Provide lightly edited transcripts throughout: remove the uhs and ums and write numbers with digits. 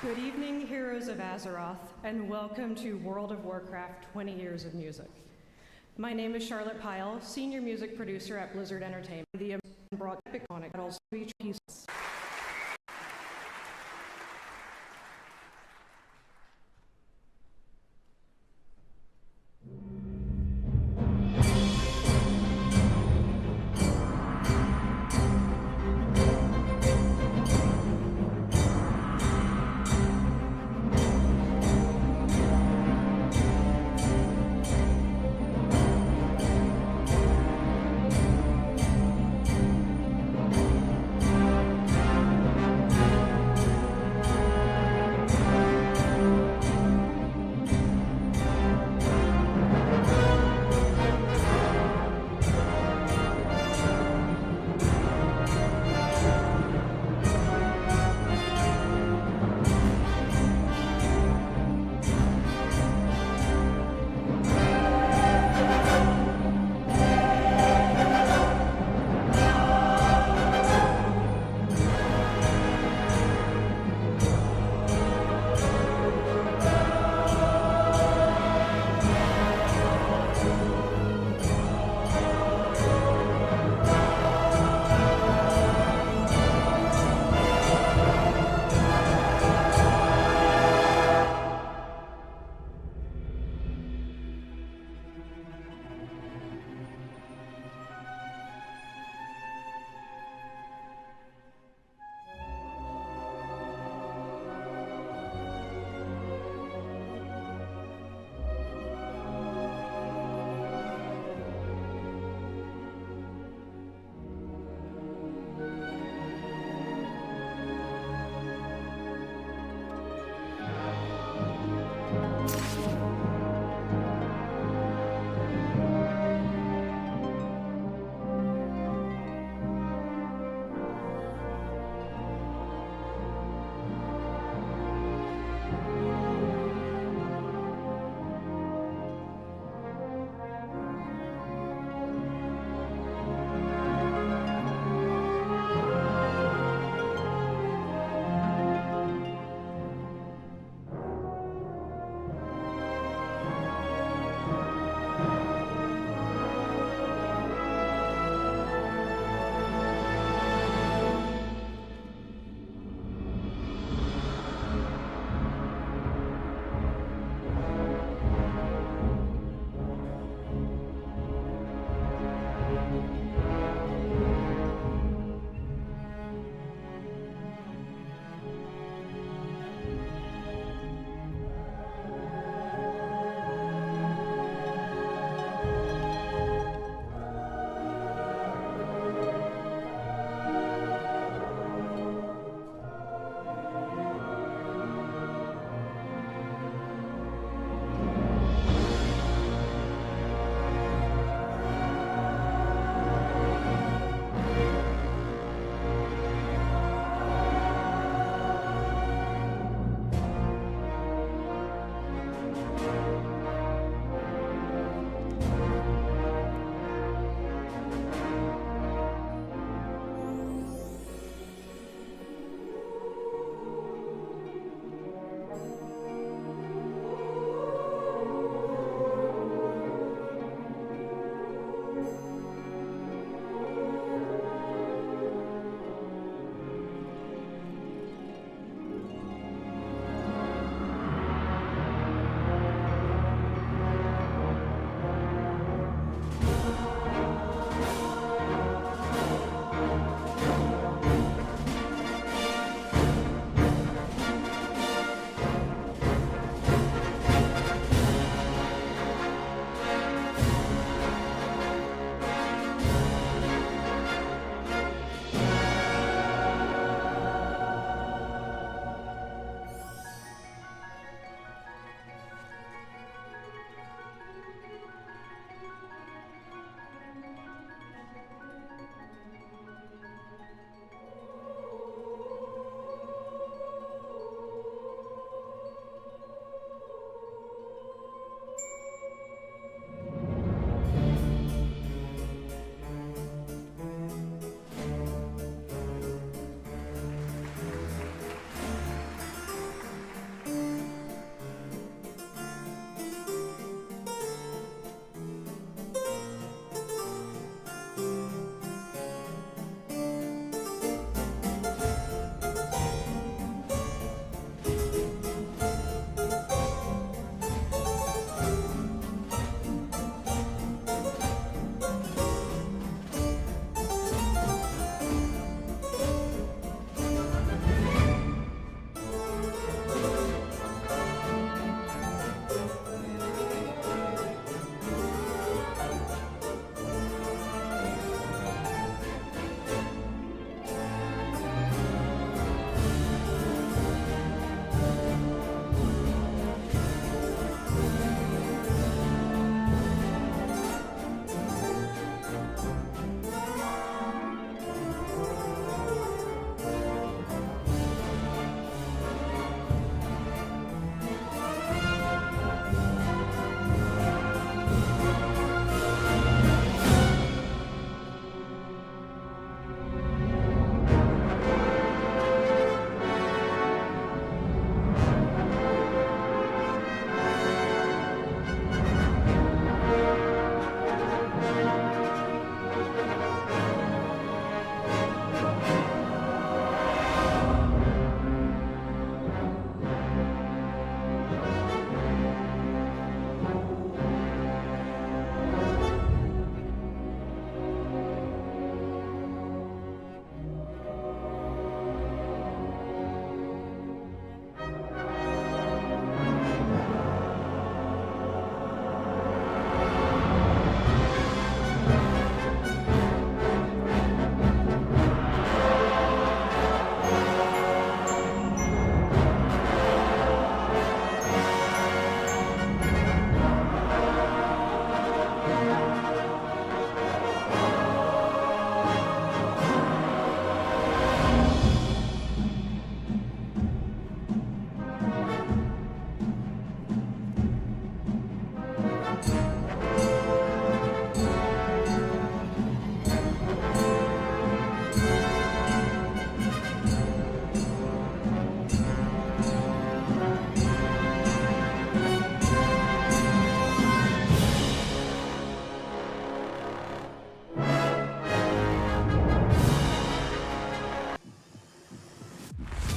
Good evening, heroes of Azeroth, and welcome to World of Warcraft 20 Years of Music. My name is Charlotte Pyle, Senior Music Producer at Blizzard Entertainment. The brought epic battles to each piece.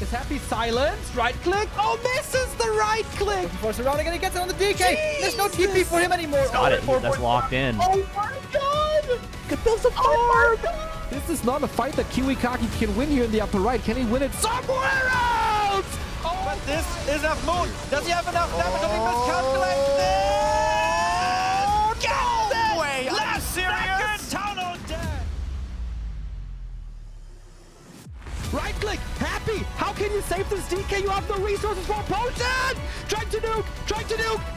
Is Happy silenced? Right click. Oh, misses the right click. Looking for surrounding and he gets it on the DK. There's no TP for him anymore. Got it. That's locked in. Oh my god. Could build some farm. This is not a fight that Kiwikaki can win here in the upper right. Can he win it somewhere else? Oh, but this is a moon. Does he have enough damage? Does he miscalculate this? No way. Last serious. Tunnel dead. Right click, Happy! How can you save this DK? You have no resources for a potion! Trying to nuke,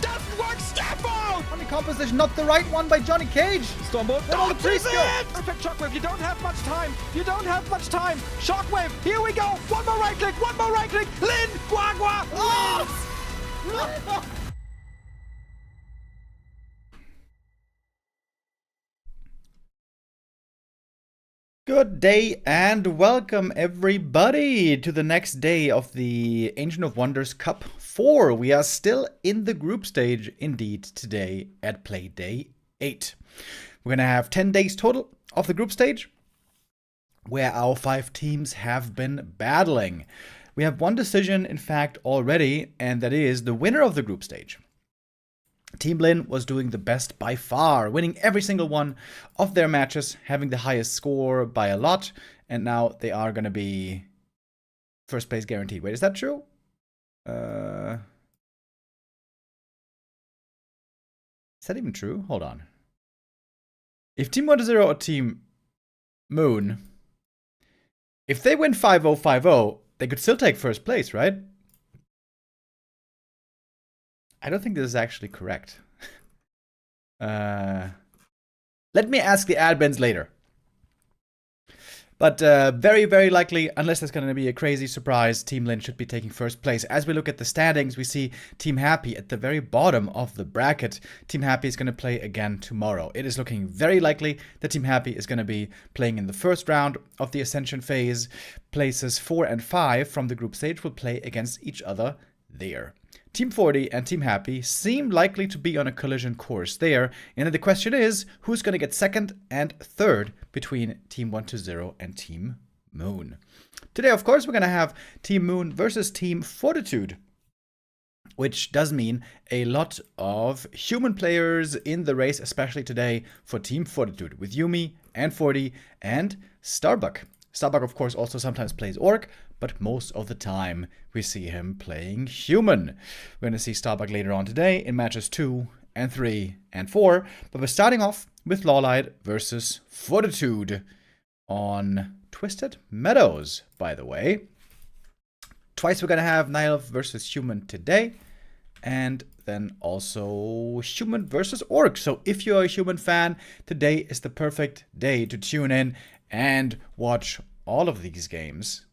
doesn't work, step out! Funny composition, not the right one by Johnny Cage. Stormbolt, dodges it! Perfect Shockwave, you don't have much time! Shockwave, here we go! One more right click, Lin, Guagua! Oh! Good day and welcome everybody to the next day of the Ancient of Wonders Cup 4. We are still in the group stage indeed today at play day 8. We're going to have 10 days total of the group stage where our 5 teams have been battling. We have one decision in fact already, and that is the winner of the group stage. Team Lin was doing the best by far, winning every single one of their matches, having the highest score by a lot, and now they are going to be first place guaranteed. Wait, is that true? Is that even true? Hold on. If Team 1-0 or Team Moon, if they win 5-0, 5-0, they could still take first place, right? I don't think this is actually correct. Let me ask the admins later. But very, very likely, unless there's going to be a crazy surprise, Team Lin should be taking first place. As we look at the standings, we see Team Happy at the very bottom of the bracket. Team Happy is going to play again tomorrow. It is looking very likely that Team Happy is going to be playing in the first round of the Ascension phase. Places 4 and 5 from the group stage will play against each other there. Team Forti and Team Happy seem likely to be on a collision course there, and the question is, who's going to get second and third between Team 1-0 and Team Moon? Today, of course, we're going to have Team Moon versus Team Fortitude, which does mean a lot of human players in the race, especially today for Team Fortitude, with Yumi and Forti and Starbuck. Starbuck, of course, also sometimes plays Orc, but most of the time we see him playing human. We're going to see Starbuck later on today in matches 2 and 3 and 4, but we're starting off with Laight versus Fortitude on Twisted Meadows, by the way. Twice we're going to have Nile versus human today, and then also human versus Orc. So if you're a human fan, today is the perfect day to tune in and watch all of these games.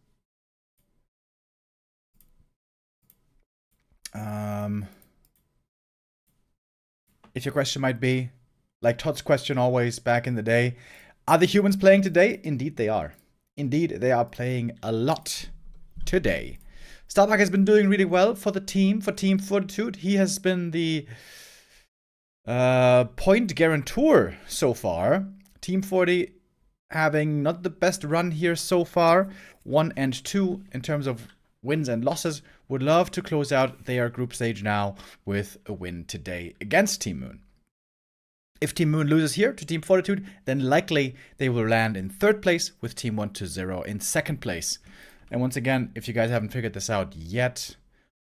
If your question might be, like Todd's question always back in the day, are the humans playing today? Indeed they are. Indeed they are playing a lot today. Starbuck has been doing really well for the team, for Team Fortitude. He has been the point guarantor so far. Team Forti having not the best run here so far. 1 and 2 in terms of wins and losses. Would love to close out their group stage now with a win today against Team Moon. If Team Moon loses here to Team Fortitude, then likely they will land in third place with Team 1-0 in second place. And once again, if you guys haven't figured this out yet,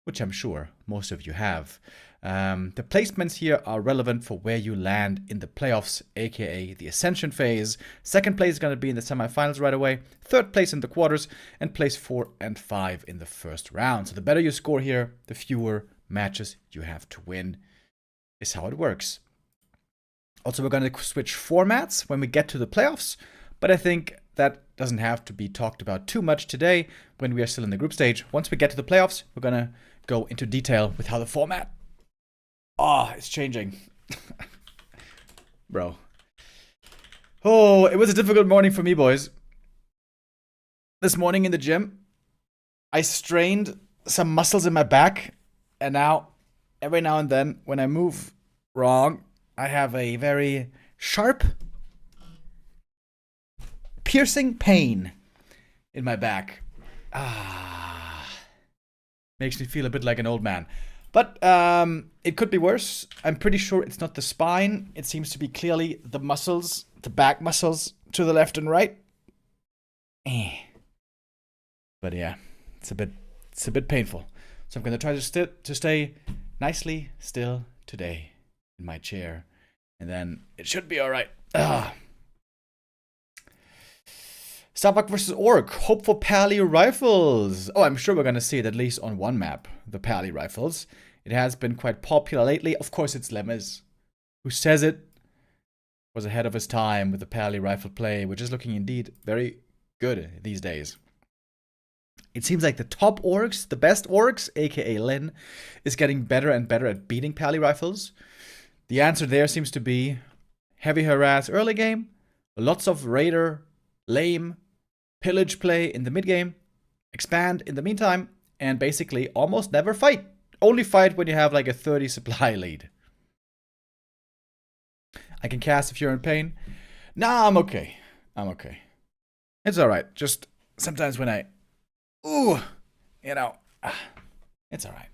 which I'm sure most of you have, the placements here are relevant for where you land in the playoffs, aka the Ascension phase. Second place is going to be in the semifinals right away, third place in the quarters, and place 4 and 5 in the first round. So the better you score here, the fewer matches you have to win, is how it works. Also, we're going to switch formats when we get to the playoffs, but I think that doesn't have to be talked about too much today when we are still in the group stage. Once we get to the playoffs, we're going to go into detail with how the format it's changing. Bro. Oh, it was a difficult morning for me, boys. This morning in the gym, I strained some muscles in my back, and now, every now and then, when I move wrong, I have a very sharp, piercing pain in my back. Makes me feel a bit like an old man. But it could be worse. I'm pretty sure it's not the spine. It seems to be clearly the muscles, the back muscles to the left and right. But yeah, it's a bit painful. So I'm gonna try to stay nicely still today in my chair, and then it should be all right. Starbuck versus Orc. Hope for Pally rifles. Oh, I'm sure we're gonna see it at least on one map. The Pally rifles. It has been quite popular lately. Of course, it's Lemmes who says it. Was ahead of his time with the Pally rifle play, which is looking indeed very good these days. It seems like the top orcs, the best orcs, aka Lin, is getting better and better at beating Pally rifles. The answer there seems to be heavy harass early game, lots of raider, lame, pillage play in the mid game, expand in the meantime, and basically almost never fight. Only fight when you have like a 30 supply lead. I can cast if you're in pain. Nah, I'm okay. I'm okay. It's alright. Just sometimes when it's alright.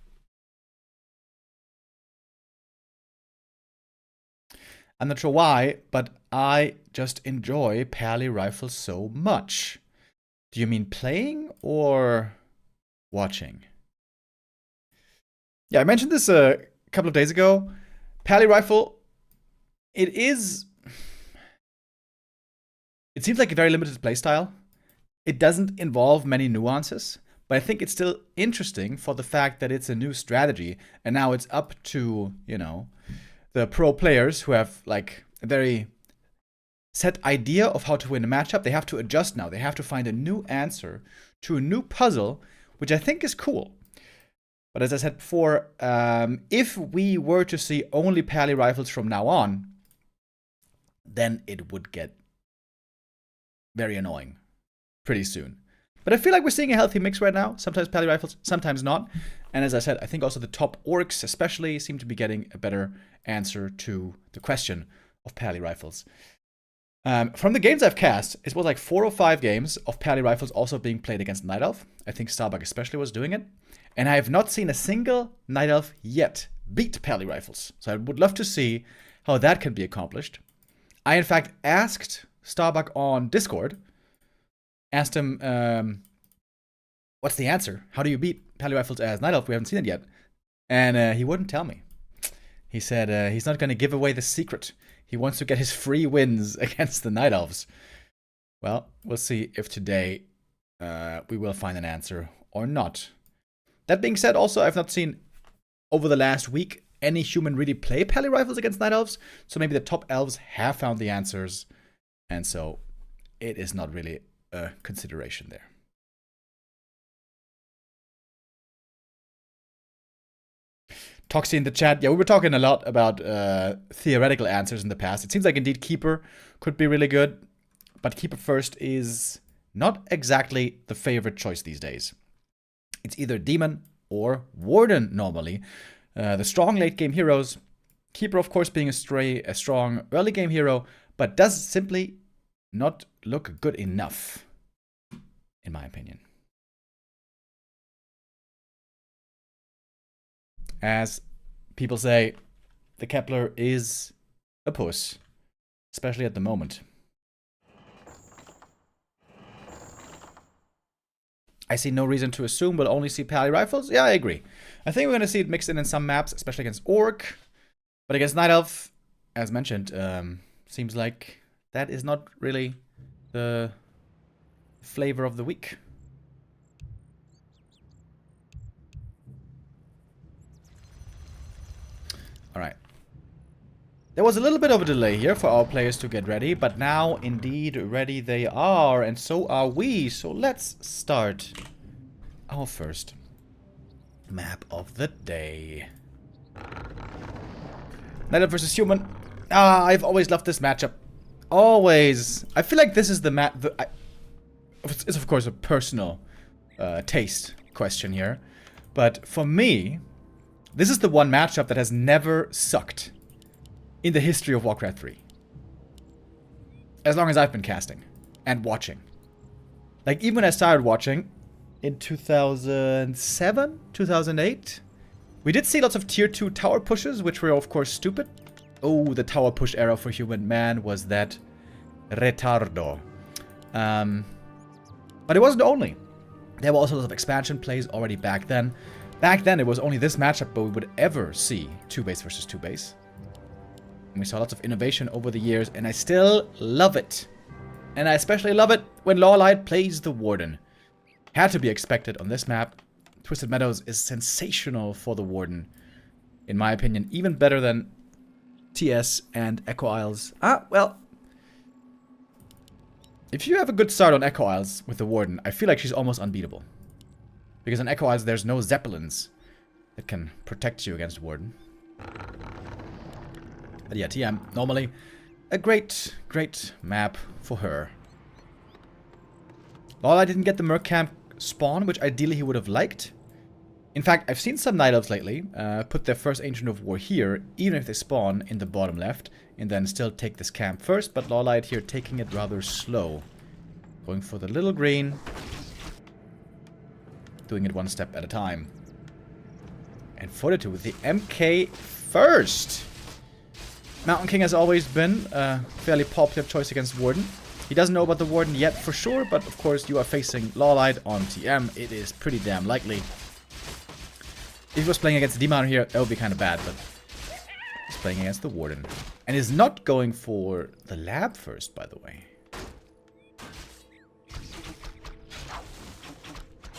I'm not sure why, but I just enjoy Pally rifles so much. Do you mean playing or watching? Yeah, I mentioned this a couple of days ago. Pally rifle, it seems like a very limited playstyle. It doesn't involve many nuances, but I think it's still interesting for the fact that it's a new strategy, and now it's up to, the pro players who have like a very set idea of how to win a matchup. They have to adjust now. They have to find a new answer to a new puzzle, which I think is cool. But as I said before, if we were to see only Pally rifles from now on, then it would get very annoying pretty soon. But I feel like we're seeing a healthy mix right now. Sometimes Pally rifles, sometimes not. And as I said, I think also the top orcs especially seem to be getting a better answer to the question of Pally rifles. From the games I've cast, it was like 4 or 5 games of Pally rifles also being played against Night Elf. I think Starbuck especially was doing it. And I have not seen a single Night Elf yet beat Pally rifles. So I would love to see how that can be accomplished. I, in fact, asked Starbuck on Discord, asked him, what's the answer? How do you beat Pally rifles as Night Elf? We haven't seen it yet. And he wouldn't tell me. He said he's not going to give away the secret. He wants to get his free wins against the Night Elves. Well, we'll see if today we will find an answer or not. That being said, also, I've not seen over the last week any human really play Pally rifles against Night Elves. So maybe the top elves have found the answers. And so it is not really a consideration there. Toxie in the chat. Yeah, we were talking a lot about theoretical answers in the past. It seems like indeed Keeper could be really good. But Keeper first is not exactly the favorite choice these days. It's either Demon or Warden normally. The strong late game heroes. Keeper, of course, being a strong early game hero, but does simply not look good enough, in my opinion. As people say, the Kepler is a puss, especially at the moment. I see no reason to assume we'll only see Pally rifles. Yeah, I agree. I think we're going to see it mixed in some maps, especially against Orc. But against Night Elf, as mentioned, seems like that is not really the flavor of the week. Alright. There was a little bit of a delay here for our players to get ready, but now indeed ready they are, and so are we. So let's start our first map of the day. Night Elf versus Human. Ah, I've always loved this matchup. Always. I feel like this is the it's of course a personal taste question here. But for me, this is the one matchup that has never sucked in the history of Warcraft 3. As long as I've been casting and watching. Like, even when I started watching in 2007, 2008, we did see lots of tier 2 tower pushes, which were of course stupid. Oh, the tower push era for Human, man, was that retardo. But it wasn't only. There were also lots of expansion plays already back then. Back then, it was only this matchup where we would ever see 2-base versus 2-base. And we saw lots of innovation over the years, and I still love it. And I especially love it when Laight plays the Warden. Had to be expected on this map. Twisted Meadows is sensational for the Warden. In my opinion, even better than TS and Echo Isles. Ah, well. If you have a good start on Echo Isles with the Warden, I feel like she's almost unbeatable. Because on Echo Isles, there's no Zeppelins that can protect you against Warden. But yeah, TM, normally a great, great map for her. Laight didn't get the Merc Camp spawn, which ideally he would have liked. In fact, I've seen some Night Elves lately put their first Ancient of War here, even if they spawn in the bottom left, and then still take this camp first, but Laight here taking it rather slow. Going for the little green. Doing it one step at a time. And Fortitude with the MK first. Mountain King has always been a fairly popular choice against Warden. He doesn't know about the Warden yet for sure, but of course you are facing Laight on TM. It is pretty damn likely. If he was playing against the Demon here, that would be kind of bad, but he's playing against the Warden. And is not going for the lab first, by the way.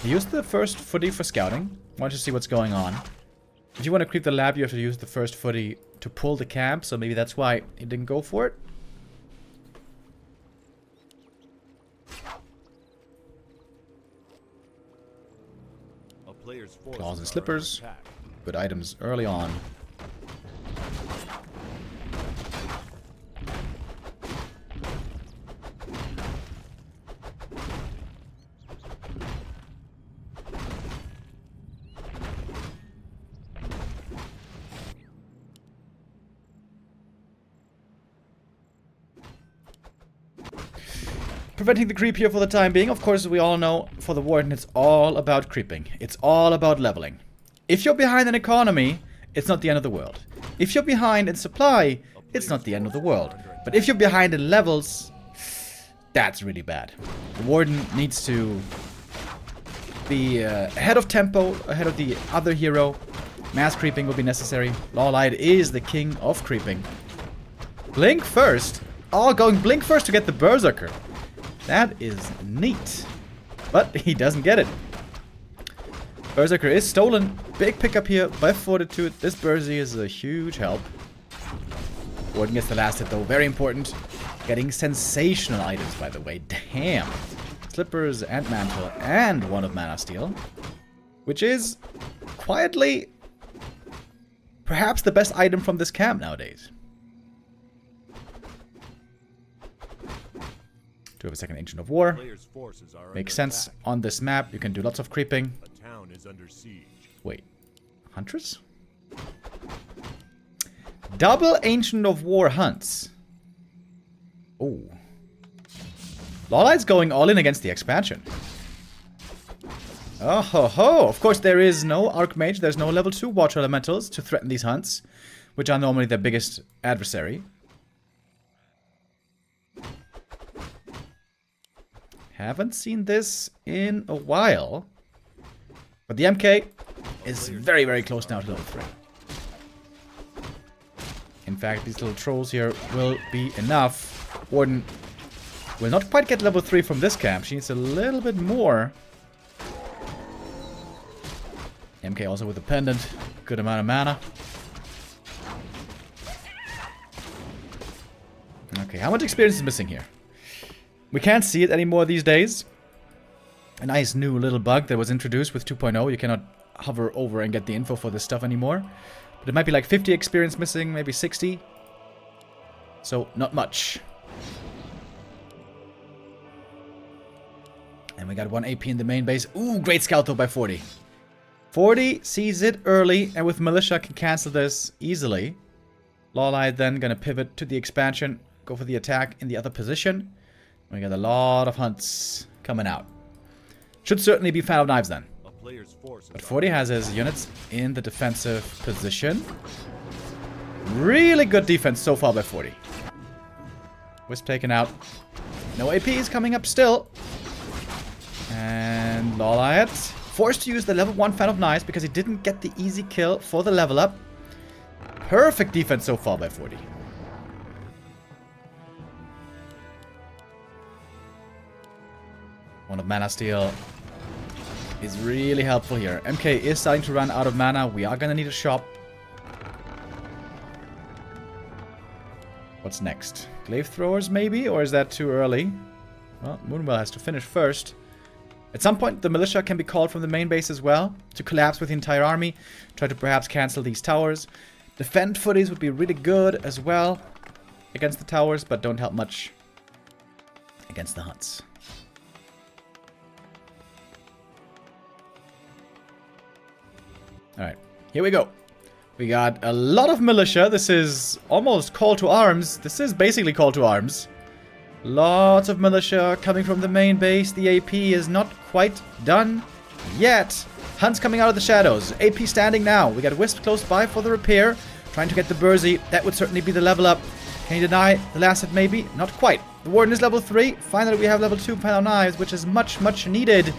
He used the first footy for scouting. Wanted to see what's going on. If you want to creep the lab, you have to use the first footy to pull the camp, so maybe that's why he didn't go for it. Claws and slippers. Good items early on. Preventing the creep here for the time being. Of course, we all know for the Warden it's all about creeping. It's all about leveling. If you're behind in economy, it's not the end of the world. If you're behind in supply, it's not the end of the world. But if you're behind in levels, that's really bad. The Warden needs to be ahead of tempo, ahead of the other hero. Mass creeping will be necessary. Laight is the king of creeping. Blink first. Oh, going Blink first to get the Berserker. That is neat. But he doesn't get it. Berserker is stolen. Big pickup here by Fortitude. This Berserker is a huge help. Warden gets the last hit though. Very important. Getting sensational items, by the way. Damn. Slippers and Mantle and one of Mana Steel. Which is quietly perhaps the best item from this camp nowadays. Do have a second Ancient of War. Makes sense. On this map, you can do lots of creeping. Wait. Huntress? Double Ancient of War hunts. Oh. Lawlight's going all in against the expansion. Oh ho ho! Of course, there is no Archmage, there's no level 2 Water Elementals to threaten these hunts, which are normally their biggest adversary. Haven't seen this in a while. But the MK is very, very close now to level 3. In fact, these little trolls here will be enough. Warden will not quite get level 3 from this camp. She needs a little bit more. MK also with a pendant. Good amount of mana. Okay, how much experience is missing here? We can't see it anymore these days. A nice new little bug that was introduced with 2.0. You cannot hover over and get the info for this stuff anymore. But it might be like 50 experience missing, maybe 60. So, not much. And we got 1 AP in the main base. Ooh, great scout though by Forti. Forti sees it early, and with Militia can cancel this easily. Laight then gonna pivot to the expansion, go for the attack in the other position. We got a lot of hunts coming out. Should certainly be fan of knives then. But Forti has his units in the defensive position. Really good defense so far by Forti. Wisp taken out. No APs coming up still. And Laight forced to use the level 1 fan of knives because he didn't get the easy kill for the level up. Perfect defense so far by Forti. One of Mana Steal is really helpful here. MK is starting to run out of mana. We are gonna need a shop. What's next? Glaive Throwers maybe? Or is that too early? Well, Moonwell has to finish first. At some point, the Militia can be called from the main base as well to collapse with the entire army. Try to perhaps cancel these towers. Defend footies would be really good as well against the towers, but don't help much against the hunts. Alright, here we go. We got a lot of Militia. This is almost call to arms. This is basically call to arms. Lots of Militia coming from the main base. The AP is not quite done yet. Hunts coming out of the shadows. AP standing now. We got Wisp close by for the repair. Trying to get the Bursey. That would certainly be the level up. Can you deny the last hit maybe? Not quite. The Warden is level 3. Finally we have level 2 Pan of Knives, which is much, much needed.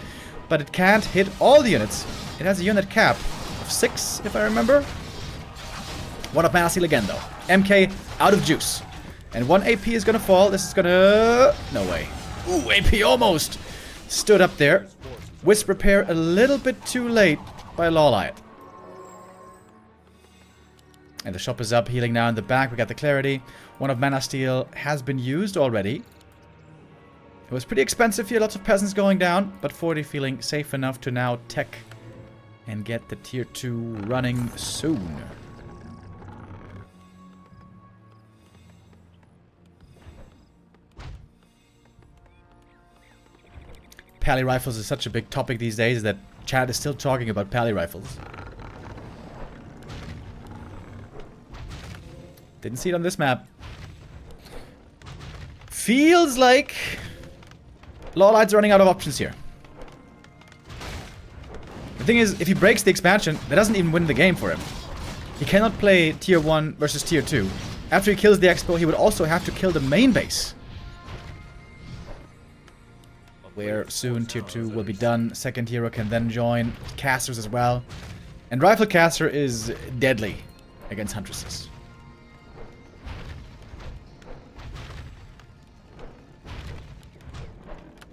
But it can't hit all the units. It has a unit cap of 6, if I remember. 1 of Mana Steal again, though. MK out of juice. And 1 AP is gonna fall. This is gonna... No way. Ooh, AP almost stood up there. Wisp repair a little bit too late by Laight. And the shop is up, healing now in the back. We got the Clarity. 1 of Mana Steal has been used already. It was pretty expensive here, lots of peasants going down, but Forti feeling safe enough to now tech and get the tier 2 running soon. Pally rifles is such a big topic these days that chat is still talking about pally rifles. Didn't see it on this map. Feels like Lawlight's running out of options here. The thing is, if he breaks the expansion, that doesn't even win the game for him. He cannot play tier 1 versus tier 2. After he kills the expo, he would also have to kill the main base. Where soon tier 2 will be done. Second hero can then join. Casters as well. And Rifle Caster is deadly against Huntresses.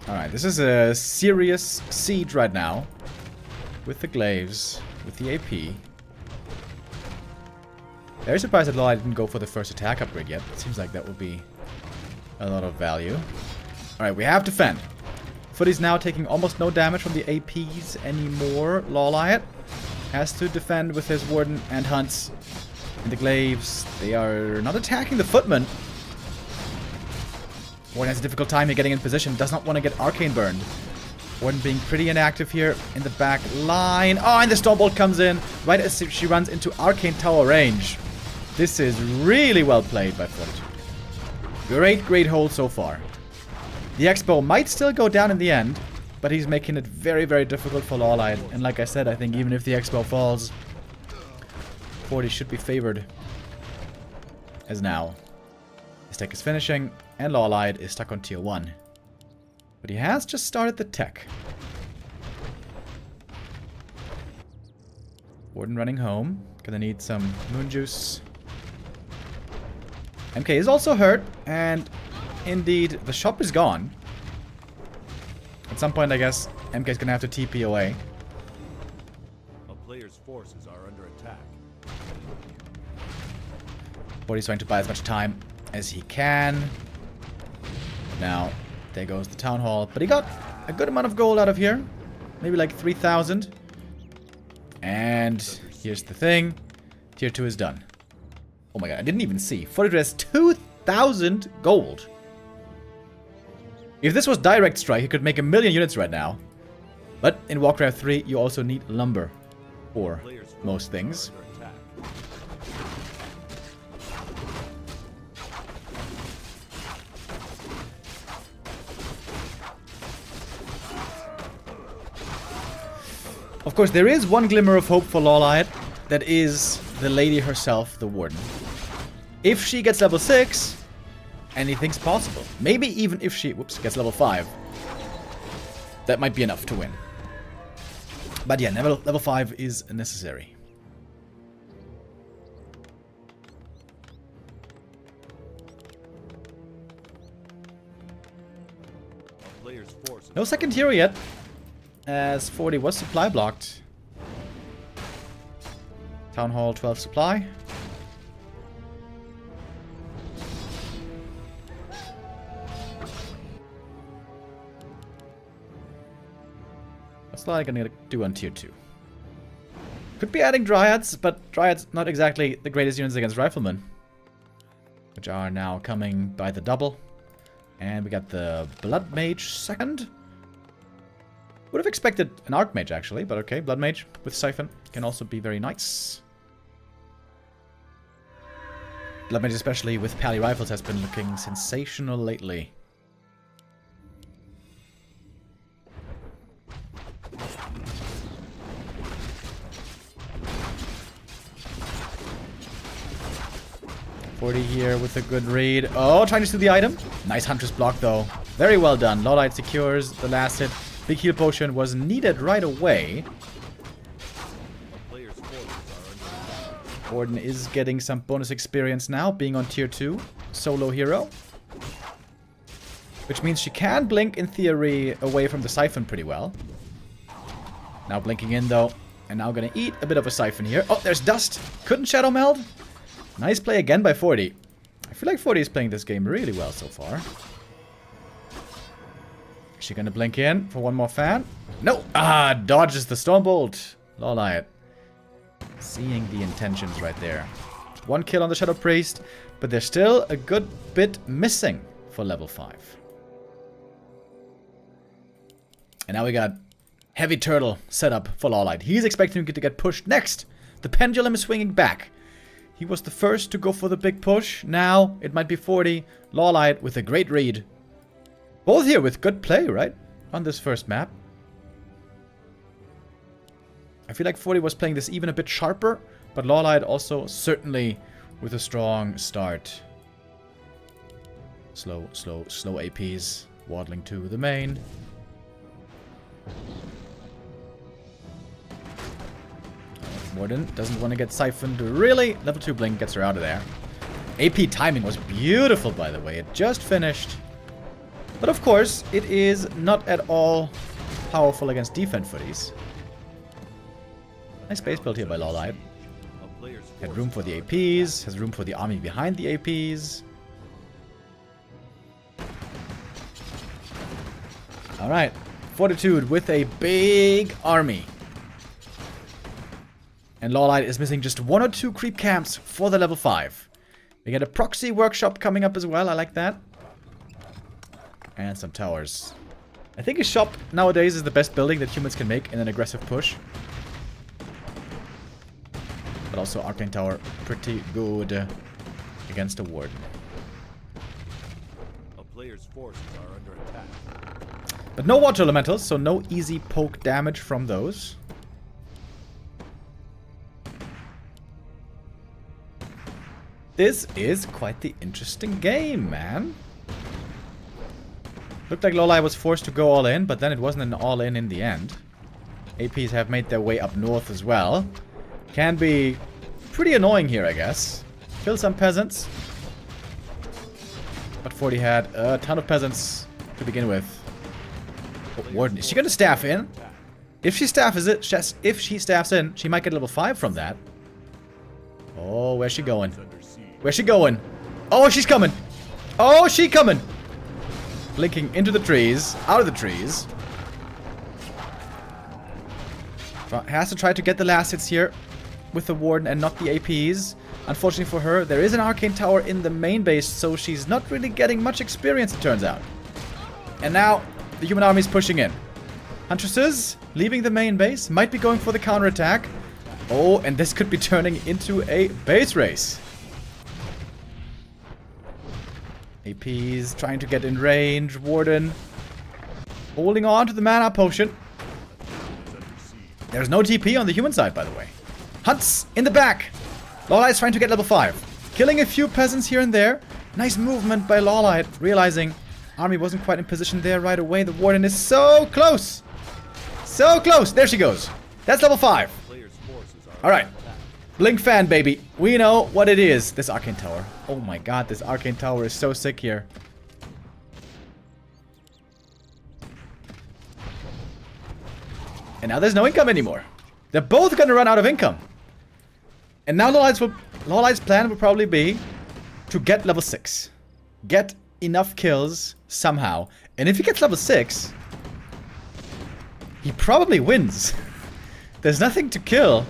Alright, this is a serious siege right now. With the glaives, with the AP. Very surprised that Laight didn't go for the first attack upgrade yet. It seems like that would be a lot of value. Alright, we have to fend. Footy's now taking almost no damage from the APs anymore. Laight has to defend with his Warden and Hunts. And the glaives, they are not attacking the footmen. Warden has a difficult time here getting in position. Does not want to get Arcane burned. Warden being pretty inactive here in the back line. Oh, and the Stormbolt comes in right as she runs into Arcane Tower range. This is really well played by Fortitude. Great hold so far. The Expo might still go down in the end, but he's making it very, very difficult for Laight. And like I said, I think even if the Expo falls, Forti should be favored. As now. His tech is finishing, and Laight is stuck on tier 1. But he has just started the tech. Warden running home. Gonna need some moon juice. MK is also hurt, and indeed, the shop is gone. At some point, I guess, MK is gonna have to TP away. A player's forces are under attack. Forti's trying to buy as much time as he can. Now, there goes the town hall. But he got a good amount of gold out of here. Maybe like 3,000. And here's the thing. Tier 2 is done. Oh my god, I didn't even see. Fortitude has 2,000 gold. If this was direct strike, he could make 1 million units right now. But in Warcraft 3, you also need lumber for most things. Of course, there is one glimmer of hope for Laight. That is the lady herself, the Warden. If she gets level 6, anything's possible. Maybe even if she, gets level 5. That might be enough to win. But yeah, level 5 is necessary. No second hero yet, as 40 was supply blocked. Town Hall 12 supply. What's Laight gonna do on tier 2? Could be adding Dryads, but Dryads not exactly the greatest units against Riflemen. Which are now coming by the double. And we got the Blood Mage second. Would have expected an Archmage actually, but okay, Blood Mage with Siphon can also be very nice. Blood Mage, especially with Pally Rifles, has been looking sensational lately. Forti here with a good read. Oh, trying to steal the item. Nice Huntress block though. Very well done. Laight secures the last hit. Big heal potion was needed right away. Warden is getting some bonus experience now, being on tier 2. Solo hero. Which means she can blink, in theory, away from the Siphon pretty well. Now blinking in, though. And now gonna eat a bit of a Siphon here. Oh, there's Dust. Couldn't Shadow Meld. Nice play again by Forti. I feel like Forti is playing this game really well so far. Is she gonna blink in for one more fan? No! Ah, dodges the Stormbolt. Laight. Seeing the intentions right there. One kill on the Shadow Priest, but there's still a good bit missing for level 5. And now we got Heavy Turtle set up for Laight. He's expecting to get pushed next. The pendulum is swinging back. He was the first to go for the big push. Now it might be Forti. Laight with a great read. Both here with good play, right? On this first map. I feel like Forti was playing this even a bit sharper, but Laight also certainly with a strong start. Slow APs. Waddling to the main. Warden doesn't want to get siphoned. Really? Level 2 blink gets her out of there. AP timing was beautiful, by the way. It just finished. But of course, it is not at all powerful against defense footies. Nice base build here by Laight. Had room for the APs, has room for the army behind the APs. Alright, Fortitude with a big army. And Laight is missing just 1 or 2 creep camps for the level 5. We get a proxy workshop coming up as well, I like that. And some towers. I think a shop nowadays is the best building that humans can make in an aggressive push. But also Arcane Tower, pretty good against a Warden. A player's forces are under attack. But no water elementals, so no easy poke damage from those. This is quite the interesting game, man. Looked like Laight was forced to go all in, but then it wasn't an all in the end. APs have made their way up north as well. Can be pretty annoying here, I guess. Kill some peasants. But Forti had a ton of peasants to begin with. Oh, Warden, is she gonna staff in? If she staffs in, she might get level 5 from that. Oh, where's she going? Where's she going? Oh, she's coming. Oh, she coming. Blinking into the trees, out of the trees. Has to try to get the last hits here. with the Warden and not the APs. Unfortunately for her, there is an Arcane Tower in the main base, so she's not really getting much experience, it turns out. And now, the human army is pushing in. Huntresses, leaving the main base, might be going for the counterattack. Oh, and this could be turning into a base race. APs trying to get in range. Warden holding on to the mana potion. There's no TP on the human side, by the way. Hunts in the back. Lawlight is trying to get level 5. Killing a few peasants here and there. Nice movement by Lawlight, realizing army wasn't quite in position there right away. The Warden is so close. So close. There she goes. That's level 5. Alright. Blink fan, baby. We know what it is. This Arcane Tower. Oh my god, this Arcane Tower is so sick here. And now there's no income anymore. They're both gonna run out of income. And now Lawlight's plan will probably be to get level 6. Get enough kills somehow. And if he gets level 6, he probably wins. There's nothing to kill.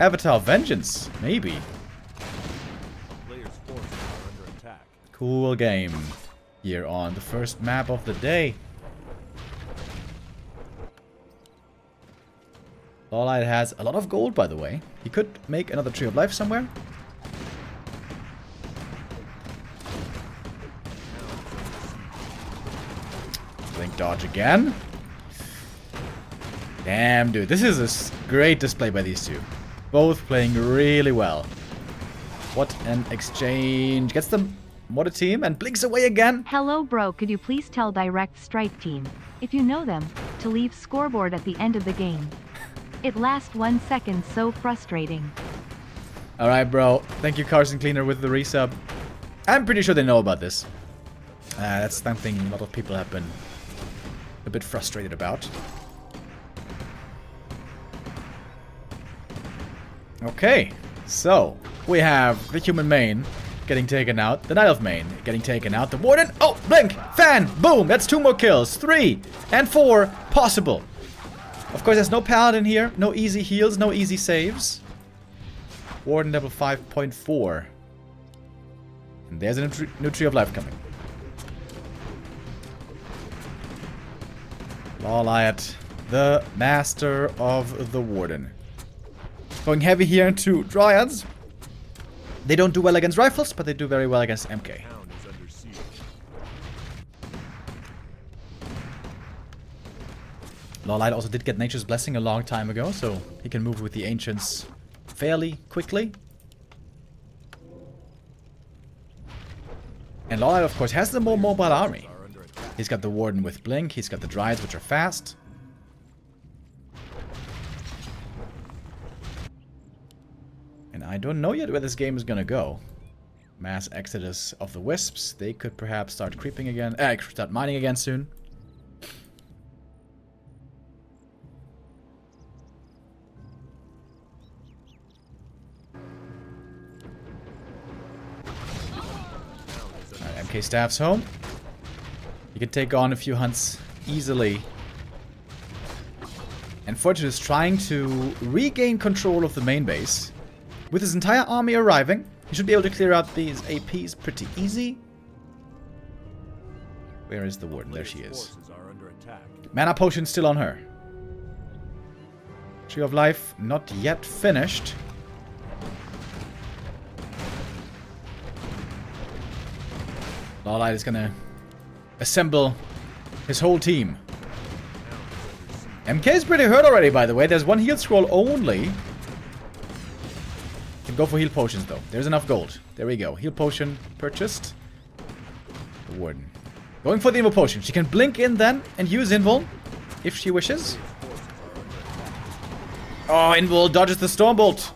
Avatar Vengeance, maybe. Players' forces are under attack. Cool game. Here on the first map of the day. Lawlight has a lot of gold, by the way. He could make another Tree of Life somewhere. Blink dodge again. Damn, dude. This is a great display by these two. Both playing really well. What an exchange. Gets them what a team and blinks away again. Hello bro, could you please tell Direct Strike team, if you know them, to leave scoreboard at the end of the game. It lasts 1 second, so frustrating. Alright bro, thank you Carson Cleaner with the resub. I'm pretty sure they know about this. That's something a lot of people have been a bit frustrated about. Okay, so we have the human main getting taken out, the Night Elf main getting taken out, the Warden, oh, blink, fan, boom, that's 2 more kills, 3 and 4 possible. Of course, there's no Paladin here, no easy heals, no easy saves. Warden level 5.4. And there's a new Tree of Life coming. Lawlight, the master of the Warden. Going heavy here into Dryads. They don't do well against rifles, but they do very well against MK. Town is under siege. Lawlight also did get Nature's Blessing a long time ago, so he can move with the Ancients fairly quickly. And Lawlight, of course, has the more mobile army. He's got the Warden with Blink, he's got the Dryads, which are fast. And I don't know yet where this game is gonna go. Mass exodus of the Wisps. They could perhaps start creeping again. Start mining again soon. Alright, MK Staff's home. You can take on a few hunts easily. And Fortitude is trying to regain control of the main base. With his entire army arriving, he should be able to clear out these APs pretty easy. Where is the Warden? There she is. Mana potion still on her. Tree of Life not yet finished. Lawlight is gonna assemble his whole team. MK is pretty hurt already, by the way. There's 1 heal scroll only. Can go for heal potions though. There's enough gold. There we go. Heal potion purchased. The Warden. Going for the invul potion. She can blink in then and use invul if she wishes. Oh, invul dodges the stormbolt.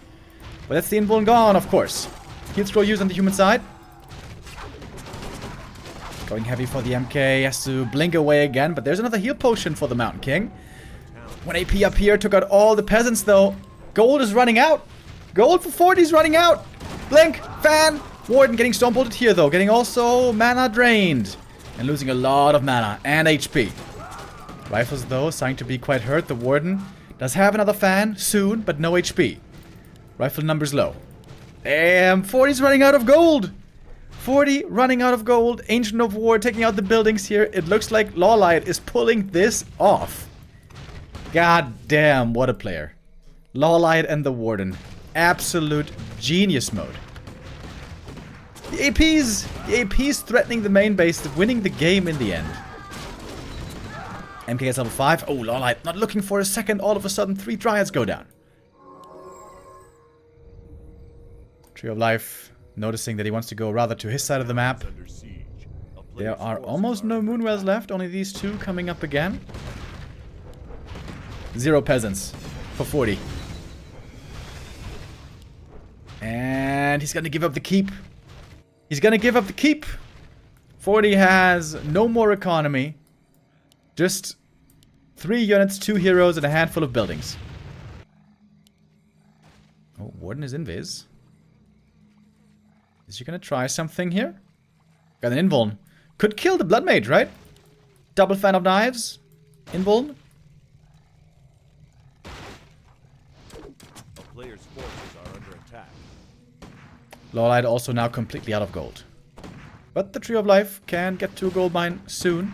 But that's the invul gone, of course. Heal scroll used on the human side. Going heavy for the MK. Has to blink away again, but there's another heal potion for the Mountain King. 1 AP up here. Took out all the peasants though. Gold is running out. Gold for Forti's running out. Blink, fan, Warden getting stonebolted here though. Getting also mana drained. And losing a lot of mana and HP. Rifles though, starting to be quite hurt. The Warden does have another fan soon, but no HP. Rifle numbers low. Damn, 40's running out of gold. 40 running out of gold. Ancient of War taking out the buildings here. It looks like Laight is pulling this off. God damn, what a player. Laight and the Warden. Absolute genius mode. The AP's threatening the main base, winning the game in the end. MK gets level 5. Oh, Laight not looking for a second. All of a sudden, 3 Dryads go down. Tree of Life noticing that he wants to go rather to his side of the map. There are almost no Moonwells left. Only these 2 coming up again. 0 peasants for 40. And he's gonna give up the keep. He's gonna give up the keep. 40 has no more economy. Just 3 units, 2 heroes, and a handful of buildings. Oh, Warden is invis. Is he gonna try something here? Got an invuln. Could kill the Blood Mage, right? Double fan of knives. Invuln. A player's forces are under attack. Laight also now completely out of gold. But the Tree of Life can get to a gold mine soon.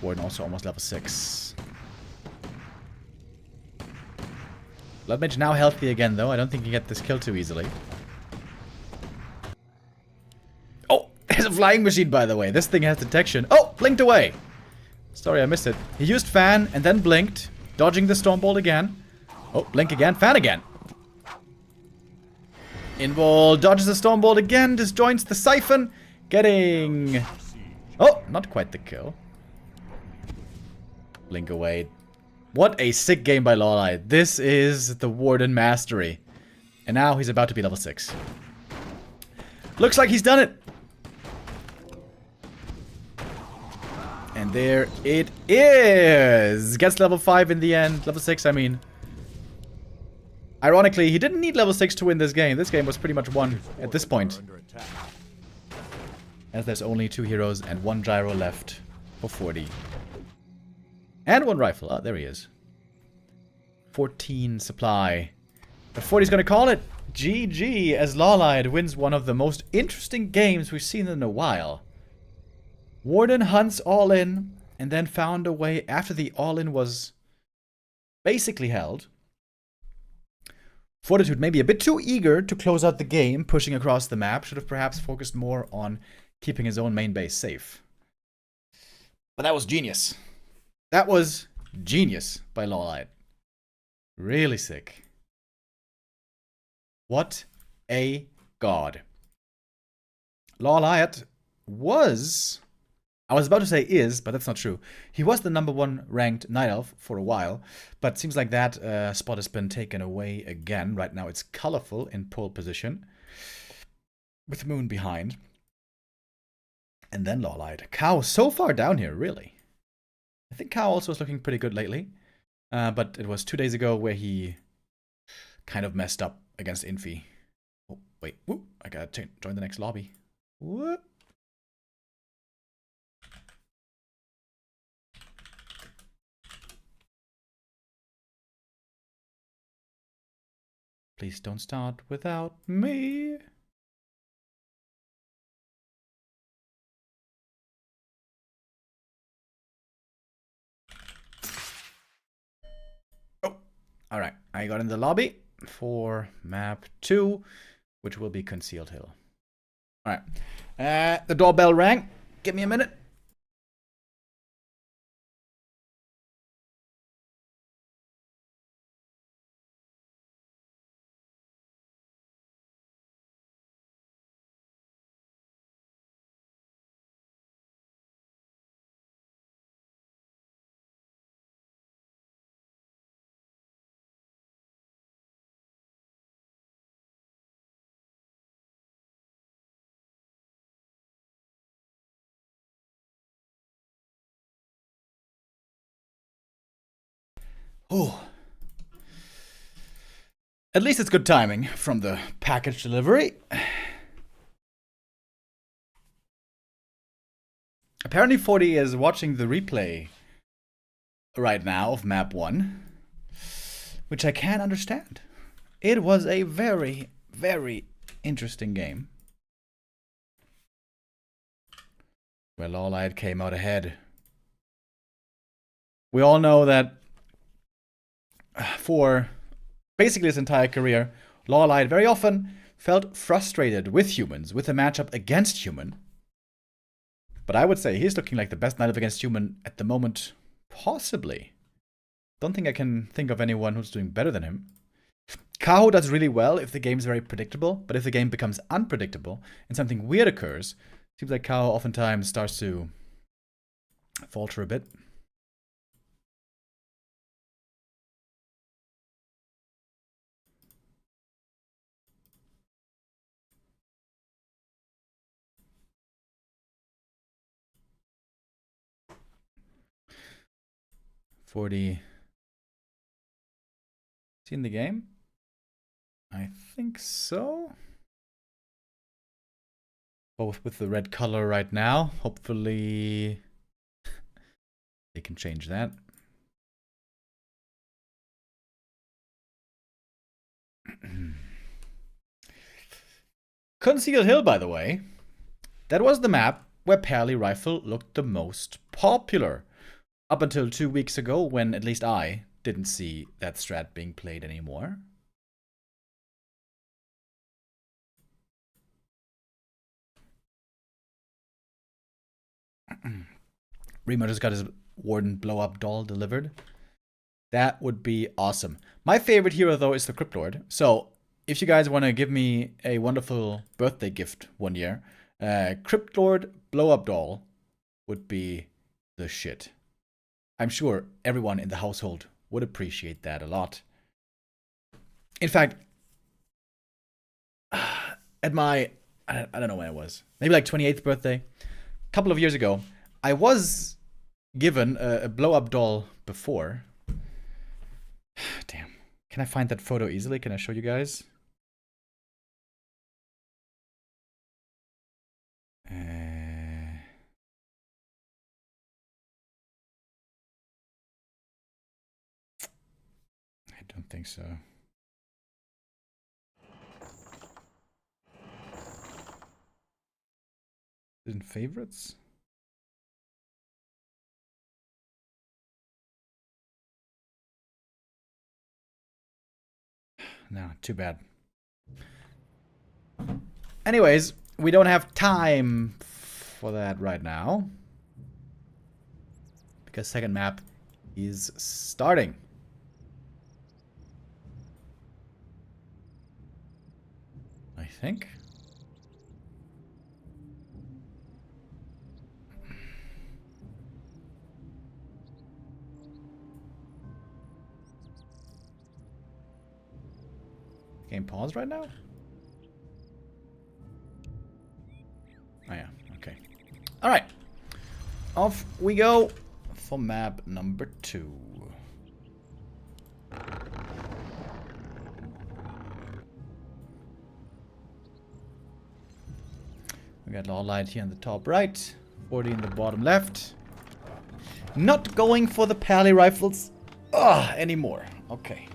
Warden also almost level 6. Blood Mage now healthy again, though. I don't think he get this kill too easily. Oh, there's a flying machine, by the way. This thing has detection. Oh, blinked away. Sorry, I missed it. He used fan and then blinked, dodging the Stormbolt again. Oh, blink again, fan again. Invul dodges the Stormbolt again, disjoints the Siphon, getting... Oh, not quite the kill. Blink away. What a sick game by Laight. This is the Warden mastery. And now he's about to be level 6. Looks like he's done it. And there it is. Gets level 5 in the end. Level 6, I mean. Ironically, he didn't need level 6 to win this game. This game was pretty much won at this point. As there's only 2 heroes and 1 gyro left for 40. And 1 rifle. Oh, there he is. 14 supply. But 40's gonna call it GG as Laight wins one of the most interesting games we've seen in a while. Warden hunts all in and then found a way after the all in was basically held. Fortitude maybe a bit too eager to close out the game, pushing across the map. Should have perhaps focused more on keeping his own main base safe. But that was genius. That was genius by Laight. Really sick. What a god. Laight was... I was about to say is, but that's not true. He was the #1 ranked Night Elf for a while, but seems like that spot has been taken away again. Right now it's colorful in pole position, with Moon behind. And then Laight. Cow so far down here, really. I think Cow also is looking pretty good lately, but it was 2 days ago where he kind of messed up against Infi. Oh, wait. Whoop. I gotta join the next lobby. Whoop. Please don't start without me. Oh, all right. I got in the lobby for map 2, which will be Concealed Hill. All right. The doorbell rang. Give me a minute. Oh. At least it's good timing from the package delivery. Apparently 40 is watching the replay right now of map 1, which I can understand. It was a very, very interesting game, where Laight came out ahead. We all know that for basically his entire career, Laight very often felt frustrated with humans, with a matchup against human. But I would say he's looking like the best knight against human at the moment, possibly. Don't think I can think of anyone who's doing better than him. Kaho does really well if the game's very predictable, but if the game becomes unpredictable and something weird occurs, seems like Kaho oftentimes starts to falter a bit. Forti. Is he in the game? I think so. Both with the red color right now. Hopefully they can change that. Concealed Hill, by the way. That was the map where Pally Rifle looked the most popular. Up until 2 weeks ago, when at least I didn't see that strat being played anymore. Remo just got his Warden blow-up doll delivered. That would be awesome. My favorite hero, though, is the Crypt Lord. So, if you guys want to give me a wonderful birthday gift one year, Crypt Lord blow-up doll would be the shit. I'm sure everyone in the household would appreciate that a lot. In fact, at my, I don't know when it was, maybe like 28th birthday, a couple of years ago, I was given a blow-up doll before. Damn. Can I find that photo easily? Can I show you guys? I don't think so. In favorites? No, too bad. Anyways, we don't have time for that right now, because second map is starting. I think. Game paused right now? Oh yeah, okay. Alright. Off we go for map number 2. We got Laight here in the top right, Forti in the bottom left. Not going for the Pally rifles anymore. Okay.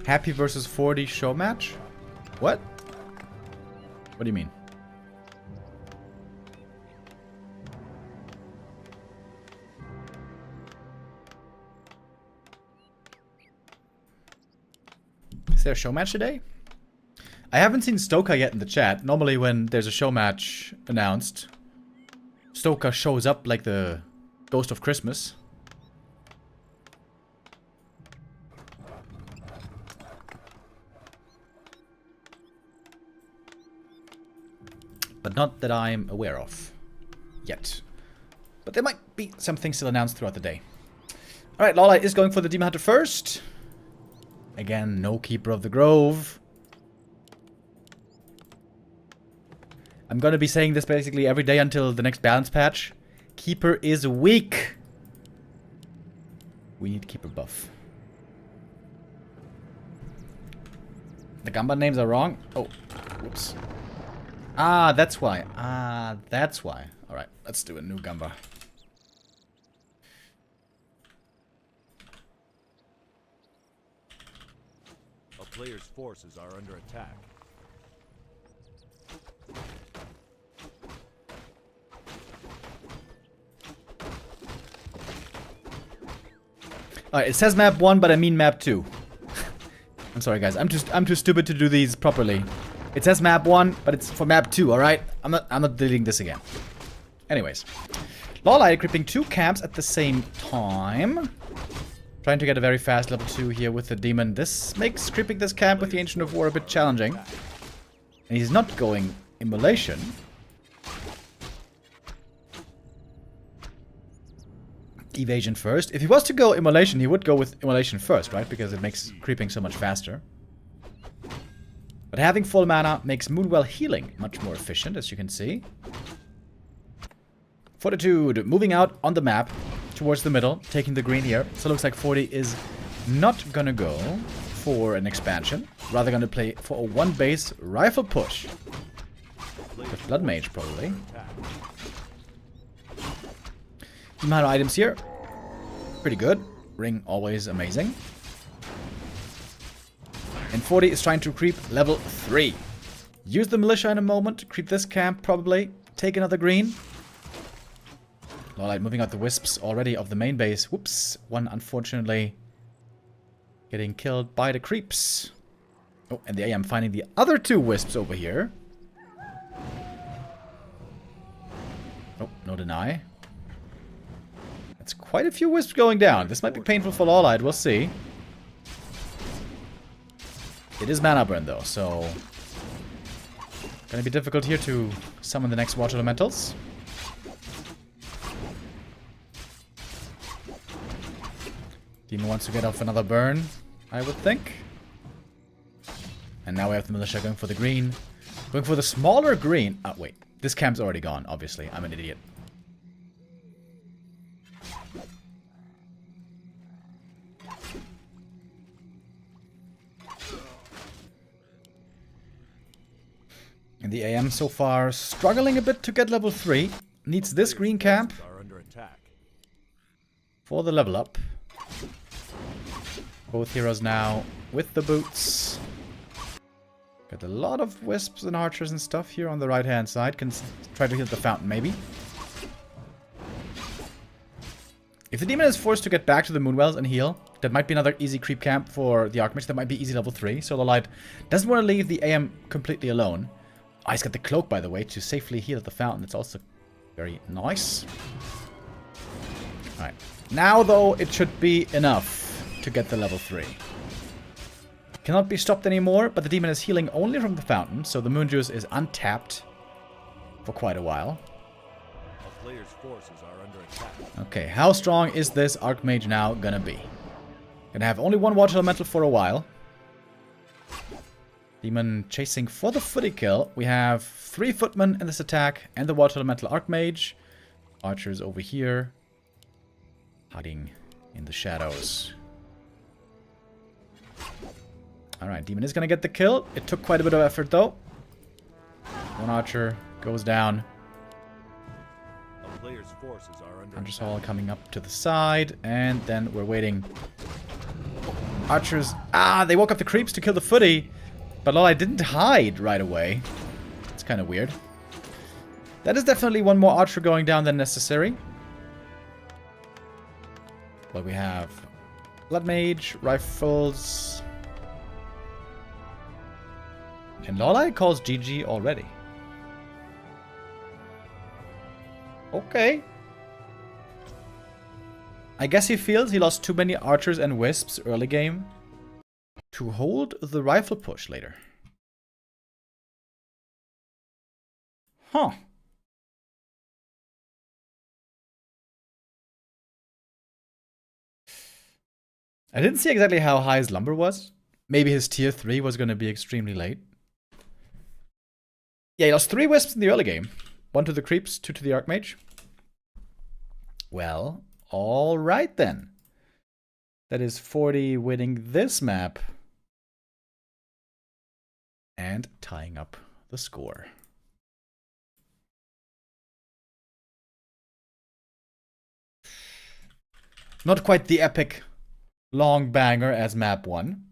Happy versus Forti show match? What? What do you mean? Is there a show match today? I haven't seen Stoka yet in the chat. Normally when there's a show match announced, Stoka shows up like the ghost of Christmas. But not that I'm aware of yet. But there might be something still announced throughout the day. Alright, Laight is going for the Demon Hunter first. Again, no Keeper of the Grove. I'm gonna be saying this basically every day until the next balance patch. Keeper is weak. We need Keeper buff. The Gamba names are wrong. Oh, whoops. Ah, that's why. Ah, that's why. Alright, let's do a new Gamba. A player's forces are under attack. Alright, it says map 1, but I mean map 2. I'm sorry guys, I'm too stupid to do these properly. It says map 1, but it's for map 2, alright? I'm not deleting this again. Anyways. Laight creeping 2 camps at the same time. Trying to get a very fast level 2 here with the demon. This makes creeping this camp with the Ancient of War a bit challenging. And he's not going immolation. Evasion first. If he was to go immolation, he would go with immolation first, right? Because it makes creeping so much faster. But having full mana makes Moonwell healing much more efficient, as you can see. Fortitude moving out on the map towards the middle, taking the green here. So it looks like Forti is not gonna go for an expansion. Rather gonna play for a 1 base rifle push. With Blood Mage, probably. Amount of items here. Pretty good. Ring always amazing. And Forti is trying to creep level 3. Use the militia in a moment. Creep this camp probably. Take another green. Laight moving out the wisps already of the main base. Whoops. One unfortunately getting killed by the creeps. Oh, and the AM finding the other 2 wisps over here. Oh, no deny. That's quite a few wisps going down. This might be painful for Laight. We'll see. It is mana burn though, so gonna be difficult here to summon the next water elementals. Demon wants to get off another burn, I would think. And now we have the militia going for the green. Going for the smaller green. Oh, wait. This camp's already gone, obviously. I'm an idiot. And the AM so far struggling a bit to get level 3. Needs this green camp for the level up. Both heroes now with the boots. Got a lot of wisps and archers and stuff here on the right hand side. Can try to hit the fountain maybe. If the demon is forced to get back to the Moonwells and heal, that might be another easy creep camp for the Archmage. That might be easy level 3. So the Laight doesn't want to leave the AM completely alone. Oh, he's got the cloak, by the way, to safely heal at the fountain. It's also very nice. Alright. Now, though, it should be enough to get the level 3. Cannot be stopped anymore, but the demon is healing only from the fountain, so the Moon Juice is untapped for quite a while. A player's forces are under attack. Okay, how strong is this Archmage now gonna be? Gonna have only 1 water elemental for a while. Demon chasing for the footy kill. We have 3 footmen in this attack and the water elemental Archmage. Archers over here. Hiding in the shadows. Alright, Demon is gonna get the kill. It took quite a bit of effort though. 1 archer goes down. A player's forces are under Hunter's attack. Hall coming up to the side. And then we're waiting. Archers. Ah, they woke up the creeps to kill the footy. But Laight didn't hide right away. It's kind of weird. That is definitely 1 more archer going down than necessary. But we have Blood Mage, rifles. And Laight calls GG already. Okay. I guess he feels he lost too many archers and wisps early game to hold the rifle push later. Huh. I didn't see exactly how high his lumber was. Maybe his tier 3 was going to be extremely late. Yeah, he lost 3 wisps in the early game. 1 to the creeps, 2 to the Archmage. Well, alright then. That is Forti winning this map. And tying up the score. Not quite the epic long banger as map 1.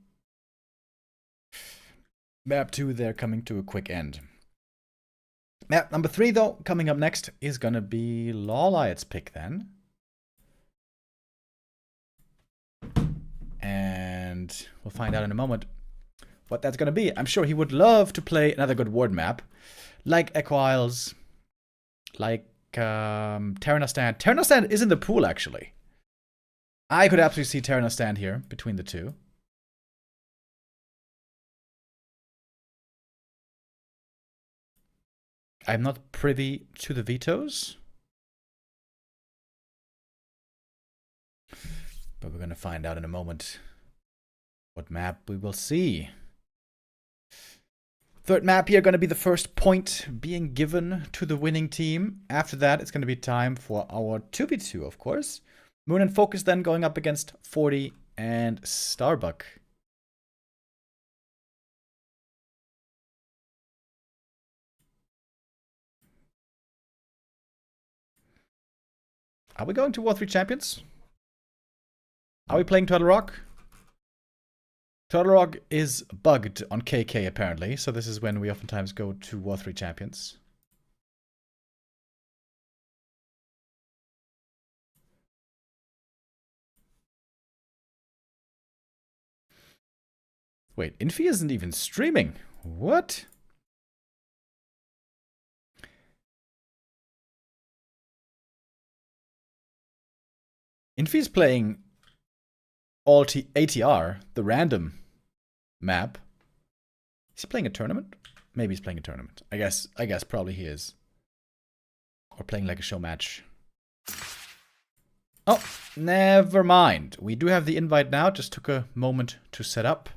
Map 2 there coming to a quick end. Map number 3, though, coming up next is gonna be Lawlight's pick then. And we'll find out in a moment what that's gonna be. I'm sure he would love to play another good ward map, like Echo Isles, like Terranostan. Terranostan is in the pool, actually. I could absolutely see Terranostan here between the two. I'm not privy to the vetoes, but we're going to find out in a moment what map we will see. Third map here going to be the first point being given to the winning team. After that, it's going to be time for our 2v2, of course. Moon and Focus then going up against Forti and Starbuck. Are we going to War 3 Champions? Are we playing Turtle Rock? Turtle Rock is bugged on KK apparently, so this is when we oftentimes go to War 3 Champions. Wait, Infi isn't even streaming. What? Infi's playing all ATR, the random map. Is he playing a tournament? Maybe he's playing a tournament. I guess probably he is. Or playing like a show match. Oh, never mind. We do have the invite now. Just took a moment to set up.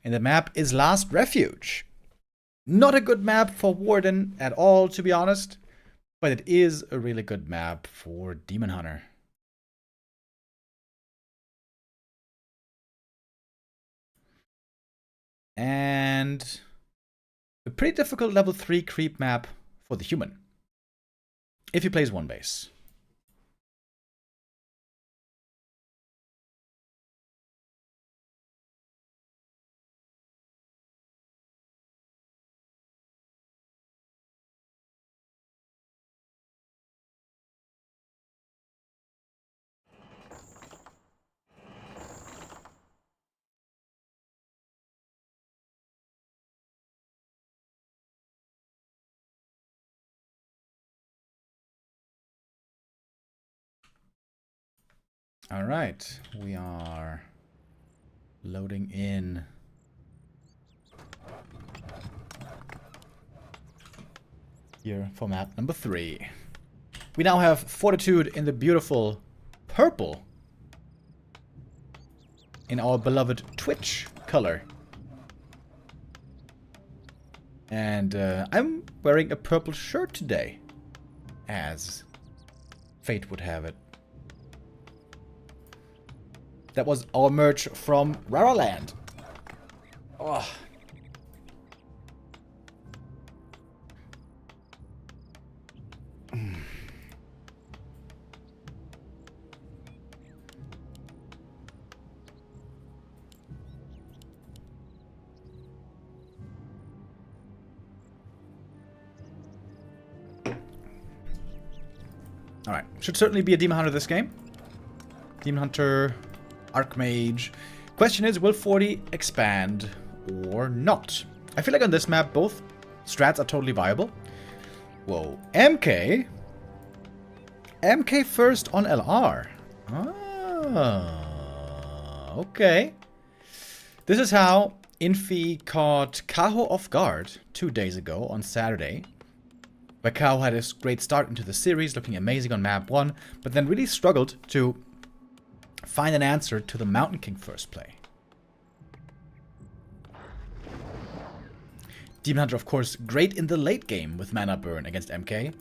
And the map is Last Refuge. Not a good map for Warden at all, to be honest. But it is a really good map for Demon Hunter. And a pretty difficult level 3 creep map for the human. If he plays one base. All right, we are loading in. Here for map number 3. We now have Fortitude in the beautiful purple in our beloved Twitch color. And I'm wearing a purple shirt today, as fate would have it. That was our merch from RARALAN. Oh. Alright, should certainly be a Demon Hunter this game. Demon Hunter, Archmage. Question is, will Forti expand or not? I feel like on this map, both strats are totally viable. Whoa. MK? MK first on LR. Ah, okay. This is how Infi caught Kaho off guard 2 days ago on Saturday. Where Kaho had a great start into the series, looking amazing on map 1, but then really struggled to find an answer to the Mountain King first play. Demon Hunter, of course, great in the late game with mana burn against MK,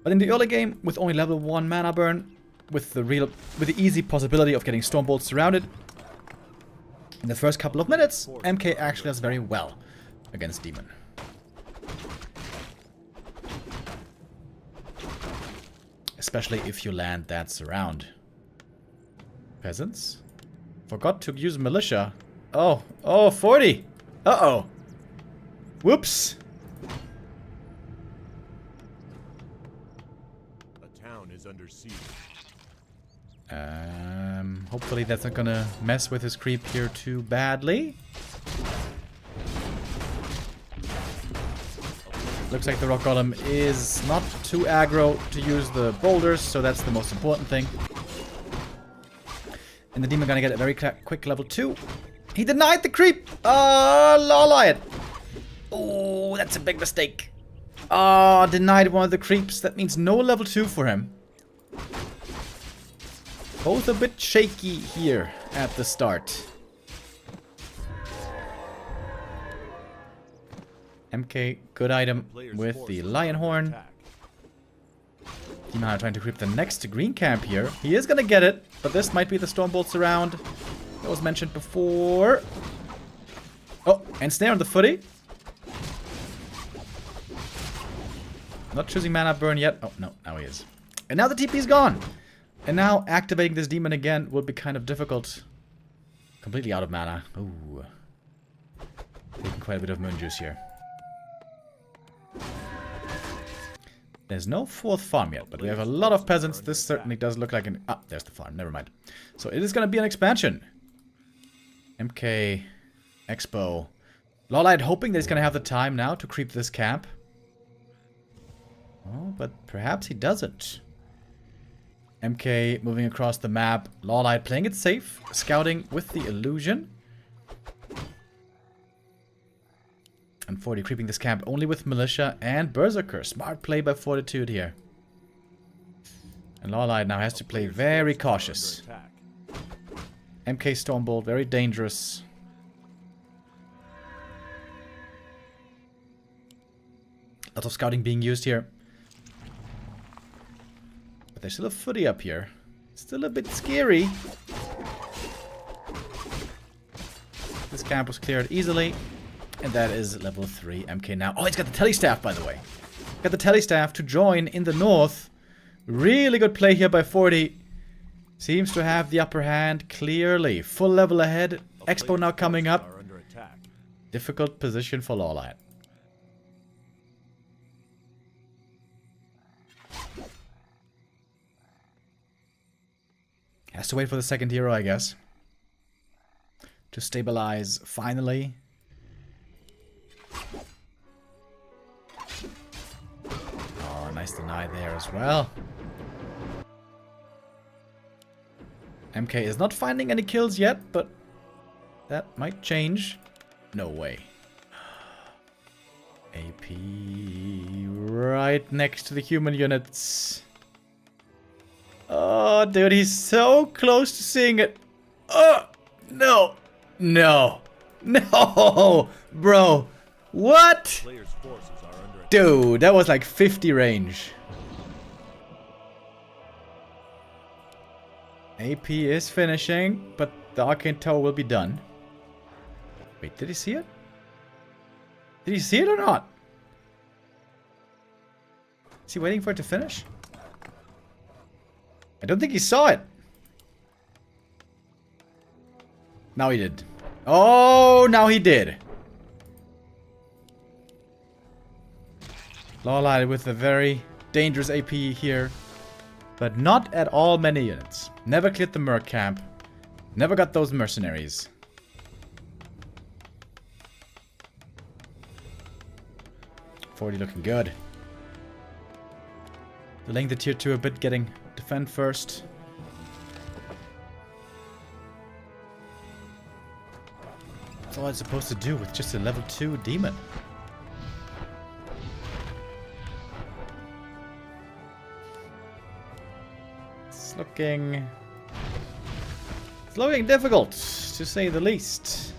but in the early game, with only level 1 mana burn, with the easy possibility of getting Stormbolt surrounded, in the first couple of minutes, MK actually does very well against Demon. Especially if you land that surround. Peasants? Forgot to use militia. Oh, Forti! Uh-oh! Whoops. A town is under siege. Hopefully that's not gonna mess with his creep here too badly. Looks like the rock golem is not too aggro to use the boulders, so that's the most important thing. And the demon gonna get a very quick level 2. He denied the creep! Laight! Oh, that's a big mistake. Denied one of the creeps. That means no level 2 for him. Both a bit shaky here at the start. MK, good item with the lion horn. Demon trying to creep the next green camp here. He is gonna get it, but this might be the Stormbolt's round that was mentioned before. Oh, and snare on the footy. Not choosing mana burn yet. Oh, no, now he is. And now the TP's gone. And now activating this demon again will be kind of difficult. Completely out of mana. Ooh. Taking quite a bit of moon juice here. There's no 4th farm yet, but we have a lot of peasants. This certainly does look like an... Ah, there's the farm. Never mind. So it is going to be an expansion. MK, Expo. Laight hoping that he's going to have the time now to creep this camp. Oh, but perhaps he doesn't. MK moving across the map. Laight playing it safe. Scouting with the illusion. And Forti creeping this camp only with Militia and Berserker. Smart play by Fortitude here. And Laight now has to play very cautious. MK Stormbolt, very dangerous. Lots of scouting being used here. But there's still a footy up here. Still a bit scary. This camp was cleared easily. And that is level 3 MK now. Oh, he's got the telestaff, by the way. Got the telestaff to join in the north. Really good play here by Forti. Seems to have the upper hand clearly. Full level ahead. Expo now coming up. Difficult position for Laight. Has to wait for the second hero, I guess. To stabilize finally. Oh, nice deny there as well. MK is not finding any kills yet, but that might change. No way. AP right next to the human units. Oh, dude, he's so close to seeing it. Oh, no. No. No. Bro. What? Dude, that was like 50 range. AP is finishing, but the Arcane Tower will be done. Wait, did he see it? Did he see it or not? Is he waiting for it to finish? I don't think he saw it. Now he did. Oh, now he did. Laight with a very dangerous AP here. But not at all many units. Never cleared the Merc camp. Never got those mercenaries. Forti looking good. Delaying the tier 2 a bit, getting defend first. That's all it's supposed to do with just a level 2 demon. It's looking difficult, to say the least.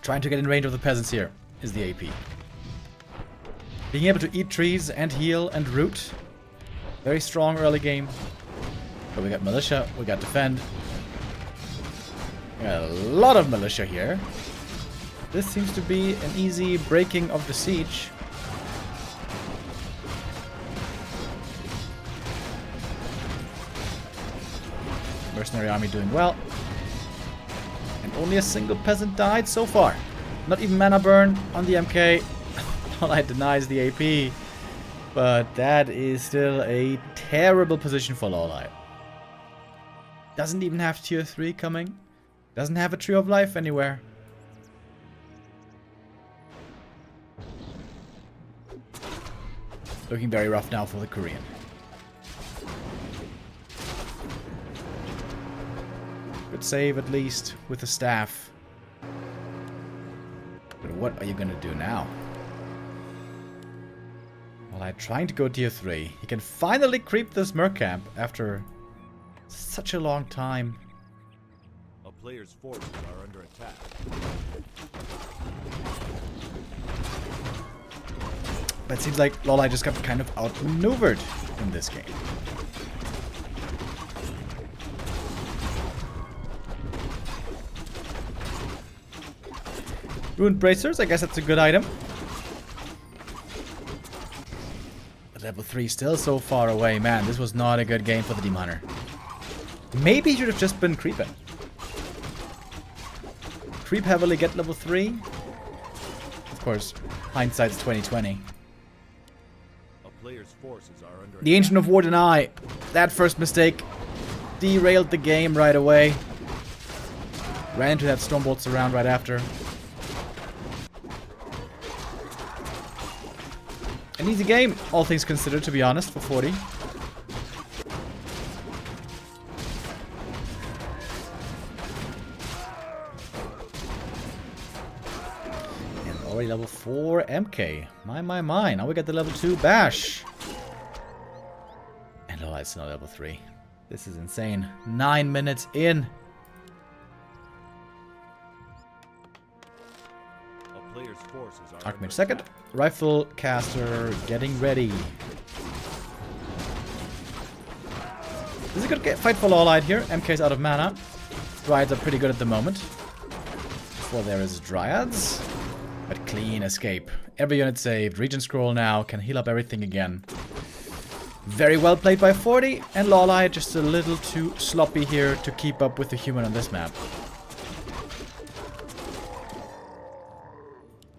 Trying to get in range of the peasants here is the AP. Being able to eat trees and heal and root. Very strong early game. But we got militia, we got defend. We got a lot of militia here. This seems to be an easy breaking of the siege. Mercenary army doing well. And only a single peasant died so far. Not even mana burn on the MK. Laight denies the AP. But that is still a terrible position for Laight. Doesn't even have tier 3 coming. Doesn't have a Tree of Life anywhere. Looking very rough now for the Korean. Good save at least with the staff. But what are you gonna do now? Well, I'm trying to go tier 3. He can finally creep this Merc camp after such a long time. A player's forces are under attack. But it seems like Laight just got kind of outmaneuvered in this game. Ruined Bracers, I guess that's a good item. But level 3 still so far away. Man, this was not a good game for the Demon Hunter. Maybe he should have just been creeping. Creep heavily, get level 3. Of course, hindsight's 2020. Players' forces are under The Ancient of War deny. That first mistake derailed the game right away. Ran into that Stormbolt surround right after. An easy game, all things considered, to be honest, for Forti. And already level 4 MK. My. Now we get the level 2 Bash. And oh, it's not level 3. This is insane. 9 minutes in. A player's forces are Archmage second. Rifle caster getting ready. This is a good fight for Laight here. MK's out of mana. Dryads are pretty good at the moment. Before there is Dryads. But clean escape. Every unit saved. Regent Scroll now. Can heal up everything again. Very well played by Forti. And Laight just a little too sloppy here to keep up with the human on this map.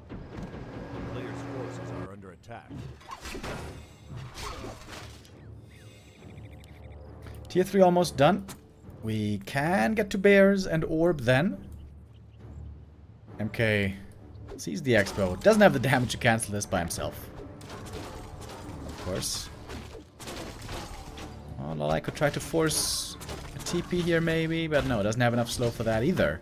The player's forces are under attack. Tier 3 almost done. We can get to Bears and Orb then. MK sees the Expo. Doesn't have the damage to cancel this by himself. Of course. Well, I could try to force a TP here maybe, but no, doesn't have enough slow for that either.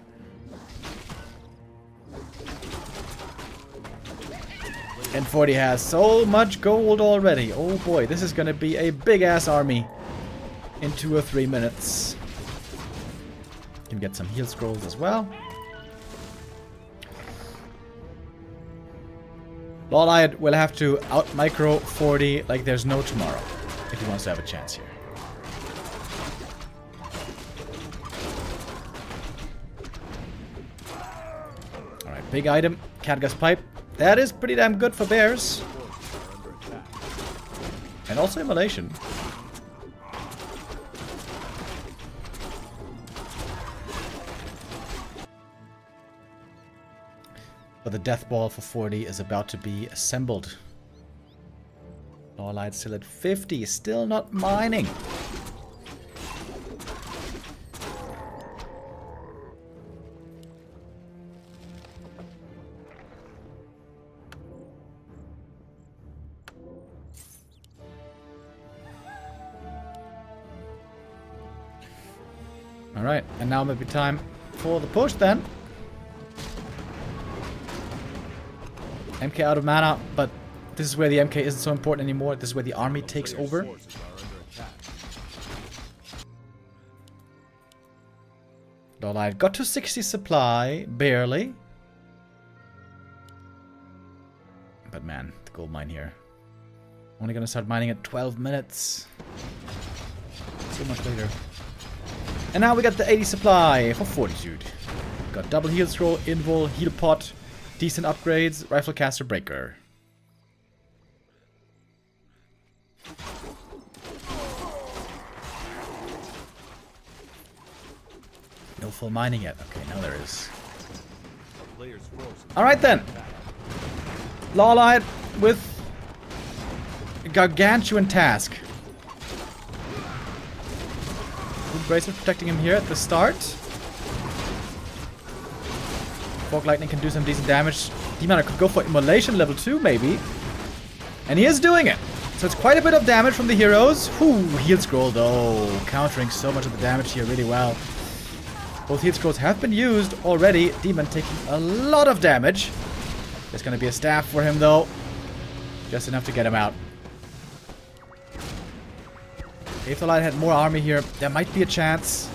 And Forti has so much gold already. Oh boy, this is gonna be a big ass army in 2 or 3 minutes. Can get some heal scrolls as well. Laight will have to out micro Forti like there's no tomorrow if he wants to have a chance here. Alright, big item, Catgus Pipe. That is pretty damn good for bears. And also Immolation. But the death ball for Forti is about to be assembled. Laight still at 50, still not mining. Alright, and now might be time for the push then. MK out of mana, but this is where the MK isn't so important anymore. This is where the army takes over. Laight got to 60 supply, barely. But man, the gold mine here. Only gonna start mining at 12 minutes. So much later. And now we got the 80 supply for Fortitude. Got double heal scroll, invul, heal pot, decent upgrades, rifle caster, breaker. No full mining yet. Okay, now there is. A player's forces Alright then. Laight with a gargantuan task. Good Bracer protecting him here at the start. Fog Lightning can do some decent damage. Demon could go for Immolation level 2 maybe. And he is doing it. So it's quite a bit of damage from the heroes. Whew, heal scroll though. Countering so much of the damage here really well. Both heal scrolls have been used already. Demon taking a lot of damage. There's going to be a staff for him though. Just enough to get him out. If the Laight had more army here, there might be a chance.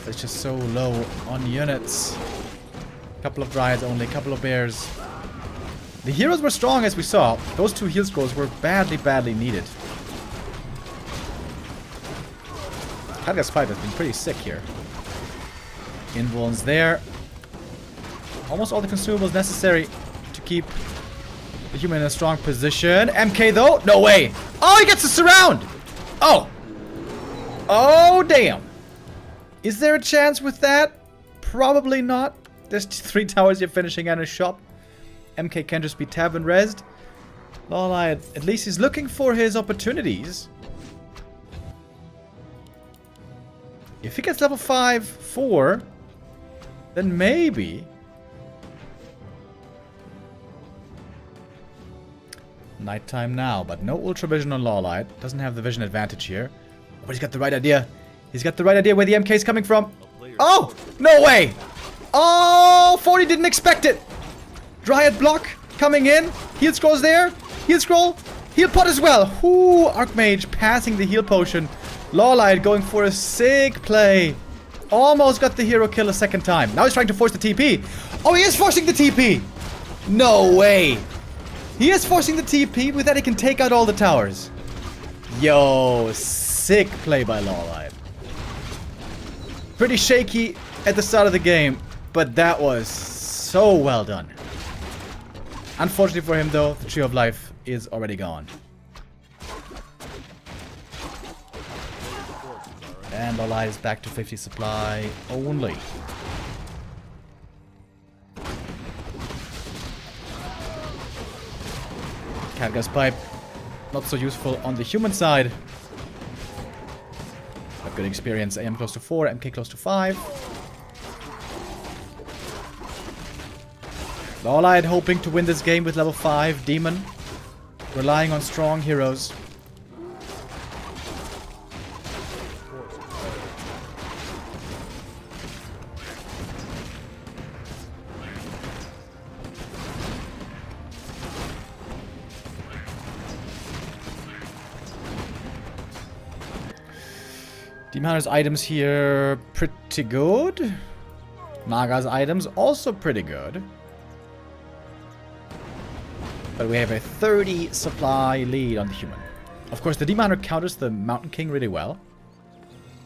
It's just so low on units. Couple of Dryads only, couple of Bears. The heroes were strong as we saw. Those 2 heal scrolls were badly, badly needed. Khadga's pipe has been pretty sick here. Invuln's there. Almost all the consumables necessary to keep the human in a strong position. MK though? No way! Oh, he gets a surround! Oh! Oh, damn! Is there a chance with that? Probably not. There's 3 towers you're finishing and a shop. MK can just be tavern rezzed. Laight, at least he's looking for his opportunities. If he gets level 5, 4, then maybe. Nighttime now, but no ultra vision on Laight. Doesn't have the vision advantage here. But he's got the right idea. He's got the right idea where the MK is coming from. Oh! No way! Oh! Forti didn't expect it! Dryad block coming in. Heal scroll's there. Heal scroll. Heal pot as well. Ooh, Archmage passing the heal potion. Laight going for a sick play. Almost got the hero kill a second time. Now he's trying to force the TP. Oh, he is forcing the TP. No way. He is forcing the TP. With that, he can take out all the towers. Yo, sick play by Laight. Pretty shaky at the start of the game, but that was so well done. Unfortunately for him, though, the Tree of Life is already gone. And Laight is back to 50 supply only. Khadga's pipe, not so useful on the human side. A good experience. AM close to 4, MK close to 5. Laight hoping to win this game with level 5 Demon. Relying on strong heroes. Demon Hunter's items here pretty good. Naga's items also pretty good. But we have a 30 supply lead on the human. Of course, the Demon Hunter counters the Mountain King really well.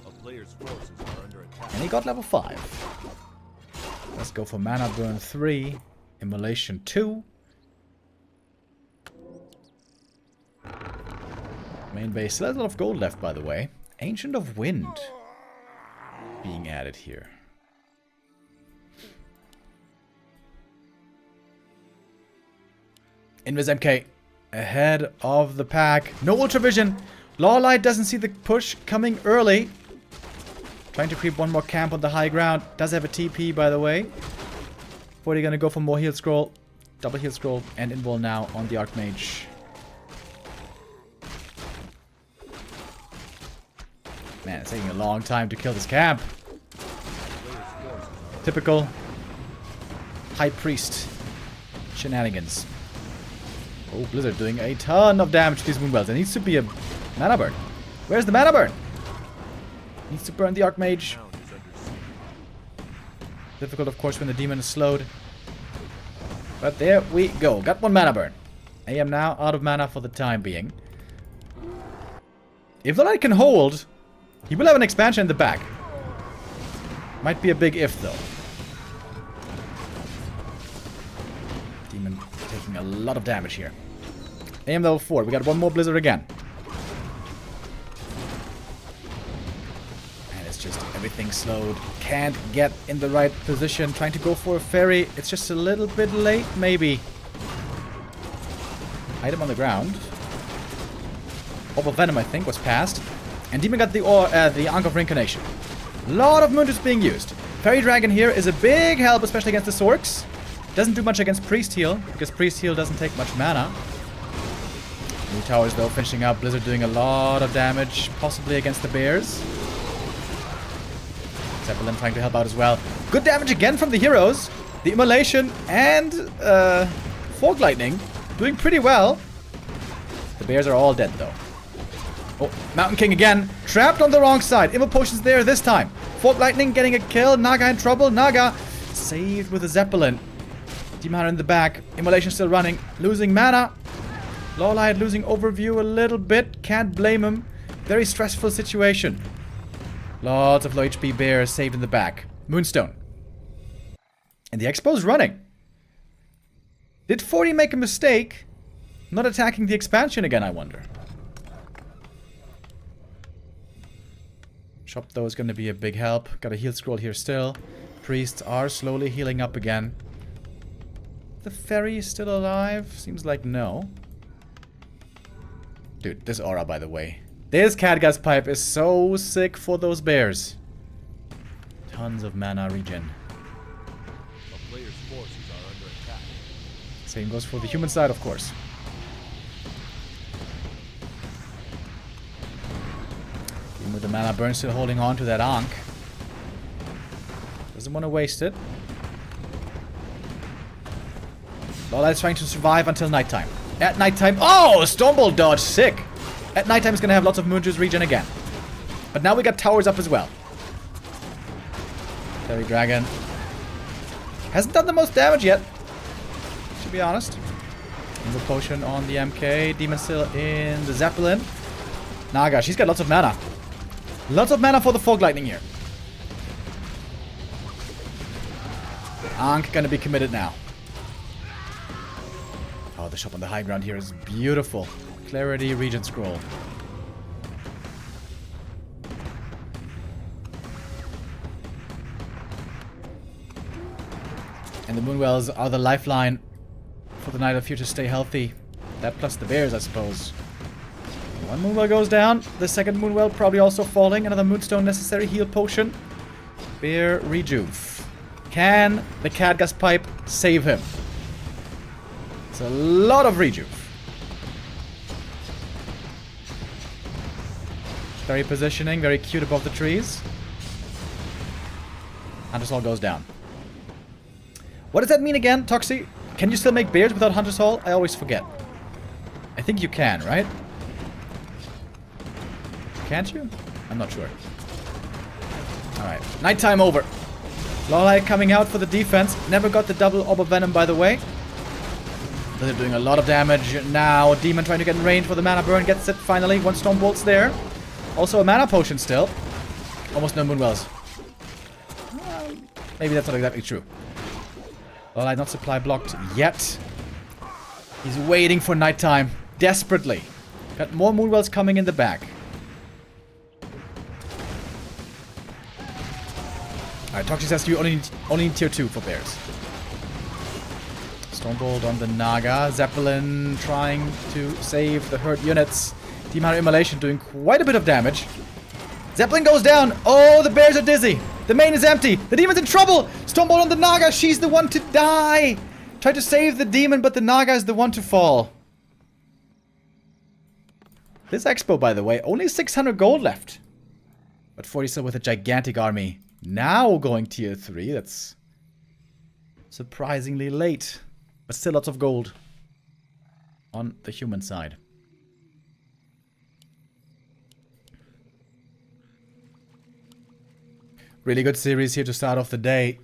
A player's forces are under attack. And he got level 5. Let's go for Mana Burn 3. Immolation 2. Main base still has a lot of gold left, by the way. Ancient of Wind being added here. Invis MK ahead of the pack. No ultra vision. Laight doesn't see the push coming early. Trying to creep one more camp on the high ground. Does have a TP, by the way. Forti gonna go for more heal scroll. Double heal scroll and invul now on the Archmage. Man, it's taking a long time to kill this camp. Typical High Priest shenanigans. Oh, Blizzard doing a ton of damage to these Moonwells. There needs to be a mana burn. Where's the mana burn? Needs to burn the Archmage. Difficult, of course, when the demon is slowed. But there we go. Got one mana burn. I am now out of mana for the time being. If the Laight can hold, he will have an expansion in the back. Might be a big if, though. Demon taking a lot of damage here. AM level 4. We got one more Blizzard again. And it's just Everything slowed. Can't get in the right position. Trying to go for a ferry. It's just a little bit late, maybe. Item on the ground. Orb of Venom, I think, was passed. And Demon got the Ankh of Reincarnation. A lot of Moonjuice being used. Fairy Dragon here is a big help, especially against the Sorks. Doesn't do much against Priest Heal, because Priest Heal doesn't take much mana. New towers, though, finishing up. Blizzard doing a lot of damage, possibly against the Bears. Zeppelin trying to help out as well. Good damage again from the heroes. The Immolation and Fog Lightning doing pretty well. The Bears are all dead, though. Oh, Mountain King again. Trapped on the wrong side. Immo Potion's there this time. Fog Lightning getting a kill. Naga in trouble. Naga saved with a Zeppelin. Demon Hunter in the back. Immolation still running. Losing mana. Lawlight losing overview a little bit. Can't blame him. Very stressful situation. Lots of low HP Bears saved in the back. Moonstone. And the Expo's running. Did Forti make a mistake? Not attacking the expansion again, I wonder. Shop, though, is going to be a big help. Got a heal scroll here still. Priests are slowly healing up again. The ferry is still alive? Seems like no. Dude, this aura, by the way. This Catgas Pipe is so sick for those Bears. Tons of mana regen. A player's forces are under attack. Same goes for the human side, of course. Even with the mana burn, still holding on to that Ankh. Doesn't want to waste it. Lola trying to survive until nighttime. At nighttime... Oh! Stormbolt dodge. Sick. At nighttime is going to have lots of Moonjuice regen again. But now we got towers up as well. Fairy Dragon. Hasn't done the most damage yet. To be honest. Invo Potion on the MK. Demon still in the Zeppelin. Naga. She's got lots of mana. Lots of mana for the Fog Lightning here. Ankh going to be committed now. Oh, the shop on the high ground here is beautiful. Clarity, Regent Scroll. And the Moonwells are the lifeline for the Night of Future stay healthy. That plus the Bears, I suppose. One Moonwell goes down. The second Moonwell probably also falling. Another Moonstone necessary. Heal Potion. Bear Rejuve. Can the Catgas Pipe save him? It's a lot of Rejuve. Very positioning, very cute above the trees. Hunter's Hall goes down. What does that mean again, Toxie? Can you still make Bears without Hunter's Hall? I always forget. I think you can, right? Can't you? I'm not sure. Alright, nighttime over. Lawlight coming out for the defense. Never got the double Orb of Venom, by the way. They're doing a lot of damage now. Demon trying to get in range for the mana burn. Gets it finally. One Stormbolt's there. Also a mana potion still. Almost no Moonwells. Well, maybe that's not exactly true. Lawlight not supply blocked yet. He's waiting for nighttime. Desperately. Got more Moonwells coming in the back. Alright, Toxie says you only need tier 2 for Bears. Stormbolt on the Naga. Zeppelin trying to save the hurt units. Demon Hunter Immolation doing quite a bit of damage. Zeppelin goes down. Oh, the Bears are dizzy. The main is empty. The Demon's in trouble. Stormbolt on the Naga. She's the one to die. Try to save the Demon, but the Naga is the one to fall. This Expo, by the way, only 600 gold left. But 40 still with a gigantic army. Now going tier 3. That's surprisingly late. But still lots of gold on the human side. Really good series here to start off the day.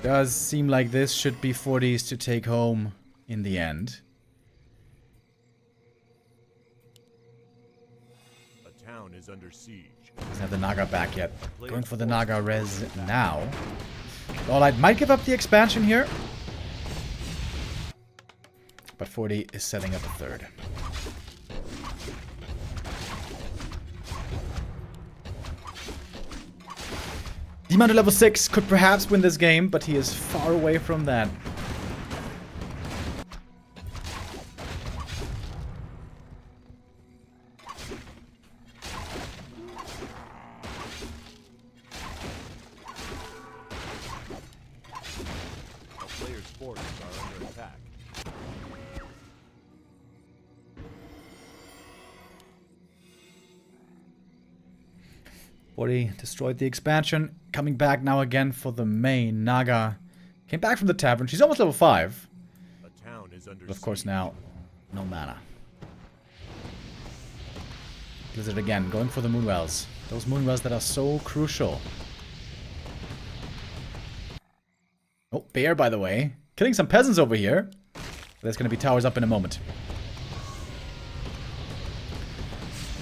Does seem like this should be 40s to take home in the end. A town is under siege. Doesn't have the Naga back yet. Going for the Naga res now. Lawlight might give up the expansion here. But 40 is setting up a third. Demon to level 6 could perhaps win this game, but he is far away from that. A player's forces are under attack. Forti destroyed the expansion. Coming back now again for the main. Naga came back from the tavern. She's almost level 5. A town is under But of course siege. now, no mana. Blizzard again, going for the Moonwells. Those Moonwells that are so crucial. Oh, bear, by the way. Killing some peasants over here. There's going to be towers up in a moment.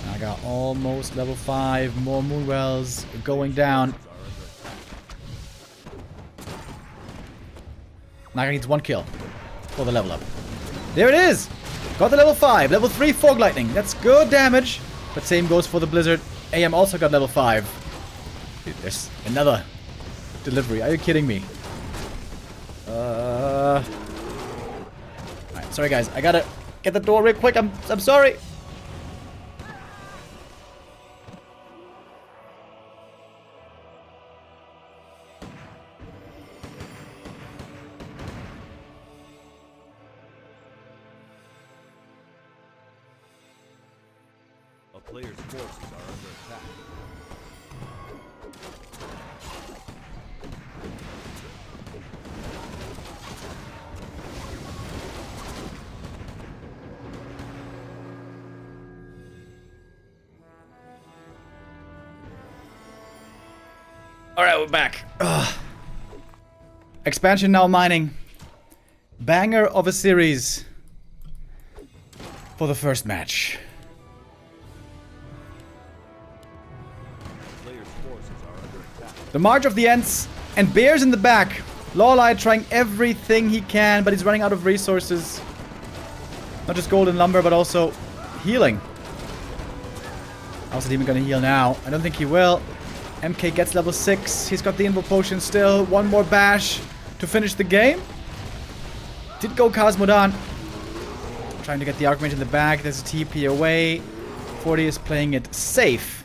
Naga almost level 5. More Moonwells going down. Naga needs 1 kill for the level up. There it is! Got the level 5. Level 3 Fog Lightning. That's good damage. But same goes for the Blizzard. AM also got level 5. Dude, there's another delivery. Are you kidding me? Alright, sorry guys. I gotta get the door real quick. I'm sorry. A player's forces are under attack. Alright, we're back. Ugh. Expansion now mining. Banger of a series for the first match. Player's forces are under attack. The March of the Ents and Bears in the back. Laight trying everything he can, but he's running out of resources. Not just gold and lumber, but also healing. How's the demon gonna heal now? I don't think he will. MK gets level 6. He's got the Invo Potion still. 1 more bash to finish the game. Did go Cosmodan. Trying to get the Archmage in the back. There's a TP away. Forti is playing it safe.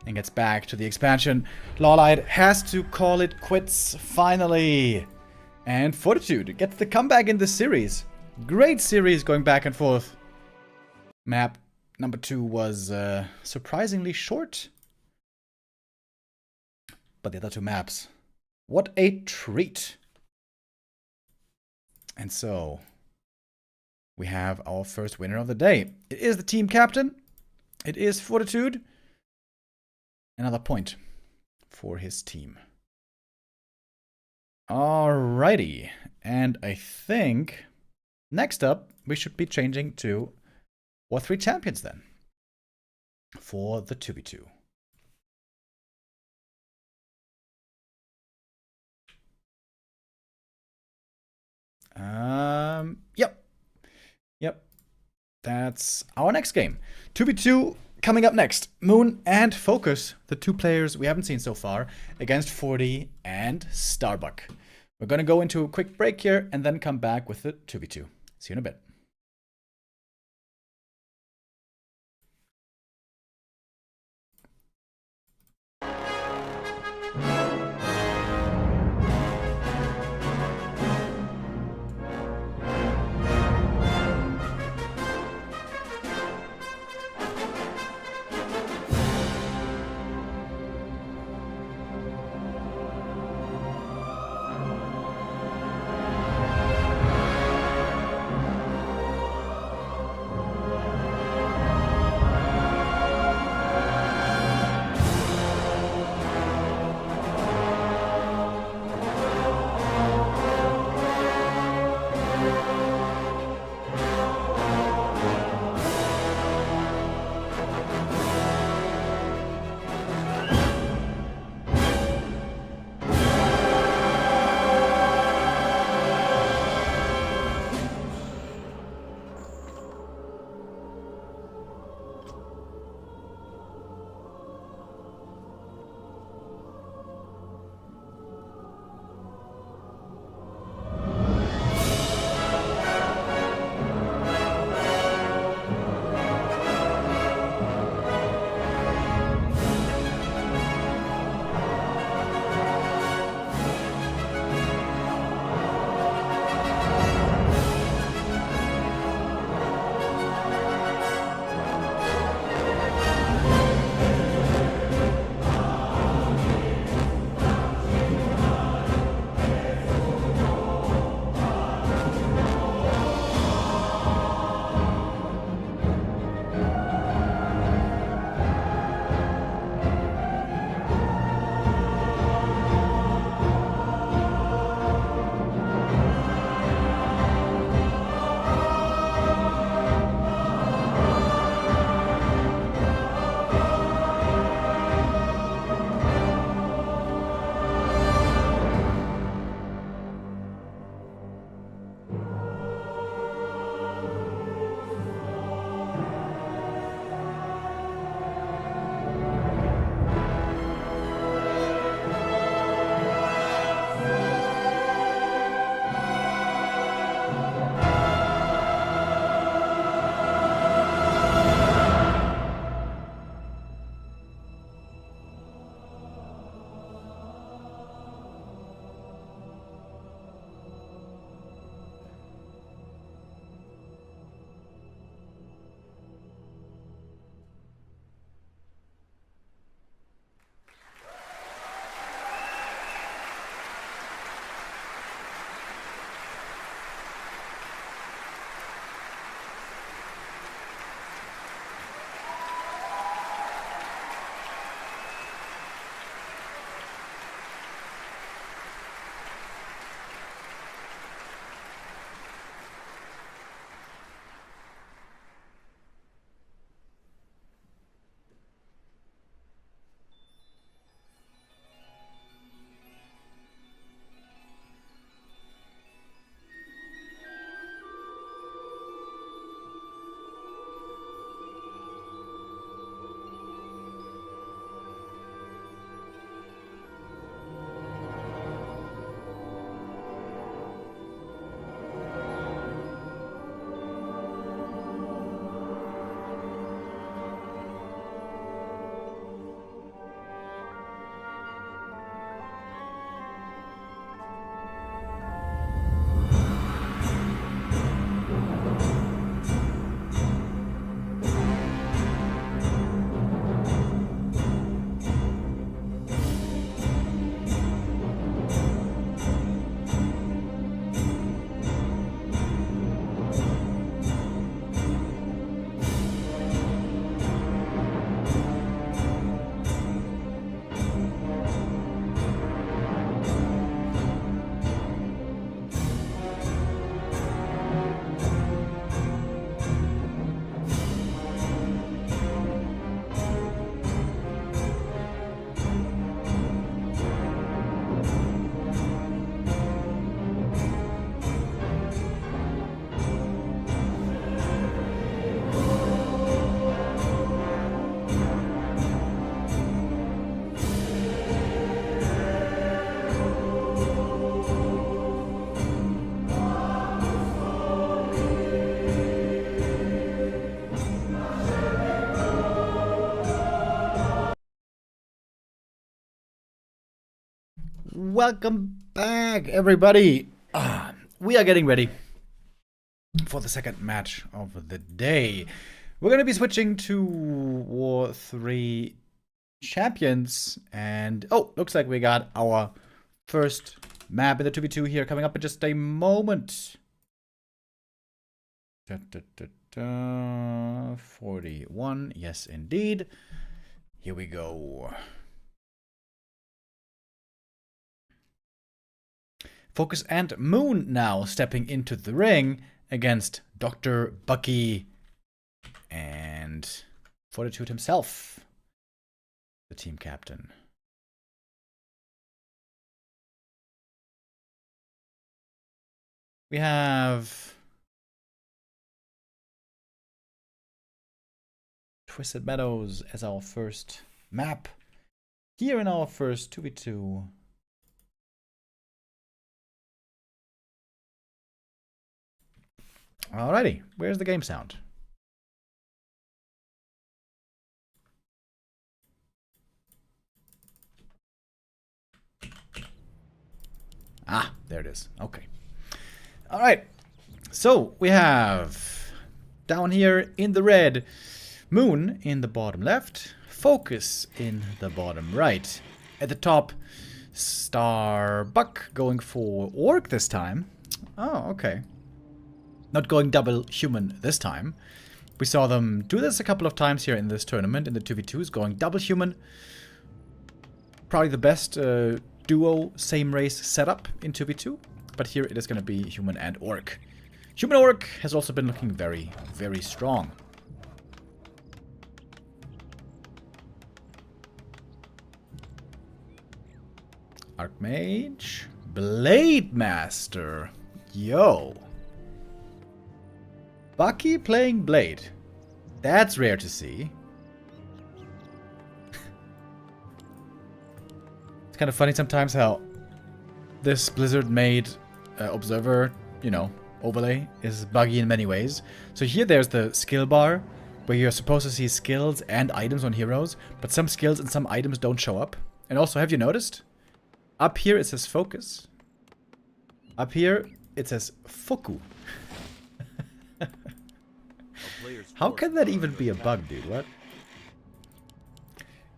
And gets back to the expansion. Laight has to call it quits finally. And Fortitude gets the comeback in this series. Great series going back and forth. Map number 2 was surprisingly short. But the other 2 maps, what a treat. And so, we have our first winner of the day. It is the team captain. It is Fortitude. Another point for his team. Alrighty. And I think next up, we should be changing to War 3 champions then. For the 2v2. Yep. That's our next game. 2v2 coming up next. Moon and Focus, the 2 players we haven't seen so far, against Forti and Starbuck. We're gonna go into a quick break here and then come back with the 2v2. See you in a bit. welcome back, everybody. We are getting ready for the second match of the day. We're going to be switching to War 3 Champions. And, oh, looks like we got our first map in the 2v2 here coming up in just a moment. 41, yes indeed. Here we go. Focus and Moon now stepping into the ring against Dr. Bucky and Fortitude himself, the team captain. We have Twisted Meadows as our first map here in our first 2v2. Alrighty, where's the game sound? Ah, there it is. Okay. Alright, so we have down here in the red, Moon in the bottom left, Focus in the bottom right. At the top, Starbuck going for Orc this time. Oh, okay. Not going double human this time. We saw them do this a couple of times here in this tournament, in the 2v2s, going double human. Probably the best duo same race setup in 2v2. But here it is going to be human and orc. Human orc has also been looking very, very strong. Archmage. Blade Master. Yo. Bucky playing Blade. That's rare to see. It's kind of funny sometimes how this Blizzard made Observer, you know, overlay is buggy in many ways. So here there's the skill bar where you're supposed to see skills and items on heroes, but some skills and some items don't show up. And also, have you noticed? Up here it says focus. Up here it says Foku. How can that even be a bug, dude? What?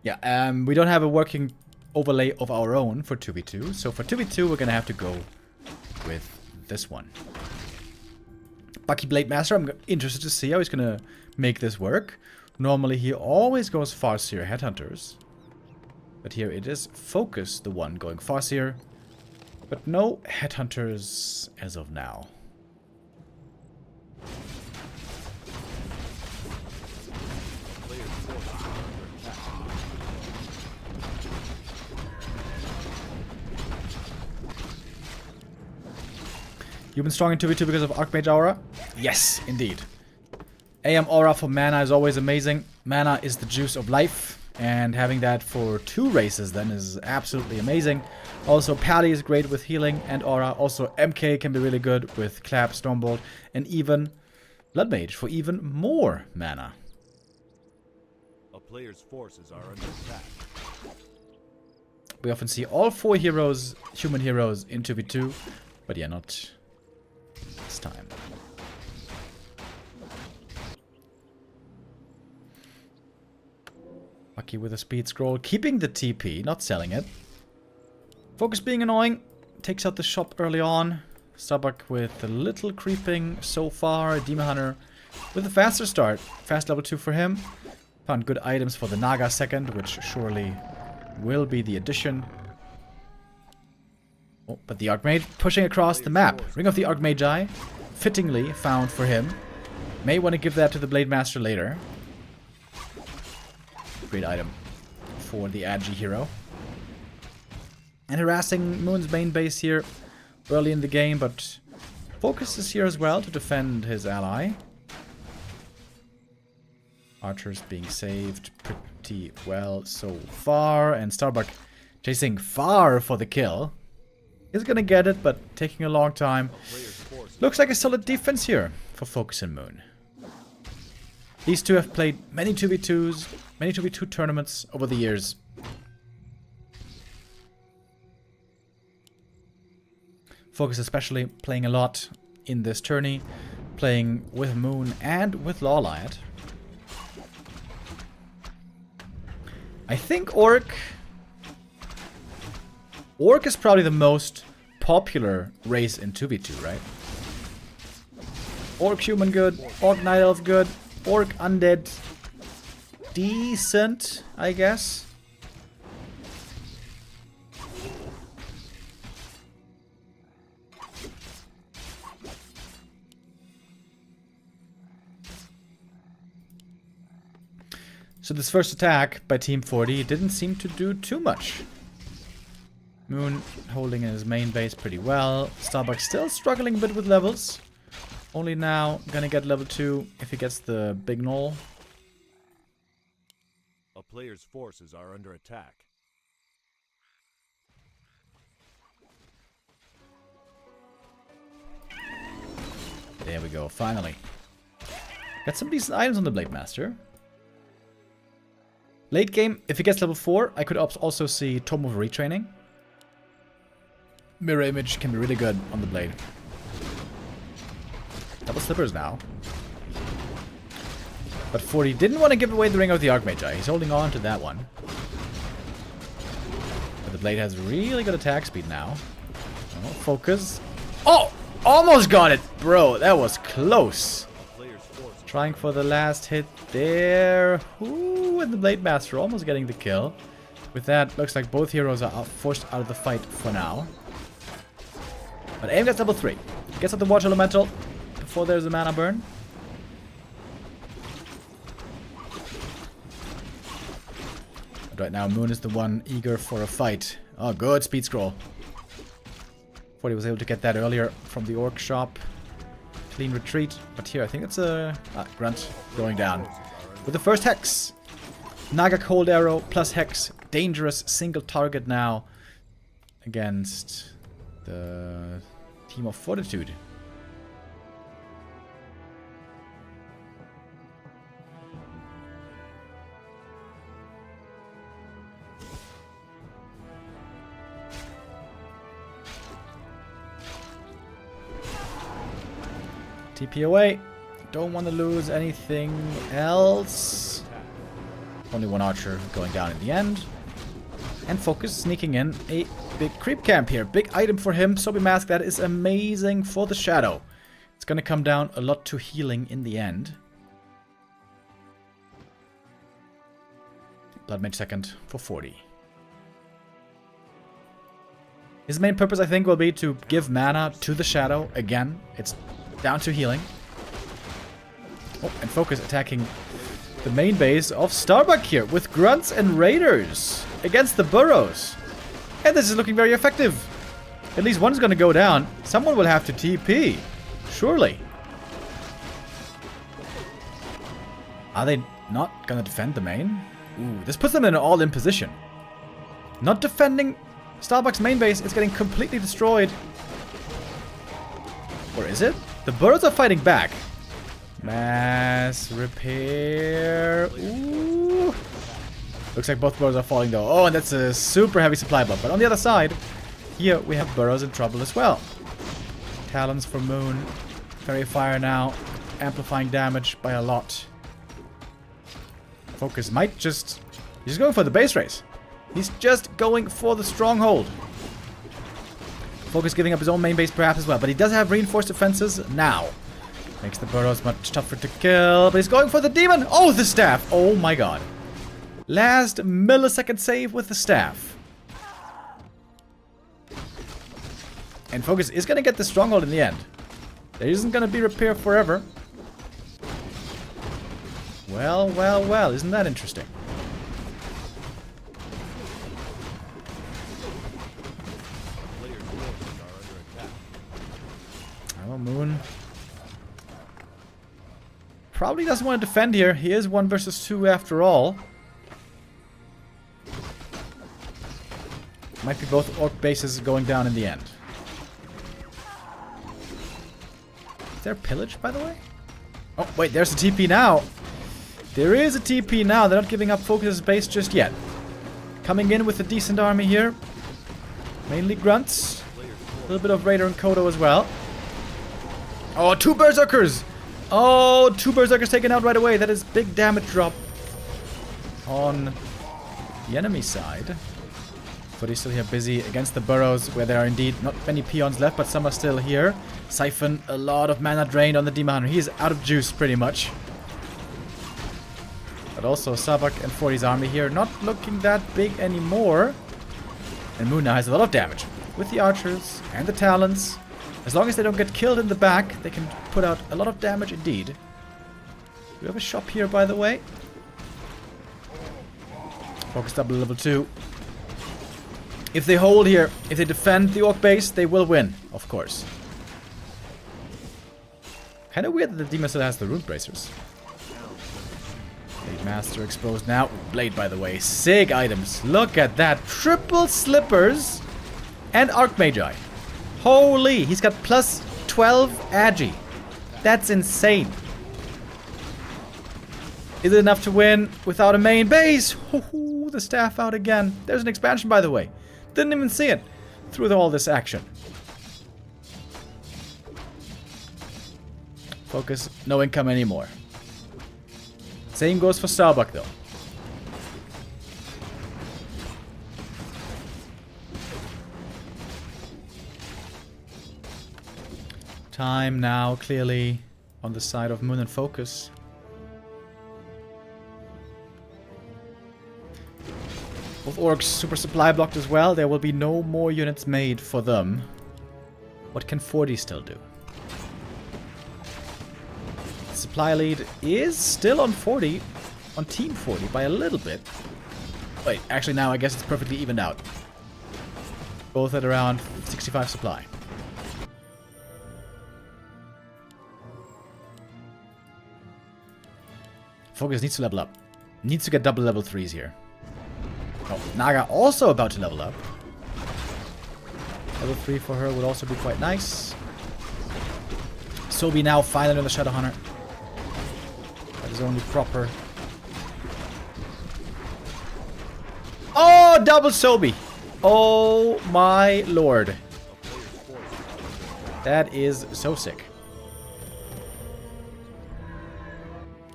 Yeah, we don't have a working overlay of our own for 2v2. So for 2v2, we're gonna have to go with this one. Bucky Blade Master, I'm interested to see how he's gonna make this work. Normally, he always goes Farseer Headhunters. But here it is Focus, the one going Farseer. But no Headhunters as of now. You've been strong in 2v2 because of Archmage Aura? Yes, indeed. AM Aura for mana is always amazing. Mana is the juice of life. And having that for 2 races then is absolutely amazing. Also, Pally is great with healing and Aura. Also, MK can be really good with Clap, Stormbolt, and even Blood Mage for even more mana. A player's forces are under attack. We often see all 4 heroes, human heroes, in 2v2. But yeah, not this time. Bucky with a speed scroll, keeping the TP, not selling it. Focus being annoying, takes out the shop early on. Starbuck with a little creeping so far. Demon Hunter with a faster start. Fast level 2 for him. Found good items for the Naga second, which surely will be the addition. Oh, but the Archmage pushing across the map. Ring of the Archmagi, fittingly found for him. May want to give that to the Blade Master later. Great item for the Agi hero. And harassing Moon's main base here early in the game, but Focus is here as well to defend his ally. Archers being saved pretty well so far, and Starbuck chasing far for the kill. He's gonna get it, but taking a long time. Looks like a solid defense here for Focus and Moon. These two have played many 2v2s, many 2v2 tournaments over the years. Focus especially playing a lot in this tourney. Playing with Moon and with Laight. I think Orc is probably the most popular race in 2v2, right? Orc human good, Orc night elf good, Orc undead decent, I guess. So this first attack by Team Forti didn't seem to do too much. Moon holding in his main base pretty well. Starbuck still struggling a bit with levels. Only now gonna get level 2 if he gets the big null. A player's forces are under attack. There we go, finally. Got some decent items on the Blade Master. Late game, if he gets level 4, I could also see Tome of Retraining. Mirror Image can be really good on the Blade. Double Slippers now. But Forti didn't want to give away the Ring of the Archmagi. He's holding on to that one. But the Blade has really good attack speed now. Oh, focus. Oh! Almost got it! Bro, that was close. Trying for the last hit there. Ooh, and the Blade Master almost getting the kill. With that, looks like both heroes are forced out of the fight for now. But Aim gets level 3. Gets out the Water Elemental before there's a mana burn. But right now, Moon is the one eager for a fight. Oh, good speed scroll. Forti was able to get that earlier from the Orc shop. Clean retreat, but here I think it's a Grunt going down. With the first Hex. Naga Cold Arrow plus Hex. Dangerous single target now against the team of Fortitude. TP away. Don't want to lose anything else. Only one archer going down in the end. And Focus sneaking in a big creep camp here. Big item for him. Sobi Mask, that is amazing for the Shadow. It's going to come down a lot to healing in the end. Blood Mage second for Forti. His main purpose, I think, will be to give mana to the Shadow. Again, it's down to healing. Oh, and Focus attacking the main base of Starbuck here with Grunts and Raiders against the Burrows. And this is looking very effective. At least one's going to go down. Someone will have to TP. Surely. Are they not going to defend the main? Ooh, this puts them in an all-in position. Not defending Starbuck's main base is getting completely destroyed. Or is it? The Burrows are fighting back. Mass repair. Ooh. Looks like both Burrows are falling though. Oh, and that's a super heavy supply buff. But on the other side, here we have Burrows in trouble as well. Talons for Moon. Fairy Fire now. Amplifying damage by a lot. Focus might just... He's going for the base race. He's just going for the stronghold. Focus giving up his own main base perhaps as well. But he does have reinforced defenses now. Makes the Burrows much tougher to kill. But he's going for the demon. Oh, the staff. Oh my god. Last millisecond save with the staff. And Focus is going to get the stronghold in the end. There isn't going to be repair forever. Well, well, well. Isn't that interesting? Oh, Moon. Probably doesn't want to defend here. He is 1 versus 2 after all. Might be both Orc bases going down in the end. Is there pillage, by the way? Oh, wait, there's a TP now. There is a TP now. They're not giving up Focus's base just yet. Coming in with a decent army here. Mainly Grunts. A little bit of Raider and Kodo as well. Oh, 2 Berserkers! Oh, 2 Berserkers taken out right away. That is big damage drop on the enemy side. Forti's still here busy against the burrows, where there are indeed not many peons left, but some are still here. Siphon, a lot of mana drained on the Demon Hunter. He is out of juice, pretty much. But also Starbuck and Forti's army here not looking that big anymore. And Moon now has a lot of damage with the archers and the talons. As long as they don't get killed in the back, they can put out a lot of damage indeed. Do we have a shop here, by the way? Focus double level 2. If they hold here, if they defend the Orc base, they will win, of course. Kind of weird that the Demon still has the Rune Bracers. Blade Master exposed now. Blade, by the way. Sick items. Look at that. Triple Slippers and Archmagi. Holy, he's got plus 12 agi. That's insane. Is it enough to win without a main base? Ooh, the staff out again. There's an expansion, by the way. Didn't even see it through all this action. Focus, no income anymore. Same goes for Starbuck, though. Time now clearly on the side of Moon and Focus. Both orcs super supply blocked as well. There will be no more units made for them. What can Forti still do? The supply lead is still on Forti, on Team Forti by a little bit. Wait, actually now I guess it's perfectly evened out. Both at around 65 supply. Focus needs to level up. Needs to get double level 3s here. Oh, Naga also about to level up. Level 3 for her would also be quite nice. Sobi now finally on the Shadow Hunter. That is only proper. Oh, double Sobi! Oh my lord. That is so sick.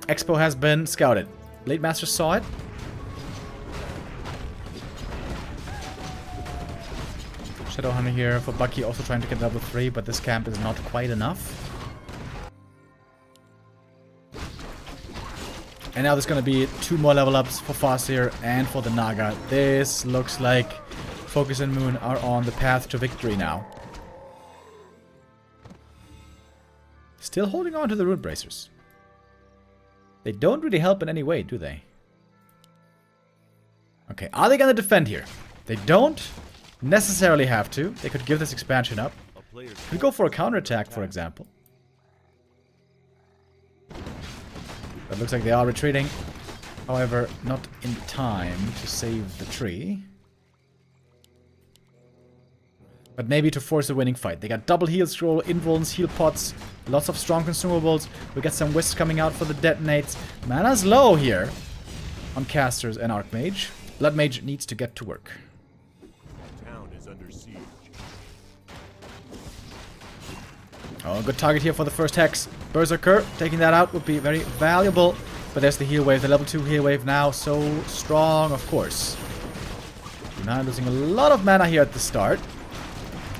Expo has been scouted. Late Master saw it. Shadow Hunter here for Bucky, also trying to get level 3, but this camp is not quite enough. And now there's going to be 2 more level ups for Farseer and for the Naga. This looks like Focus and Moon are on the path to victory now. Still holding on to the Rune Bracers. They don't really help in any way, do they? Okay, are they going to defend here? They don't necessarily have to. They could give this expansion up. Could go for a counterattack, for example. But looks like they are retreating. However, not in time to save the tree. But maybe to force a winning fight. They got double heal scroll, invulns, heal pots, lots of strong consumables. We get some wisps coming out for the detonates. Mana's low here on casters and Archmage. Blood Mage needs to get to work. Town is under siege. Oh, good target here for the first Hex. Berserker, taking that out would be very valuable. But there's the heal wave, the level 2 heal wave now. So strong, of course. Now losing a lot of mana here at the start.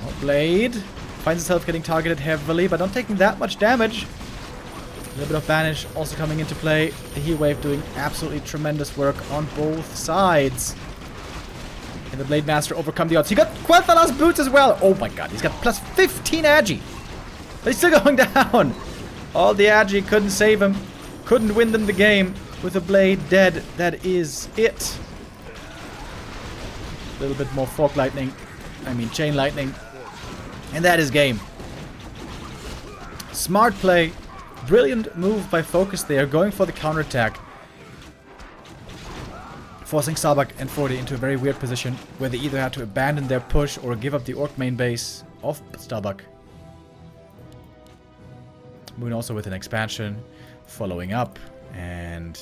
Oh, Blade finds itself getting targeted heavily, but not taking that much damage. A little bit of Banish also coming into play. The heal wave doing absolutely tremendous work on both sides. And the Blade Master overcome the odds. He got Quel'Thala's boots as well. Oh my god, he's got plus 15 agi. But he's still going down. All the agi couldn't save him. Couldn't win them the game. With the Blade dead, that is it. A little bit more Fork Lightning. I mean Chain Lightning. And that is game. Smart play. Brilliant move by Focus there. Going for the counterattack. Forcing Starbuck and Forti into a very weird position where they either had to abandon their push or give up the Orc main base of Starbuck. Moon also with an expansion following up, and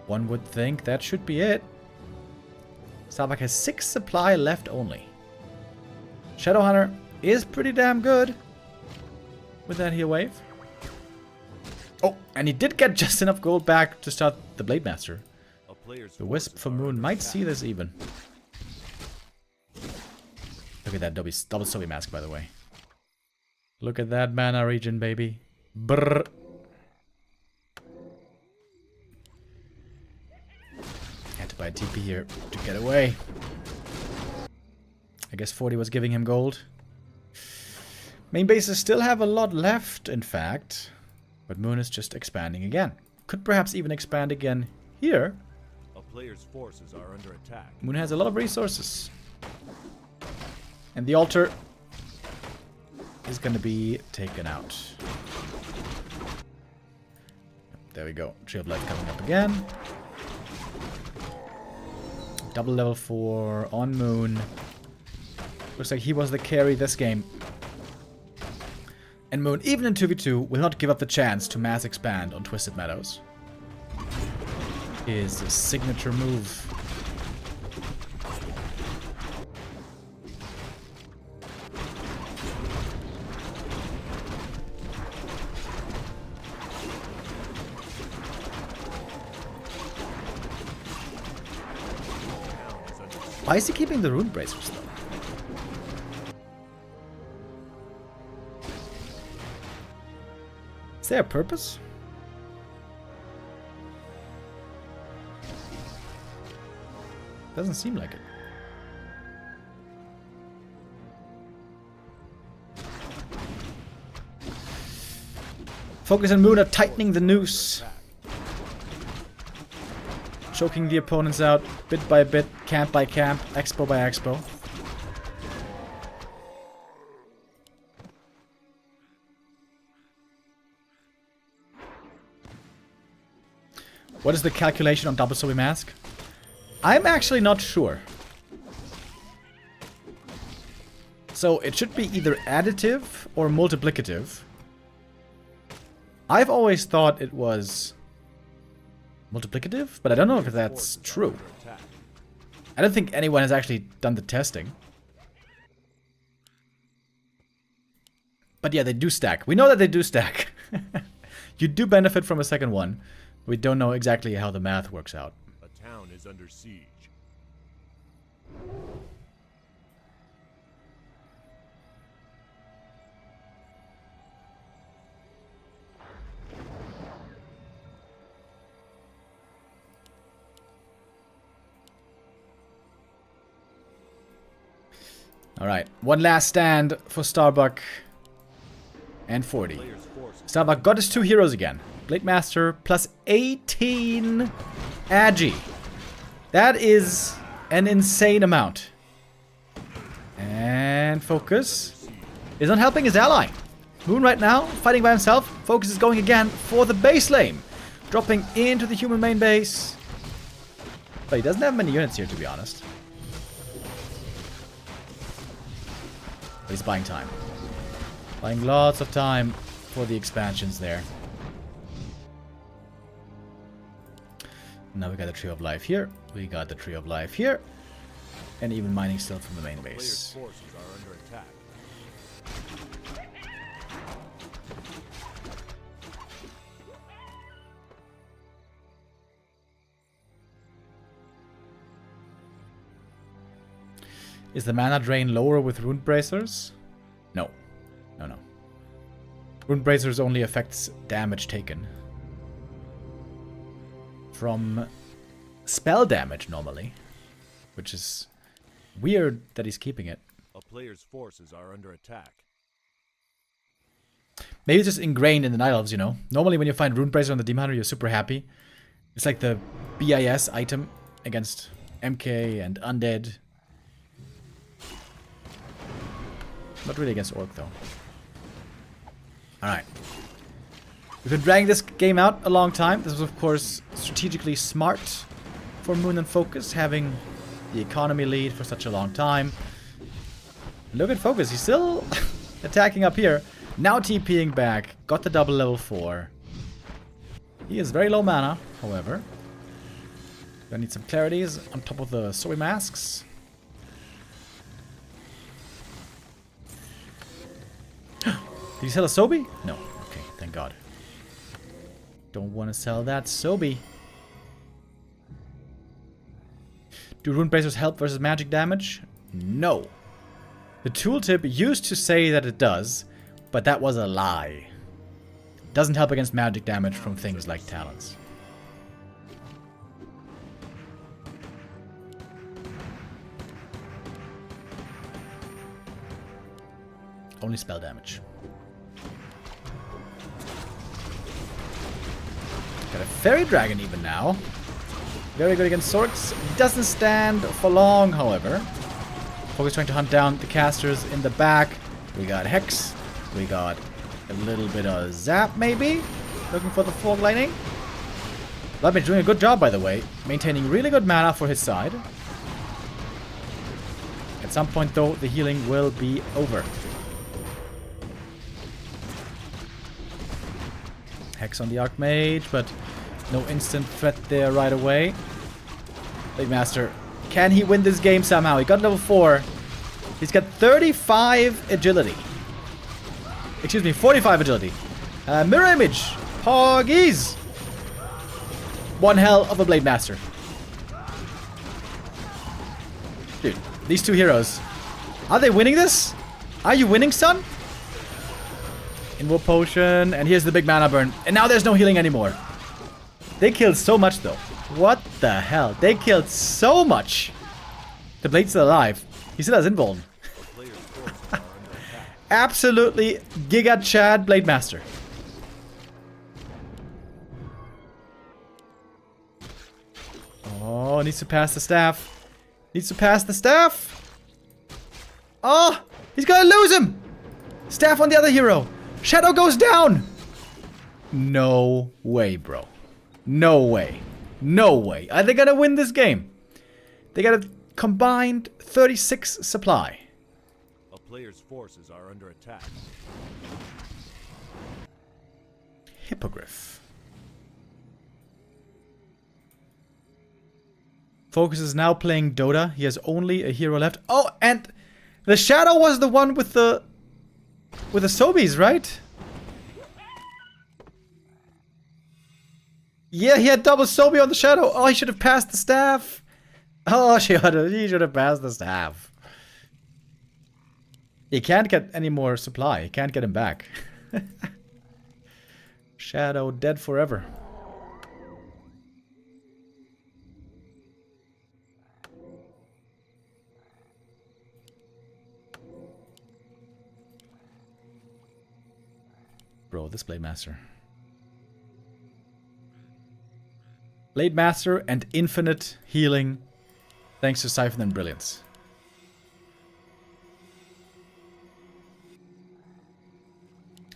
one would think that should be it. Starbuck has 6 supply left only. Shadowhunter is pretty damn good with that heal wave. Oh, and he did get just enough gold back to start the Blade Master. A player's The Wisp forces for are Moon under might attack. see this even. Look at that double Sobi mask, by the way. Look at that mana regen, baby. Brrr. Had to buy a TP here to get away. I guess Forti was giving him gold. Main bases still have a lot left, in fact. But Moon is just expanding again. Could perhaps even expand again here. A player's forces are under attack. Moon has a lot of resources. And the altar is going to be taken out. There we go. Tree of Life coming up again. Double level 4 on Moon. Looks like he was the carry this game. And Moon, even in 2v2, will not give up the chance to mass expand on Twisted Meadows. His signature move. Why is he keeping the rune bracers though? Is there a purpose? Doesn't seem like it. Focus and Moon are tightening the noose. Choking the opponents out bit by bit, camp by camp, expo by expo. What is the calculation on double Sobi mask? I'm actually not sure. So it should be either additive or multiplicative. I've always thought it was multiplicative, but I don't know if that's true. I don't think anyone has actually done the testing. But yeah, they do stack. We know that they do stack. You do benefit from a second one. We don't know exactly how the math works out. A town is under siege. Alright, one last stand for Starbuck and Forti. Player's forces Starbuck got his 2 heroes again. Blade Master plus 18 Agi. That is an insane amount. And Focus is not helping his ally. Moon right now, fighting by himself. Focus is going again for the base lane. Dropping into the human main base. But he doesn't have many units here, to be honest. But he's buying time. Buying lots of time for the expansions there. Now we got the Tree of Life here. We got the Tree of Life here. And even mining still from the main player's base. forces are under attack. Is the mana drain lower with Rune Bracers? No. No, no. Rune Bracers only affects damage taken. From spell damage normally. Which is weird that he's keeping it. A player's forces are under attack. Maybe it's just ingrained in the Night Elves, you know. Normally when you find Rune Bracer on the Demon Hunter, you're super happy. It's like the BIS item against MK and Undead. Not really against Orc, though. Alright. We've been dragging this game out a long time. This was, of course, strategically smart for Moon and Focus, having the economy lead for such a long time. Look at Focus. He's still attacking up here. Now TPing back. Got the double level 4. He is very low mana, however. Gonna need some clarities on top of the Soy masks. Did you sell a Sobi? No. Okay, thank God. Don't want to sell that Sobi. Do rune bracers help versus magic damage? No. The tooltip used to say that it does, but that was a lie. It doesn't help against magic damage from things like talents. Only spell damage. Got a fairy dragon even now. Very good against swords. Doesn't stand for long, however. Focus trying to hunt down the casters in the back. We got Hex. We got a little bit of Zap, maybe. Looking for the Fog Lightning. Vladimir doing a good job, by the way. Maintaining really good mana for his side. At some point, though, the healing will be over. Hex on the Archmage, but no instant threat there right away. Big Master, can he win this game somehow? He got level 4. He's got 35 agility. Excuse me, 45 agility. Mirror Image. Poggies. One hell of a Blade Master. Dude, these two heroes. Are they winning this? Are you winning, son? Invoke Potion, and here's the big mana burn. And now there's no healing anymore. They killed so much, though. What the hell? They killed so much. The Blade's still alive. He still has Invuln. Absolutely Giga Chad Blade Master. Oh, needs to pass the staff. Needs to pass the staff. Oh, he's gonna lose him. Staff on the other hero. Shadow goes down! No way, bro. No way. No way. Are they gonna win this game? They got a combined 36 supply. A player's forces are under attack. Hippogriff. Focus is now playing Dota. He has only a hero left. Oh, and the Shadow was the one with the Sobies, right? Yeah, he had double Sobi on the Shadow. Oh, he should have passed the staff. Oh, he should have passed the staff. He can't get any more supply. He can't get him back. Shadow dead forever. Bro, this Blade Master. Blade Master and infinite healing thanks to Siphon and Brilliance.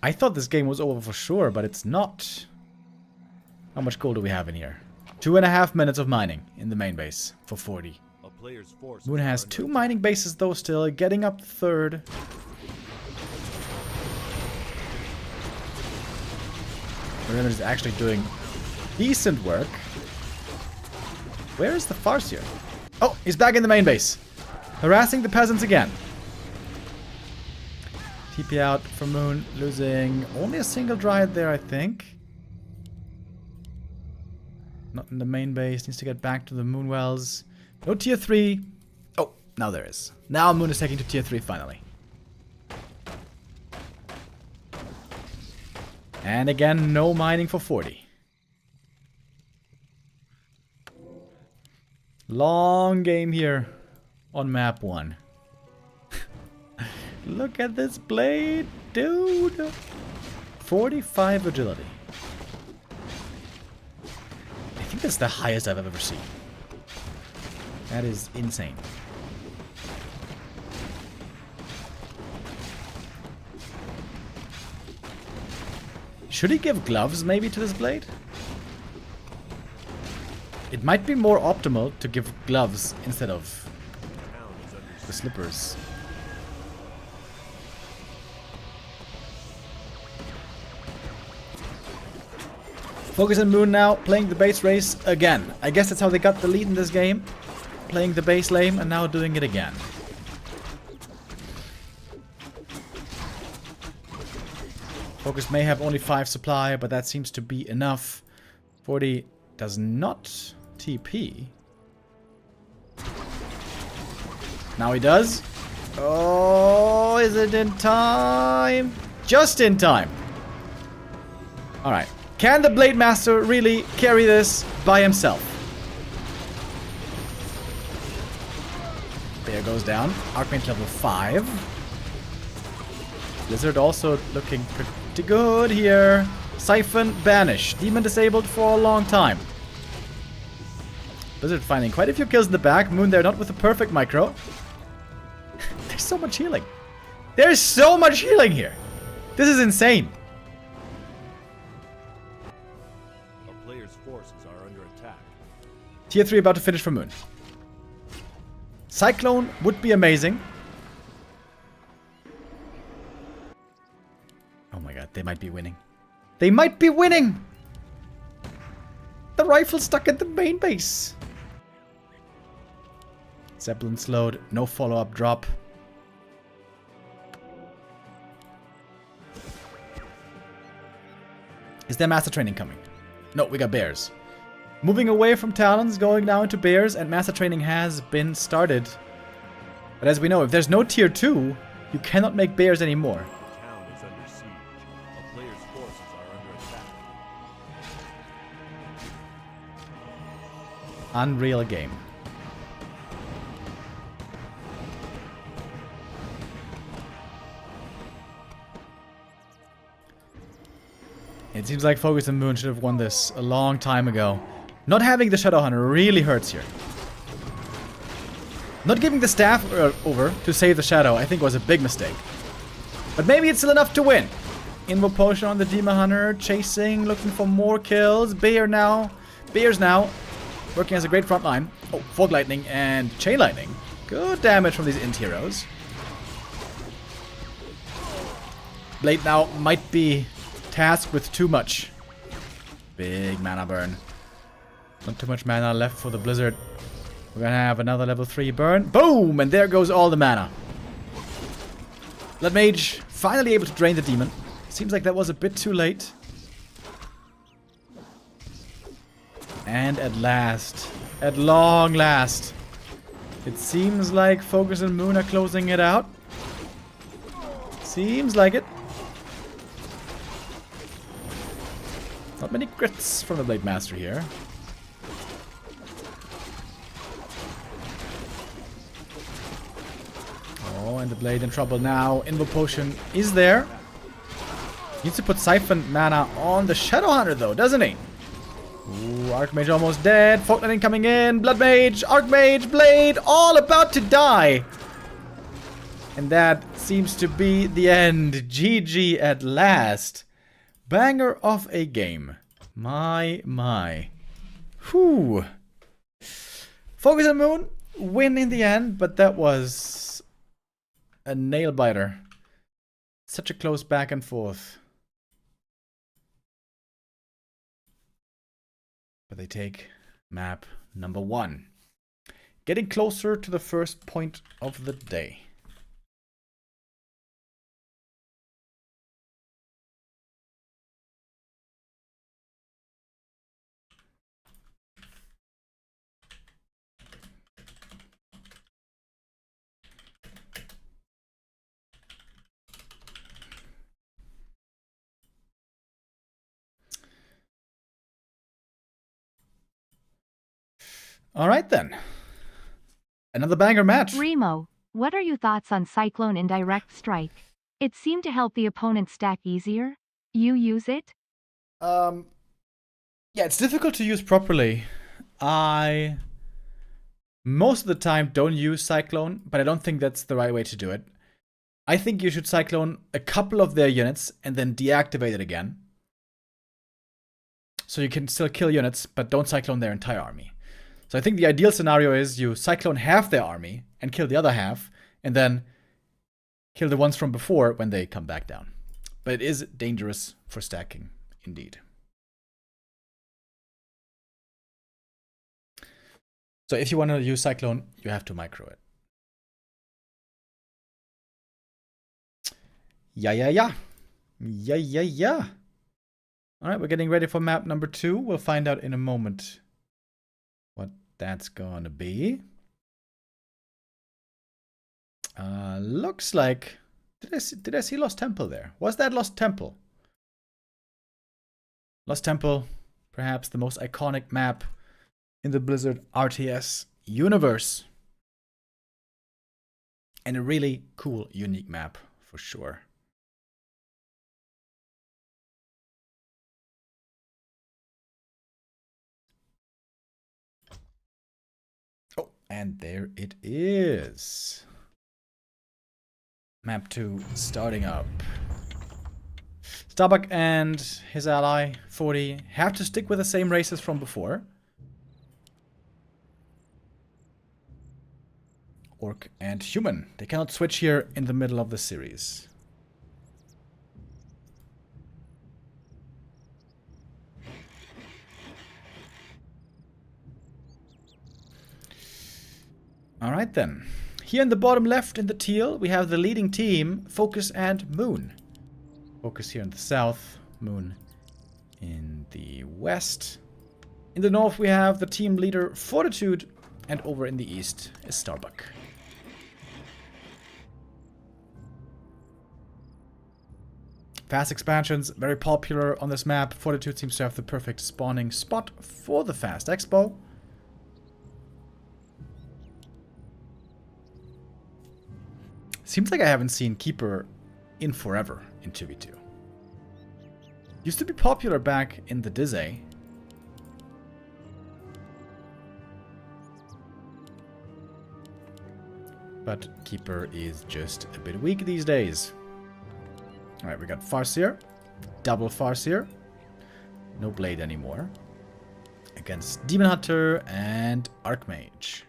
I thought this game was over for sure, but it's not. How much gold do we have in here? 2.5 minutes of mining in the main base for Forti. A player's forces Moon has 2 mining bases though still, getting up third. Remember is actually doing decent work. Where is the Farseer? Oh, he's back in the main base. Harassing the peasants again. TP out for Moon, losing only a single Dryad there, I think. Not in the main base, needs to get back to the Moon Wells. No tier 3. Oh, now there is. Now Moon is taking to tier 3 finally. And again, no mining for Forti. Long game here on map 1. Look at this blade, dude. 45 agility. I think that's the highest I've ever seen. That is insane. Should he give gloves maybe to this blade? It might be more optimal to give gloves instead of the slippers. Focus and Moon now playing the base race again. I guess that's how they got the lead in this game. Playing the base lane and now doing it again. Focus may have only 5 supply, but that seems to be enough. Forti does not TP. Now he does. Oh, is it in time? Just in time. Alright. Can the Blade Master really carry this by himself? Bear goes down. Archmage level 5. Blizzard also looking pretty good here. Siphon banished. Demon disabled for a long time. Blizzard finding quite a few kills in the back. Moon there not with a perfect micro. There's so much healing. There's so much healing here. This is insane. A player's forces are under attack. Tier 3 about to finish for Moon. Cyclone would be amazing. Oh my god, they might be winning. They might be winning! The rifle stuck at the main base. Zeppelin slowed, no follow-up drop. Is there Master Training coming? No, we got Bears. Moving away from Talons, going now into Bears, and Master Training has been started. But as we know, if there's no Tier 2, you cannot make Bears anymore. The town is under siege. A player's forces are under attack. Unreal game. It seems like Focus and Moon should have won this a long time ago. Not having the Shadow Hunter really hurts here. Not giving the staff over to save the Shadow, I think, was a big mistake. But maybe it's still enough to win. Invo Potion on the Demon Hunter, chasing, looking for more kills. Bears now, working as a great front line. Oh, Fog Lightning and Chain Lightning. Good damage from these Int heroes. Blade now might be tasked with too much. Big mana burn. Not too much mana left for the Blizzard. We're gonna have another level 3 burn. Boom! And there goes all the mana. Blood Mage finally able to drain the demon. Seems like that was a bit too late. And at last, at long last, it seems like Focus and Moon are closing it out. Seems like it. Not many crits from the Blade Master here. Oh, and the Blade in trouble now. Invo Potion is there. Needs to put Siphon mana on the Shadow Hunter though, doesn't he? Ooh, Archmage almost dead. Fog Lightning coming in. Blood Mage, Archmage, Blade, all about to die. And that seems to be the end. GG at last. Banger of a game. My. Whew. Focus and Moon win in the end, but that was a nail biter. Such a close back and forth. But they take map number 1. Getting closer to the first point of the day. All right, then. Another banger match. Remo, what are your thoughts on Cyclone Indirect Strike? It seemed to help the opponent stack easier. You use it? Yeah, it's difficult to use properly. I most of the time don't use Cyclone, but I don't think that's the right way to do it. I think you should Cyclone a couple of their units and then deactivate it again. So you can still kill units, but don't Cyclone their entire army. So I think the ideal scenario is you Cyclone half their army and kill the other half, and then kill the ones from before when they come back down. But it is dangerous for stacking, indeed. So if you want to use Cyclone, you have to micro it. Yeah. Yeah. Alright, we're getting ready for map number 2. We'll find out in a moment what that's gonna be. Looks like... Did I see Lost Temple there? Was that Lost Temple? Lost Temple, perhaps the most iconic map in the Blizzard RTS universe. And a really cool, unique map, for sure. Oh, and there it is. Map 2 starting up. Starbuck and his ally, Forti, have to stick with the same races from before. Orc and human. They cannot switch here in the middle of the series. Alright then. Here in the bottom left in the teal, we have the leading team, Focus and Moon. Focus here in the south, Moon in the west. In the north we have the team leader Fortitude, and over in the east is Starbuck. Fast expansions, very popular on this map. Fortitude seems to have the perfect spawning spot for the fast expo. Seems like I haven't seen Keeper in forever in 2v2. Used to be popular back in the Dizzy. But Keeper is just a bit weak these days. Alright, we got Farseer. Double Farseer. No Blade anymore. Against Demon Hunter and Archmage.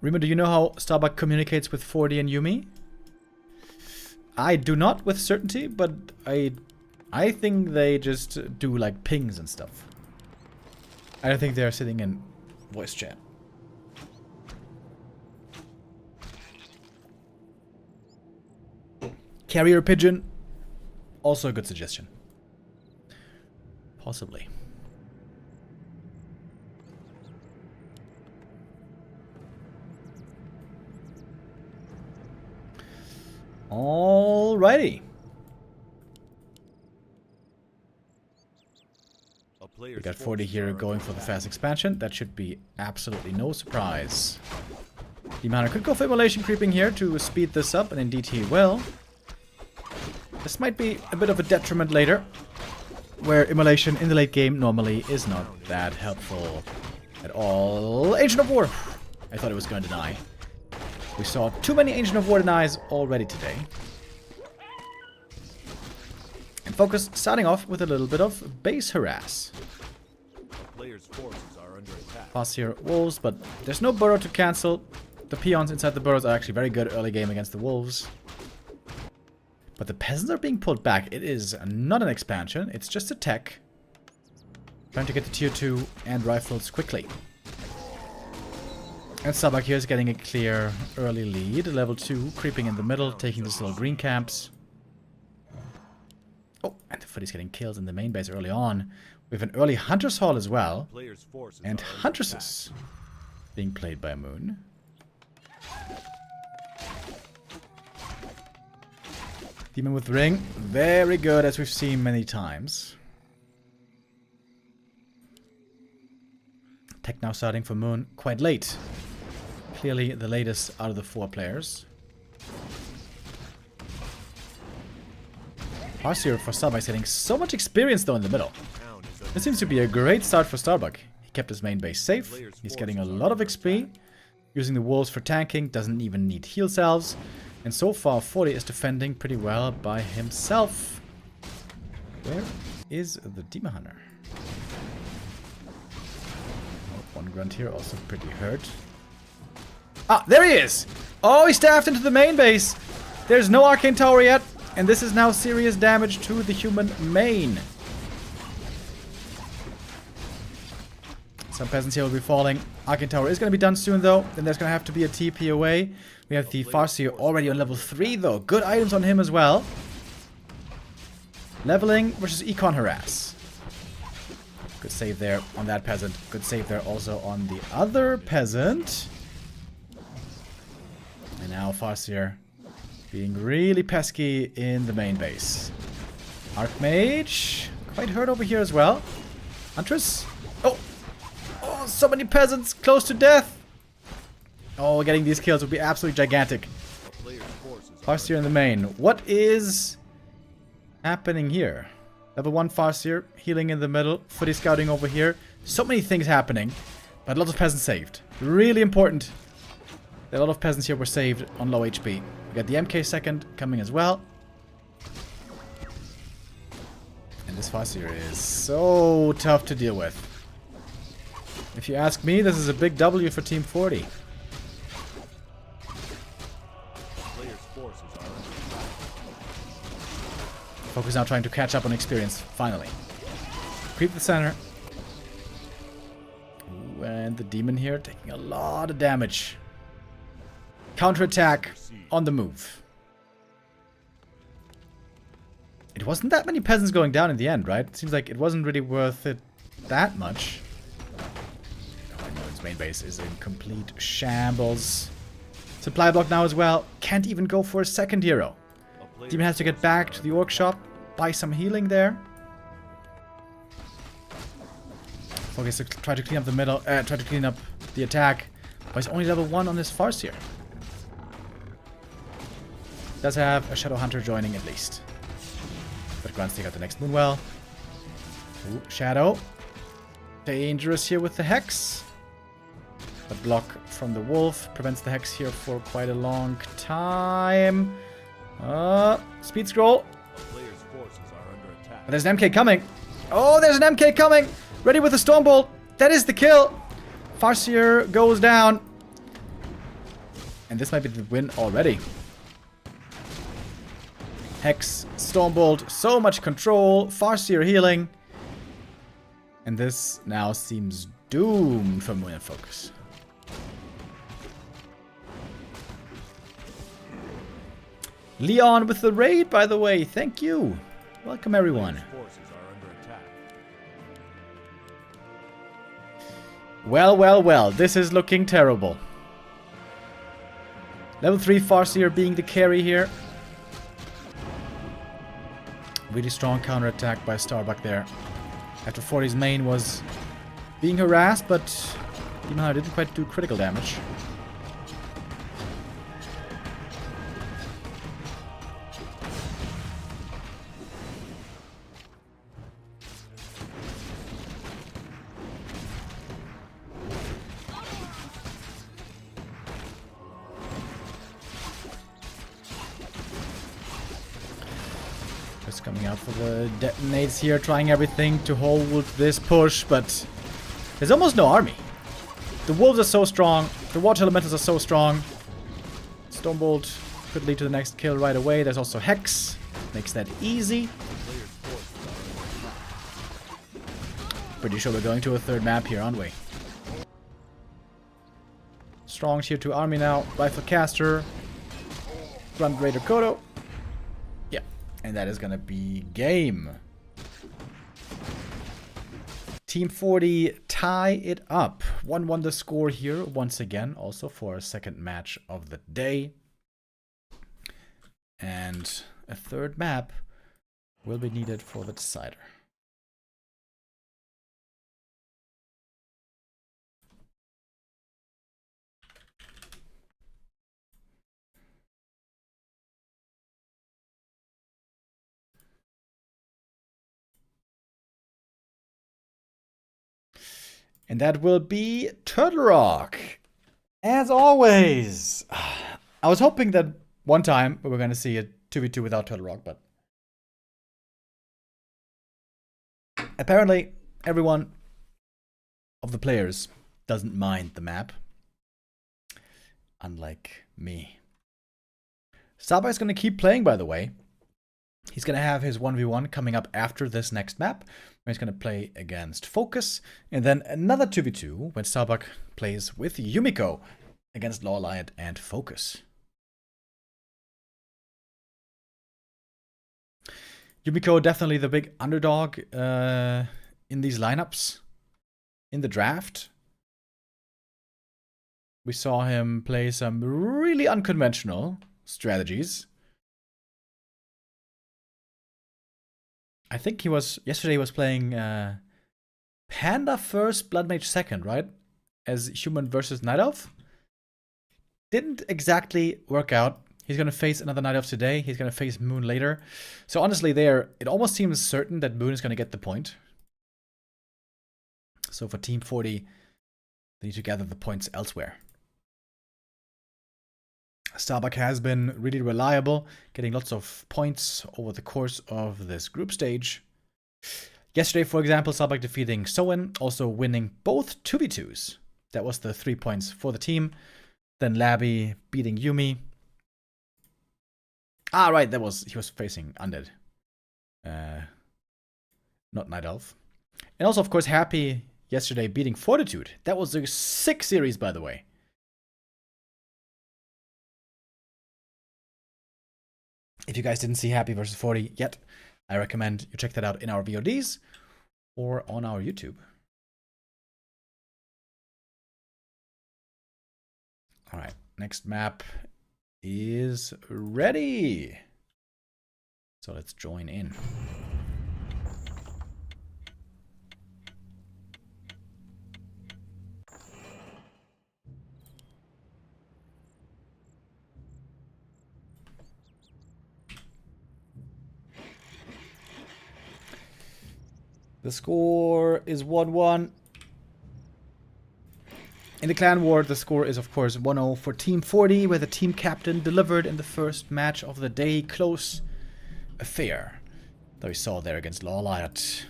Rima, do you know how Starbuck communicates with Forti and Yuumi? I do not with certainty, but I think they just do like pings and stuff. I don't think they're sitting in voice chat. Carrier pigeon, also a good suggestion. Possibly. Alrighty. We got 40 here going for the fast expansion. That should be absolutely no surprise. Demon Hunter could go for immolation creeping here to speed this up, and indeed he will. This might be a bit of a detriment later, where immolation in the late game normally is not that helpful at all. Ancient of War! I thought it was going to die. We saw too many Ancient of War denies already today. And Focus starting off with a little bit of base harass. Players' forces are under attack. Pass here wolves, but there's no burrow to cancel. The peons inside the burrows are actually very good early game against the wolves. But the peasants are being pulled back. It is not an expansion, it's just a tech. Trying to get the tier 2 and rifles quickly. And Starbuck here is getting a clear early lead. Level 2 creeping in the middle, taking these little green camps. Oh, and the Footy's getting kills in the main base early on. We have an early Hunter's Hall as well. And Huntresses being played by Moon. Demon with Ring. Very good, as we've seen many times. Tech now starting for Moon quite late. Clearly the latest out of the 4 players. Farseer for Starbuck is getting so much experience though in the middle. This seems to be a great start for Starbuck. He kept his main base safe. He's getting a lot of XP. Using the wolves for tanking. Doesn't even need heal salves. And so far, Forti is defending pretty well by himself. Where is the Demon Hunter? Oh, one grunt here, also pretty hurt. Ah, there he is! Oh, he staffed into the main base. There's no Arcane Tower yet. And this is now serious damage to the human main. Some peasants here will be falling. Arcane Tower is going to be done soon, though. Then there's going to have to be a TP away. We have the Farseer already on level 3, though. Good items on him as well. Leveling versus Econ Harass. Good save there on that peasant. Good save there also on the other peasant. And now Farseer being really pesky in the main base. Archmage. Quite hurt over here as well. Huntress. Oh! Oh, so many peasants close to death. Oh, getting these kills would be absolutely gigantic. Farseer in the main. What is happening here? Level 1 Farseer, healing in the middle, Forti scouting over here. So many things happening, but lots of peasants saved. Really important. A lot of peasants here were saved on low HP. We got the MK second coming as well. And this Farseer is so tough to deal with. If you ask me, this is a big W for Team Forti. Focus now trying to catch up on experience, finally. Creep the center. Ooh, and the demon here taking a lot of damage. Counterattack on the move. It wasn't that many peasants going down in the end, right? It seems like it wasn't really worth it that much. Oh, I know its main base is in complete shambles. Supply block now as well. Can't even go for a second hero. Demon has to get back to the orc shop, buy some healing there. Focus to try to clean up the middle, try to clean up the attack. But he's only level 1 on this Farseer. Does have a Shadow Hunter joining at least. But Grant's take out the next Moonwell. Ooh, Shadow. Dangerous here with the Hex. But block from the Wolf prevents the Hex here for quite a long time. Speed scroll. There's an MK coming. Oh, there's an MK coming. Ready with the Stormbolt. That is the kill. Farseer goes down. And this might be the win already. Hex, Stormbolt, so much control. Farseer healing. And this now seems doomed for Moon Focus. Leon with the raid, by the way. Thank you. Welcome, everyone. Well, well, well. This is looking terrible. Level 3 Farseer being the carry here. Really strong counterattack by Starbuck there. After Forti's main was being harassed, but even though it didn't quite do critical damage. Coming out for the detonates here, trying everything to hold this push, but there's almost no army. The wolves are so strong, the water elementals are so strong. Stormbolt could lead to the next kill right away. There's also Hex, makes that easy. Pretty sure we're going to a third map here, aren't we? Strong tier 2 army now, Rifle Caster, Grunt Raider Kodo. And that is going to be game. Team Forti tie it up. 1-1 the score here once again. Also for a second match of the day. And a third map will be needed for the decider. And that will be Turtle Rock. As always. I was hoping that one time we were going to see a 2v2 without Turtle Rock, but apparently everyone of the players doesn't mind the map. Unlike me. Starbuck is going to keep playing, by the way. He's going to have his 1v1 coming up after this next map, where he's going to play against Focus, and then another 2v2 when Starbuck plays with Yumiko against Laight and Focus. Yumiko definitely the big underdog in these lineups in the draft. We saw him play some really unconventional strategies. I think yesterday he was playing Panda first, Blood Mage second, right? As human versus Night Elf. Didn't exactly work out. He's going to face another Night Elf today. He's going to face Moon later. So honestly, it almost seems certain that Moon is going to get the point. So for Team Forti, they need to gather the points elsewhere. Starbuck has been really reliable, getting lots of points over the course of this group stage. Yesterday, for example, Starbuck defeating Soen, also winning both 2v2s. That was the 3 points for the team. Then Labby beating Yumi. Ah, right, he was facing Undead. Not Night Elf. And also, of course, Happy yesterday beating Fortitude. That was a sick series, by the way. If you guys didn't see Happy versus Forti yet, I recommend you check that out in our VODs or on our YouTube. Alright, next map is ready. So let's join in. The score is 1-1. In the clan war, the score is, of course, 1-0 for Team Forti, where the team captain delivered in the first match of the day. Close affair that we saw there against Laight.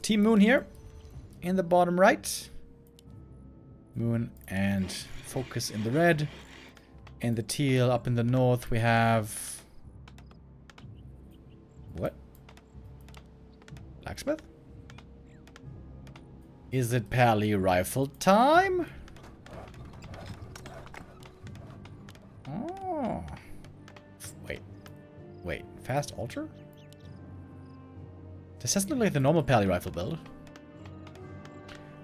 Team Moon here in the bottom right. Moon and Focus in the red. In the teal up in the north, we have... What? Blacksmith? Is it Pally rifle time? Oh. Wait. Fast altar? This doesn't look like the normal Pally rifle build.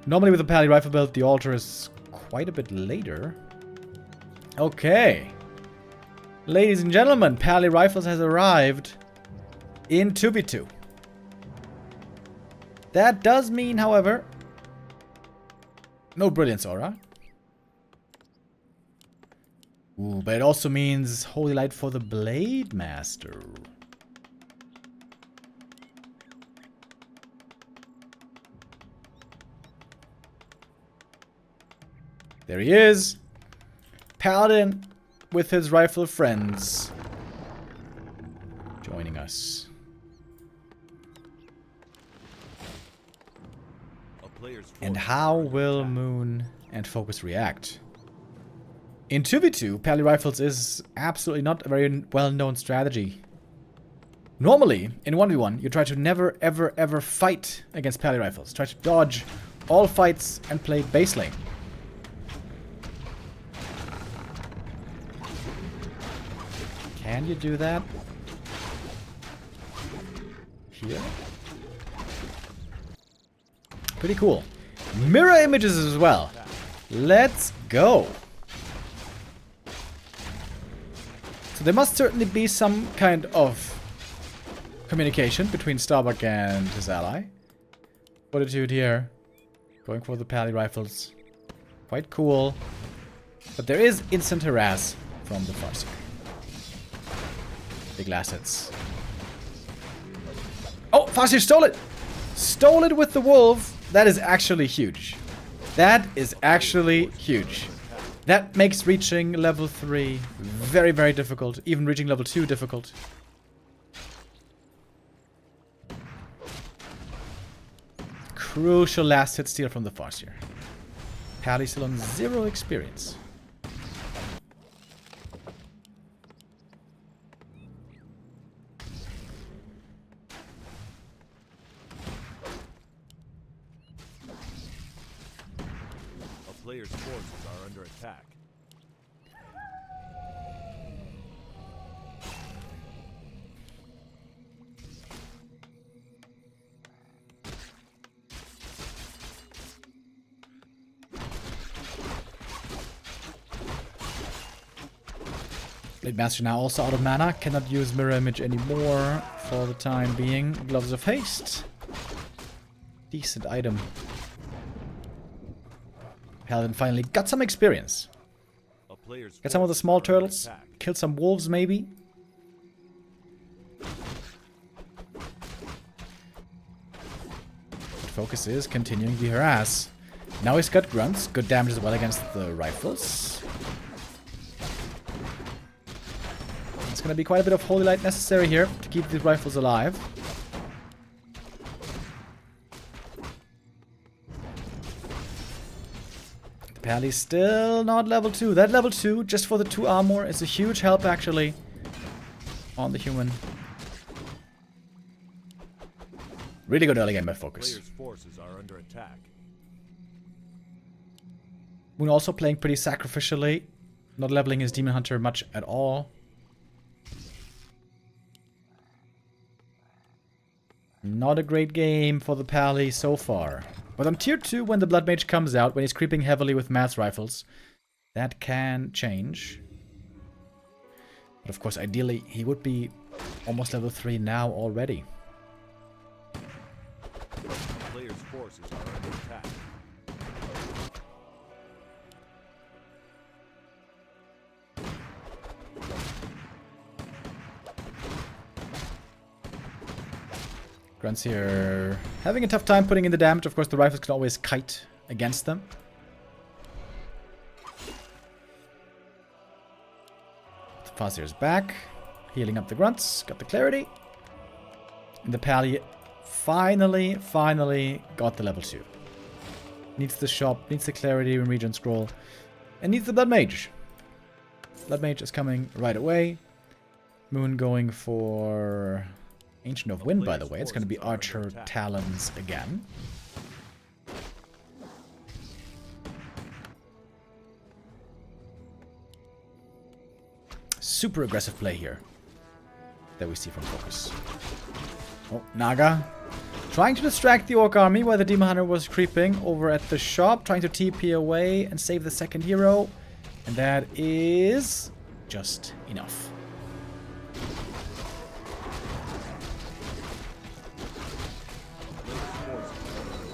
Normally with the Pally rifle build, the altar is quite a bit later. Okay. Ladies and gentlemen, Pally Rifles has arrived in 2v2. That does mean, however, no Brilliance Aura. Ooh, but it also means Holy Light for the Blade Master. There he is. Paladin with his rifle friends joining us. And how will Moon and Focus react? In 2v2, Pally Rifles is absolutely not a very well-known strategy. Normally, in 1v1, you try to never, ever, ever fight against Pally Rifles. Try to dodge all fights and play base lane. Can you do that? Here? Pretty cool. Mirror images as well. Let's go. So there must certainly be some kind of communication between Starbuck and his ally. Fortitude here. Going for the Pally Rifles. Quite cool. But there is instant harass from the Farseer. Big last hits. Oh, Farseer stole it! Stole it with the wolf. That is actually huge. That is actually huge. That makes reaching level 3 very, very difficult. Even reaching level 2 difficult. Crucial last hit steal from the Farseer. Pally still on 0 experience. player's forces are under attack. Blade Master now also out of mana. Cannot use Mirror Image anymore for the time being. Gloves of Haste. Decent item. Paladin finally got some experience. A player's Got some of the forces small are under turtles. attack. Killed some wolves maybe. Focus is continuing the harass. Now he's got grunts. Good damage as well against the rifles. It's going to be quite a bit of Holy Light necessary here to keep these rifles alive. The Pally still not level 2. That level 2, just for the 2 armor, is a huge help actually on the human. Really good early game by Focus. Player's forces are under attack. Moon also playing pretty sacrificially. Not leveling his Demon Hunter much at all. Not a great game for the Pally so far. But on tier 2, when the Blood Mage comes out, when he's creeping heavily with mass rifles, that can change. But of course, ideally, he would be almost level 3 now already. Player's forces are under attack. Grunts here having a tough time putting in the damage. Of course, the rifles can always kite against them. The Fazier's back. Healing up the Grunts. Got the clarity. And the Pally finally got the level 2. Needs the shop, needs the clarity and regen scroll. And needs the Blood Mage. Blood Mage is coming right away. Moon going for Ancient of Wind, by the way. It's going to be Archer Talons again. Super aggressive play here that we see from Focus. Oh, Naga. Trying to distract the Orc army while the Demon Hunter was creeping over at the shop. Trying to TP away and save the second hero. And that is just enough.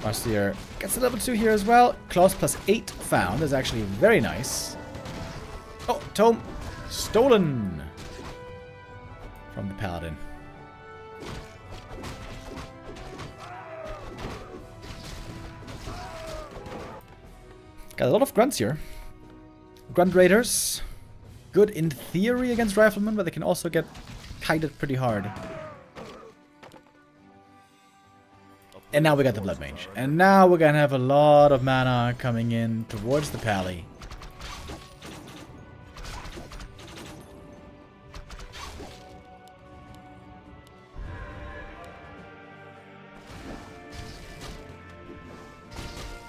Marcier gets a level 2 here as well. Claws plus 8 found is actually very nice. Oh, Tome stolen from the Paladin. Got a lot of grunts here. Grunt Raiders. Good in theory against Riflemen, but they can also get kited pretty hard. And now we got the Blood Mage. And now we're gonna have a lot of mana coming in towards the Pally.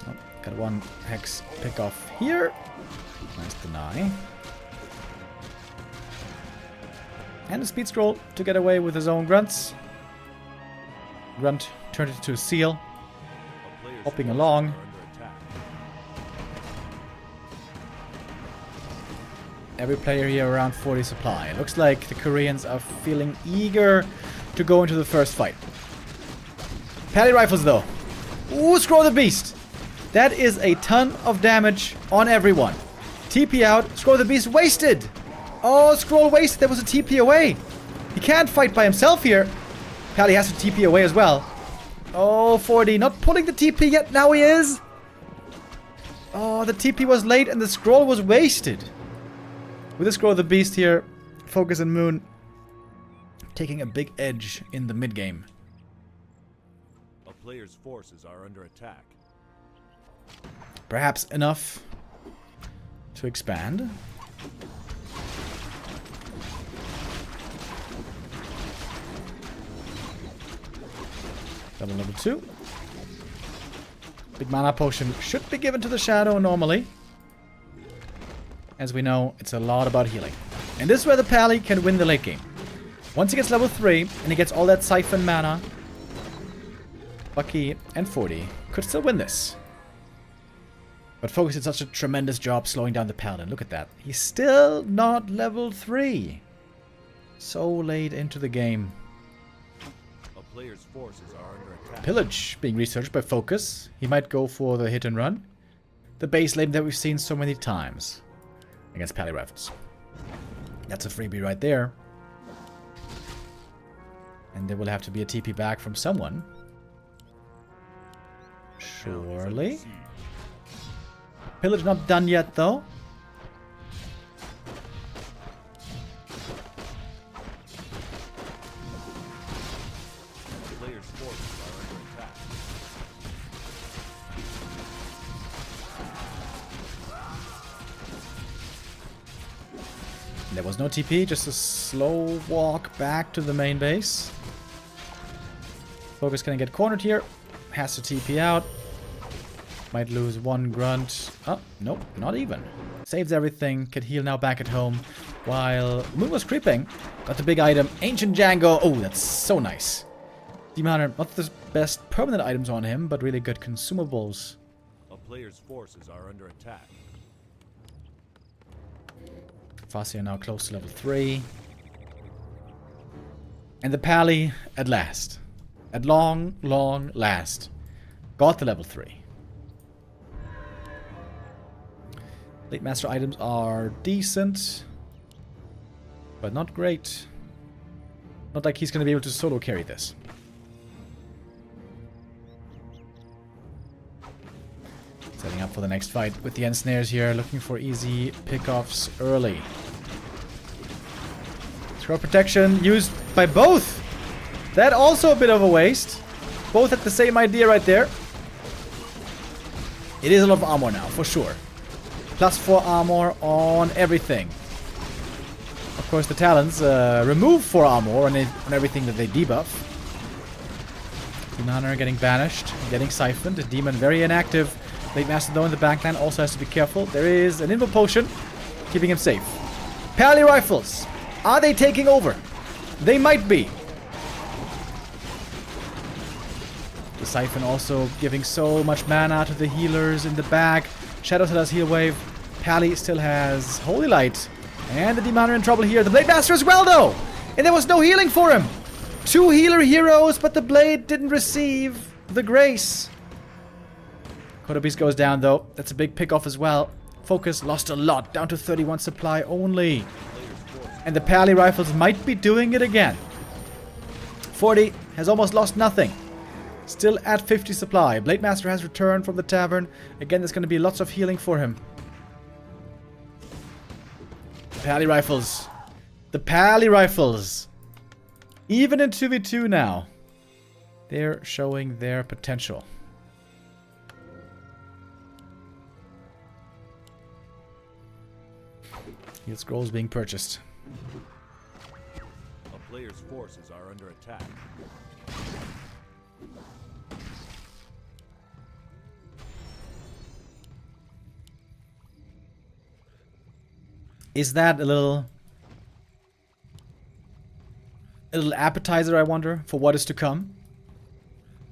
Oh, got one Hex pick off here. Nice deny. And a Speed Scroll to get away with his own Grunts. Grunt turned it into a seal. Hopping along. Every player here around 40 supply. Looks like the Koreans are feeling eager to go into the first fight. Pally rifles though. Ooh, Scroll the Beast. That is a ton of damage on everyone. TP out. Scroll the Beast wasted. Oh, Scroll wasted. There was a TP away. He can't fight by himself here. Pally has to TP away as well. Oh, Forti not pulling the TP yet. Now he is. Oh, the TP was late and the scroll was wasted. With the Scroll of the Beast here, Focus and Moon taking a big edge in the mid game. A player's forces are under attack. Perhaps enough to expand. Level 2. Big mana potion should be given to the Shadow normally. as we know, it's a lot about healing. And this is where the Pally can win the late game. Once he gets level 3, and he gets all that Siphon mana, Bucky and Forti could still win this. But Focus did such a tremendous job slowing down the Paladin. Look at that. He's still not level 3. So late into the game. A player's forces are under attack. Pillage being researched by Focus. He might go for the hit and run. The base lane that we've seen so many times against Pally Rifles. That's a freebie right there. And there will have to be a TP back from someone. Surely. Pillage not done yet, though. The player's forces are under attack. There was no TP, just a slow walk back to the main base. Focus gonna get cornered here. Has to TP out. Might lose one grunt. Oh, nope, not even. Saves everything. Could heal now back at home. While Moon was creeping. Got the big item. Ancient Django. Oh, that's so nice. Demon Hunter, not the best permanent items on him, but really good consumables. A player's forces are under attack. Forti are now close to level 3. And the Pally, at last. At long, long last. Got the level 3. Late Master items are decent. But not great. Not like he's going to be able to solo carry this. Setting up for the next fight with the Ensnares here. Looking for easy pickoffs early. Scroll protection used by both. That also a bit of a waste. Both had the same idea right there. It is a lot of armor now, for sure. Plus 4 armor on everything. Of course, the talents remove 4 armor on everything that they debuff. Demon Hunter getting banished, getting siphoned. The Demon very inactive. Late Master though in the backline also has to be careful. There is an Invo Potion keeping him safe. Pally Rifles. Are they taking over? They might be. The Siphon also giving so much mana to the healers in the back. Shadow still has Heal Wave. Pally still has Holy Light. And the Demon Hunter in trouble here. The Blade Master as well though. And there was no healing for him. 2 healer heroes, but the Blade didn't receive the grace. Kotobeast goes down though. That's a big pick-off as well. Focus lost a lot. Down to 31 supply only. And the Pally Rifles might be doing it again. Forti has almost lost nothing. Still at 50 supply. Blade Master has returned from the tavern. Again, there's going to be lots of healing for him. Pally Rifles. The Pally Rifles. Even in 2v2 now. They're showing their potential. Heal scrolls being purchased. A player's forces are under attack. Is that a little appetizer, I wonder, for what is to come?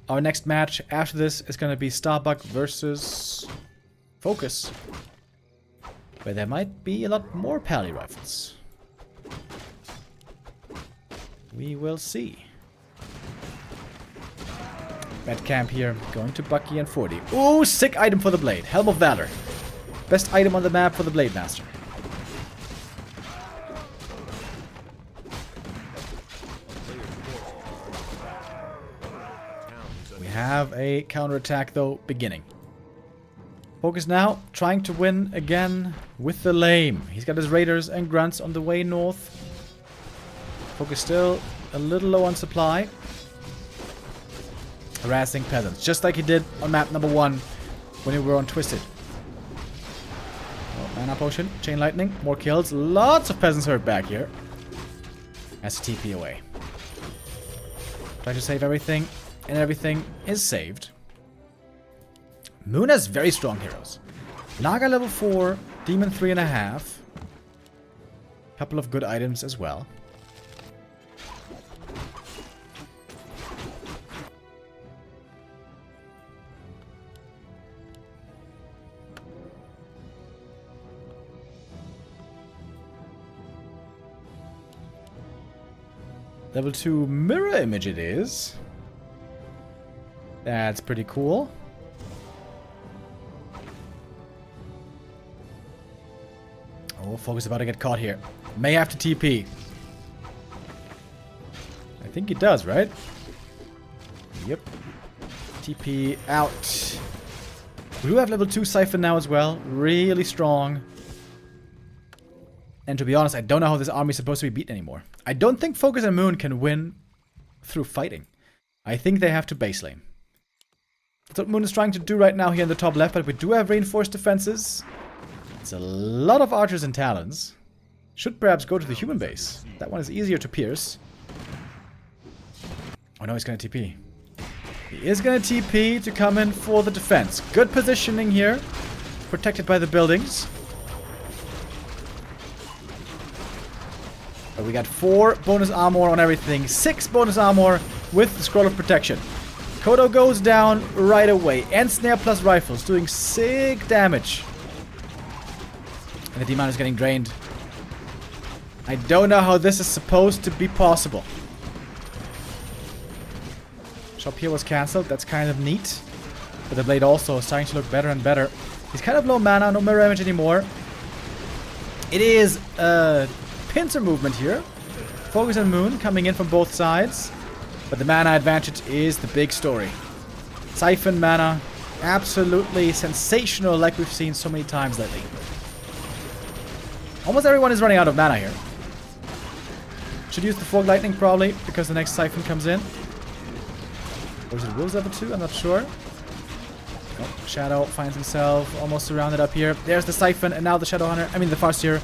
Our next match after this is going to be Starbuck versus Focus, where there might be a lot more Pally Rifles. We will see. Red camp here, going to Bucky and Forti. Ooh, sick item for the Blade. Helm of Valor. Best item on the map for the Blade Master. We have a counterattack though beginning. Focus now, trying to win again with the lame. He's got his Raiders and Grunts on the way north. Focus still a little low on supply. Harassing peasants, just like he did on map number 1 when we were on Twisted. Oh, mana potion, chain lightning, more kills. Lots of peasants hurt back here. Has to TP away. Try to save everything, and everything is saved. Moon has very strong heroes. Naga level 4, Demon 3.5. Couple of good items as well. Level 2 mirror image it is. That's pretty cool. Oh, Focus about to get caught here. May have to TP. I think he does, right? Yep. TP out. We do have level 2 Siphon now as well. Really strong. And to be honest, I don't know how this army is supposed to be beaten anymore. I don't think Focus and Moon can win through fighting. I think they have to base lane. That's what Moon is trying to do right now here in the top left, but we do have reinforced defenses. It's a lot of archers and talons. Should perhaps go to the human base. That one is easier to pierce. Oh no, he's gonna TP. He is gonna TP to come in for the defense. Good positioning here. Protected by the buildings. But we got 4 bonus armor on everything. 6 bonus armor with the Scroll of Protection. Kodo goes down right away. And Snare plus Rifles doing sick damage. And the Demon is getting drained. I don't know how this is supposed to be possible. Shop here was cancelled. That's kind of neat. But the blade also is starting to look better and better. He's kind of low mana. No mirror image anymore. It is pincer movement here. Focus and Moon coming in from both sides. But the mana advantage is the big story. Siphon mana. Absolutely sensational like we've seen so many times lately. Almost everyone is running out of mana here. Should use the Fog Lightning probably because the next Siphon comes in. Or is it Wolves level 2? I'm not sure. Oh, Shadow finds himself almost surrounded up here. There's the Siphon and now the Shadow Hunter, the Farseer,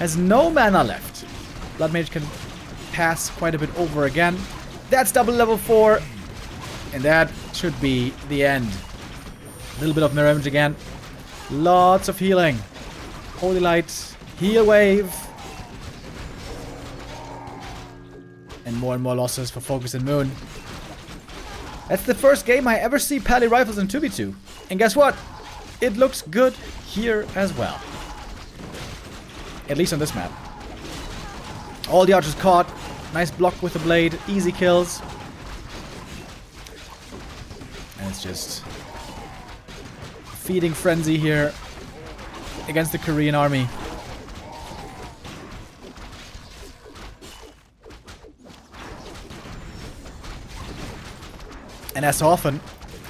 has no mana left. Blood Mage can pass quite a bit over again. That's double level 4. And that should be the end. A little bit of mirror image again. Lots of healing. Holy Light. Heal wave. And more losses for Focus and Moon. That's the first game I ever see Pally Rifles in 2v2. And guess what? It looks good here as well. At least on this map. All the archers caught. Nice block with the blade. Easy kills. And it's just feeding frenzy here against the Korean army. And as so often,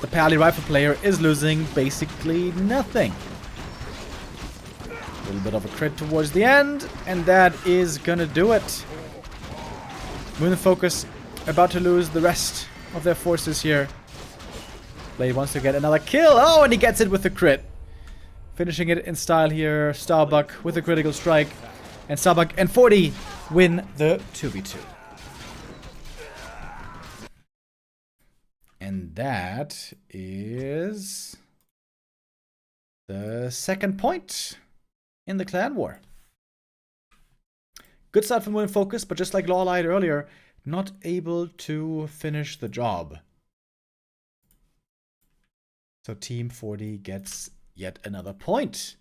the Pally Rifle player is losing basically nothing. A little bit of a crit towards the end, and that is gonna do it. Moon and Focus about to lose the rest of their forces here. Blade wants to get another kill. Oh, and he gets it with the crit. Finishing it in style here. Starbuck with a critical strike. And Starbuck and Forti win the 2v2. And that is the second point in the clan war. Good start from Moon and Focus, but just like Laight earlier, not able to finish the job. So Team Forti gets yet another point.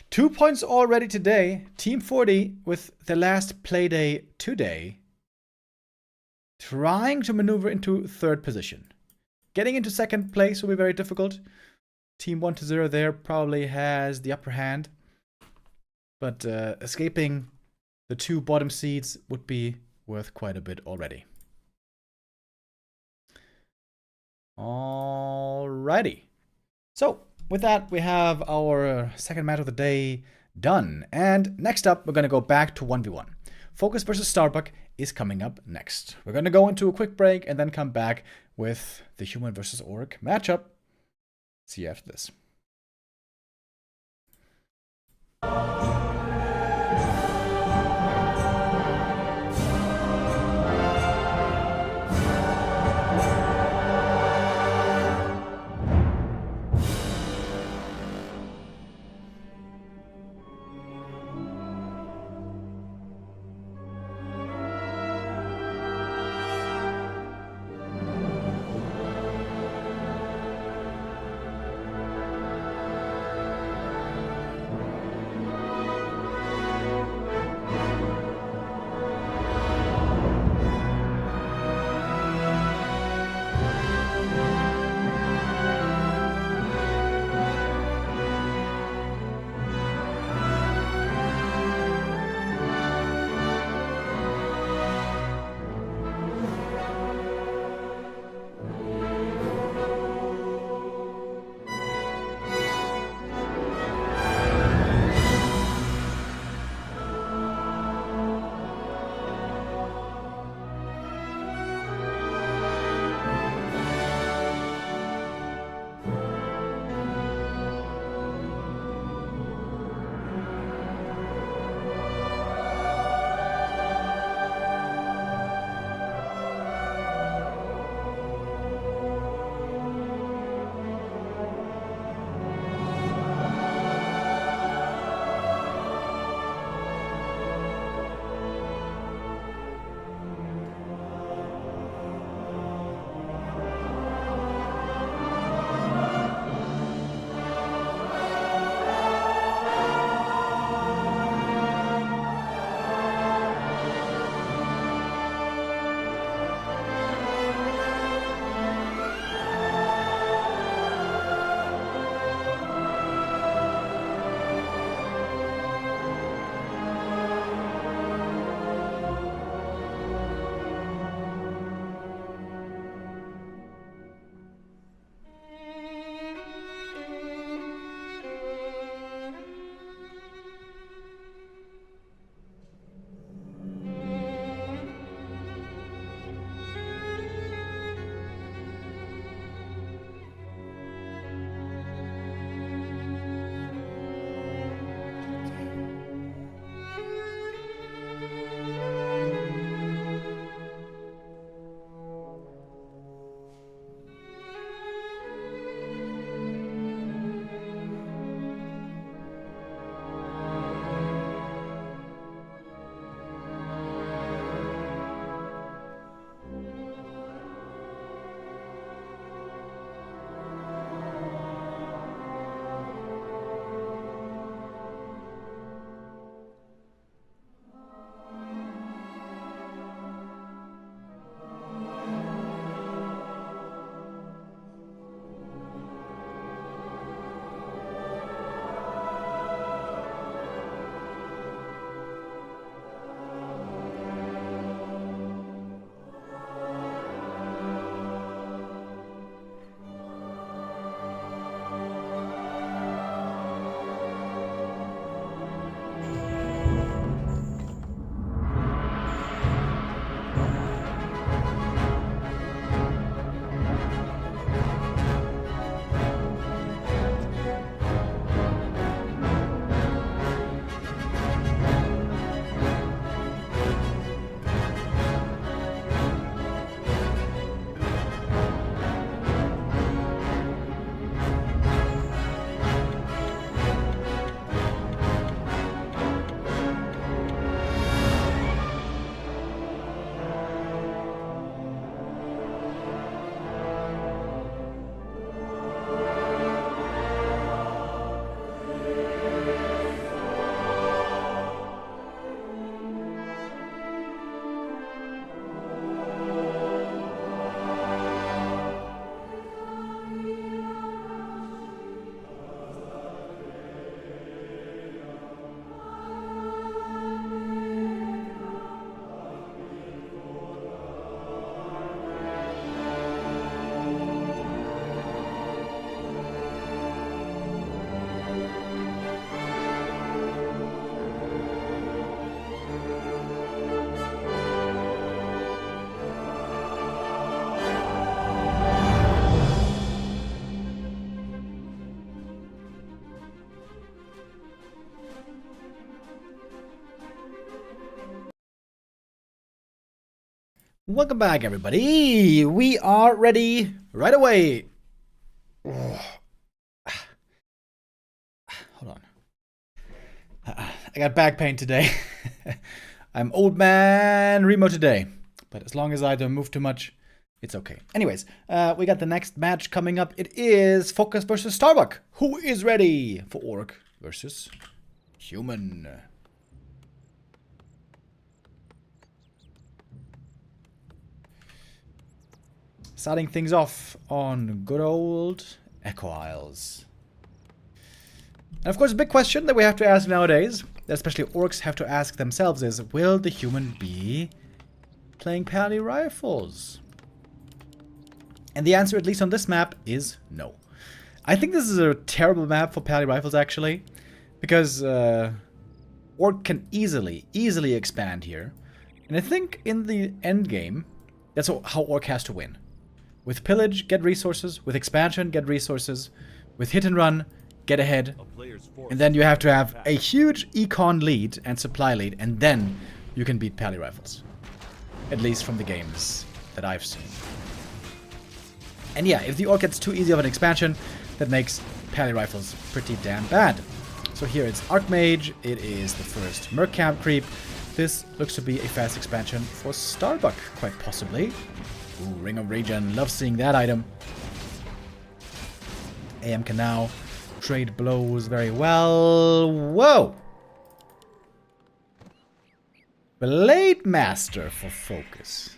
2 points already today. Team Forti with the last playday today, trying to maneuver into third position. Getting into second place will be very difficult. Team 1-0 there probably has the upper hand. But escaping the 2 bottom seeds would be worth quite a bit already. Alrighty. So, with that, we have our second match of the day done. And next up, we're going to go back to 1v1. Focus versus Starbuck is coming up next. We're going to go into a quick break and then come back with the human versus orc matchup. See you after this. Welcome back, everybody. We are ready right away. Hold on. I got back pain today. I'm old man Remo today. But as long as I don't move too much, it's okay. Anyways, we got the next match coming up. It is Focus versus Starbuck. Who is ready for Orc versus Human? Starting things off on good old Echo Isles. And of course, a big question that we have to ask nowadays, that especially orcs have to ask themselves, is will the human be playing pally rifles? And the answer, at least on this map, is no. I think this is a terrible map for pally rifles, actually, because orc can easily expand here. And I think in the end game, that's how orc has to win. With pillage, get resources. With expansion, get resources. With hit and run, get ahead. And then you have to have a huge econ lead and supply lead, and then you can beat pally rifles. At least from the games that I've seen. And yeah, if the orc gets too easy of an expansion, that makes pally rifles pretty damn bad. So here it's Archmage, it is the first Merc Camp creep. This looks to be a fast expansion for Starbuck, quite possibly. Ooh, Ring of Regen, love seeing that item. AM can now trade blows very well. Whoa! Blade Master for focus.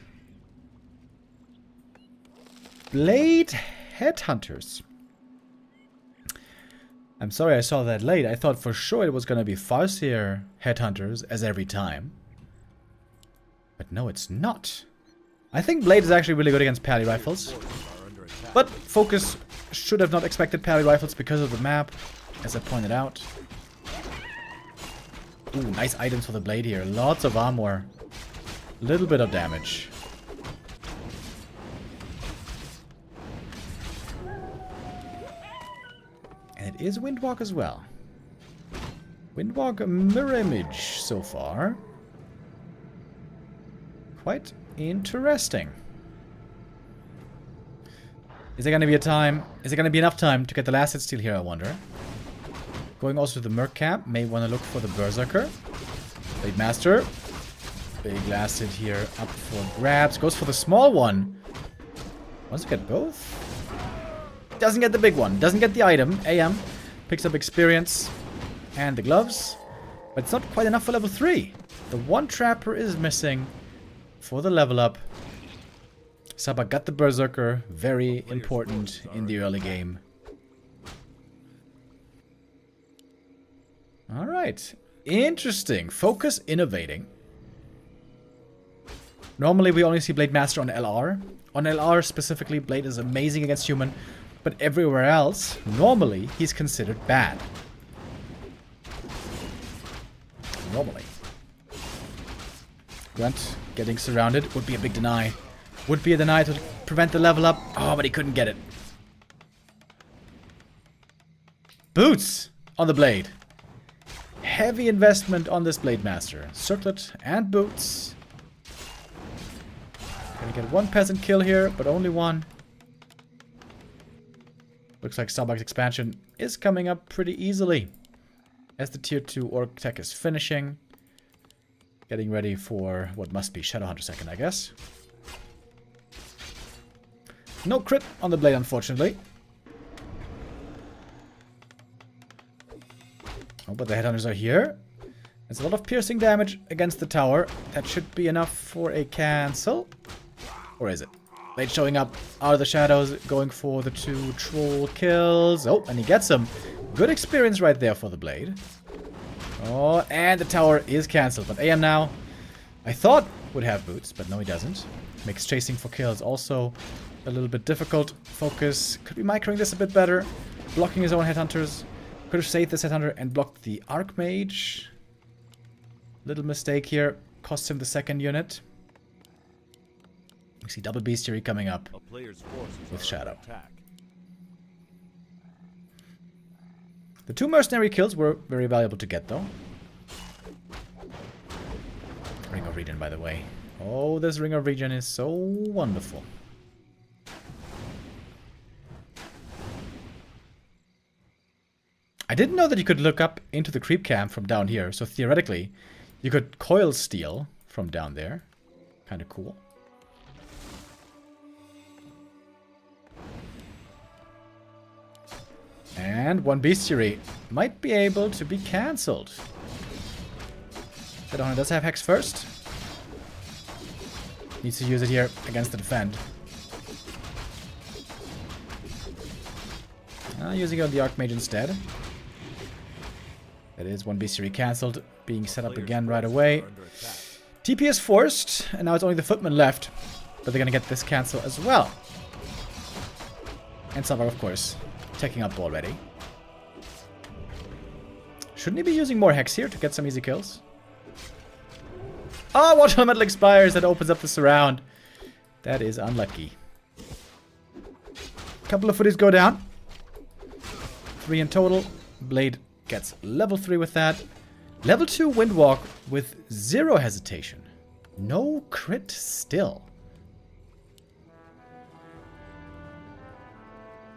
Blade Headhunters. I'm sorry I saw that late. I thought for sure it was going to be Farseer Headhunters as every time. But no, it's not. I think Blade is actually really good against pally rifles. But Focus should have not expected pally rifles because of the map, as I pointed out. Ooh, nice items for the Blade here. Lots of armor. Little bit of damage. And it is Windwalk as well. Windwalk mirror image so far. Quite interesting. Is there going to be a time? Is there going to be enough time to get the last hit steal here, I wonder? Going also to the Merc Camp. May want to look for the Berserker. Blade Master. Big last hit here up for grabs. Goes for the small one. Wants to get both. Doesn't get the big one. Doesn't get the item. AM picks up experience and the gloves. But it's not quite enough for level 3. The one trapper is missing for the level up. Starbuck got the Berserker. Very important in the early game. Alright. Interesting. Focus innovating. Normally we only see Blade Master on LR. On LR specifically, Blade is amazing against human. But everywhere else, normally, he's considered bad. Normally. Grunt getting surrounded would be a big deny. Would be a deny to prevent the level up. Oh, but he couldn't get it. Boots on the Blade. Heavy investment on this Blade Master. Circlet and boots. Gonna get one peasant kill here, but only one. Looks like Starbuck's expansion is coming up pretty easily. As the tier 2 orc tech is finishing. Getting ready for what must be Shadowhunter second, I guess. No crit on the Blade, unfortunately. Oh, but the Headhunters are here. There's a lot of piercing damage against the tower. That should be enough for a cancel. Or is it? Blade showing up out of the shadows, going for the 2 troll kills. Oh, and he gets them. Good experience right there for the Blade. Oh, and the tower is cancelled. But AM now, I thought would have boots, but no, he doesn't. Makes chasing for kills also a little bit difficult. Focus could be microing this a bit better. Blocking his own Headhunters. Could have saved this Headhunter and blocked the Archmage. Little mistake here. Costs him the second unit. We see double bestiary coming up with Shadow. The 2 mercenary kills were very valuable to get, though. Ring of Regen, by the way. Oh, this ring of regen is so wonderful. I didn't know that you could look up into the creep camp from down here, so theoretically, you could coil steal from down there. Kind of cool. And one bestiary might be able to be cancelled. Shadowhunter does have Hex first. Needs to use it here against the defend. Using it on the Archmage instead. That is one bestiary cancelled, being set up again right away. TP is forced, and now it's only the footman left. But they're gonna get this cancel as well. And Starbuck, of course, taking up already. Shouldn't he be using more Hex here to get some easy kills? Oh, Watch Elemental expires. That opens up the surround. That is unlucky. Couple of footies go down. 3 in total. Blade gets level 3 with that. Level 2 Windwalk with 0 hesitation. No crit still.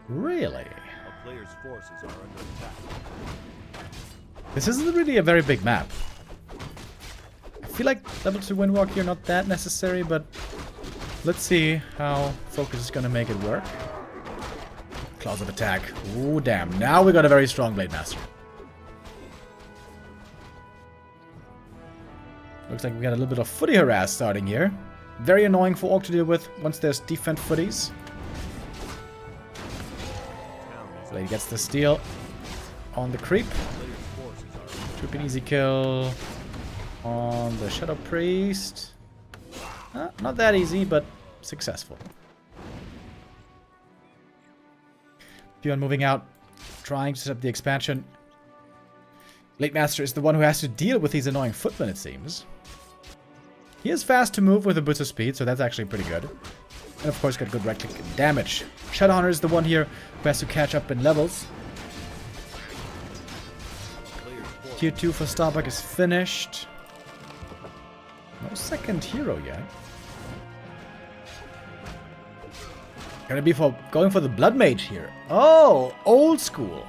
Really? A player's forces are under attack. This isn't really a very big map. I feel like level 2 Windwalk here not that necessary, but let's see how Focus is gonna make it work. Claws of attack. Ooh, damn. Now we got a very strong Blade Master. Looks like we got a little bit of footy harass starting here. Very annoying for Orc to deal with once there's defend footies. Blade gets the steal on the creep. Troop an easy kill on the Shadow Priest. Not that easy, but successful. Bjorn moving out, trying to set up the expansion. Laight Master is the one who has to deal with these annoying footmen, it seems. He is fast to move with a boost of speed, so that's actually pretty good. And of course got good right click and damage. Shadowhunter is the one here who has to catch up in levels. Tier 2 for Starbuck is finished. No second hero yet. Gonna be going for the Blood Mage here. Oh, old school.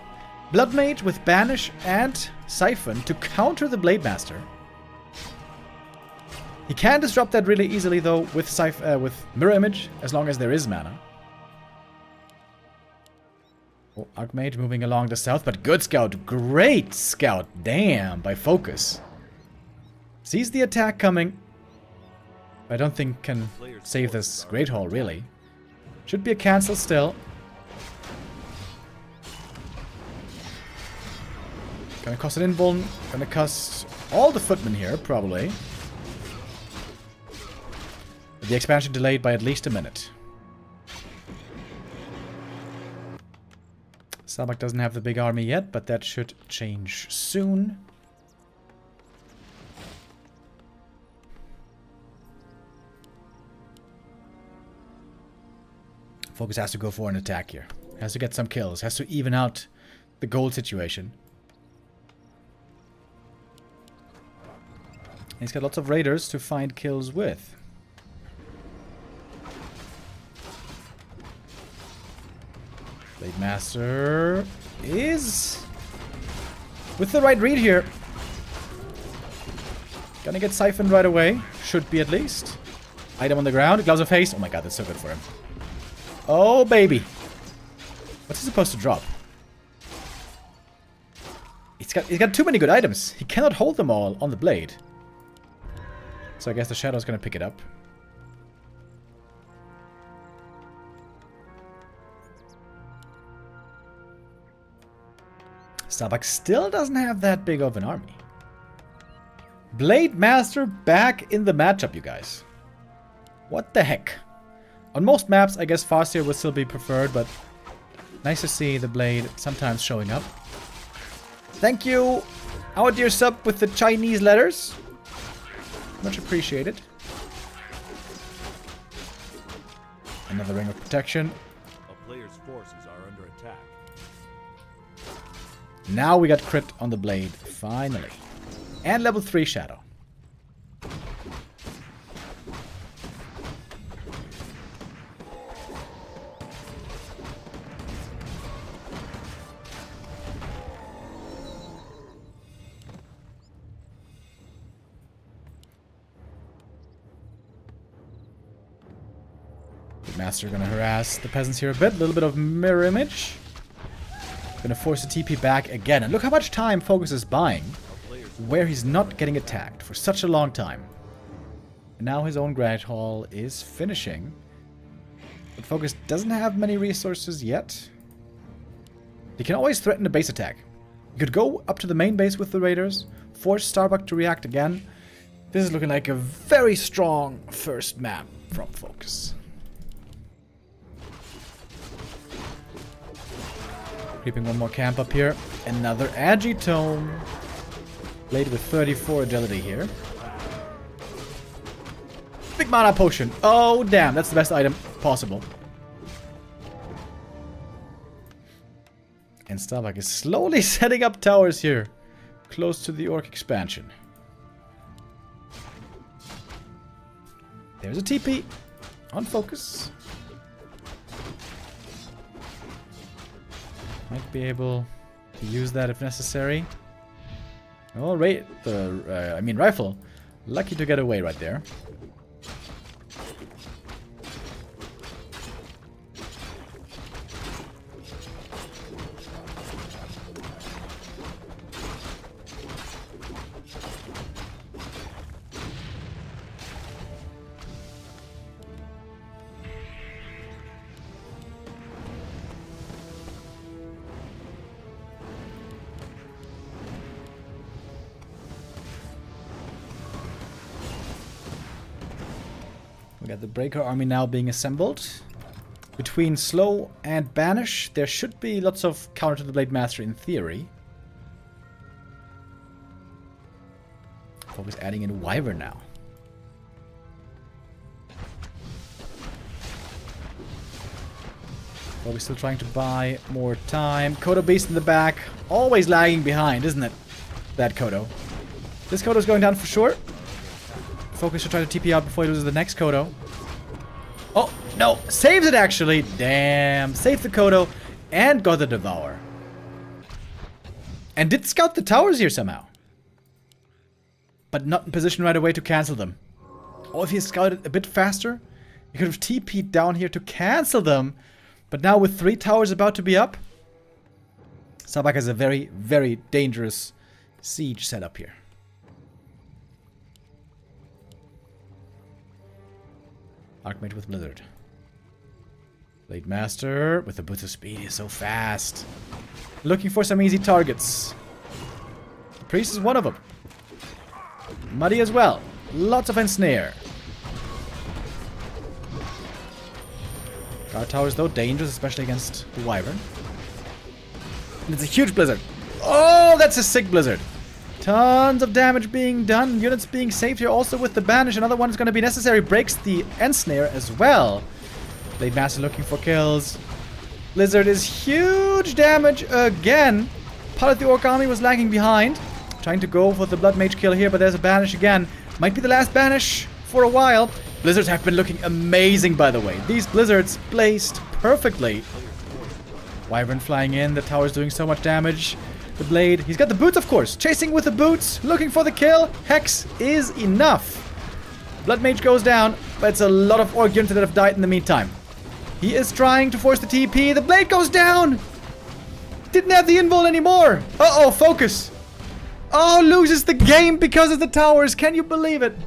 Blood Mage with Banish and Siphon to counter the Blade Master. He can disrupt that really easily though with Mirror Image, as long as there is mana. Oh, Archmage moving along the south, but good scout. Great scout. Damn, by Focus. Sees the attack coming. I don't think can save this Great Hall, really. Should be a cancel still. Gonna cost an invuln. Gonna cost all the footmen here, probably. The expansion delayed by at least a minute. Starbuck doesn't have the big army yet, but that should change soon. Focus has to go for an attack here. Has to get some kills. Has to even out the gold situation. He's got lots of raiders to find kills with. Blade Master is with the right read here. Gonna get siphoned right away. Should be at least. Item on the ground. Gloves of Haste. Oh my god, that's so good for him. Oh, baby. What's he supposed to drop? He's got too many good items. He cannot hold them all on the blade. So I guess the Shadow's gonna pick it up. Starbuck still doesn't have that big of an army. Blade Master back in the matchup, you guys. What the heck? On most maps, I guess Farseer would still be preferred, but nice to see the Blade sometimes showing up. Thank you, our dear sub with the Chinese letters. Much appreciated. Another Ring of Protection. A player's forces are under attack. Now we got crit on the Blade, finally. And level 3 Shadow. Late Master gonna harass the peasants here a bit. A little bit of mirror image. Gonna force the TP back again. And look how much time Focus is buying, where he's not getting attacked for such a long time. And now his own Grand Hall is finishing. But Focus doesn't have many resources yet. He can always threaten a base attack. He could go up to the main base with the raiders, force Starbuck to react again. This is looking like a very strong first map from Focus. Creeping one more camp up here. Another Agitome. Laight with 34 agility here. Big mana potion. Oh, damn. That's the best item possible. And Starbuck is slowly setting up towers here. Close to the Orc expansion. There's a TP. On Focus. Might be able to use that if necessary. Oh, Rifle. Lucky to get away right there. We got the Breaker army now being assembled. Between Slow and Banish, there should be lots of counter to the Blade Master in theory. Focus adding in Wyvern now. Focus still trying to buy more time. Kodo Beast in the back. Always lagging behind, isn't it? That Kodo. This Kodo's going down for sure. Focus should try to TP out before he loses the next Kodo. Oh, no. Saves it, actually. Damn. Saved the Kodo and got the Devour. And did scout the towers here somehow. But not in position right away to cancel them. Oh, if he scouted a bit faster, he could have TP'd down here to cancel them. But now with 3 towers about to be up, Starbuck has a very, very dangerous siege setup here. Archmage with Blizzard. Late Master with the Boots of Speed is so fast. Looking for some easy targets. Priest is one of them. Muddy as well. Lots of Ensnare. Guard towers though, dangerous, especially against the Wyvern. And it's a huge Blizzard. Oh, that's a sick Blizzard. Tons of damage being done. Units being saved here also with the Banish. Another one is going to be necessary. Breaks the Ensnare as well. Blade Master looking for kills. Blizzard is huge damage again. Part of the Orc army was lagging behind. Trying to go for the Blood Mage kill here, but there's a Banish again. Might be the last Banish for a while. Blizzards have been looking amazing, by the way. These Blizzards placed perfectly. Wyvern flying in. The tower's doing so much damage. The Blade. He's got the boots, of course. Chasing with the boots. Looking for the kill. Hex is enough. Blood Mage goes down, but it's a lot of Orc units that have died in the meantime. He is trying to force the TP. The Blade goes down. Didn't have the invul anymore. Uh-oh, Focus. Oh, loses the game because of the towers. Can you believe it?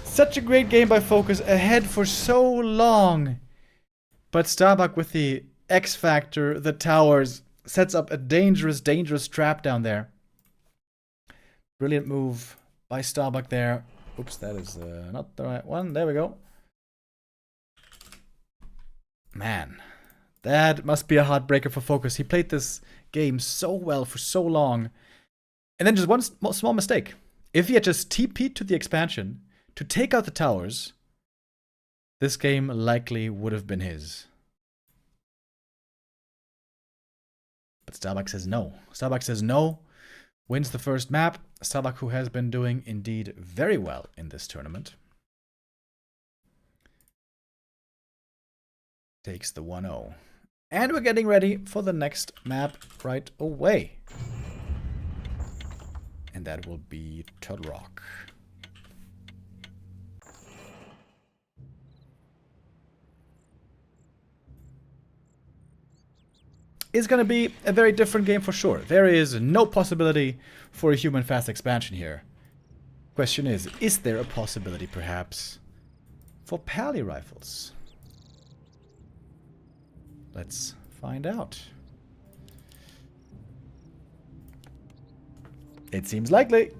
Such a great game by Focus. Ahead for so long. But Starbuck with the X Factor, the towers, sets up a dangerous, dangerous trap down there. Brilliant move by Starbuck there. Oops, that is not the right one. There we go. Man, that must be a heartbreaker for Focus. He played this game so well for so long. And then just one small mistake. If he had just TP'd to the expansion to take out the towers, this game likely would have been his. But Starbuck says no. Starbuck says no. Wins the first map. Starbuck, who has been doing indeed very well in this tournament, takes the 1-0. And we're getting ready for the next map right away. And that will be Turtle Rock. is going to be a very different game for sure. There is no possibility for a human fast expansion here. Question is there a possibility perhaps for pally rifles? Let's find out. It seems likely.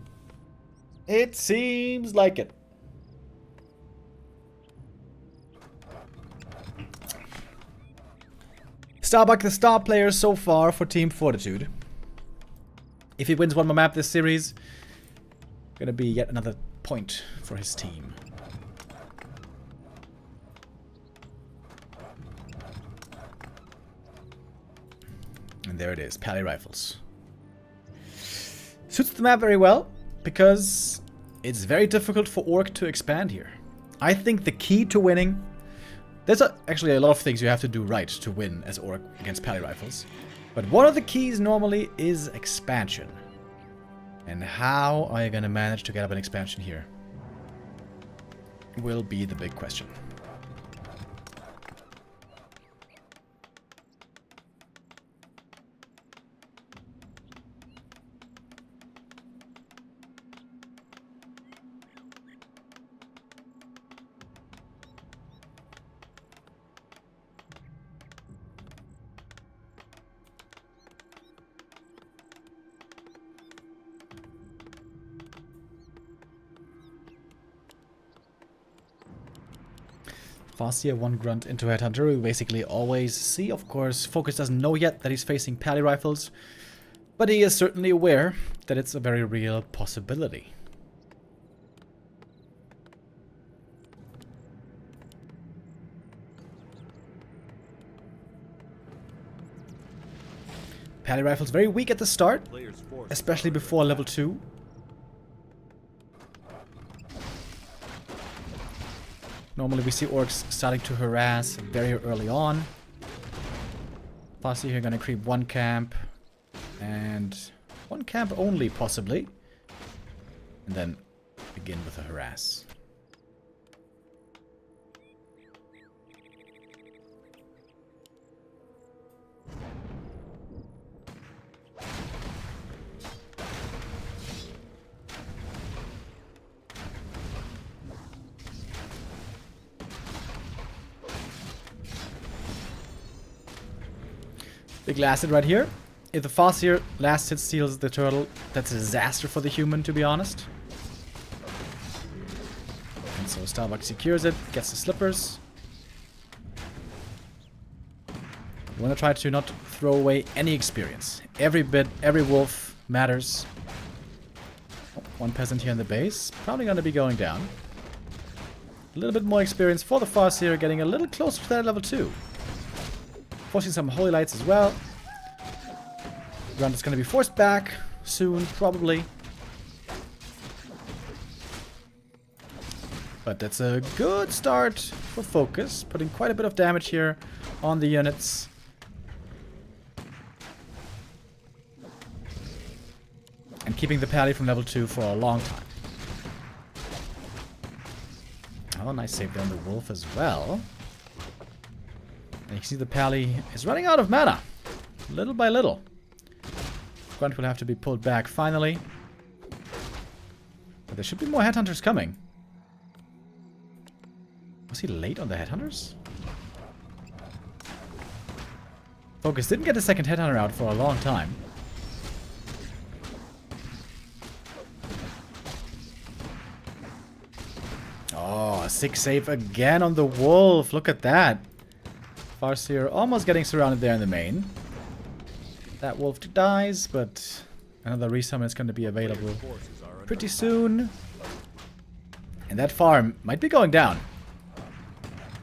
It seems like it. Starbuck, the star player so far for Team Fortitude. If he wins one more map this series, gonna be yet another point for his team. And there it is, pally rifles. Suits the map very well, because it's very difficult for Orc to expand here. I think the key to winning... There's actually a lot of things you have to do right to win as Orc against pally rifles. But one of the keys normally is expansion. And how are you going to manage to get up an expansion here? Will be the big question. Farseer, one grunt into Headhunter. We basically always see, of course, Focus doesn't know yet that he's facing pally rifles, but he is certainly aware that it's a very real possibility. Pally rifles very weak at the start, especially before level 2. Normally we see Orcs starting to harass very early on. Farseer here gonna creep one camp. And one camp only, possibly. And then begin with a harass. Big last hit right here. If the Farseer last hit steals the turtle, that's a disaster for the human, to be honest. And so Starbuck secures it, gets the slippers. You want to try to not throw away any experience. Every bit, every wolf matters. Oh, one peasant here in the base. Probably going to be going down. A little bit more experience for the Farseer, getting a little closer to that level 2. Forcing some holy lights as well. Grunt is going to be forced back soon, probably. But that's a good start for Focus, putting quite a bit of damage here on the units. And keeping the pally from level 2 for a long time. Oh, nice save there on the wolf as well. And you can see the pally is running out of mana, little by little. Grunt will have to be pulled back finally. But there should be more headhunters coming. Was he late on the headhunters? Focus didn't get a second headhunter out for a long time. Oh, a 6 save again on the wolf. Look at that. Farseer almost getting surrounded there in the main. That wolf dies, but another resummon is going to be available pretty soon. And that farm might be going down.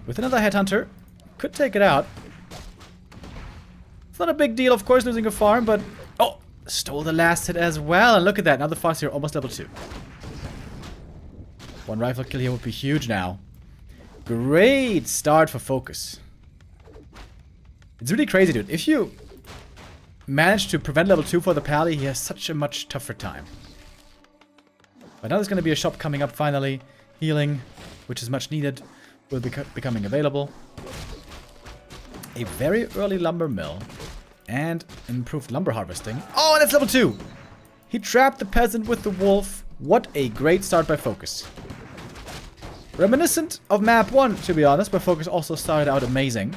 With another headhunter, could take it out. It's not a big deal, of course, losing a farm, but... Oh! Stole the last hit as well, and look at that, now the Farseer almost level 2. One rifle kill here would be huge now. Great start for Focus. It's really crazy, dude. If you manage to prevent level 2 for the pally, he has such a much tougher time. But now there's going to be a shop coming up finally. Healing, which is much needed, will be becoming available. A very early lumber mill. and improved lumber harvesting. Oh, and that's level 2! He trapped the peasant with the wolf. What a great start by Focus. Reminiscent of map 1, to be honest, but Focus also started out amazing.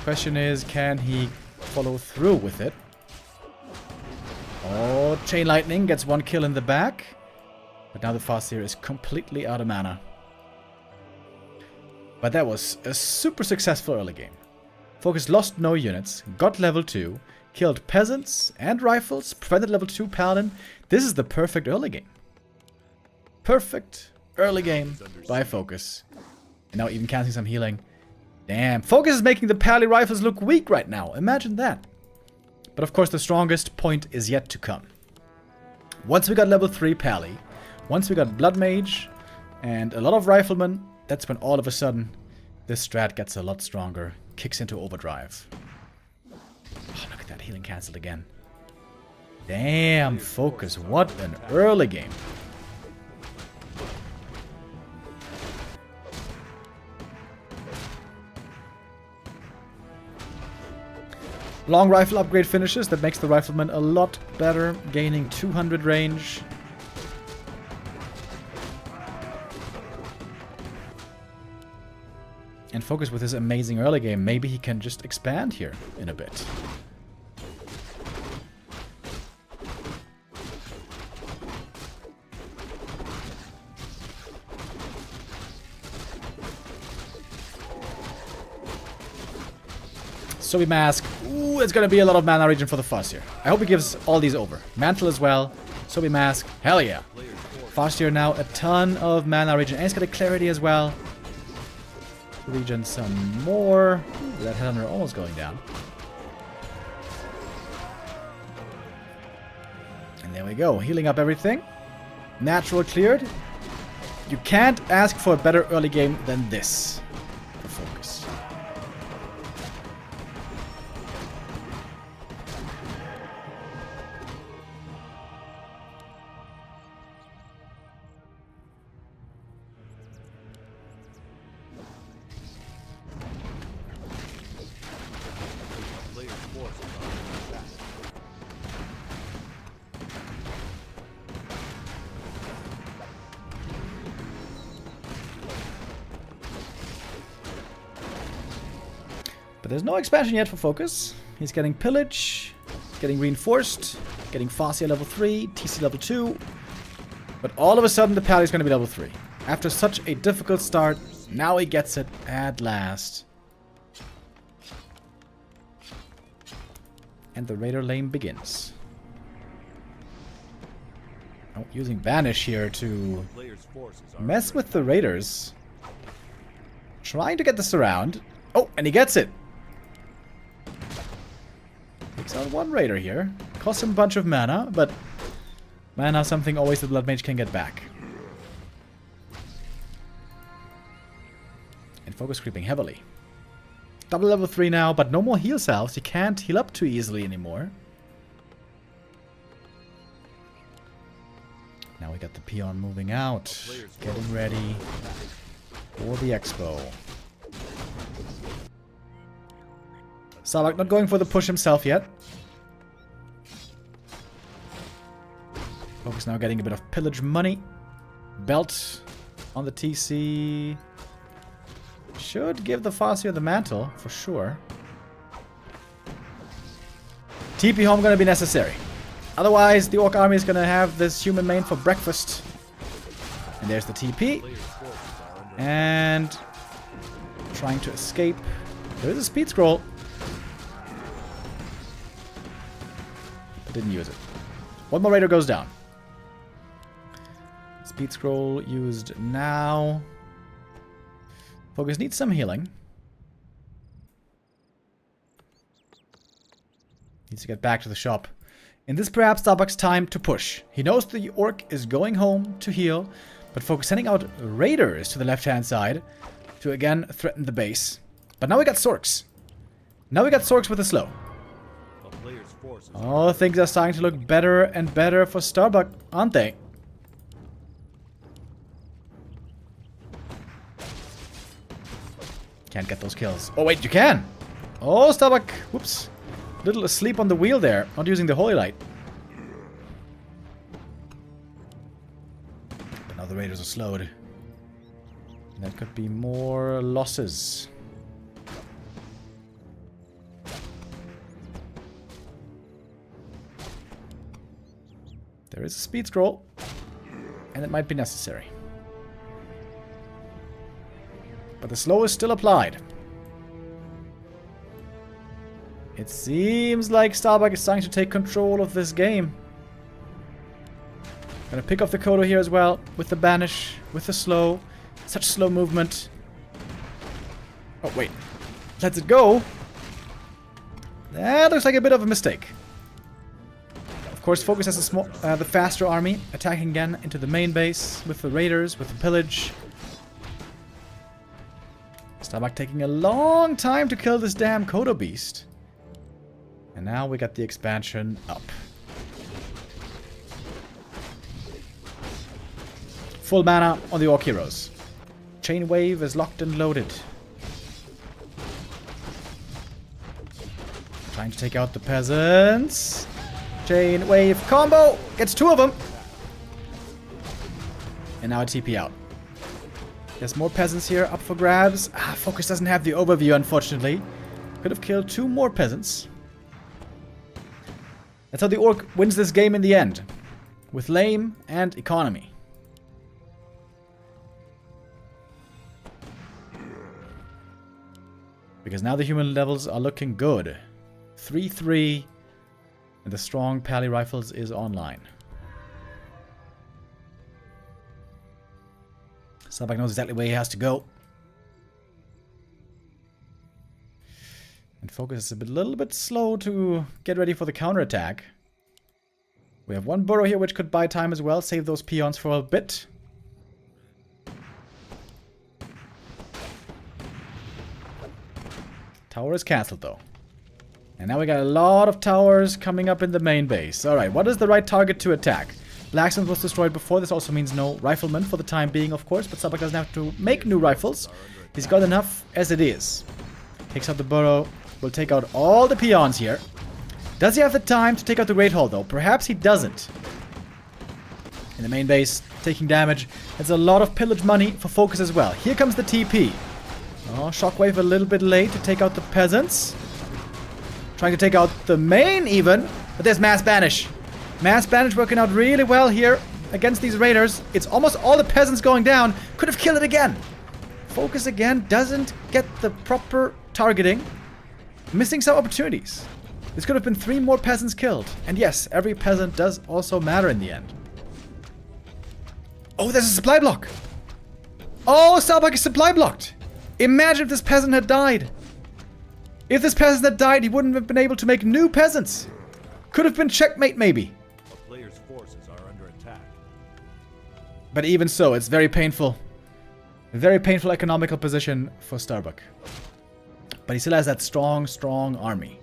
Question is, can he follow through with it? Oh, Chain Lightning gets 1 kill in the back. But now the Farseer is completely out of mana. But that was a super successful early game. Focus lost no units, got level 2, killed peasants and rifles, prevented level 2 paladin. This is the perfect early game. Perfect early game by Focus. And now even canceling some healing. Damn, Focus is making the pally rifles look weak right now. Imagine that. But of course the strongest point is yet to come. Once we got level 3 pally, once we got Blood Mage and a lot of riflemen, that's when all of a sudden this strat gets a lot stronger, kicks into overdrive. Oh, look at that, healing cancelled again. Damn, Focus, what an early game. Long rifle upgrade finishes, that makes the rifleman a lot better, gaining 200 range. And Focus with his amazing early game, maybe he can just expand here in a bit. Sobi Mask. Ooh, it's gonna be a lot of mana regen for the Farseer. I hope he gives all these over. Mantle as well. Sobi Mask. Hell yeah. Farseer now a ton of mana regen. And he's got a Clarity as well. Regen some more. Ooh, that Headhunter almost going down. And there we go. Healing up everything. Natural cleared. You can't ask for a better early game than this for Focus. But there's no expansion yet for Focus. He's getting Pillage, getting Reinforced, getting Farseer level 3, TC level 2. But all of a sudden the Pally is going to be level 3. After such a difficult start, now he gets it at last. And the Raider lane begins. Oh, using Banish here to mess with the Raiders. Trying to get this around. Oh, and he gets it. Takes out one Raider here. Costs him a bunch of mana, but mana something always the Blood Mage can get back. And Focus creeping heavily. Double level 3 now, but no more heal salves. You can't heal up too easily anymore. Now we got the peon moving out. Getting ready for the expo. Starbuck not going for the push himself yet. Focus now getting a bit of pillage money. Belt on the TC. Should give the Farseer the mantle, for sure. TP home gonna be necessary. Otherwise, the Orc army is gonna have this human main for breakfast. And there's the TP. And trying to escape. There is a speed scroll. But didn't use it. One more Raider goes down. Speed scroll used now. Focus needs some healing. Needs to get back to the shop. In this perhaps Starbuck's time to push. He knows the Orc is going home to heal, but Focus sending out Raiders to the left-hand side to again threaten the base. But now we got Sorks. Now we got Sorks with a slow. Oh, things are starting to look better and better for Starbuck, aren't they? Can't get those kills. Oh, wait, you can! Oh, Starbuck! Whoops. A little asleep on the wheel there, not using the Holy Light. But now the Raiders are slowed. That could be more losses. There is a speed scroll, and it might be necessary. But the slow is still applied. It seems like Starbuck is starting to take control of this game. Gonna pick off the Kodo here as well, with the banish, with the slow. Such slow movement. Oh, wait. Lets it go. That looks like a bit of a mistake. Of course, Focus has the faster army, attacking again into the main base with the raiders, with the pillage. Starbuck taking a long time to kill this damn Kodo beast. And now we got the expansion up. Full mana on the Orc heroes. Chain Wave is locked and loaded. Trying to take out the peasants. Chain Wave combo. Gets 2 of them. And now a TP out. There's more peasants here up for grabs. Focus doesn't have the overview, unfortunately. Could have killed 2 more peasants. That's how the Orc wins this game in the end. With lame and economy. Because now the human levels are looking good. 3-3. And the strong Pally Rifles is online. Starbuck knows exactly where he has to go. And Focus is a little bit slow to get ready for the counterattack. We have 1 burrow here which could buy time as well. Save those peons for a bit. Tower is cancelled though. And now we got a lot of towers coming up in the main base. Alright, what is the right target to attack? Blacksmith was destroyed before. This also means no rifleman for the time being, of course. But Starbuck doesn't have to make new rifles. He's got enough as it is. Takes out the burrow. Will take out all the peons here. Does he have the time to take out the Great Hall though? Perhaps he doesn't. In the main base, taking damage. It's a lot of pillage money for Focus as well. Here comes the TP. Oh, Shockwave a little bit late to take out the peasants. Trying to take out the main even. But there's Mass Banish. Mass Banish working out really well here against these raiders. It's almost all the peasants going down. Could have killed it again. Focus again doesn't get the proper targeting. Missing some opportunities. This could have been 3 more peasants killed. And yes, every peasant does also matter in the end. Oh, there's a supply block. Oh, Starbuck is supply blocked. Imagine if this peasant had died. If this peasant had died, he wouldn't have been able to make new peasants. Could have been checkmate, maybe. A player's forces are under attack. But even so, it's very painful. A very painful economical position for Starbuck. But he still has that strong, strong army.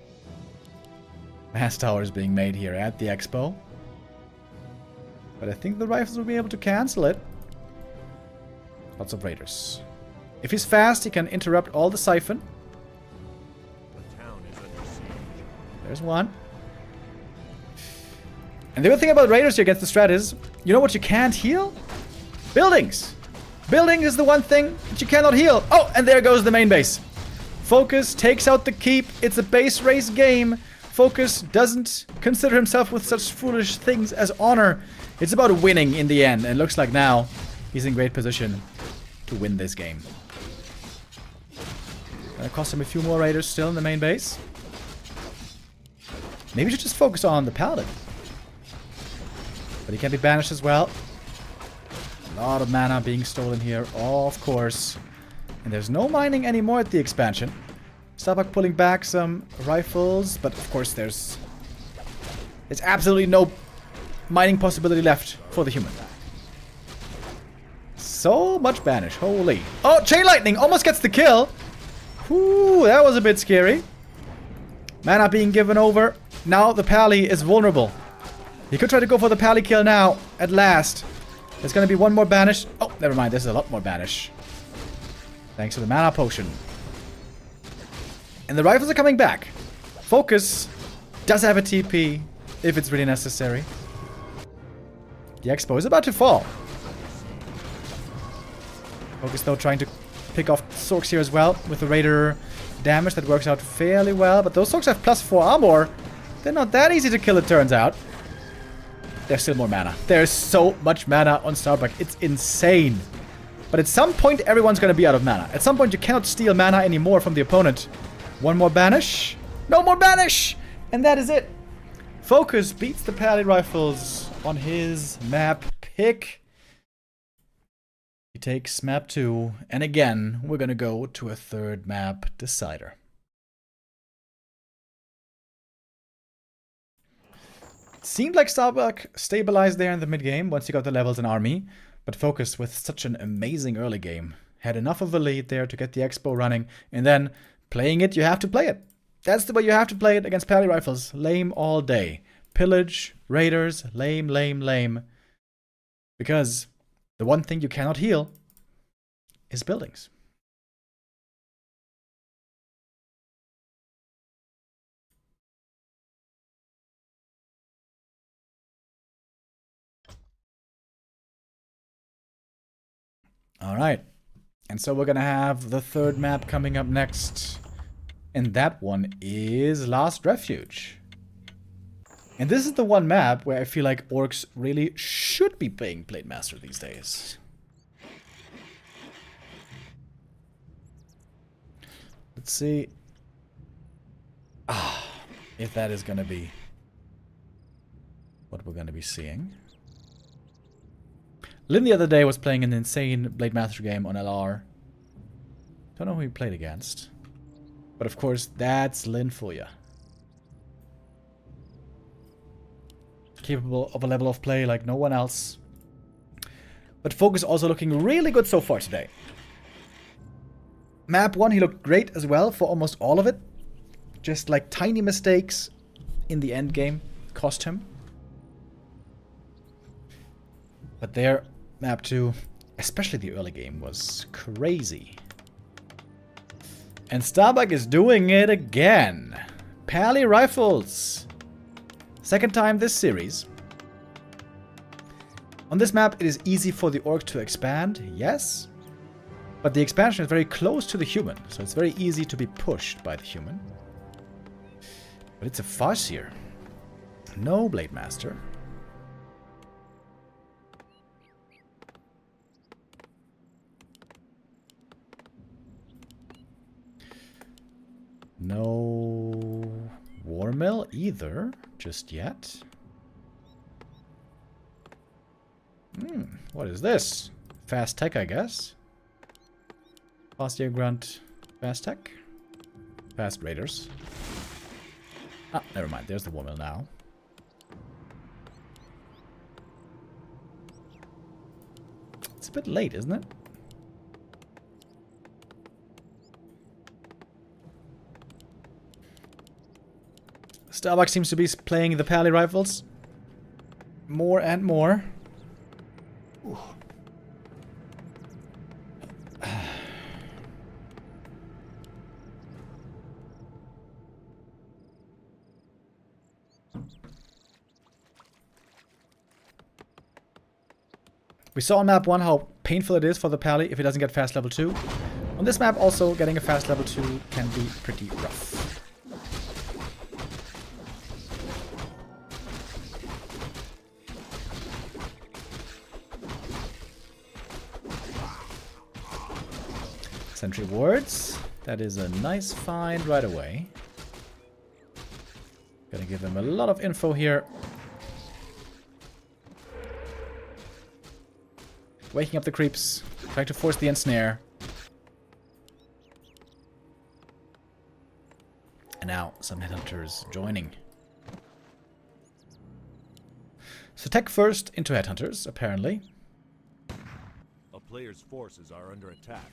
Mass towers being made here at the expo. But I think the rifles will be able to cancel it. Lots of raiders. If he's fast, he can interrupt all the siphon. The town is under siege. There's one. And the other thing about raiders here against the strat is, you know what you can't heal? Buildings! Building is the one thing that you cannot heal. Oh, and there goes the main base. Focus takes out the keep. It's a base race game. Focus doesn't consider himself with such foolish things as honor. It's about winning in the end. And it looks like now he's in great position to win this game. Gonna cost him a few more raiders still in the main base. Maybe we should just focus on the paladin. But he can be banished as well. A lot of mana being stolen here, of course. And there's no mining anymore at the expansion. Starbuck pulling back some rifles, but of course there's absolutely no mining possibility left for the human. So much banish, holy. Oh, Chain Lightning almost gets the kill. Whew, that was a bit scary. Mana being given over. Now the Pally is vulnerable. He could try to go for the Pally kill now, at last. There's gonna be one more banish. Oh, never mind, there's a lot more banish. Thanks to the mana potion. And the rifles are coming back. Focus Does have a TP if it's really necessary. The Expo is about to fall. Focus though trying to pick off Sorks here as well with the Raider damage that works out fairly well. But those Sorks have +4 armor. They're not that easy to kill, it turns out. There's still more mana. There's so much mana on Starbuck. It's insane. But at some point, everyone's going to be out of mana. At some point, you cannot steal mana anymore from the opponent. One more banish. No more banish! And that is it. Focus beats the Pally Rifles on his map pick. He takes map 2. And again, we're going to go to a third map decider. It seemed like Starbuck stabilized there in the mid-game once he got the levels in army. But Focus, with such an amazing early game, had enough of a lead there to get the Expo running. And then, playing it, you have to play it. That's the way you have to play it against Pally Rifles. Lame all day. Pillage, Raiders, lame, lame, lame. Because the one thing you cannot heal is buildings. Alright, and so we're gonna have the third map coming up next. And that one is Last Refuge. And this is the one map where I feel like orcs really should be playing Blade Master these days. Let's see. If that is gonna be what we're gonna be seeing. Lynn the other day was playing an insane Blade Master game on LR. Don't know who he played against. But of course, that's Lynn for ya. Capable of a level of play like no one else. But Focus also looking really good so far today. Map 1, he looked great as well for almost all of it. Just like tiny mistakes in the end game cost him. But there, map 2, especially the early game, was crazy. And Starbuck is doing it again. Pally Rifles. Second time this series. On this map, it is easy for the orc to expand, yes. But the expansion is very close to the human, so it's very easy to be pushed by the human. But it's a farce here. No Blade Master. No War Mill either, just yet. What is this? Fast tech, I guess. Fast Air Grunt, fast tech. Fast Raiders. Ah, never mind, there's the War Mill now. It's a bit late, isn't it? Starbuck seems to be playing the Pally Rifles more and more. Ooh. We saw on map 1 how painful it is for the Pally if it doesn't get fast level 2. On this map also, getting a fast level 2 can be pretty rough. Sentry wards. That is a nice find right away. Gonna give them a lot of info here. Waking up the creeps. Trying to force the ensnare. And now some headhunters joining. So tech first into headhunters, apparently. A player's forces are under attack.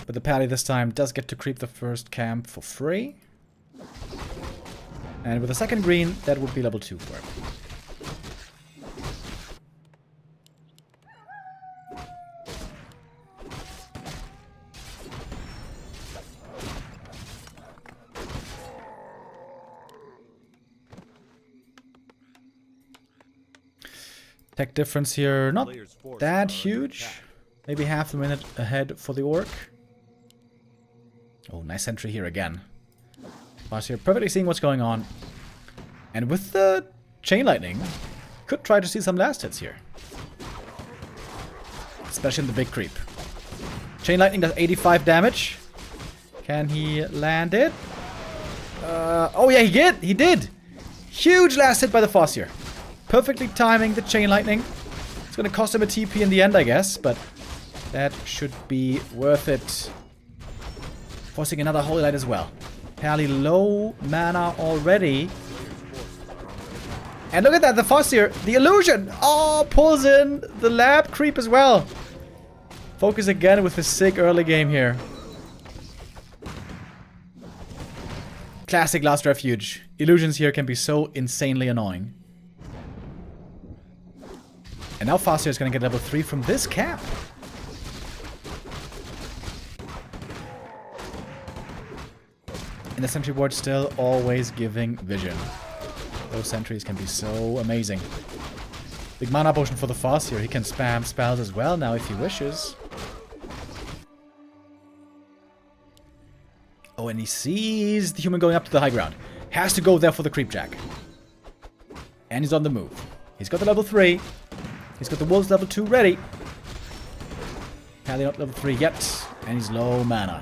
But the Pally this time does get to creep the first camp for free. And with a second green, that would be level 2 for him. Tech difference here, not Players' forces that are under huge. attack. Maybe half a minute ahead for the Orc. Oh, nice sentry here again. Farseer perfectly seeing what's going on. And with the Chain Lightning, could try to see some last hits here. Especially in the big creep. Chain Lightning does 85 damage. Can he land it? Oh yeah, he did! He did! Huge last hit by the Farseer. Perfectly timing the Chain Lightning. It's gonna cost him a TP in the end, I guess, but that should be worth it. Forcing another Holy Light as well. Fairly low mana already. And look at that, the Farseer, the illusion! Oh, pulls in the lab creep as well. Focus again with the sick early game here. Classic Last Refuge. Illusions here can be so insanely annoying. And now Farseer is going to get level 3 from this cap. And the sentry ward still always giving vision. Those sentries can be so amazing. Big mana potion for the Farseer. He can spam spells as well now if he wishes. Oh, and he sees the human going up to the high ground. Has to go there for the creep jack. And he's on the move. He's got the level 3. He's got the wolves level 2 ready. Apparently not level 3 yet. And he's low mana.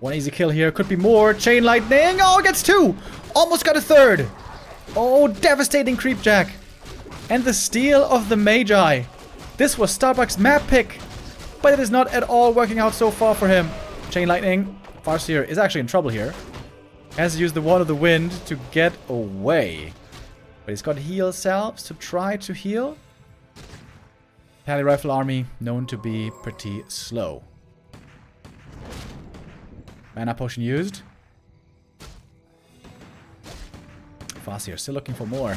One easy kill here. Could be more. Chain Lightning. Oh, gets 2. Almost got a 3rd. Oh, devastating creep jack. And the steal of the Magi. This was Starbuck's map pick. But it is not at all working out so far for him. Chain Lightning. Farseer is actually in trouble here. Has to use the Wand of the Wind to get away. But he's got heal salves to try to heal. Pally Rifle Army known to be pretty slow. Mana potion used. Farseer still looking for more.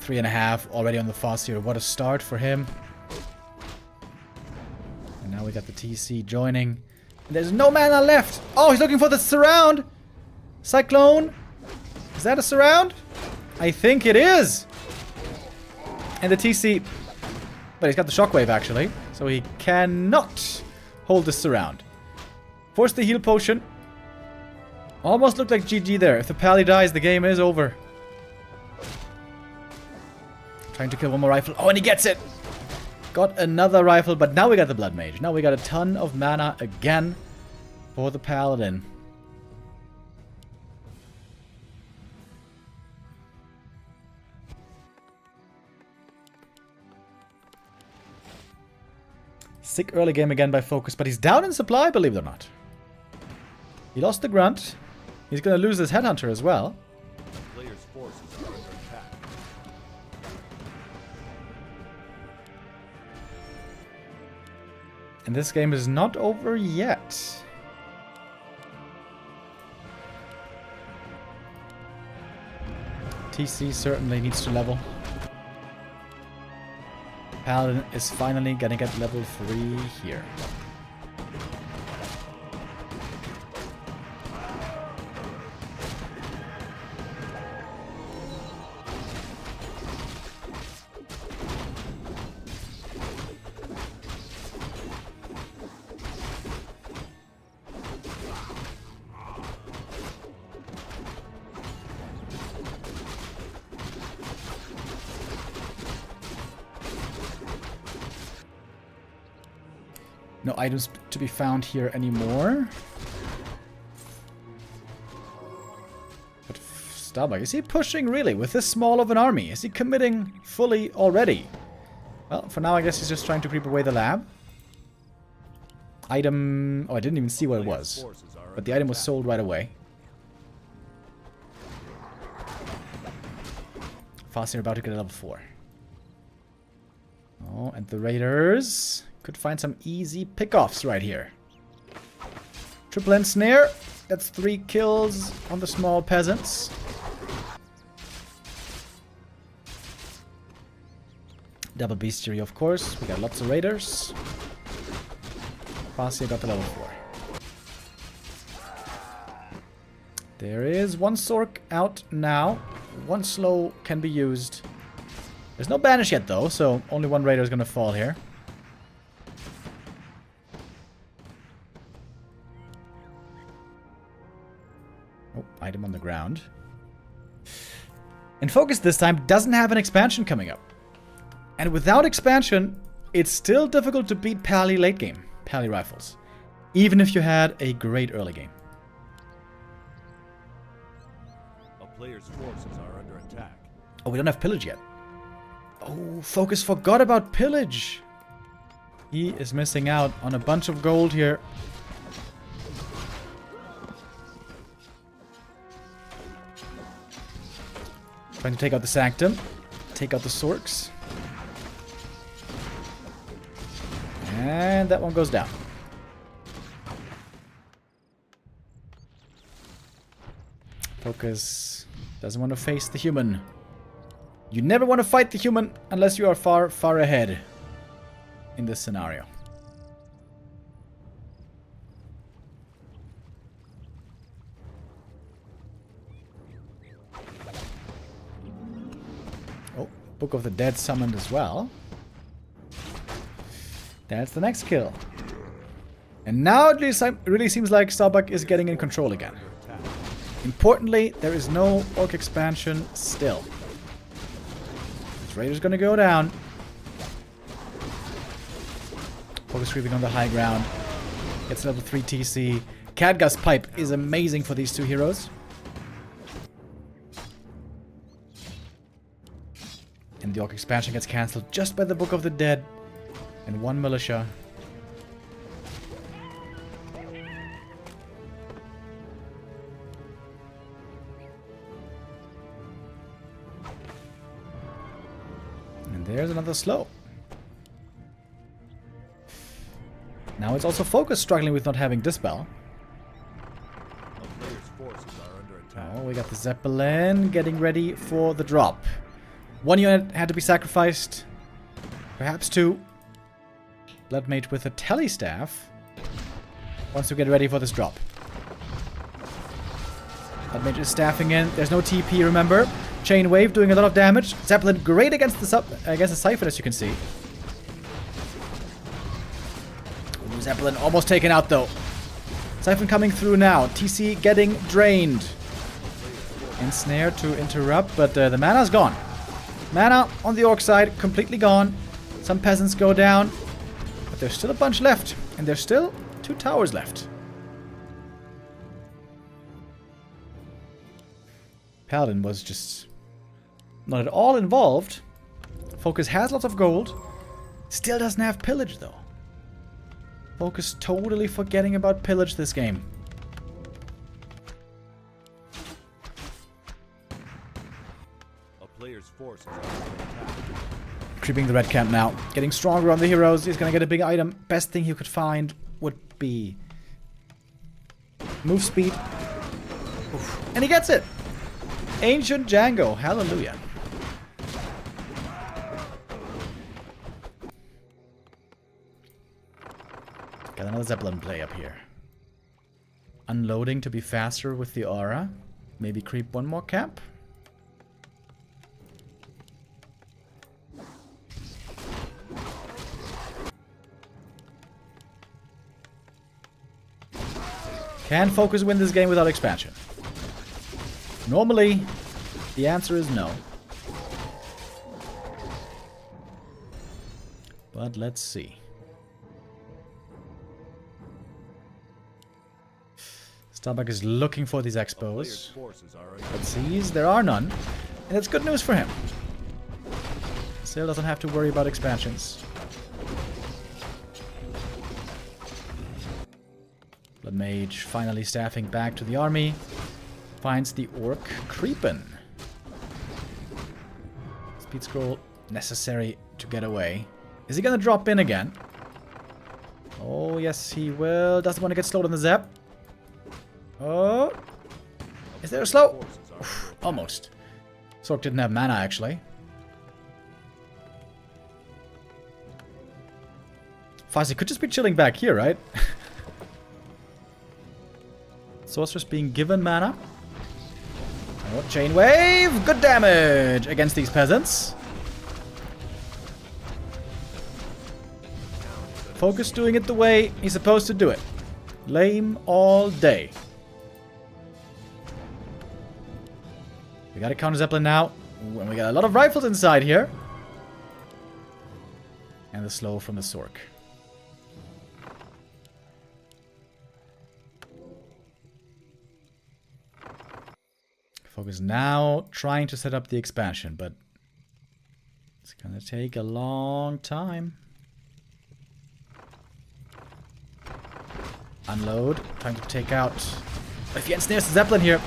3.5 already on the Farseer. What a start for him. And now we got the TC joining. There's no mana left. Oh, he's looking for the surround. Cyclone. Is that a surround? I think it is. And the TC. But he's got the shockwave actually. So he cannot hold the surround. Force the heal potion. Almost looked like GG there. If the Pally dies, the game is over. Trying to kill one more rifle. Oh, and he gets it. Got another rifle, but now we got the Blood Mage. Now we got a ton of mana again for the Paladin. Sick early game again by Focus, but he's down in supply, believe it or not. He lost the Grunt. He's going to lose his Headhunter as well. Players' forces are under attack. And this game is not over yet. TC certainly needs to level. Paladin is finally gonna get level 3 here. No items to be found here anymore. But Starbuck, is he pushing really with this small of an army? Is he committing fully already? Well, for now I guess he's just trying to creep away the lab. Item... Oh, I didn't even see what it was. But the item was sold right away. Farseer about to get a level 4. Oh, and the Raiders... could find some easy pickoffs right here. Triple Ensnare. That's 3 kills on the small peasants. Double Bestiary, of course. We got lots of Raiders. Farseer got the level 4. There is one Sork out now. One slow can be used. There's no banish yet though, so only one raider is gonna fall here. Oh, item on the ground. And Focus this time doesn't have an expansion coming up. And without expansion, it's still difficult to beat Pally late game, Pally rifles. Even if you had a great early game. A player's forces are under attack. Oh, we don't have pillage yet. Oh, Focus forgot about pillage. He is missing out on a bunch of gold here. Trying to take out the Sanctum. Take out the Sorks. And that one goes down. Focus doesn't want to face the human. You never want to fight the human unless you are far, far ahead in this scenario. Oh, Book of the Dead summoned as well. That's the next kill. And now it really seems like Starbuck is getting in control again. Importantly, there is no Orc expansion still. This Raider's gonna go down. Focus creeping on the high ground. Gets level 3 TC. Cadgus Pipe is amazing for these two heroes. And the Orc expansion gets cancelled just by the Book of the Dead. And one militia. And there's another slow. Now it's also Focus struggling with not having Dispel. A player's forces are under attack. Oh, we got the Zeppelin getting ready for the drop. One unit had to be sacrificed. Perhaps two. Bloodmage with a Telestaff wants to get ready for this drop. Bloodmage is staffing in. There's no TP, remember. Chain Wave doing a lot of damage. Zeppelin great against the Siphon, as you can see. Ooh, Zeppelin almost taken out though. Siphon coming through now. TC getting drained. Ensnare to interrupt, but the mana's gone. Mana on the Orc side completely gone. Some peasants go down. But there's still a bunch left. And there's still 2 towers left. Paladin was just not at all involved. Focus has lots of gold. Still doesn't have pillage though. Focus totally forgetting about pillage this game. A player's forces are under attack. Creeping the red camp now. Getting stronger on the heroes. He's gonna get a big item. Best thing he could find would be move speed. Oof. And he gets it! Ancient Django. Hallelujah. Got another Zeppelin play up here. Unloading to be faster with the aura. Maybe creep one more camp. Can Focus win this game without expansion? Normally, the answer is no. But let's see. Starbuck is looking for these expos. But sees there are none. And it's good news for him. Still doesn't have to worry about expansions. Blood Mage finally staffing back to the army. Finds the Orc creepin'. Speed scroll necessary to get away. Is he gonna drop in again? Oh, yes, he will. Doesn't want to get slowed on the Zap. Oh. Is there a slow? Oof, almost. Sork didn't have mana, actually. Fuzzy could just be chilling back here, right? Sorceress being given mana. Oh, chain wave! Good damage against these peasants. Focus doing it the way he's supposed to do it. Lame all day. We got a counter Zeppelin now. And we got a lot of rifles inside here. And the slow from the Sork. Focus now trying to set up the expansion, but it's gonna take a long time. Unload, trying to take out. If he ensnares the Zeppelin here,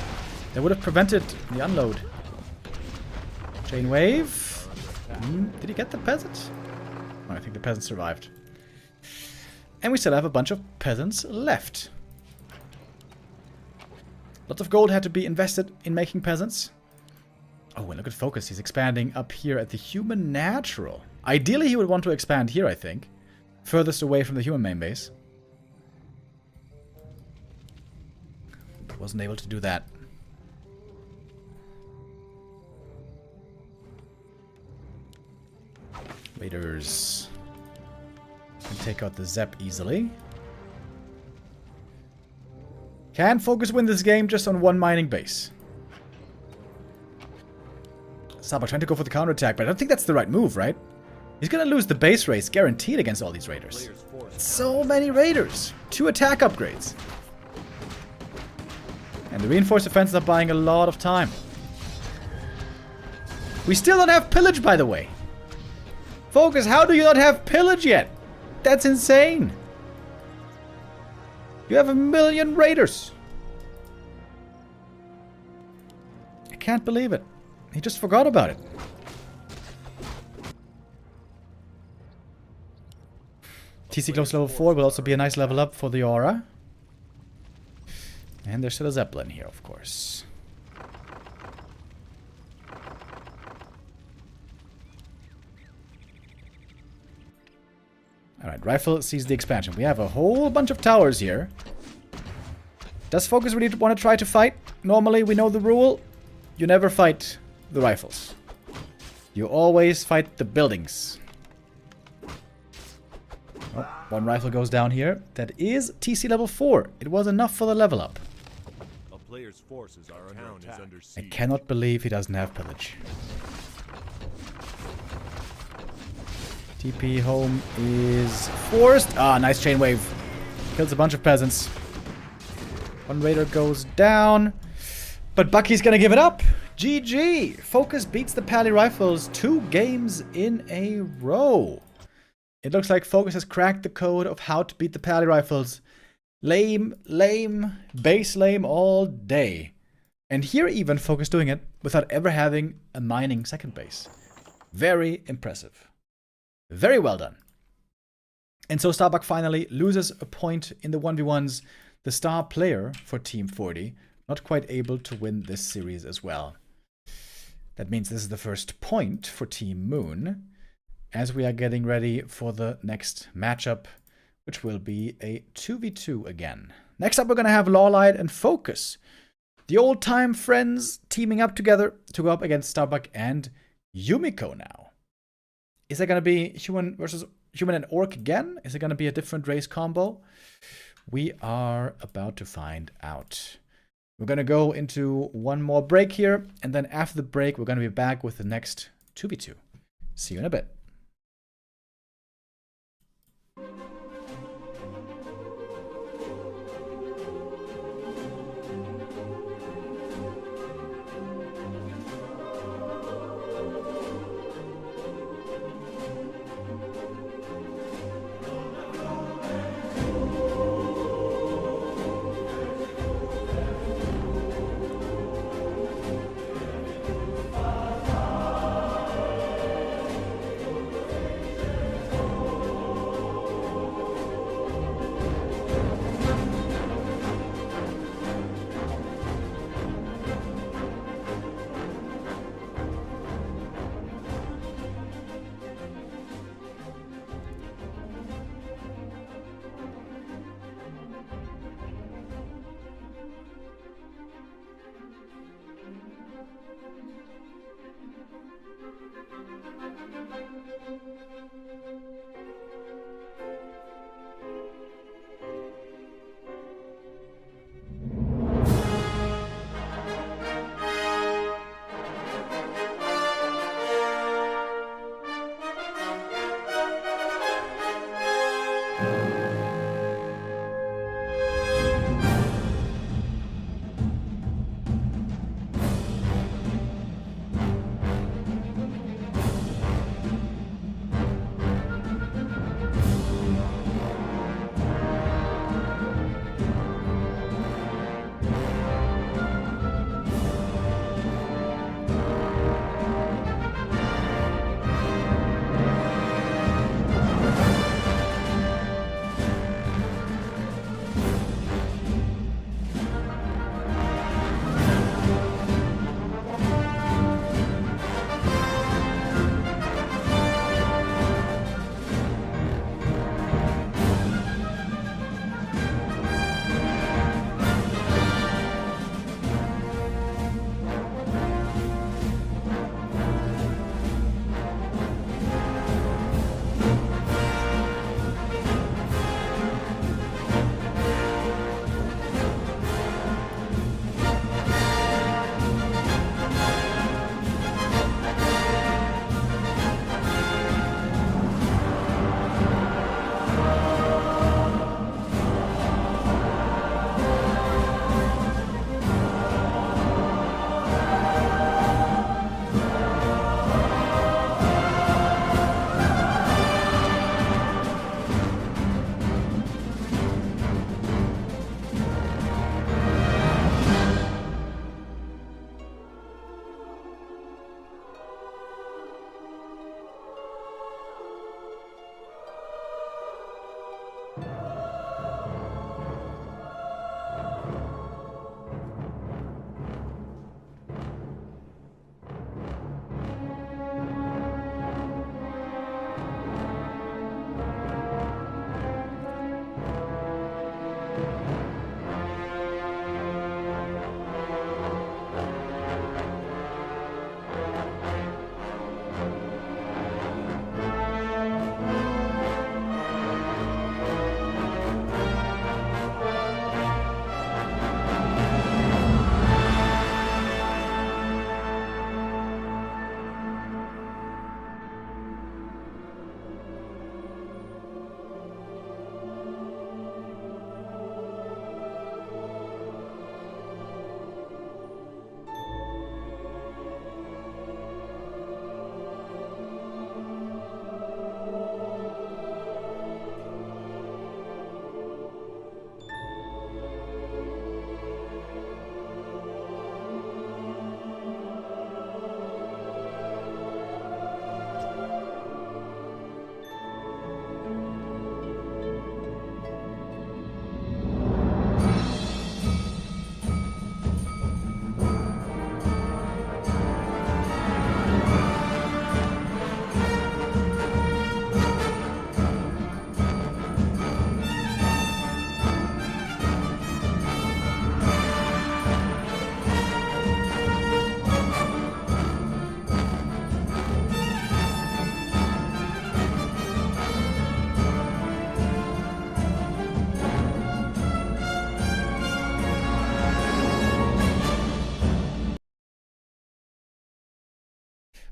that would have prevented the unload. Chain wave. Did he get the peasant? Oh, I think the peasant survived. And we still have a bunch of peasants left. Lots of gold had to be invested in making peasants. Oh, and look at Focus. He's expanding up here at the human natural. Ideally, he would want to expand here, I think. Furthest away from the human main base. But wasn't able to do that. Raiders can take out the Zep easily. Can Focus win this game just on one mining base? Starbuck trying to go for the counterattack, but I don't think that's the right move, right? He's gonna lose the base race guaranteed against all these raiders. So many raiders! 2 attack upgrades. And the reinforced defenses are buying a lot of time. We still don't have pillage, by the way. Focus, how do you not have pillage yet? That's insane. You have 1 million raiders. I can't believe it. He just forgot about it. TC close level 4 will also be a nice level up for the aura. And there's still a Zeppelin here, of course. Alright, rifle sees the expansion. We have a whole bunch of towers here. Does Focus really want to try to fight? Normally, we know the rule. You never fight the rifles. You always fight the buildings. Oh, 1 rifle goes down here. That is TC level 4. It was enough for the level up. A player's forces are under siege. I cannot believe he doesn't have pillage. TP home is forced. Ah, nice chain wave. Kills a bunch of peasants. 1 raider goes down. But Bucky's gonna give it up. GG. Focus beats the Pally Rifles 2 games in a row. It looks like Focus has cracked the code of how to beat the Pally Rifles. Lame, lame, base lame all day. And here even Focus doing it without ever having a mining second base. Very impressive. Very well done. And so Starbuck finally loses a point in the 1v1s. The star player for Team Forti, not quite able to win this series as well. That means this is the first point for Team Moon, as we are getting ready for the next matchup, which will be a 2v2 again. Next up, we're going to have Laight and Focus, the old-time friends teaming up together to go up against Starbuck and Yumiko now. Is there going to be human versus human and orc again? Is it going to be a different race combo? We are about to find out. We're going to go into one more break here, and then after the break, we're going to be back with the next 2v2. See you in a bit.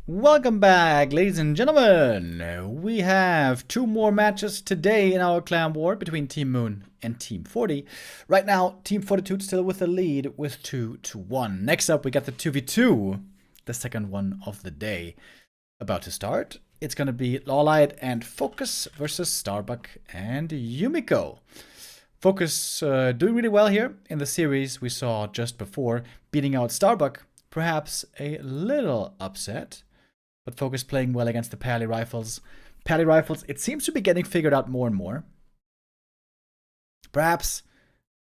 Welcome back, ladies and gentlemen. We have 2 more matches today in our clan war between Team Moon and Team Forti. Right now, Team Fortitude still with the lead with 2-1. Next up, we got the 2v2, the second one of the day. About to start. It's going to be Laight and Focus versus Starbuck and Yumiko. Focus doing really well here in the series we saw just before, beating out Starbuck. Perhaps a little upset. But Focus playing well against the Pally Rifles. Pally Rifles, it seems to be getting figured out more and more. Perhaps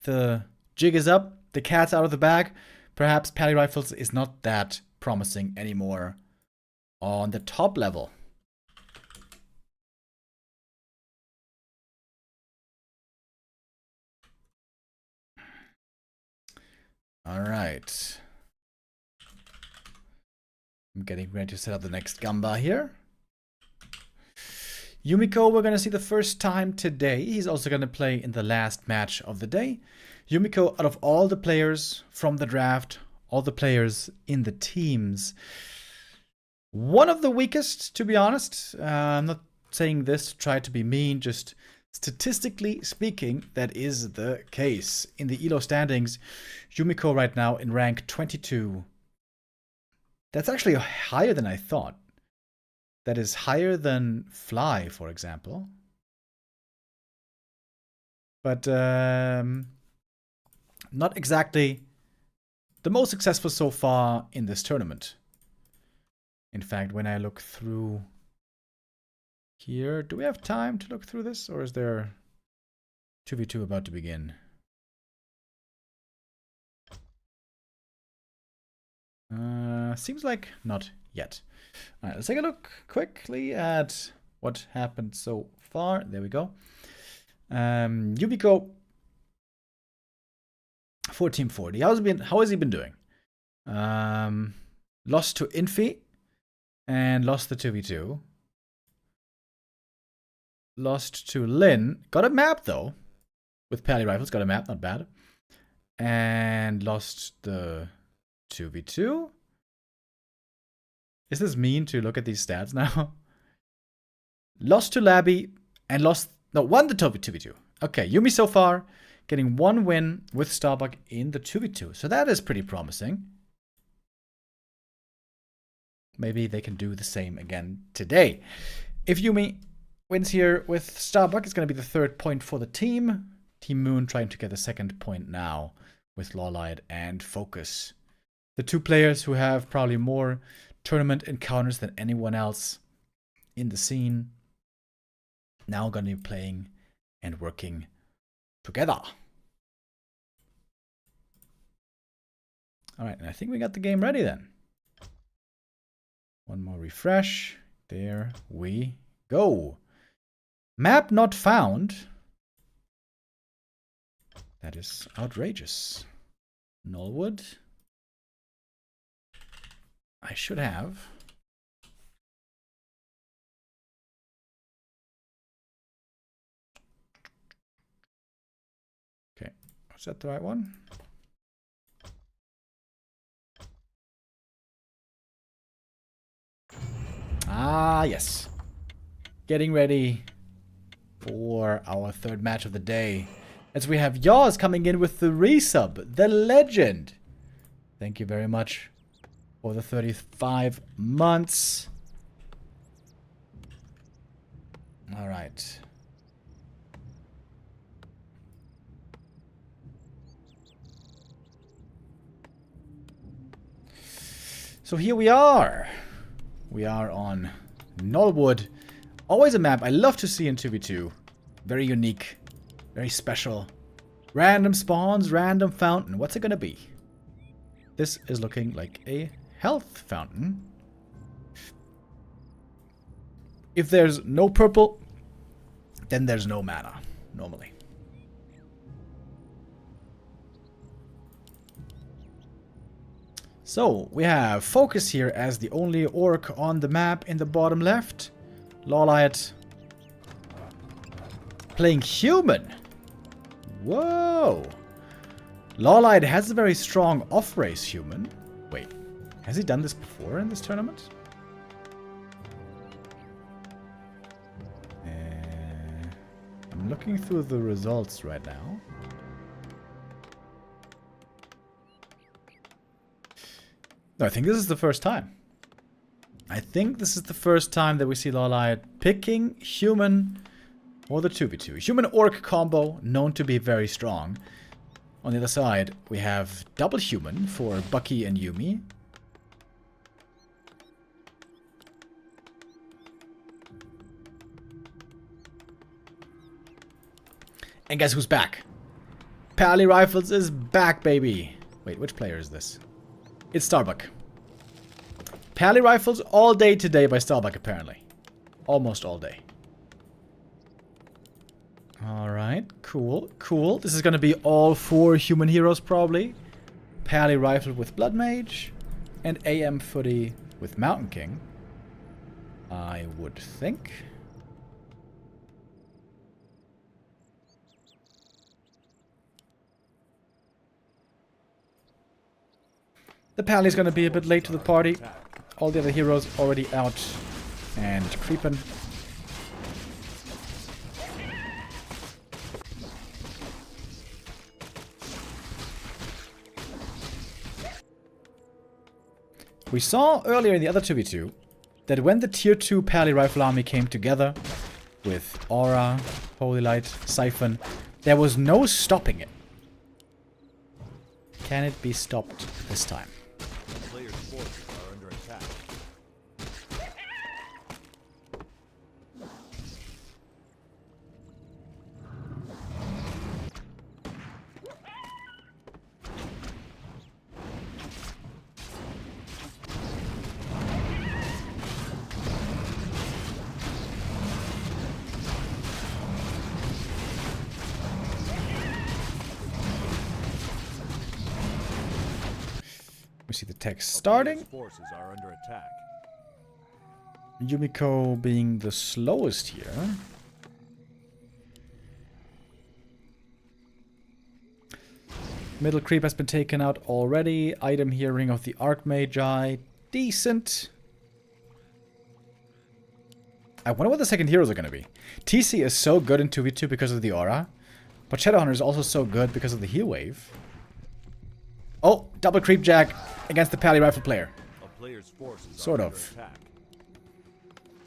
the jig is up, the cat's out of the bag. Perhaps Pally Rifles is not that promising anymore on the top level. All right. I'm getting ready to set up the next Gamba here. Yumiko, we're going to see the first time today. He's also going to play in the last match of the day. Yumiko, out of all the players from the draft, all the players in the teams, one of the weakest, to be honest. I'm not saying this to try to be mean, just statistically speaking, that is the case. In the ELO standings, Yumiko right now in rank 22. That's actually higher than I thought. That is higher than Fly, for example. But not exactly the most successful so far in this tournament. In fact, when I look through here, do we have time to look through this? Or is there 2v2 about to begin? Seems like not yet. All right, let's take a look quickly at what happened so far. There we go. Yumiko for Team Forti. How has he been doing? Lost to Infi and lost the 2v2. Lost to Lin. Got a map though. With Pally Rifles, got a map, not bad. And lost the 2v2. Is this mean to look at these stats now? Lost to Labby and won the 2v2. Okay, Yumi so far getting 1 win with Starbuck in the 2v2. So that is pretty promising. Maybe they can do the same again today. If Yumi wins here with Starbuck, it's going to be the 3rd point for the team. Team Moon trying to get the 2nd point now with Laight and Focus. The 2 players who have probably more tournament encounters than anyone else in the scene. Now going to be playing and working together. All right, and I think we got the game ready then. One more refresh. There we go. Map not found. That is outrageous. Nullwood. I should have. Okay, was that the right one? Ah, yes. Getting ready for our 3rd match of the day. As we have Yaws coming in with the resub, the legend. Thank you very much for the 35 months. All right. So here we are. We are on Nullwood. Always a map I love to see in 2v2. Very unique. Very special. Random spawns, random fountain. What's it gonna be? This is looking like a health fountain. If there's no purple, then there's no mana, normally. So, we have Focus here as the only orc on the map in the bottom left. Laight playing human. Whoa. Laight has a very strong off-race human. Wait, has he done this before in this tournament? I'm looking through the results right now. No, I think this is the first time. I think this is the first time that we see Laight picking human or the 2v2. Human orc combo, known to be very strong. On the other side, we have double human for Bucky and Yumi. And guess who's back? Pally Rifles is back, baby. Wait, which player is this? It's Starbuck. Pally Rifles all day today by Starbuck, apparently. Almost all day. Alright, cool, cool. This is gonna be all 4 human heroes, probably. Pally Rifle with Blood Mage. And AM Footy with Mountain King. I would think. The Pally's gonna be a bit late to the party. All the other heroes already out and creeping. We saw earlier in the other 2v2 that when the tier 2 Pally Rifle army came together with Aura, Holy Light, Siphon, there was no stopping it. Can it be stopped this time? Players' forces are under attack. We see the text starting. Players' forces are under attack. Yumiko being the slowest here. Middle creep has been taken out already. Item here, Ring of the Archmagi. Decent. I wonder what the second heroes are going to be. TC is so good in 2v2 because of the aura. But Shadowhunter is also so good because of the heal wave. Oh, double creep jack against the Pally Rifle player. A player's forces Sort are of. under attack.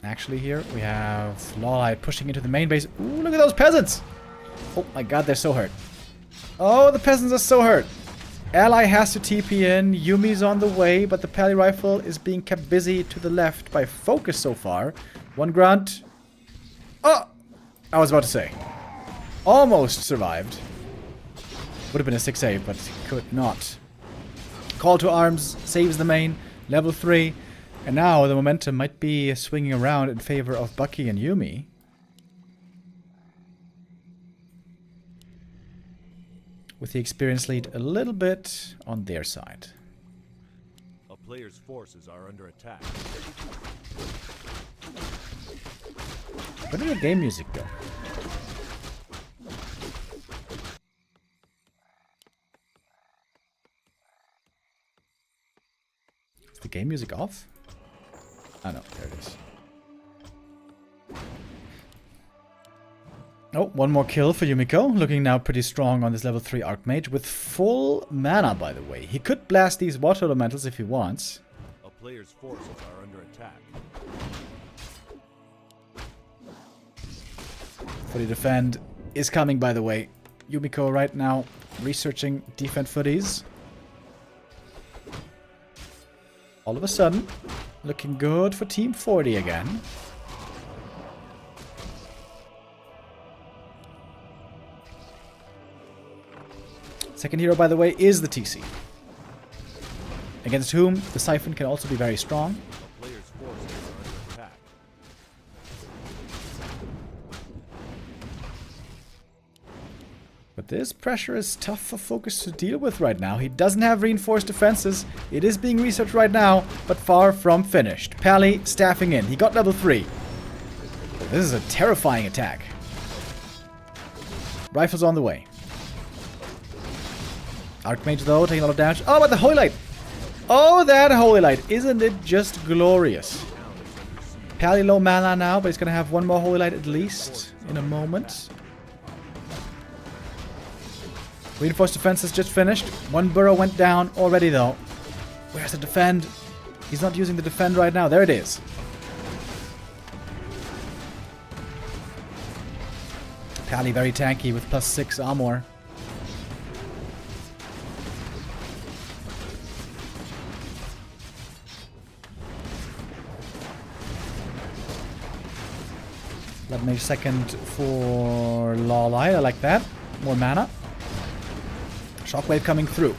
Actually, here we have Laight pushing into the main base. Ooh, look at those peasants! Oh my god, they're so hurt. Oh, the peasants are so hurt. Ally has to TP in. Yumi's on the way, but the Pally Rifle is being kept busy to the left by Focus so far. One grunt. Oh! I was about to say. Almost survived. Would have been a 6 save, but could not. Call to Arms saves the main. Level 3. And now the momentum might be swinging around in favor of Bucky and Yumi. With the experience lead a little bit on their side. A player's forces are under attack. Where did the game music go? Is the game music off? Oh no, there it is. Oh, one more kill for Yumiko. Looking now pretty strong on this level 3 Archmage with full mana, by the way. He could blast these water elementals if he wants. A player's forces are under attack. Footy defend is coming, by the way. Yumiko right now researching defend footies. All of a sudden, looking good for Team Forti again. Second hero, by the way, is the TC. Against whom the Siphon can also be very strong. A player's forces are under attack. But this pressure is tough for Focus to deal with right now. He doesn't have reinforced defenses. It is being researched right now, but far from finished. Pally staffing in. He got level 3. This is a terrifying attack. Rifles on the way. Archmage, though, taking a lot of damage. Oh, but the Holy Light! Oh, that Holy Light! Isn't it just glorious? Pally low mana now, but he's going to have one more Holy Light at least in a moment. Reinforced defense is just finished. One burrow went down already, though. Where's the defend? He's not using the defend right now. There it is. Pally very tanky with +6 armor. Let me second for Laight. I like that. More mana. Shockwave coming through.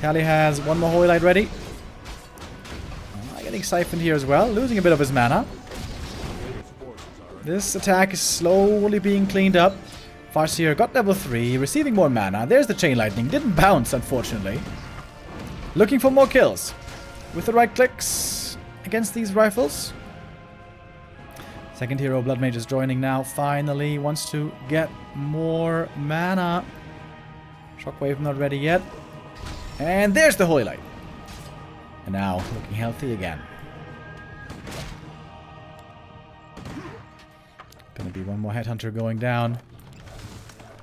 Pally has one more Holy Light ready. Getting siphoned here as well. Losing a bit of his mana. This attack is slowly being cleaned up. Farseer got level 3. Receiving more mana. There's the Chain Lightning. Didn't bounce, unfortunately. Looking for more kills. With the right clicks against these rifles. Second hero, Blood Mage, is joining now. Finally wants to get more mana. Shockwave not ready yet. And there's the Holy Light. And now looking healthy again. Gonna be one more Headhunter going down.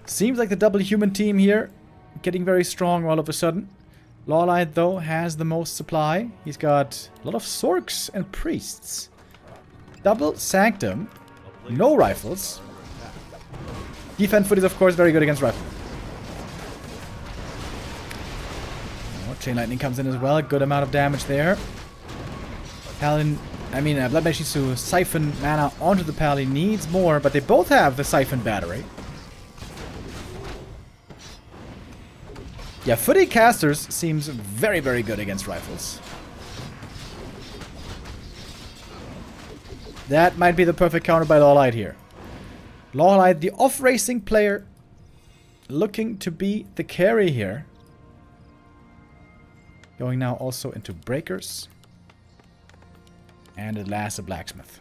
Seems like the double human team here getting very strong all of a sudden. Laight, though, has the most supply. He's got a lot of Sorks and Priests. Double Sanctum. No rifles. Defend foot is, of course, very good against rifle. Oh, Chain Lightning comes in as well. Good amount of damage there. Blood Mage needs to siphon mana onto the Pally. Needs more, but they both have the Siphon Battery. Yeah, Footy Casters seems very, very good against rifles. That might be the perfect counter by Laight here. Laight, the off-racing player, looking to be the carry here. Going now also into Breakers. And at last a Blacksmith.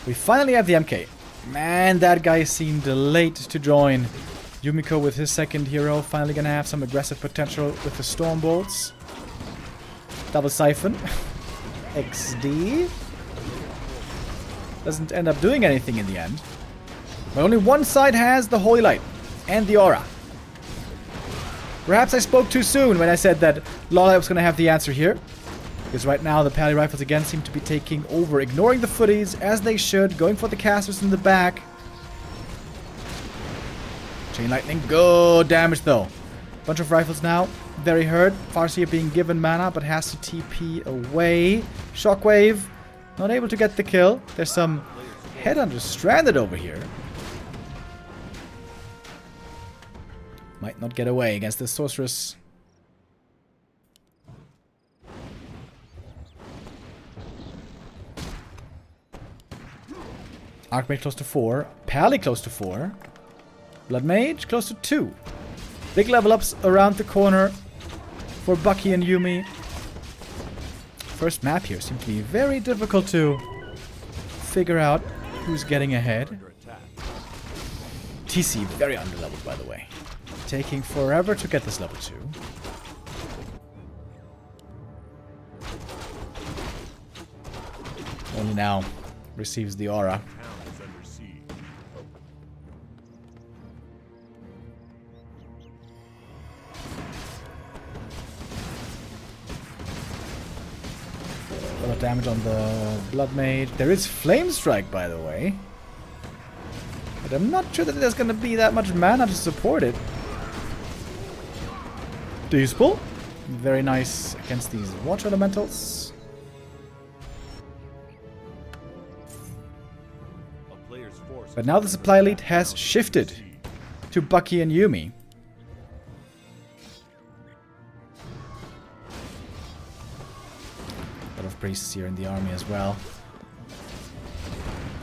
We finally have the MK. Man, that guy seemed late to join. Yumiko with his second hero finally gonna have some aggressive potential with the Storm Bolts. Double Siphon. XD. Doesn't end up doing anything in the end. But only one side has the Holy Light and the Aura. Perhaps I spoke too soon when I said that Laight was gonna have the answer here. Because right now the Pally Rifles again seem to be taking over, ignoring the footies as they should, going for the casters in the back. Chain Lightning, good damage though. Bunch of rifles now, very hurt. Farseer being given mana, but has to TP away. Shockwave, not able to get the kill. There's some Headhunters stranded over here. Might not get away against this Sorceress. Archmage close to 4. Pally close to 4. Blood Mage close to 2. Big level ups around the corner for Bucky and Yumi. First map here seems to be very difficult to figure out who's getting ahead. TC very underleveled, by the way. Taking forever to get this level 2. Only now receives the aura. A lot of damage on the Blood Mage. There is Flame Strike, by the way. But I'm not sure that there's going to be that much mana to support it. Useful. Very nice against these Water Elementals. But now the supply lead has shifted to Bucky and Yumi. A lot of priests here in the army as well.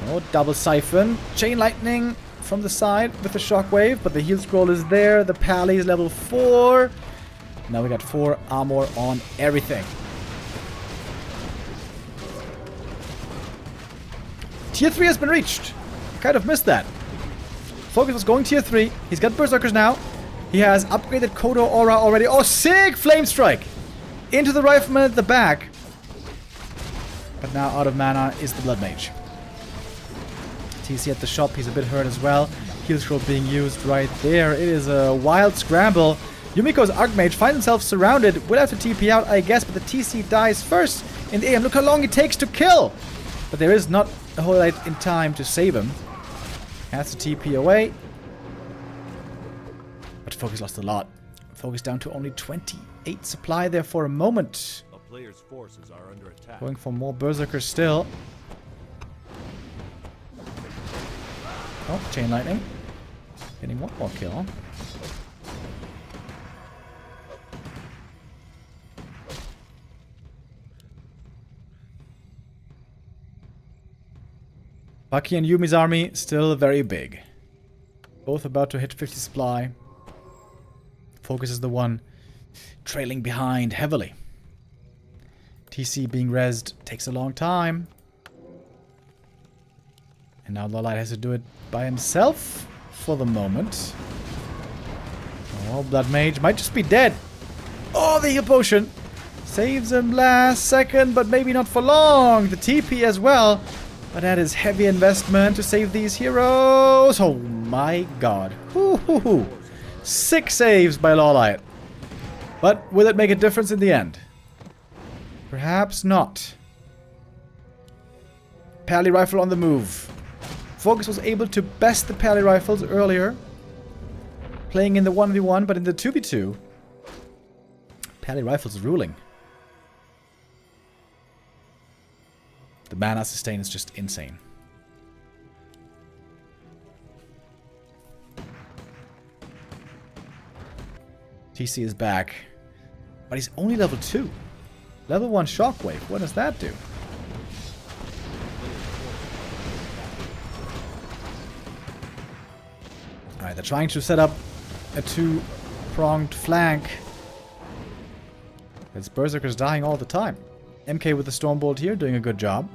Oh, double Siphon. Chain Lightning from the side with the Shockwave, but the heal scroll is there. The Pally is level 4. Now we got 4 armor on everything. Tier 3 has been reached. Kind of missed that. Focus was going tier 3. He's got Berserkers now. He has upgraded Kodo Aura already. Oh, sick! Flame Strike! Into the rifleman at the back. But now out of mana is the Blood Mage. TC at the shop, he's a bit hurt as well. Heal Scroll being used right there. It is a wild scramble. Yumiko's Archmage finds himself surrounded. Will have to TP out, I guess, but the TC dies first in the aim. Look how long it takes to kill! But there is not a whole lot in time to save him. Has to TP away. But Focus lost a lot. Focus down to only 28 supply there for a moment. A player's forces are under attack. Going for more Berserkers still. Oh, Chain Lightning. Getting one more kill. Bucky and Yumi's army still very big. Both about to hit 50 supply. Focus is the one trailing behind heavily. TC being rezzed takes a long time. And now Laight has to do it by himself for the moment. Oh, Blood Mage might just be dead. Oh, the heal potion saves him last second, but maybe not for long. The TP as well. But that is heavy investment to save these heroes. Oh my god. Hoo-hoo-hoo. 6 saves by Laight. But will it make a difference in the end? Perhaps not. Pally Rifle on the move. Focus was able to best the Pally Rifles earlier. Playing in the 1v1, but in the 2v2. Pally Rifles ruling. The mana sustain is just insane. TC is back. But he's only level 2. Level 1 Shockwave. What does that do? Alright, they're trying to set up a 2-pronged flank. It's Berserkers dying all the time. MK with the Stormbolt here, doing a good job.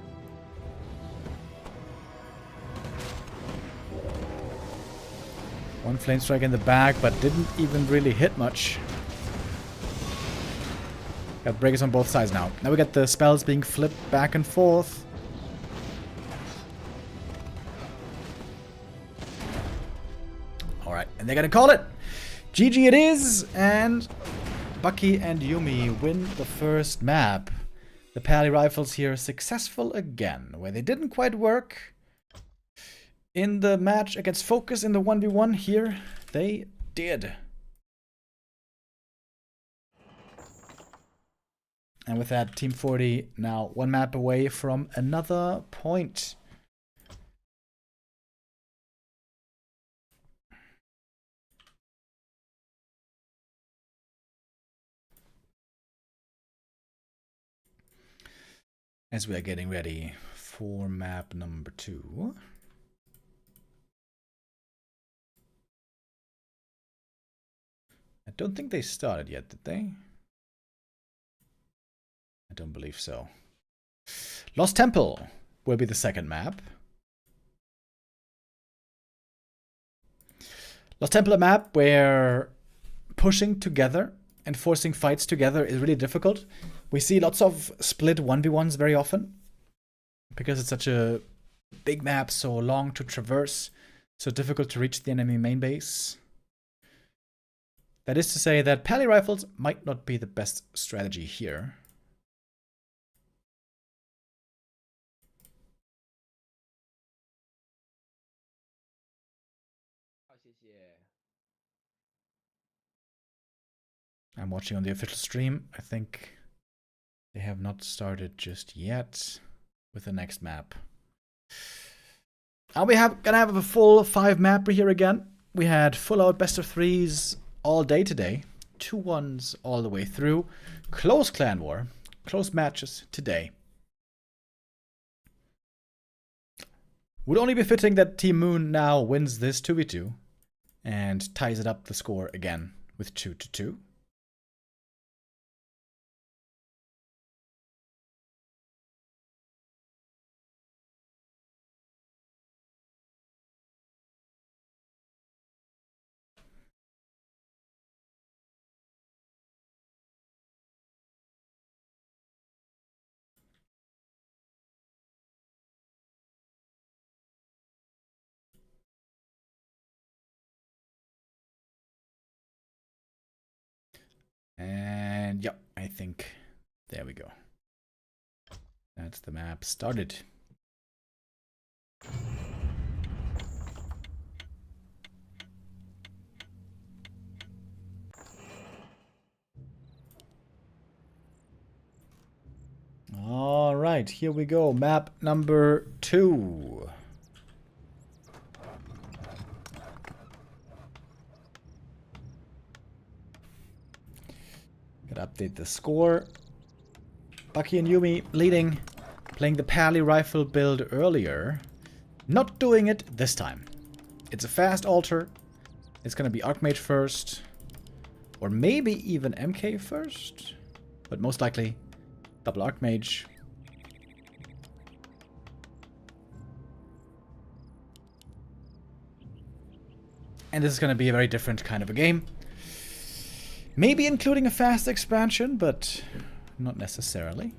One Flame Strike in the back, but didn't even really hit much. Got breakers on both sides now. Now we got the spells being flipped back and forth. Alright, and they're gonna call it! GG it is! And Bucky and Yumi win the first map. The Pally Rifles here successful again, where they didn't quite work in the match against Focus in the 1v1 here. They did. And with that, Team Forti now 1 map away from another point. As we are getting ready for map number 2. I don't think they started yet, did they? I don't believe so. Lost Temple will be the second map. Lost Temple, a map where pushing together and forcing fights together is really difficult. We see lots of split 1v1s very often. Because it's such a big map, so long to traverse, so difficult to reach the enemy main base. That is to say that Pally Rifles might not be the best strategy here. I'm watching on the official stream. I think they have not started just yet with the next map. Now gonna have a full 5 map here again. We had full out best of 3s all day today. 2-1s all the way through. Close clan war. Close matches today. Would only be fitting that Team Moon now wins this 2v2 and ties it up the score again with 2-2. And yep, I think there we go. That's the map started. All right, here we go. Map number 2. Gotta update the score. Bucky and Yumi leading, playing the Pally rifle build earlier. Not doing it this time. It's a fast alter. It's gonna be Archmage first. Or maybe even MK first. But most likely, double Archmage. And this is gonna be a very different kind of a game. Maybe including a fast expansion, but not necessarily.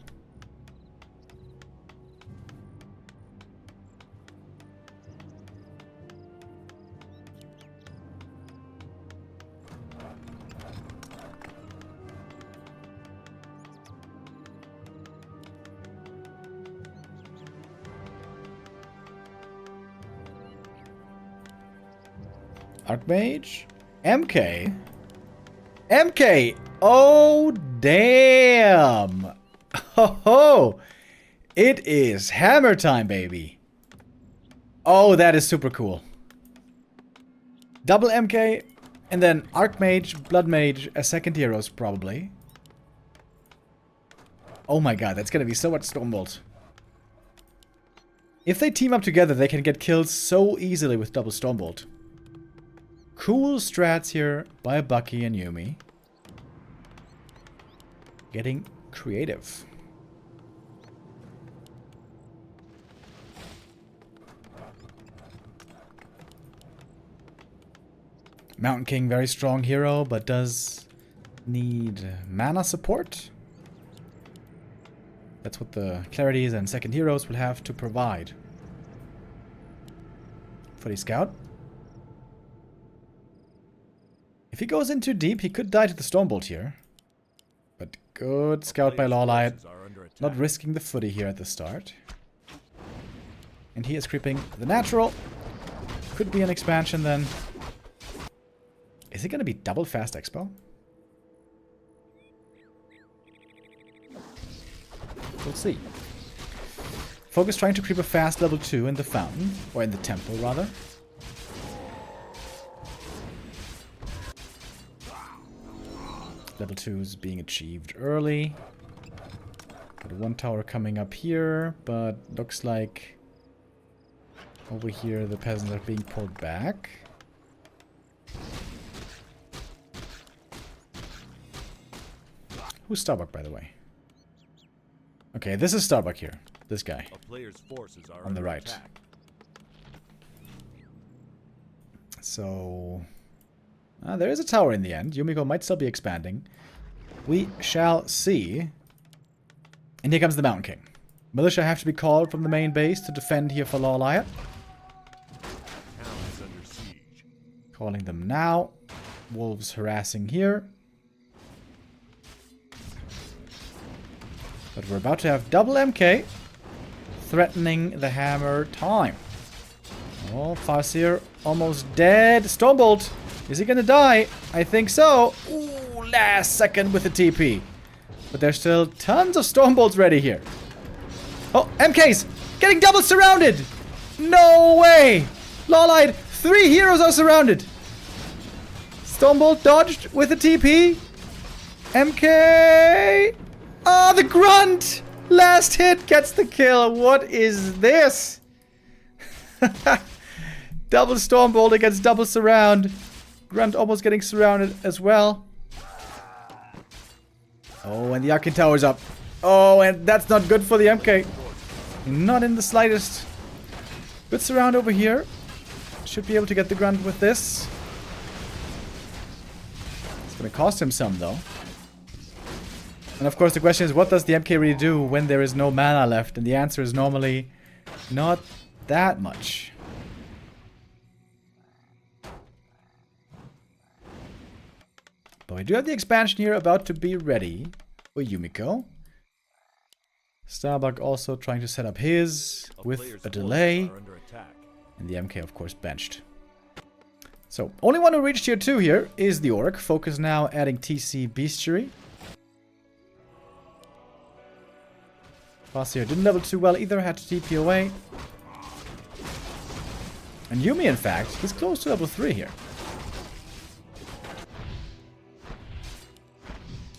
Archmage? MK? MK! Oh, damn! Ho ho! It is hammer time, baby! Oh, that is super cool. Double MK, and then Archmage, Blood Mage, as second heroes, probably. Oh my god, that's gonna be so much Stormbolt. If they team up together, they can get killed so easily with double Stormbolt. Cool strats here by Bucky and Yumi. Getting creative. Mountain King, very strong hero, but does need mana support. That's what the Clarities and second heroes will have to provide. Forti Scout. If he goes in too deep, he could die to the Stormbolt here. But good scout by Laight. Not risking the footy here at the start. And he is creeping the natural. Could be an expansion then. Is it going to be double fast expo? We'll see. Focus trying to creep a fast level 2 in the fountain. Or in the temple, rather. Level 2 is being achieved early. Got one tower coming up here, but looks like over here the peasants are being pulled back. Who's Starbuck, by the way? Okay, this is Starbuck here. This guy. A player's forces are on the right. attack. So... there is a tower in the end. Yumiko might still be expanding. We shall see. And here comes the Mountain King. Militia have to be called from the main base to defend here for Laight. Town is under siege. Calling them now. Wolves harassing here. But we're about to have double MK. Threatening the hammer time. Oh, Farseer almost dead. Stormbolt. Is he gonna die? I think so. Ooh, last second with the TP. But there's still tons of Stormbolts ready here. Oh, MK's getting double surrounded. No way. Laight, 3 heroes are surrounded. Stormbolt dodged with a TP. MK. Oh, the grunt. Last hit gets the kill. What is this? Double Stormbolt against double surround. Grunt almost getting surrounded as well. Oh, and the Arcane Tower's up. Oh, and that's not good for the MK. Not in the slightest. Good surround over here. Should be able to get the Grunt with this. It's going to cost him some, though. And of course, the question is, what does the MK really do when there is no mana left? And the answer is normally not that much. But we do have the expansion here about to be ready for Yumiko. Starbuck also trying to set up his with a delay. And the MK, of course, benched. So, only one who reached tier 2 here is the Orc. Focus now adding TC Bestiary. Fasir didn't level too well either, had to TP away. And Yumi, in fact, he's close to level 3 here.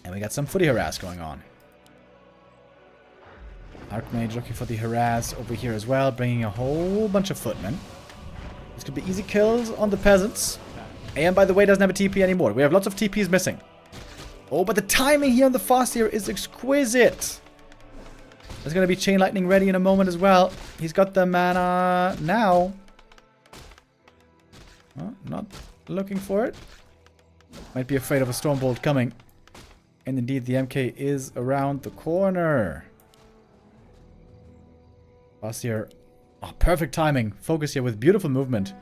And we got some footy harass going on. Archmage looking for the harass over here as well, bringing a whole bunch of footmen. This could be easy kills on the peasants. And by the way, doesn't have a TP anymore. We have lots of TPs missing. Oh, but the timing here on the Fasir is exquisite. There's going to be Chain Lightning ready in a moment as well. He's got the mana now. Oh, not looking for it. Might be afraid of a Stormbolt coming. And indeed, the MK is around the corner. Fasir, oh, perfect timing. Focus here with beautiful movement.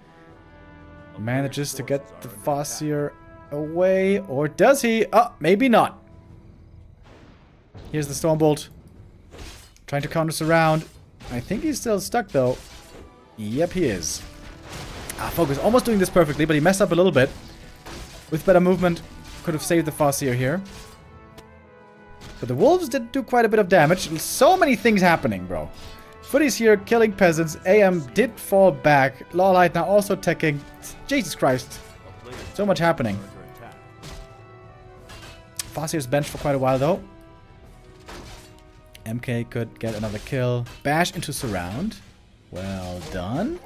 Manages to get the Fasir away. Or does he? Oh, maybe not. Here's the Stormbolt. Trying to counter surround. I think he's still stuck though. Yep, he is. Focus almost doing this perfectly, but he messed up a little bit. With better movement, could have saved the Fasir here. But the wolves did do quite a bit of damage. So many things happening, bro. Footy's here, killing peasants. AM did fall back. Laight now also teching. Jesus Christ. So much happening. Fasir's benched for quite a while, though. MK could get another kill. Bash into surround. Well done.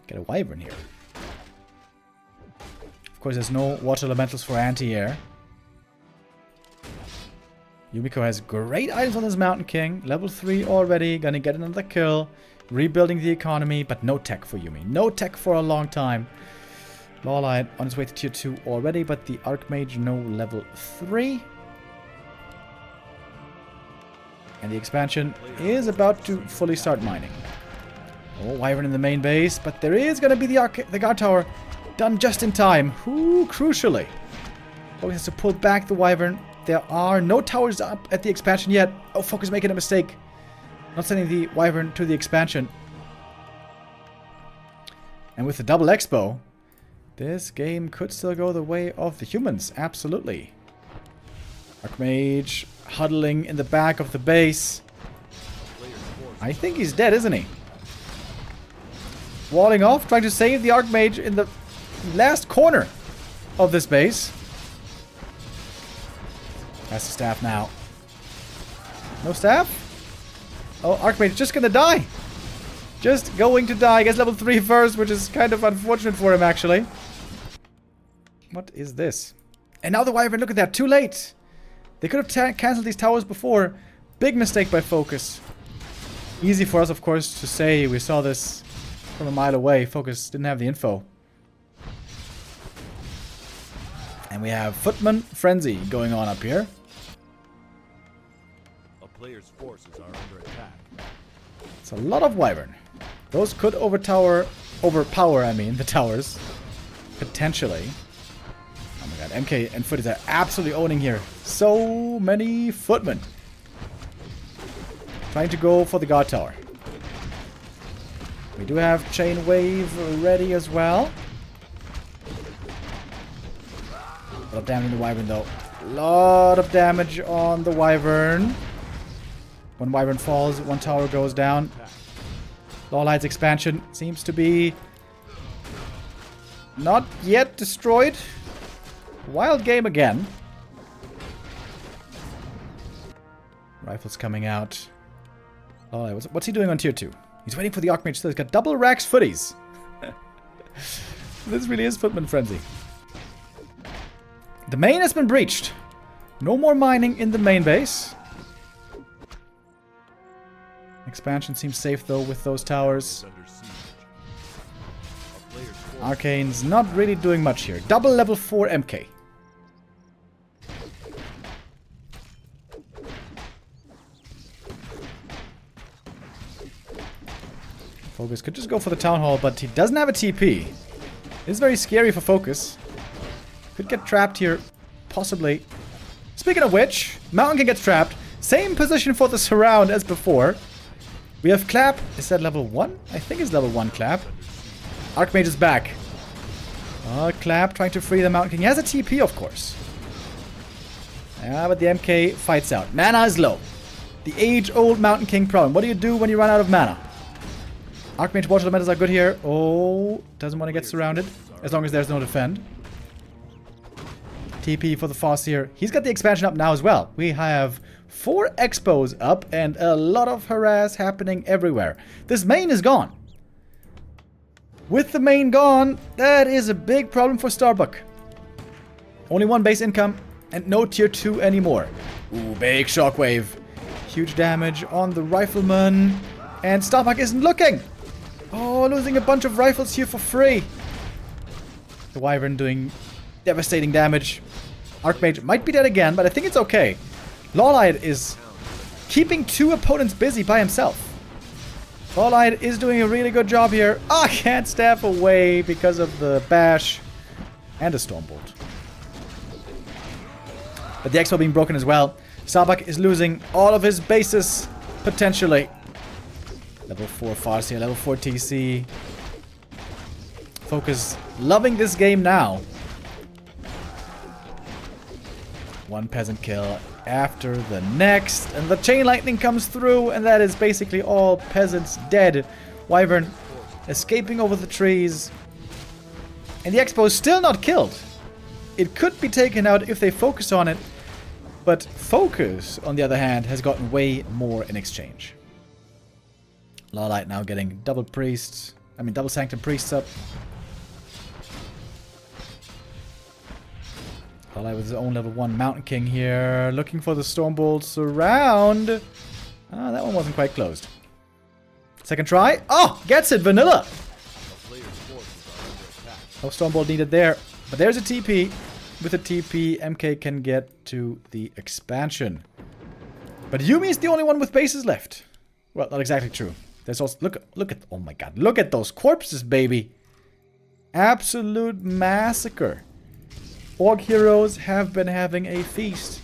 Get a wyvern here. Of course, there's no water elementals for anti-air. Yumiko has great items on this Mountain King. Level 3 already. Gonna get another kill. Rebuilding the economy, but no tech for Yumi. No tech for a long time. Laight on his way to tier 2 already, but the Archmage no level 3. And the expansion is about to fully start mining. Oh, wyvern in the main base, but there is going to be the guard tower done just in time. Ooh, crucially. Focus has to pull back the wyvern. There are no towers up at the expansion yet. Oh, Focus making a mistake. Not sending the wyvern to the expansion. And with the double expo, this game could still go the way of the humans. Absolutely. Archmage huddling in the back of the base. I think he's dead, isn't he? Walling off, trying to save the Archmage in the last corner of this base. That's the staff now. No staff? Oh, Archmage just gonna die. Just going to die. Gets level 3 first, which is kind of unfortunate for him, actually. What is this? And now the wyvern, look at that, too late. They could have cancelled these towers before. Big mistake by Focus. Easy for us, of course, to say. We saw this from a mile away. Focus didn't have the info. And we have Footman Frenzy going on up here. A player's forces are under attack. It's a lot of wyvern. Those could overpower, the towers. Potentially. Oh my god, MK and Footies are absolutely owning here. So many footmen. Trying to go for the guard tower. We do have Chain Wave ready as well. A lot of damage on the wyvern though. A lot of damage on the wyvern. One wyvern falls, one tower goes down. Light's expansion seems to be not yet destroyed. Wild game again. Rifles coming out. Oh, what's he doing on tier 2? He's waiting for the Archmage still. He's got double racks footies. This really is Footman Frenzy. The main has been breached. No more mining in the main base. Expansion seems safe though with those towers. Arcane's not really doing much here. Double level 4 MK. Focus could just go for the Town Hall, but he doesn't have a TP. This is very scary for Focus. Could get trapped here. Possibly. Speaking of which, Mountain King gets trapped. Same position for the surround as before. We have Clap. Is that level 1? I think it's level 1 Clap. Archmage is back. Clap trying to free the Mountain King. He has a TP, of course. Yeah, but the MK fights out. Mana is low. The age-old Mountain King problem. What do you do when you run out of mana? Archmage Water Elementals are good here. Oh, doesn't want to get surrounded. As long as there's no defend. TP for the Farseer. He's got the expansion up now as well. We have 4 expos up and a lot of harass happening everywhere. This main is gone. With the main gone, that is a big problem for Starbuck. Only 1 base income and no tier 2 anymore. Ooh, big shockwave. Huge damage on the rifleman. And Starbuck isn't looking. Oh, losing a bunch of rifles here for free. The Wyvern doing devastating damage. Archmage might be dead again, but I think it's okay. Laight is keeping 2 opponents busy by himself. Laight is doing a really good job here. Ah, can't staff away because of the bash and a Stormbolt. But the Expo being broken as well. Starbuck is losing all of his bases, potentially. Level 4 Farseer, level 4 TC. Focus loving this game now. 1 peasant kill after the next. And the chain lightning comes through, and that is basically all peasants dead. Wyvern escaping over the trees. And the Expo is still not killed. It could be taken out if they focus on it. But Focus, on the other hand, has gotten way more in exchange. Laight now getting double Sanctum Priests up. Laight with his own level 1 Mountain King here. Looking for the Stormbolt surround. Ah, that one wasn't quite closed. Second try. Oh, gets it, Vanilla. No Stormbolt needed there. But there's a TP. With a TP, MK can get to the expansion. But Yumi is the only one with bases left. Well, not exactly true. There's also... Look at... Oh my god. Look at those corpses, baby. Absolute massacre. Orc heroes have been having a feast.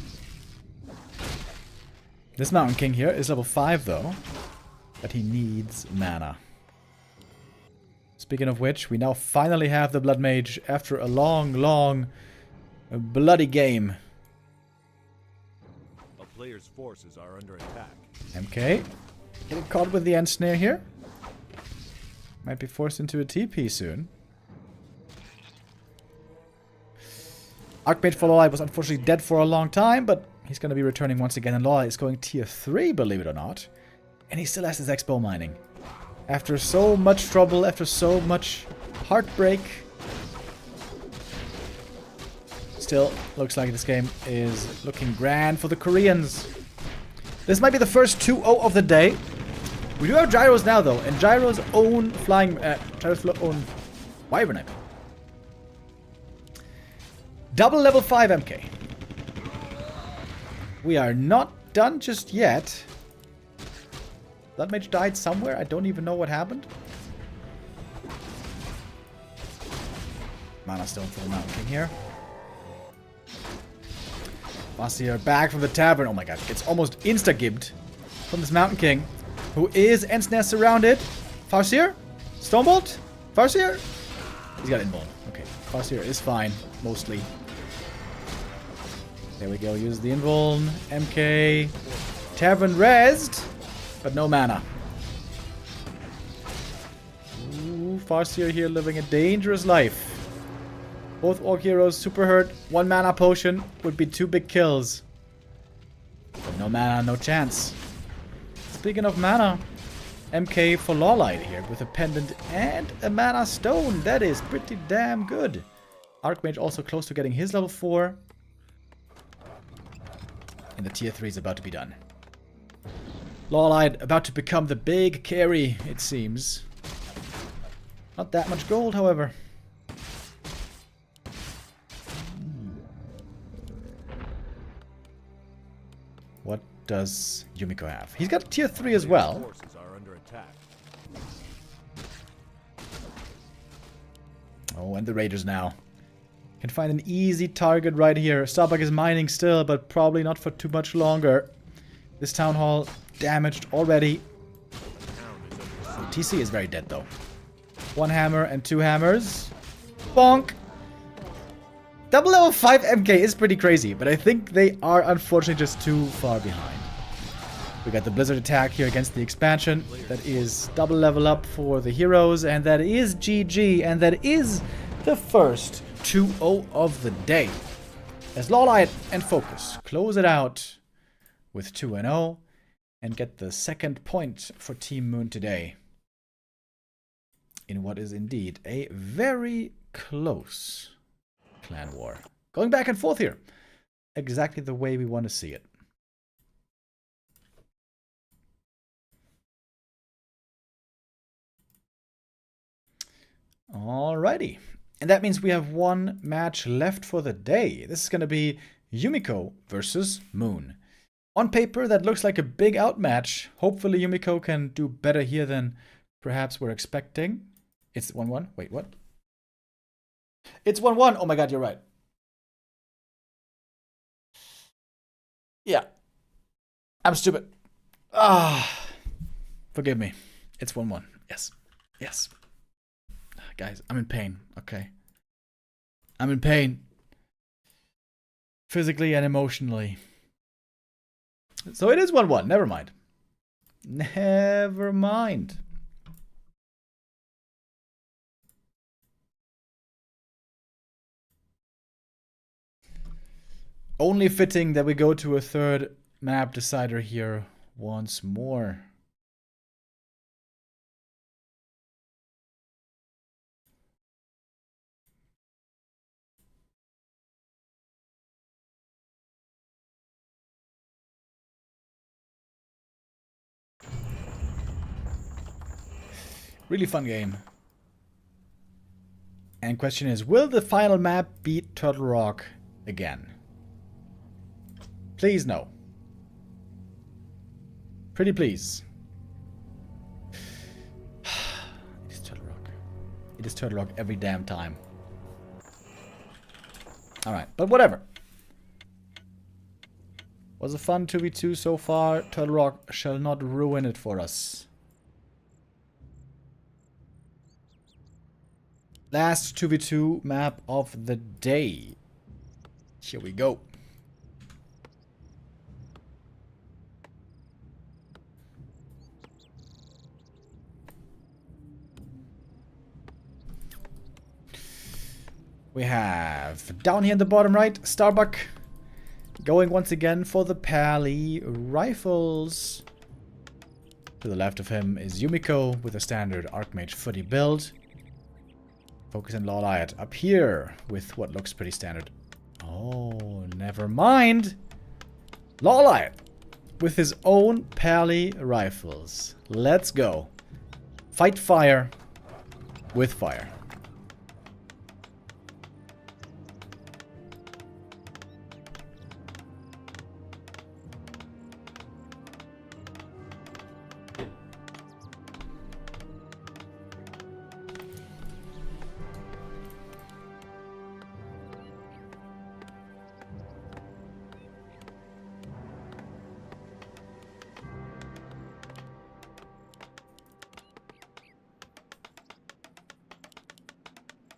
This Mountain King here is level 5 though. But he needs mana. Speaking of which, we now finally have the Blood Mage after a long bloody game. A player's forces are under attack. MK. Getting caught with the end snare here. Might be forced into a TP soon. Archmage for Laight was unfortunately dead for a long time, but he's going to be returning once again. And Laight is going tier 3, believe it or not. And he still has his Expo mining. After so much trouble, after so much heartbreak. Still, looks like this game is looking grand for the Koreans. This might be the first 2-0 of the day. We do have Gyros now, though. And Gyro's own flying... Gyro's own Wyvern, I mean. Double level 5 MK. We are not done just yet. Blood Mage died somewhere. I don't even know what happened. Mana Stone for the Mountain King here. Farseer back from the tavern. Oh my god. It's almost insta-gibbed from this Mountain King, who is Ensnare surrounded. Farseer? Stormbolt? Farseer? He's got Invuln. Okay. Farseer is fine. Mostly. There we go. Use the Invuln. MK. Tavern rezzed. But no mana. Ooh, Farseer here living a dangerous life. Both Orc heroes super hurt. 1 mana potion would be 2 big kills. But no mana, no chance. Speaking of mana, MK for Laight here with a pendant and a mana stone. That is pretty damn good. Archmage also close to getting his level 4. And the tier 3 is about to be done. Laight about to become the big carry, it seems. Not that much gold, however. What does Yumiko have? He's got tier 3 as well. Forces are under attack. Oh, and the Raiders now. Can find an easy target right here. Starbuck is mining still, but probably not for too much longer. This town hall damaged already. TC is very dead though. 1 hammer and 2 hammers. Bonk! Double level 5 MK is pretty crazy, but I think they are unfortunately just too far behind. We got the Blizzard attack here against the expansion. That is double level up for the heroes, and that is GG, and that is the first 2-0 of the day. As Laight and Focus close it out with 2-0 and get the second point for Team Moon today. In what is indeed a very close clan war. Going back and forth here. Exactly the way we want to see it. Alrighty. And that means we have 1 match left for the day. This is going to be Yumiko versus Moon. On paper, that looks like a big outmatch. Hopefully Yumiko can do better here than perhaps we're expecting. It's 1-1. Wait, what? It's 1-1. Oh my god, you're right. Yeah. I'm stupid. Forgive me. It's 1-1. Yes. Yes. Guys, I'm in pain, okay? I'm in pain. Physically and emotionally. So it is 1-1. Never mind. Never mind. Only fitting that we go to a third map decider here once more. Really fun game. And question is, will the final map beat Turtle Rock again? Please no. Pretty please. It is Turtle Rock. It is Turtle Rock every damn time. Alright, but whatever. Was a fun 2v2 so far. Turtle Rock shall not ruin it for us. Last 2v2 map of the day. Here we go. We have down here in the bottom right, Starbuck going once again for the Pally rifles. To the left of him is Yumiko with a standard Archmage footy build. Focus and Laight up here with what looks pretty standard. Oh, never mind. Laight with his own Pally rifles. Let's go. Fight fire with fire.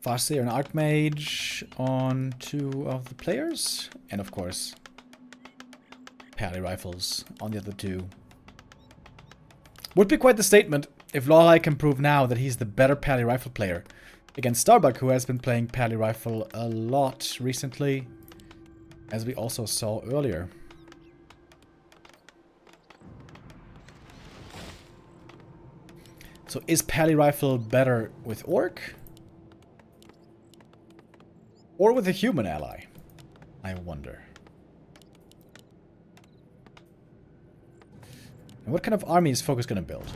Farseer and Archmage on 2 of the players. And of course, Pally rifles on the other 2. Would be quite the statement if Laight can prove now that he's the better Pally rifle player against Starbuck, who has been playing Pally rifle a lot recently, as we also saw earlier. So is Pally rifle better with Orc? Or with a human ally? I wonder. And what kind of army is Focus going to build?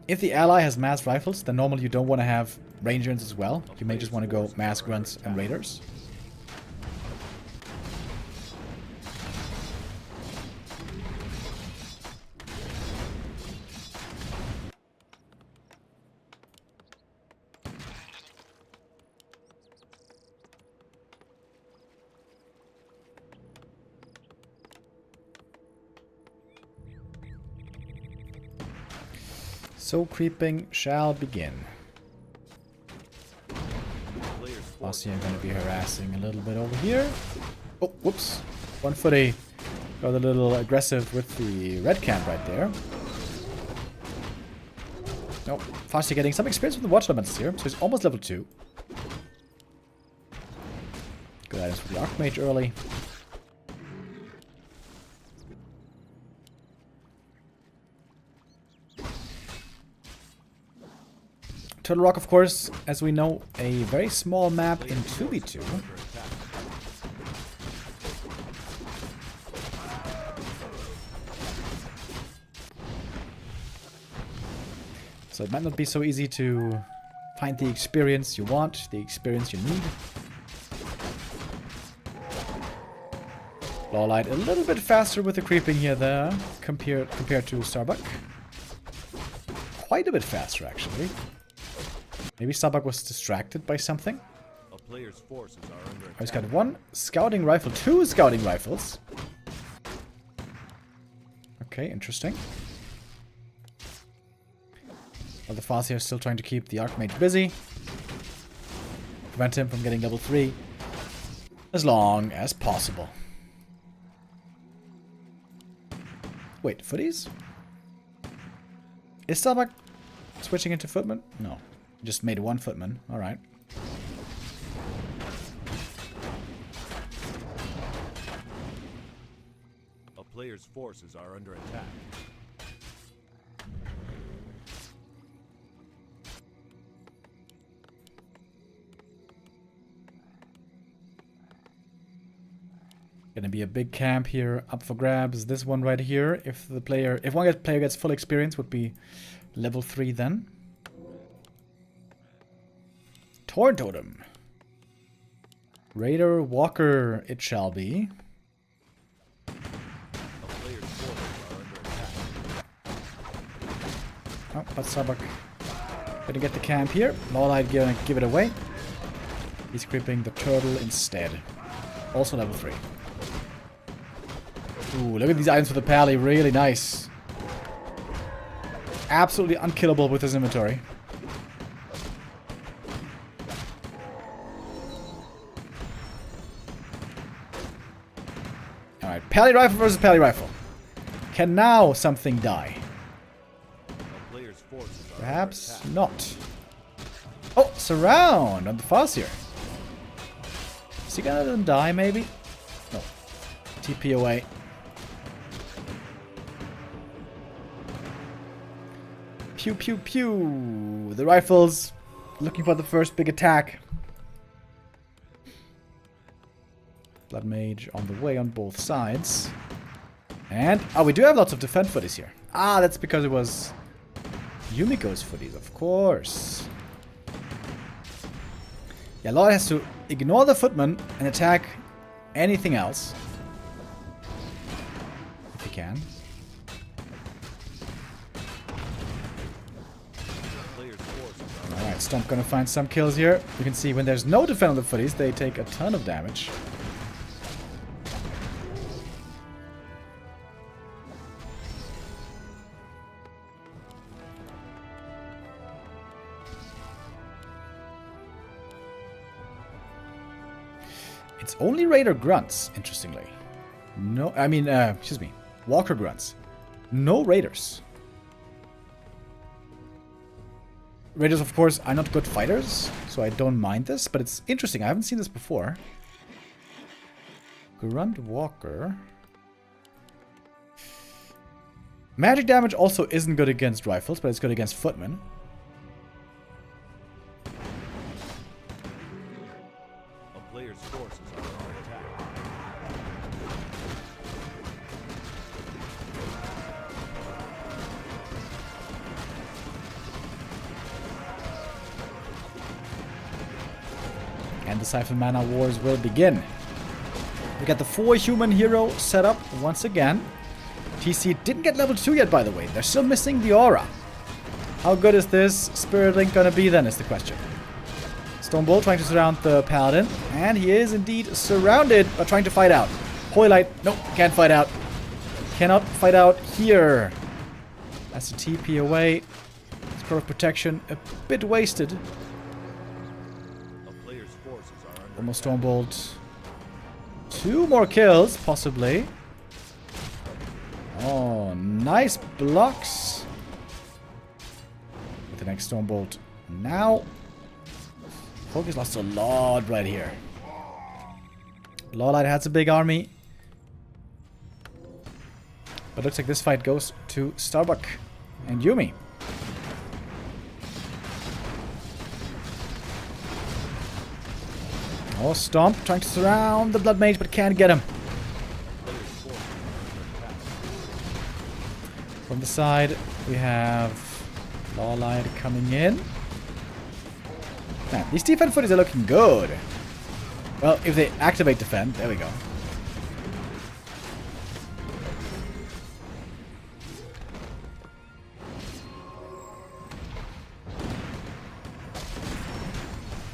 If the ally has mass rifles, then normally you don't want to have rangers as well. You may just want to go mass grunts and raiders. So creeping shall begin. Players Forti are going to be harassing a little bit over here. Oh, whoops. 1 footy. Got a little aggressive with the red camp right there. Nope. Forti getting some experience with the watch elements here, so he's almost level 2. Good items for the Archmage early. Turtle Rock, of course, as we know, a very small map in 2v2. So it might not be so easy to find the experience you want, the experience you need. Laight a little bit faster with the creeping here there compared to Starbuck. Quite a bit faster, actually. Maybe Starbuck was distracted by something. A player's forces are under Oh, he's attack. got 1 scouting rifle, 2 scouting rifles. Okay, interesting. Well, the Forti are still trying to keep the Archmage busy. Prevent him from getting level 3 as long as possible. Wait, footies? Is Starbuck switching into footman? No. Just made 1 footman. Alright. A player's forces are under attack. Gonna be a big camp here up for grabs. This one right here. If one player gets full experience, would be level 3 then. Torn Totem. Raider Walker it shall be. A player's forces are under attack. Oh, but Starbuck gonna get the camp here. Laight gonna give it away. He's creeping the turtle instead. Also level 3. Ooh, look at these items for the pally. Really nice. Absolutely unkillable with his inventory. Alright, pally rifle versus pally rifle. Can now something die? A player's forces are Perhaps under attack. not. Oh, surround on the Forti here. Is he gonna let them die, maybe? No. TP away. Pew, pew, pew. The rifles looking for the first big attack. Blood Mage on the way on both sides. And, oh, we do have lots of defend footies here. Ah, that's because it was Yumiko's footies, of course. Yeah, Laight has to ignore the footman and attack anything else. If he can. Player's forces are Alright, Stomp gonna find some kills here. You can see when there's no defend on the footies, they take a ton of damage. It's only Raider grunts, interestingly. No, I mean, excuse me, Walker grunts. No Raiders. Raiders, of course, are not good fighters, so I don't mind this, but it's interesting. I haven't seen this before. Grunt Walker. Magic damage also isn't good against rifles, but it's good against footmen. a player's forces are under attack. And the Siphon Mana Wars will begin. We got the 4 human hero set up once again. TC didn't get level 2 yet, by the way. They're still missing the aura. How good is this Spirit Link gonna be then, is the question. Stonebull trying to surround the Paladin. And he is indeed surrounded, but trying to fight out. Laight, nope, can't fight out. Cannot fight out here. That's a TP away. Core of protection a bit wasted. A player's forces are under Almost Stormbolt. 2 more kills, possibly. Oh, nice blocks. With the next Stormbolt now. Focus lost a lot right here. Laight has a big army. But looks like this fight goes to Starbuck and Yumi. Oh, Stomp trying to surround the Blood Mage but can't get him. From the side, we have Laight coming in. Man, these defense footies are looking good. Well, if they activate defend, there we go.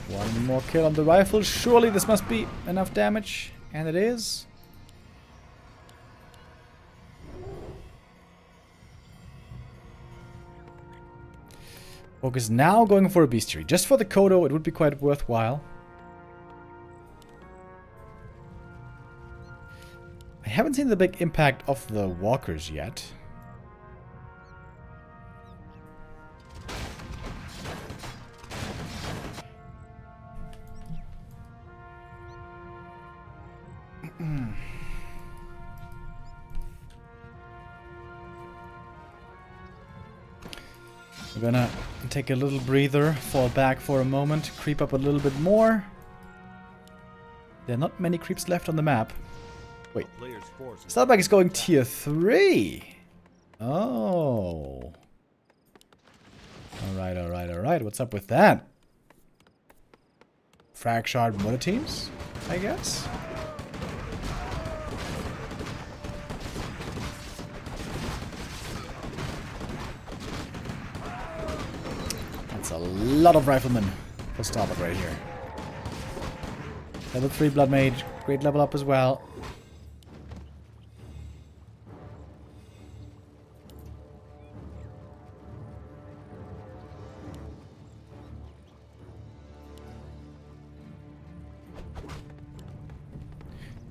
One more kill on the rifle. Surely this must be enough damage. And it is. Focus now going for a bestiary. Just for the Kodo, it would be quite worthwhile. I haven't seen the big impact of the walkers yet. We're gonna take a little breather, fall back for a moment, creep up a little bit more. There are not many creeps left on the map. Wait, Starbuck is going tier 3. Oh. Alright, alright, alright. What's up with that? Frag shard motor teams, I guess? That's a lot of riflemen for Starbuck right here. Level 3 Blood Mage, great level up as well.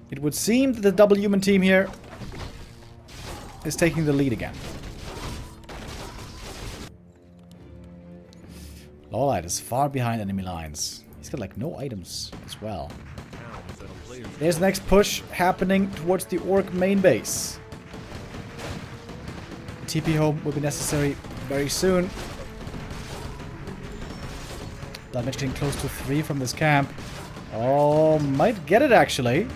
It would seem that the double human team here is taking the lead again. Laight is far behind enemy lines. He's got like no items as well. There's the next push happening towards the Orc main base. The TP home will be necessary very soon. Blood Mage getting close to 3 from this camp. Oh, might get it actually.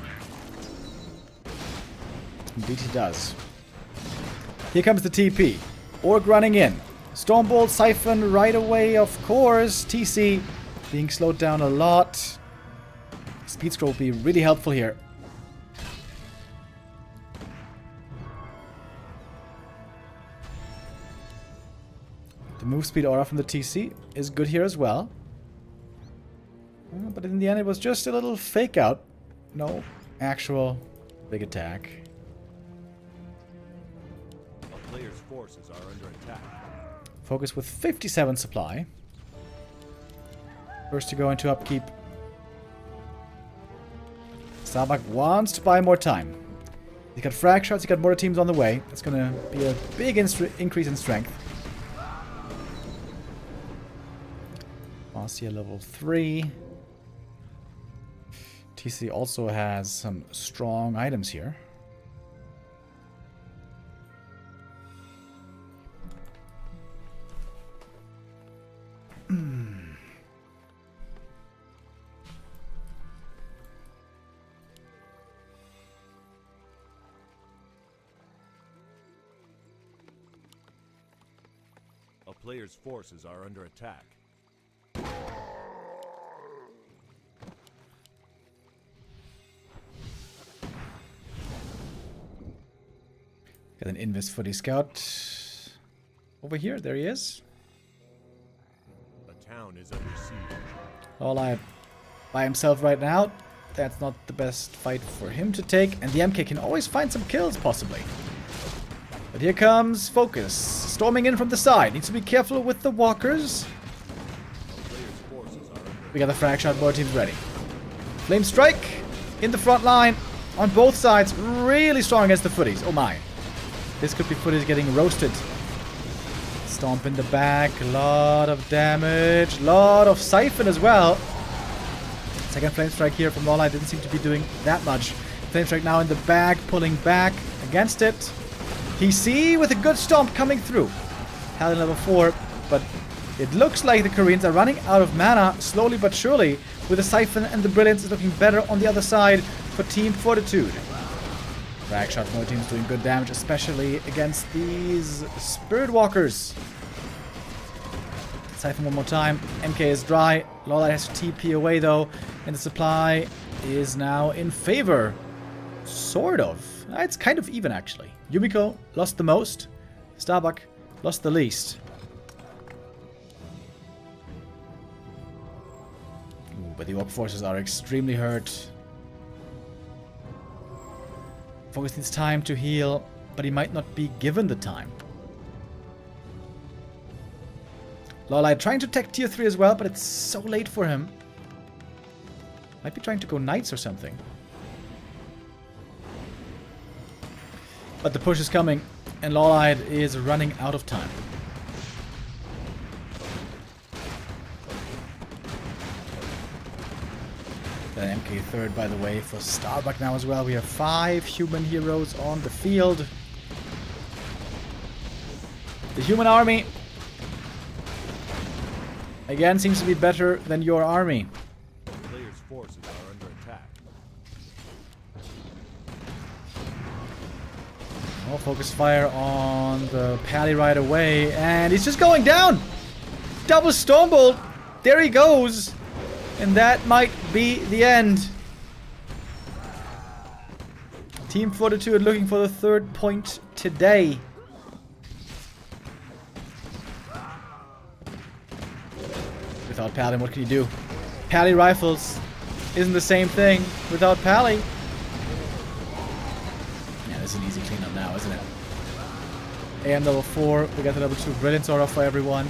Indeed he does. Here comes the TP. Orc running in. Stormbolt Siphon right away, of course. TC being slowed down a lot. Speed scroll will be really helpful here. The move speed aura from the TC is good here as well. But in the end it was just a little fake out. No actual big attack. A player's forces are under attack. Focus with 57 supply. First to go into upkeep. Starbuck wants to buy more time. He got frag shots, he got mortar teams on the way. That's gonna be a big increase in strength. Marcia level 3. TC also has some strong items here. A player's forces are under attack. Got an Invis Forti scout over here. There he is. The town is under siege. Laight by himself right now. That's not the best fight for him to take. And the MK can always find some kills, possibly. But here comes Focus, storming in from the side. Needs to be careful with the walkers. We got the frag shot, both teams ready. Flame Strike in the front line on both sides. Really strong against the footies. Oh my. This could be footies getting roasted. Stomp in the back. A lot of damage. A lot of Siphon as well. Second Flame Strike here from Laight. Didn't seem to be doing that much. Flame Strike now in the back. Pulling back against it. PC with a good stomp coming through. Paladin level 4. But it looks like the Koreans are running out of mana slowly but surely. With the Siphon and the Brilliance is looking better on the other side for Team Fortitude. Frag shot, no team's doing good damage, especially against these Spirit Walkers. Siphon one more time. MK is dry. Laight has to TP away though. And the supply is now in favor. Sort of. It's kind of even actually. Yumiko lost the most. Starbuck lost the least. Ooh, but the Orc forces are extremely hurt. Focus needs time to heal, but he might not be given the time. Laight trying to tech tier 3 as well, but it's so late for him. Might be trying to go Knights or something. But the push is coming, and Laight is running out of time. The MK third, by the way, for Starbuck now as well. We have 5 human heroes on the field. The human army, again, seems to be better than your army. The player's forces are under attack. Oh, focus fire on the Pally right away. And he's just going down! Double Stormbolt! There he goes! And that might be the end. Team Fortitude looking for the 3rd point today. Without Pally, what can you do? Pally rifles isn't the same thing without Pally. Yeah, this is an easy cleanup now, isn't it? AM level 4. We got the level 2 Brilliance aura for everyone.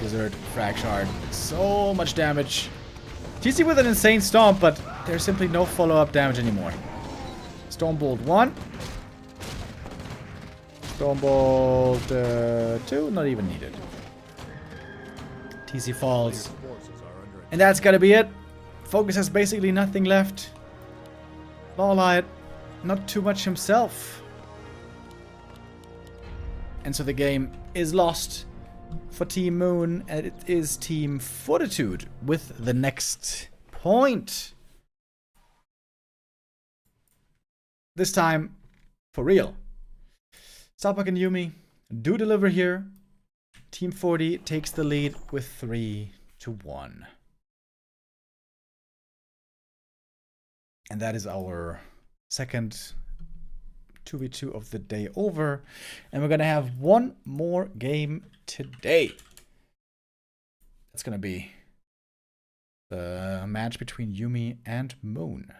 Wizard, Frag Shard. So much damage. TC with an insane stomp, but there's simply no follow-up damage anymore. Stormbolt 1. Stormbolt 2, not even needed. TC falls. And that's gotta be it. Focus has basically nothing left. Laight, not too much himself. And so the game is lost for Team Moon, and it is Team Fortitude with the next point. This time, for real. Starbuck and Yumi do deliver here. Team Forti takes the lead with 3-1. And that is our second 2v2 of the day over. And we're going to have one more game today. That's going to be the match between Yumi and Moon.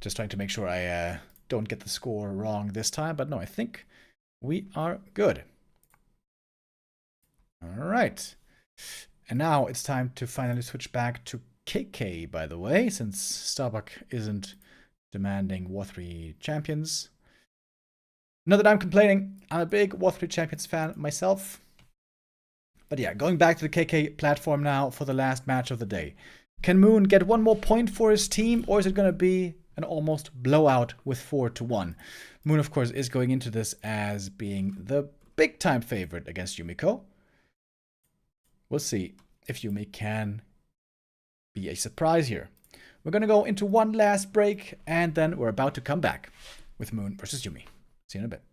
Just trying to make sure I don't get the score wrong this time. But no, I think we are good. All right. And now it's time to finally switch back to KK, by the way, since Starbuck isn't demanding War 3 champions. Not that I'm complaining. I'm a big War 3 champions fan myself. But yeah, going back to the KK platform now for the last match of the day. Can Moon get one more point for his team, or is it going to be an almost blowout with 4-1? Moon, of course, is going into this as being the big-time favorite against Yumiko. We'll see if Yumi can be a surprise here. We're going to go into one last break, and then we're about to come back with Moon versus Yumi. See you in a bit.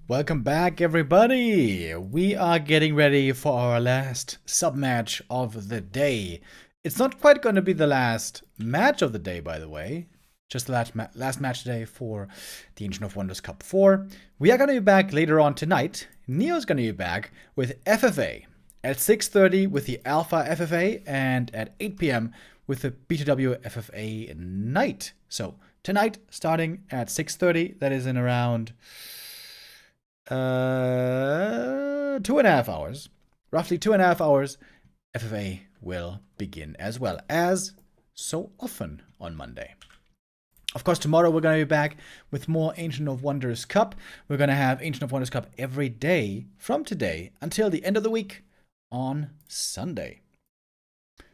Welcome back, everybody. We are getting ready for our last sub-match of the day. It's not quite going to be the last match of the day, by the way. Just the last match today for the Ancient of Wonders Cup 4. We are going to be back later on tonight. Neo's going to be back with FFA at 6:30 with the Alpha FFA and at 8 p.m. with the B2W FFA night. So tonight, starting at 6:30, that is in around 2.5 hours. Roughly 2.5 hours, FFA will begin as well as so often on Monday. Of course, tomorrow we're going to be back with more Ancient of Wonders Cup. We're going to have Ancient of Wonders Cup every day from today until the end of the week on Sunday.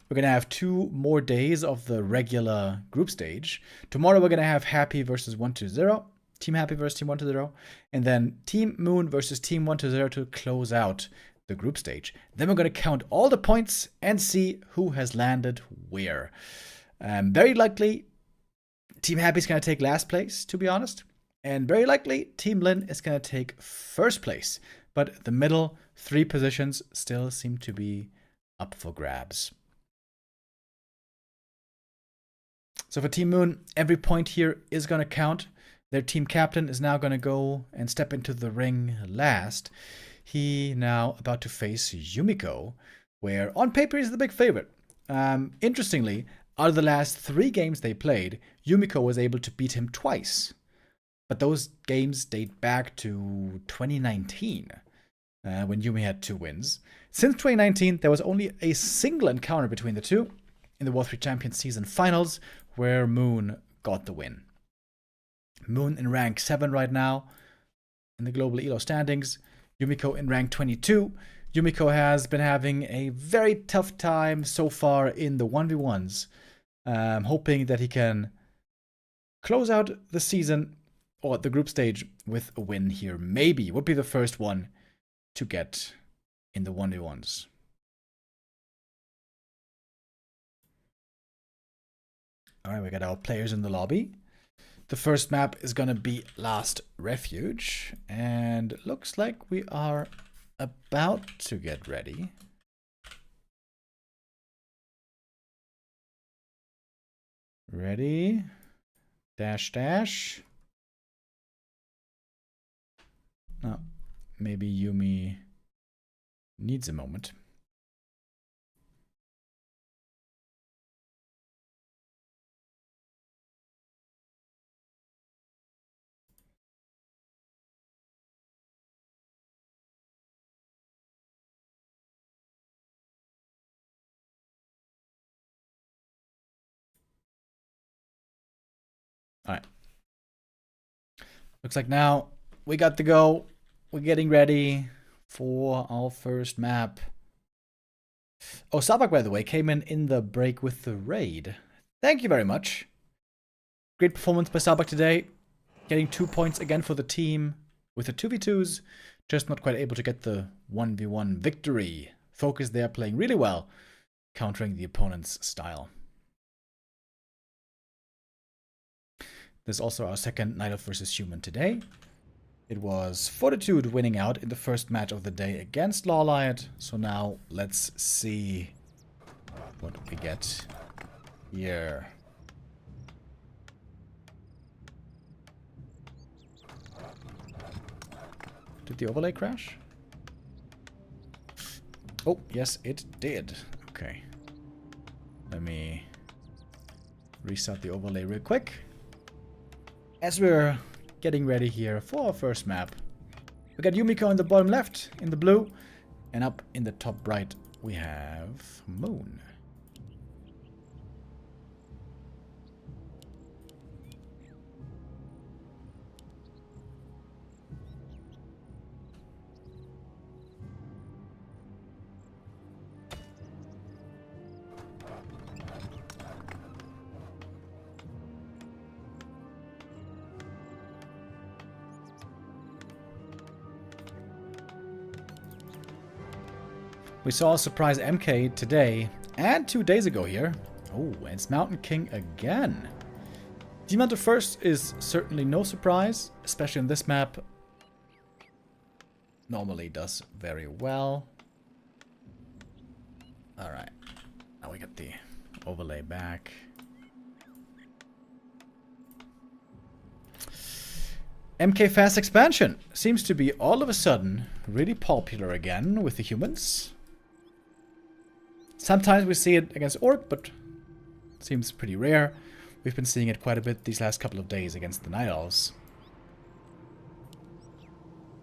We're going to have 2 more days of the regular group stage. Tomorrow we're going to have Happy versus 120, Team Happy versus Team 120, and then Team Moon versus Team 120 to close out the group stage. Then we're going to count all the points and see who has landed where. Very likely, Team Happy is going to take last place, to be honest. And very likely, Team Lin is going to take first place. But the middle 3 positions still seem to be up for grabs. So for Team Moon, every point here is going to count. Their team captain is now going to go and step into the ring last. He now about to face Yumiko, where on paper he's the big favorite. Interestingly, out of the last 3 games they played, Yumiko was able to beat him twice. But those games date back to 2019, when Yumi had 2 wins. Since 2019, there was only a single encounter between the two in the War 3 Champions season finals, where Moon got the win. Moon in rank 7 right now in the global ELO standings. Yumiko in rank 22. Yumiko has been having a very tough time so far in the 1v1s. Hoping that he can close out the season or the group stage with a win here. Maybe would be the first one to get in the 1v1s. Alright, we got our players in the lobby. The first map is going to be Last Refuge. And looks like we are about to get ready. Ready? Dash, dash. Oh, maybe Yumi needs a moment. Alright. Looks like now we got to go. We're getting ready for our first map. Oh, Starbuck, by the way, came in the break with the raid. Thank you very much. Great performance by Starbuck today. Getting 2 points again for the team with the 2v2s. Just not quite able to get the 1v1 victory. Focus there playing really well, countering the opponent's style. This is also our second Night Elf versus Human today. It was Fortitude winning out in the first match of the day against Laight. So now let's see what we get here. Did the overlay crash? Oh, yes, it did. Okay. Let me restart the overlay real quick. As we're getting ready here for our first map, we got Yumiko in the bottom left, in the blue, and up in the top right we have Moon. We saw a surprise MK today and 2 days ago here. Oh, and it's Mountain King again. Demon to first is certainly no surprise, especially on this map. normally does very well. Alright. Now we get the overlay back. MK Fast Expansion seems to be all of a sudden really popular again with the humans. Sometimes we see it against Orc, but seems pretty rare. We've been seeing it quite a bit these last couple of days against the Night Elves.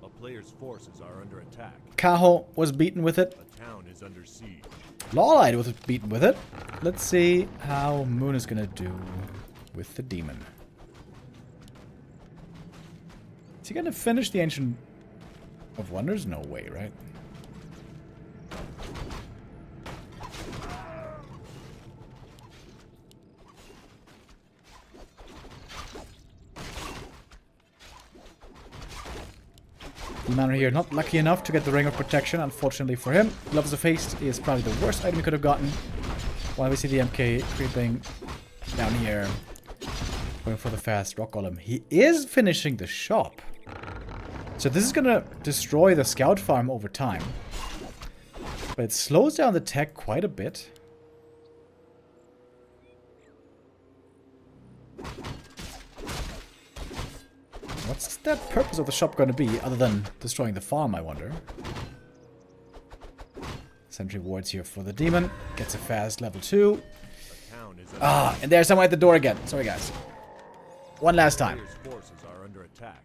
A player's forces are under attack. Kaho was beaten with it. A town is under siege. Laight was beaten with it. Let's see how Moon is gonna do with the demon. Is he gonna finish the Ancient of Wonders? No way, right? Demon here not lucky enough to get the Ring of Protection, unfortunately for him. Gloves of Haste is probably the worst item he could have gotten. While we see the MK creeping down here, going for the fast Rock Golem. He is finishing the shop. So this is gonna destroy the scout farm over time. But it slows down the tech quite a bit. What's the purpose of the shop going to be, other than destroying the farm, I wonder? Sentry wards here for the demon. Gets a fast level 2. Ah, and there's someone at the door again. Sorry, guys. One last time. Player's forces are under attack.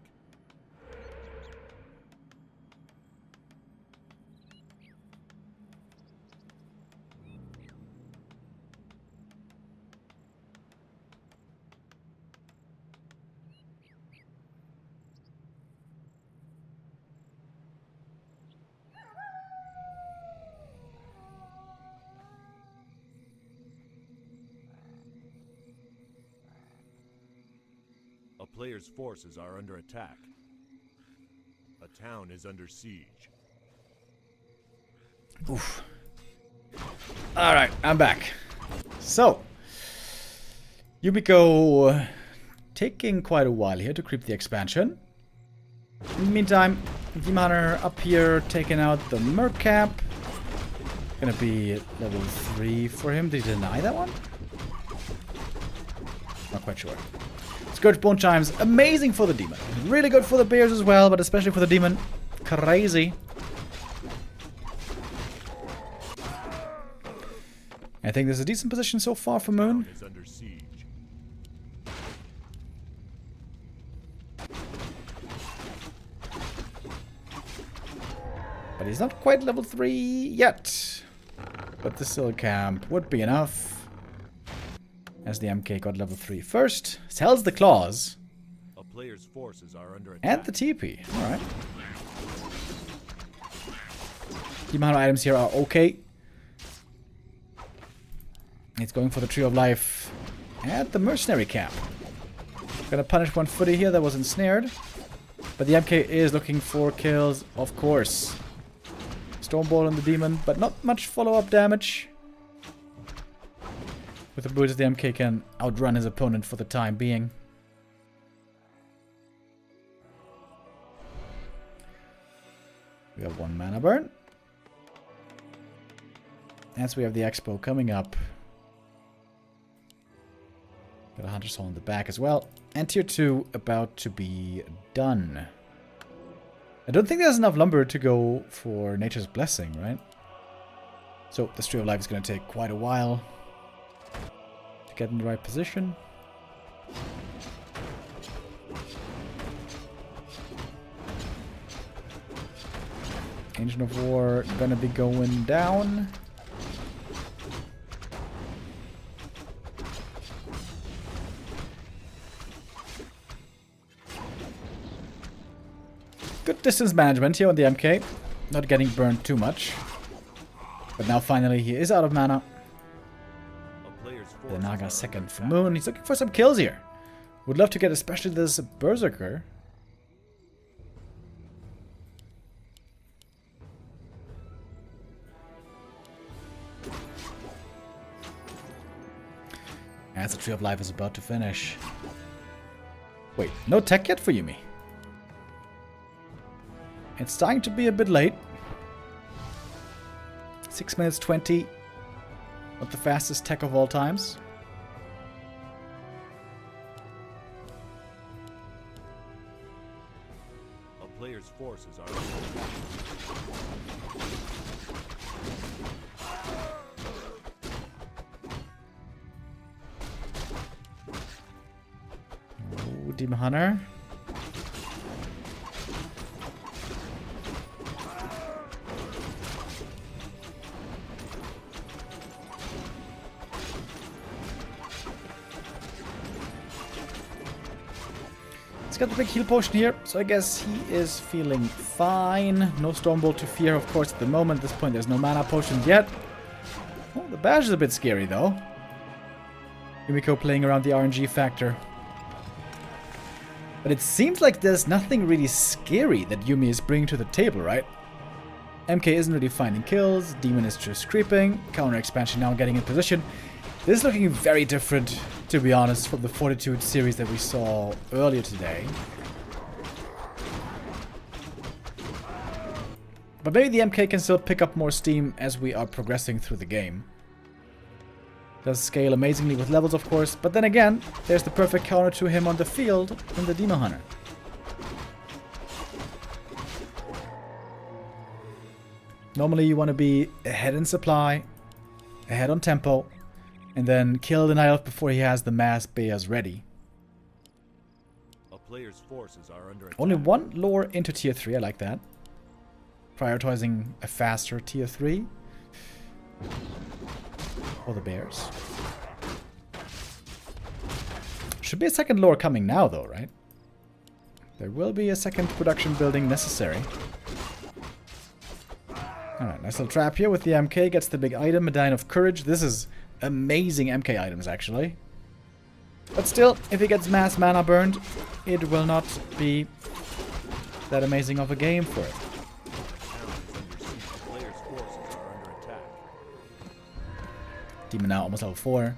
A player's forces are under attack. A town is under siege. Oof. Alright, I'm back. So, Yumiko taking quite a while here to creep the expansion. In the meantime, Demon Hunter up here taking out the Mercap. Gonna be level 3 for him. Did he deny that one? Not quite sure. Scourge Bone Chimes, amazing for the demon. Really good for the bears as well, but especially for the demon. Crazy. I think there's a decent position so far for Moon. Is under siege. But he's not quite level 3 yet. But the Sill Camp would be enough. As the MK got level 3 first. Sells the claws. A player's forces are under attack. And the TP. Alright. The amount of items here are okay. It's going for the Tree of Life. And the Mercenary Camp. Gonna punish one footy here that was ensnared. But the MK is looking for kills, of course. Stormbolt on the demon, but not much follow-up damage. With the boots, the MK can outrun his opponent for the time being. We have 1 mana burn. As we have the Expo coming up. Got a Hunter Soul in the back as well. And tier 2 about to be done. I don't think there's enough lumber to go for Nature's Blessing, right? So the Tree of Life is going to take quite a while to get in the right position. Ancient of War going to be going down. Good distance management here on the MK. Not getting burned too much. But now finally he is out of mana. The Naga second for Moon. He's looking for some kills here. Would love to get especially this Berserker. As the Tree of Life is about to finish. Wait, no tech yet for Yumi? It's starting to be a bit late. 6 minutes 20. Not the fastest tech of all times. A player's forces are under attack. Ooh, Demon Hunter. He's got the big heal potion here, so I guess he is feeling fine. No Stormbolt to fear, of course, at the moment. At this point, there's no mana potions yet. Oh, the badge is a bit scary, though. Yumiko playing around the RNG factor. But it seems like there's nothing really scary that Yumi is bringing to the table, right? MK isn't really finding kills. Demon is just creeping. Counter expansion now getting in position. This is looking very different, to be honest, from the Fortitude series that we saw earlier today. But maybe the MK can still pick up more steam as we are progressing through the game. Does scale amazingly with levels, of course, but then again, there's the perfect counter to him on the field in the Demon Hunter. Normally you want to be ahead in supply, ahead on tempo, and then kill the Night Elf before he has the mass bears ready. A player's forces are under attack. Only one lore into tier 3, I like that. Prioritizing a faster tier 3. For the bears. Should be a second lore coming now though, right? There will be a second production building necessary. Alright, nice little trap here with the MK. Gets the big item, Medallion of Courage. This is amazing MK items, actually. But still, if he gets mass mana burned, it will not be that amazing of a game for it. The player's forces are under attack. Demon now almost level 4.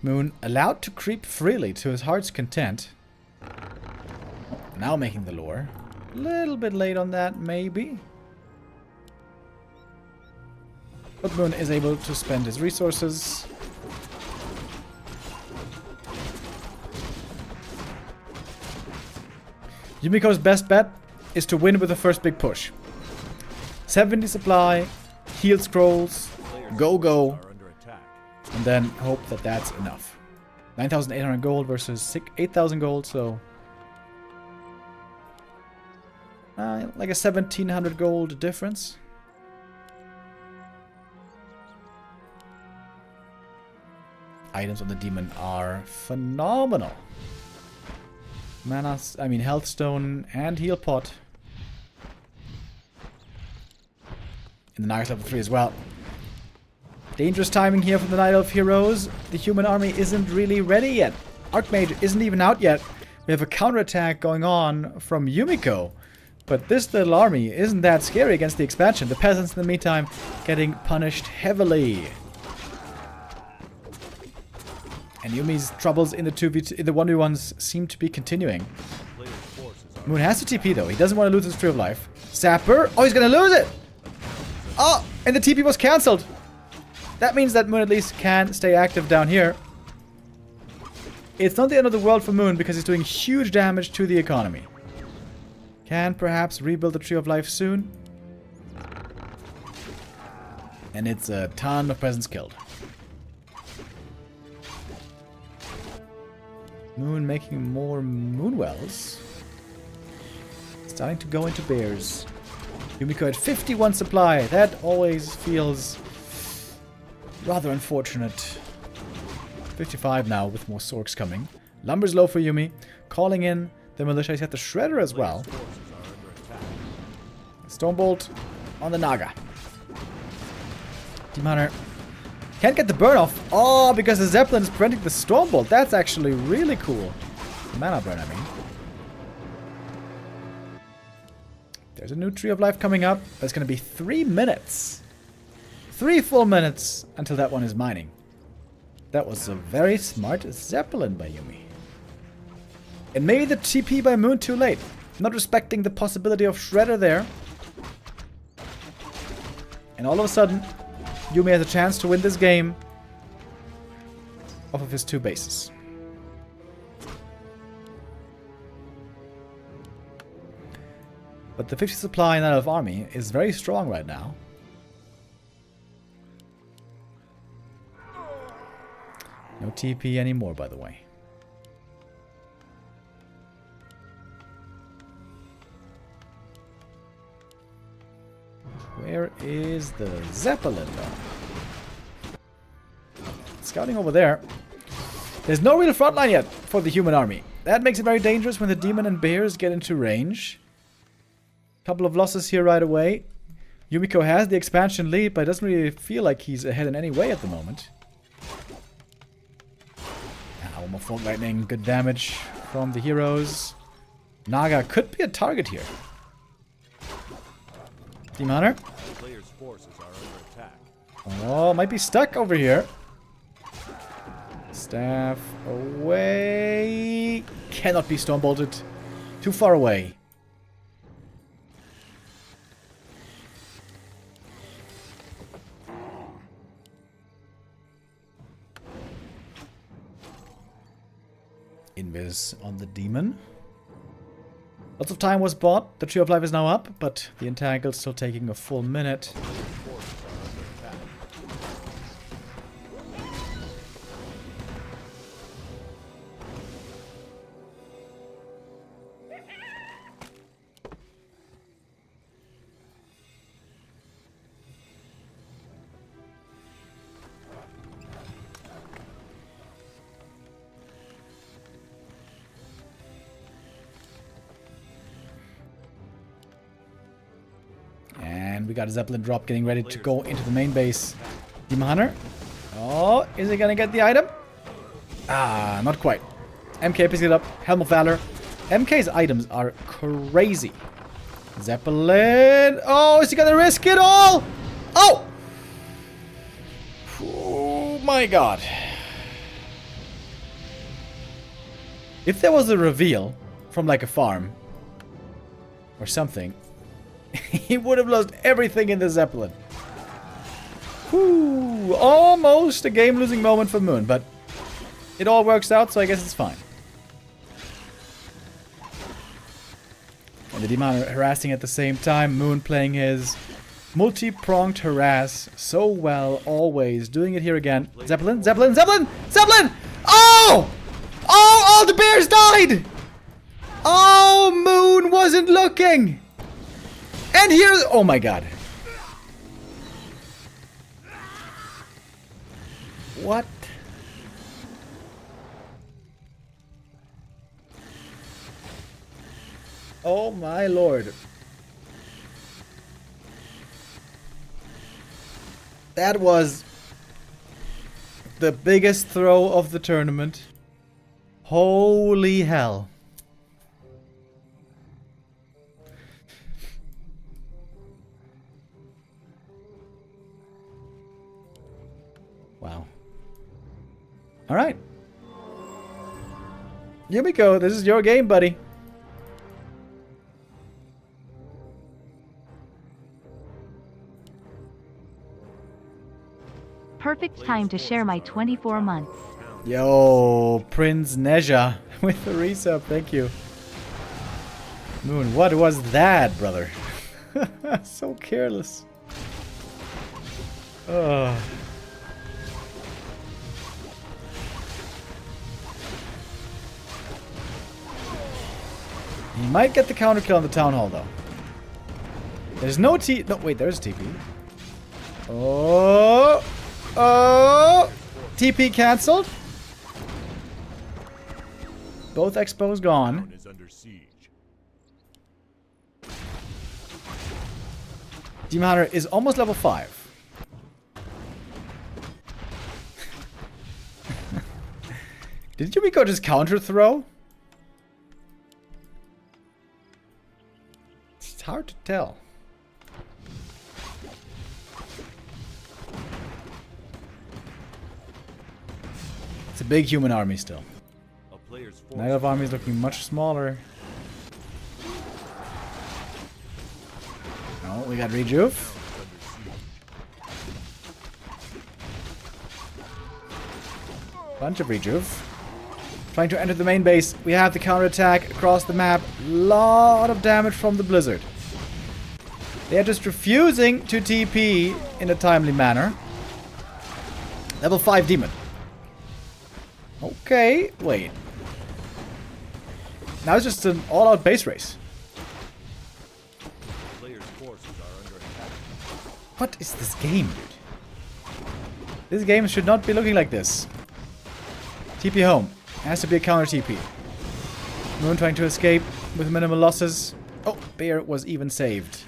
Moon allowed to creep freely to his heart's content. Now making the lure. A little bit late on that, maybe. But Moon is able to spend his resources. Yumiko's best bet is to win with the first big push. 70 supply, heal scrolls, go. Are under attack. And then hope that that's enough. 9,800 gold versus 8,000 gold, so... like a 1,700 gold difference. Items on the demon are phenomenal. Mana, health stone and heal pot. And the Nagas level 3 as well. Dangerous timing here from the Night Elf heroes. The human army isn't really ready yet. Archmage isn't even out yet. We have a counterattack going on from Yumiko. But this little army isn't that scary against the expansion. The peasants in the meantime getting punished heavily. And Yumi's troubles in the 1v1s seem to be continuing. Moon has to TP though. He doesn't want to lose his Tree of Life. Sapper. Oh, he's going to lose it! Oh, and the TP was cancelled. That means that Moon at least can stay active down here. It's not the end of the world for Moon because he's doing huge damage to the economy. Can perhaps rebuild the Tree of Life soon. And it's a ton of presents killed. Moon making more moon wells. Starting to go into bears. Yumiko at 51 supply. That always feels rather unfortunate. 55 now with more Sorks coming. Lumber's low for Yumi. Calling in the militia. He's got the Shredder as well. Stormbolt on the Naga. Demon can't get the burn off. Oh, because the Zeppelin is preventing the Stormbolt. That's actually really cool. Mana burn, I mean. There's a new Tree of Life coming up. That's going to be 3 minutes. 3 full minutes until that one is mining. That was a very smart Zeppelin by Yumi. And maybe the TP by Moon too late. Not respecting the possibility of Shredder there. And all of a sudden, Yumi has a chance to win this game off of his 2 bases. But the 50 supply in that of army is very strong right now. No TP anymore, by the way. Where is the Zeppelin, though? Scouting over there. There's no real front line yet for the human army. That makes it very dangerous when the demon and bears get into range. Couple of losses here right away. Yumiko has the expansion lead, but it doesn't really feel like he's ahead in any way at the moment. One more Folk Lightning, good damage from the heroes. Naga could be a target here. Team Hunter. The player's forces are under attack. Oh, might be stuck over here. Staff away. Cannot be storm bolted. Too far away. Invis on the demon. Lots of time was bought. The Tree of Life is now up, but the Entangle still taking a full minute. And we got a Zeppelin drop getting ready to go into the main base. Demon Hunter. Oh, is he gonna get the item? Ah, not quite. MK picks it up. Helm of Valor. MK's items are crazy. Zeppelin. Oh, is he gonna risk it all? Oh! Oh my god. If there was a reveal from like a farm or something, he would have lost everything in the Zeppelin. Whew, almost a game-losing moment for Moon, but it all works out, so I guess it's fine. And the Demon harassing at the same time. Moon playing his multi-pronged harass so well, always. Doing it here again. Zeppelin, Zeppelin, Zeppelin, Zeppelin! Oh! Oh, all the bears died! Oh, Moon wasn't looking! And here's... Oh my god. What? Oh my lord. That was the biggest throw of the tournament. Holy hell. Wow. All right. Here we go. This is your game, buddy. Perfect time to share my 24 months. Yo, Prince Neja with the resub. Thank you. Moon, what was that, brother? So careless. Oh. He might get the counter kill on the town hall, though. There's no T. No, wait, there's TP. Oh. Oh. TP cancelled. Both expos gone. Is under siege. Demon Hunter is almost level 5. Did Yumiko just counter throw? It's hard to tell. It's a big human army still. A player's force Night of Army is looking much smaller. Oh, we got Rejuve. Bunch of Rejuve. Trying to enter the main base. We have the counterattack across the map. Lot of damage from the Blizzard. They are just refusing to TP in a timely manner. Level 5 Demon. Okay, wait. Now it's just an all-out base race. Players' forces are under attack. What is this game, dude? This game should not be looking like this. TP home. Has to be a counter TP. Moon trying to escape with minimal losses. Oh, Bear was even saved.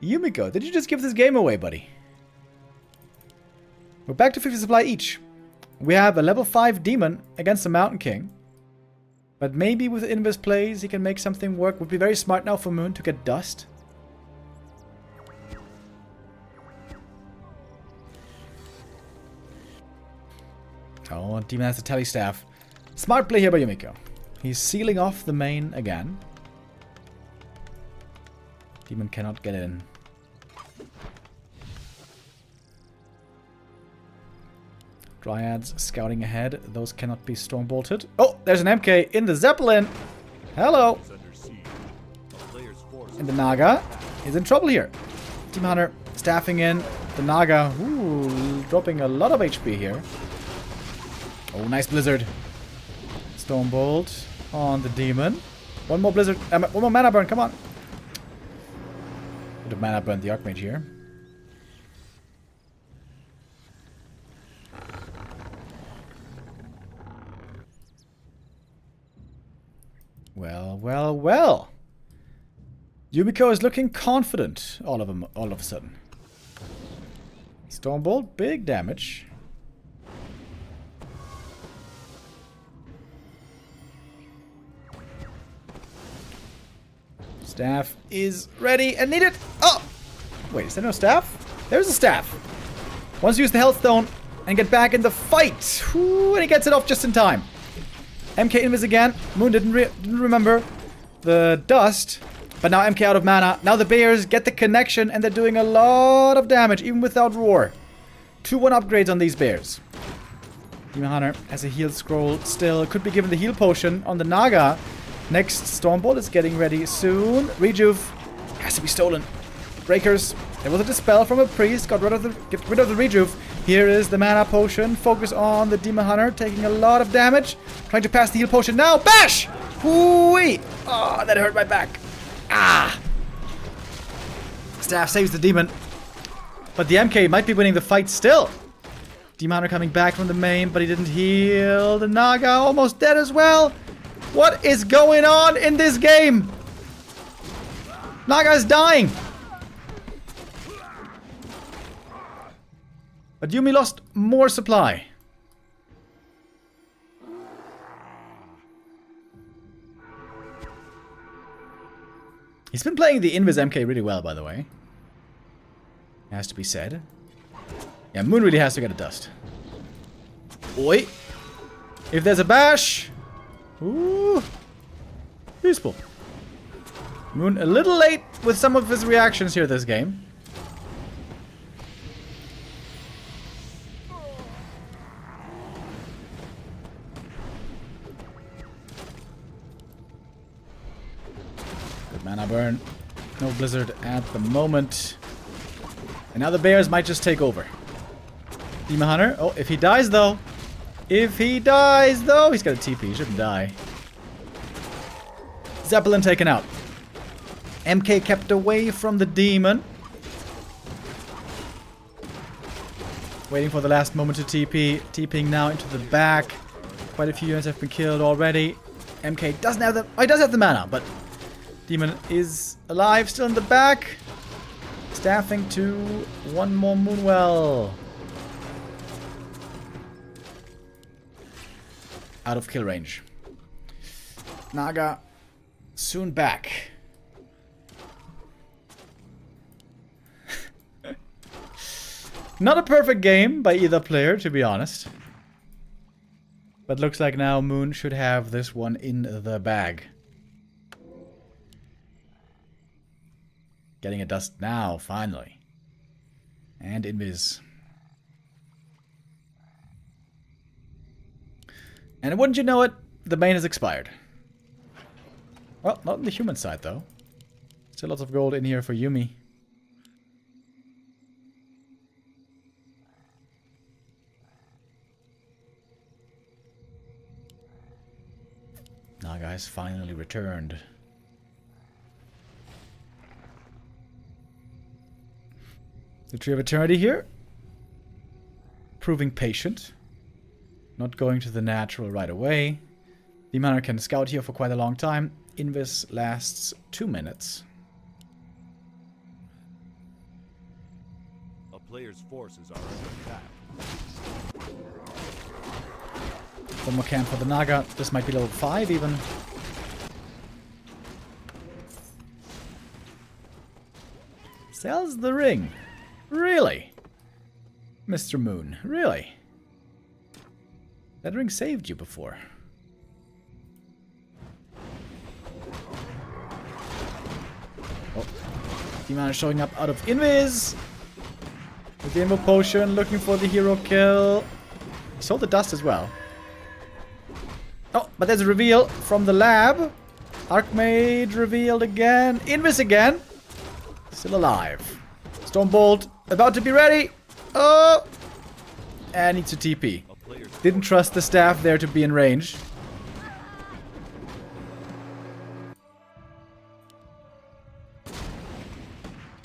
Yumiko, did you just give this game away, buddy? We're back to 50 supply each. We have a level 5 demon against the Mountain King. But maybe with Invis plays, he can make something work. Would be very smart now for Moon to get Dust. Oh, Demon has the Tele Staff. Smart play here by Yumiko. He's sealing off the main again. Demon cannot get in. Dryads scouting ahead. Those cannot be storm bolted. Oh, there's an MK in the Zeppelin. Hello. Is under siege. A player's force And the Naga is in trouble here. Team Hunter staffing in. The Naga, ooh, dropping a lot of HP here. Oh, nice Blizzard. Stormbolt on the Demon. One more Blizzard. One more Mana Burn, come on. Would have Mana Burn the Archmage here. Well, well, well. Yumiko is looking confident all of a sudden. Stormbolt, big damage. Staff is ready and needed. Oh! Wait, is there no staff? There's a staff. Wants to use the Health Stone and get back in the fight. Ooh, and he gets it off just in time. MK Invis again. Moon didn't remember the Dust. But now MK out of mana. Now the Bears get the connection and they're doing a lot of damage even without Roar. 2-1 upgrades on these Bears. Demon Hunter has a heal scroll still. Could be given the heal potion on the Naga. Next Stormbolt is getting ready soon. Rejuve has to be stolen. Breakers. There was a Dispel from a Priest. Get rid of the Rejuve. Here is the Mana Potion. Focus on the Demon Hunter. Taking a lot of damage. Trying to pass the heal potion now. Bash! Hoo-wee! Oh, that hurt my back. Ah! Staff saves the Demon. But the MK might be winning the fight still. Demon Hunter coming back from the main, but he didn't heal. The Naga almost dead as well. What is going on in this game? Naga's dying. But Yumi lost more supply. He's been playing the Invis MK really well, by the way. Has to be said. Yeah, Moon really has to get a Dust. Oi. If there's a bash... Ooh. Useful. Moon a little late with some of his reactions here this game. Good mana burn. No Blizzard at the moment. And now the Bears might just take over. Demon Hunter. Oh, if he dies though. If he dies though. He's got a TP. He shouldn't die. Zeppelin taken out. MK kept away from the Demon. Waiting for the last moment to TP. TPing now into the back. Quite a few units have been killed already. MK doesn't have the... Oh, he does have the mana, but... Demon is alive, still in the back. Staffing to one more Moonwell. Out of kill range. Naga soon back. Not a perfect game by either player, to be honest. But looks like now Moon should have this one in the bag. Getting a dust now, finally. And Invis. And wouldn't you know it, the bane has expired. Well, not on the human side, though. Still lots of gold in here for Yumi. Naga has finally returned. The Tree of Eternity here. Proving patient. Not going to the natural right away. The Hunter can scout here for quite a long time. Invis lasts 2 minutes. A player's forces are under attack. One more camp for the Naga. This might be level 5 even. Sells the ring. Really? Mr. Moon, really? That ring saved you before. Oh. Demon is showing up out of Invis. With the Invo Potion, looking for the hero kill. He sold the dust as well. Oh, but there's a reveal from the lab. Archmage revealed again. Invis again. Still alive. Stormbolt about to be ready. Oh! And needs to TP. Didn't trust the staff there to be in range.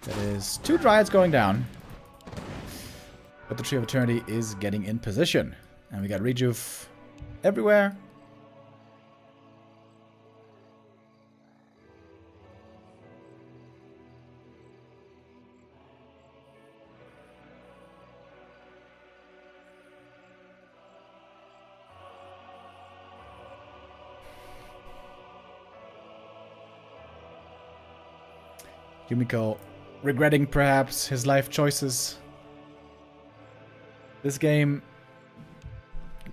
That is 2 Dryads going down. But the Tree of Eternity is getting in position. And we got Rejuve everywhere. Yumiko regretting perhaps his life choices. This game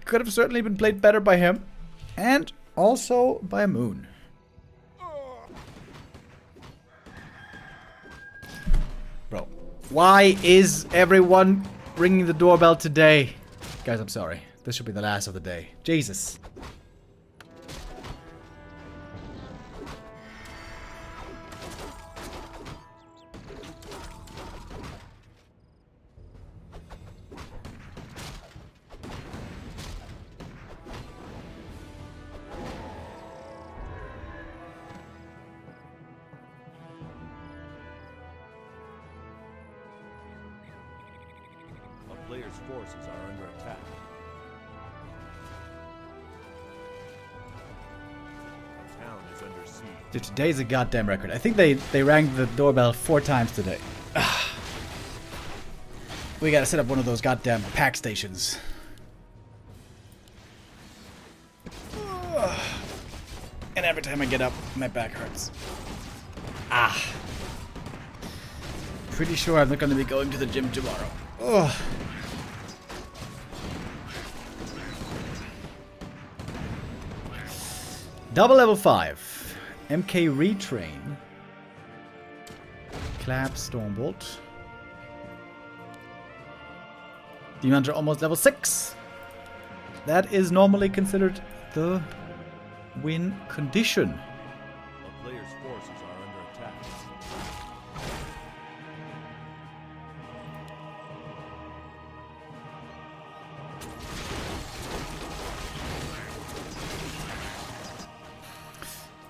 could have certainly been played better by him. And also by Moon. Bro, why is everyone ringing the doorbell today? Guys, I'm sorry. This should be the last of the day. Jesus. Players' forces are under attack. The town is under siege. Dude, today's a goddamn record. I think they rang the doorbell 4 times today. We gotta set up one of those goddamn pack stations. And every time I get up, my back hurts. Pretty sure I'm not gonna be going to the gym tomorrow. Ugh. Double level 5. MK Retrain. Clap Stormbolt. Demon Hunter almost level 6. That is normally considered the win condition. A player's forces are under attack.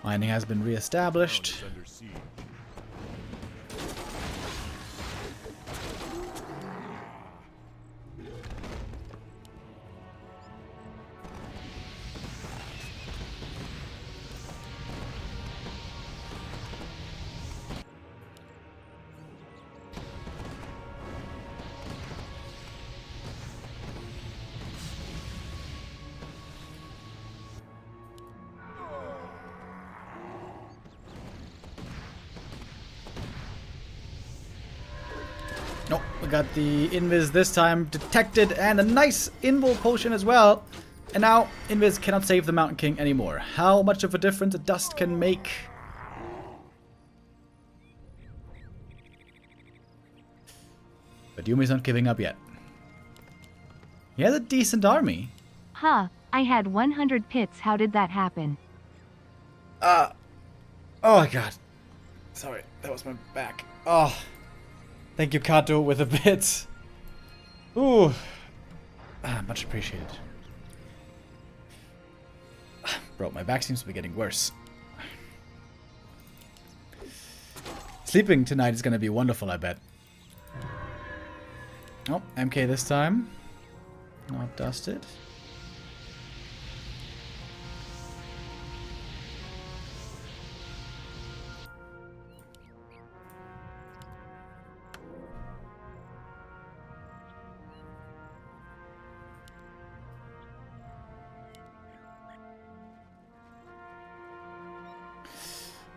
Mining has been re-established. Town is under siege. Nope, we got the Invis this time detected and a nice Invul potion as well. And now, Invis cannot save the Mountain King anymore. How much of a difference a dust can make? But Yumi's not giving up yet. He has a decent army. Huh, I had 100 pits, how did that happen? Oh my god. Sorry, that was my back. Oh. Thank you, Kato, with a bit. Ooh. Much appreciated. Bro, my back seems to be getting worse. Sleeping tonight is gonna be wonderful, I bet. Oh, MK this time. Not dusted.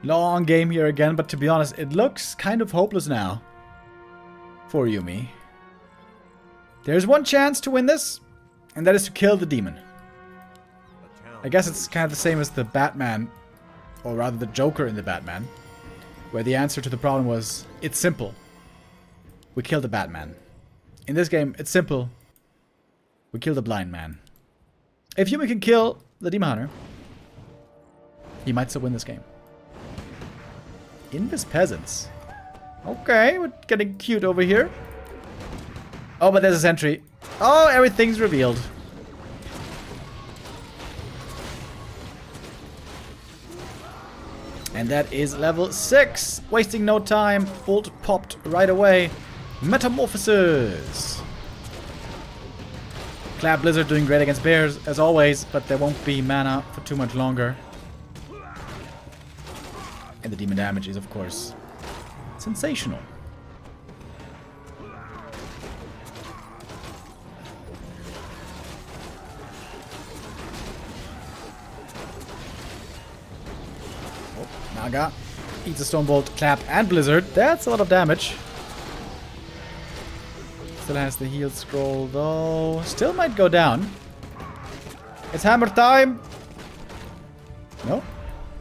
Long game here again, but to be honest, it looks kind of hopeless now for Yumi. There's one chance to win this, and that is to kill the demon. I guess it's kind of the same as the Batman, or rather the Joker in the Batman, where the answer to the problem was, it's simple. We kill the Batman. In this game, it's simple. We kill the blind man. If Yumi can kill the Demon Hunter, he might still win this game. Invis Peasants. Okay, we're getting cute over here. Oh, but there's a sentry. Oh, everything's revealed. And that is level 6. Wasting no time. Bolt popped right away. Metamorphosis. Clap Blizzard doing great against bears, as always, but there won't be mana for too much longer. And the demon damage is, of course, sensational. Oh, Naga eats a Stone Bolt, Clap, and Blizzard. That's a lot of damage. Still has the heal scroll, though. Still might go down. It's hammer time! No?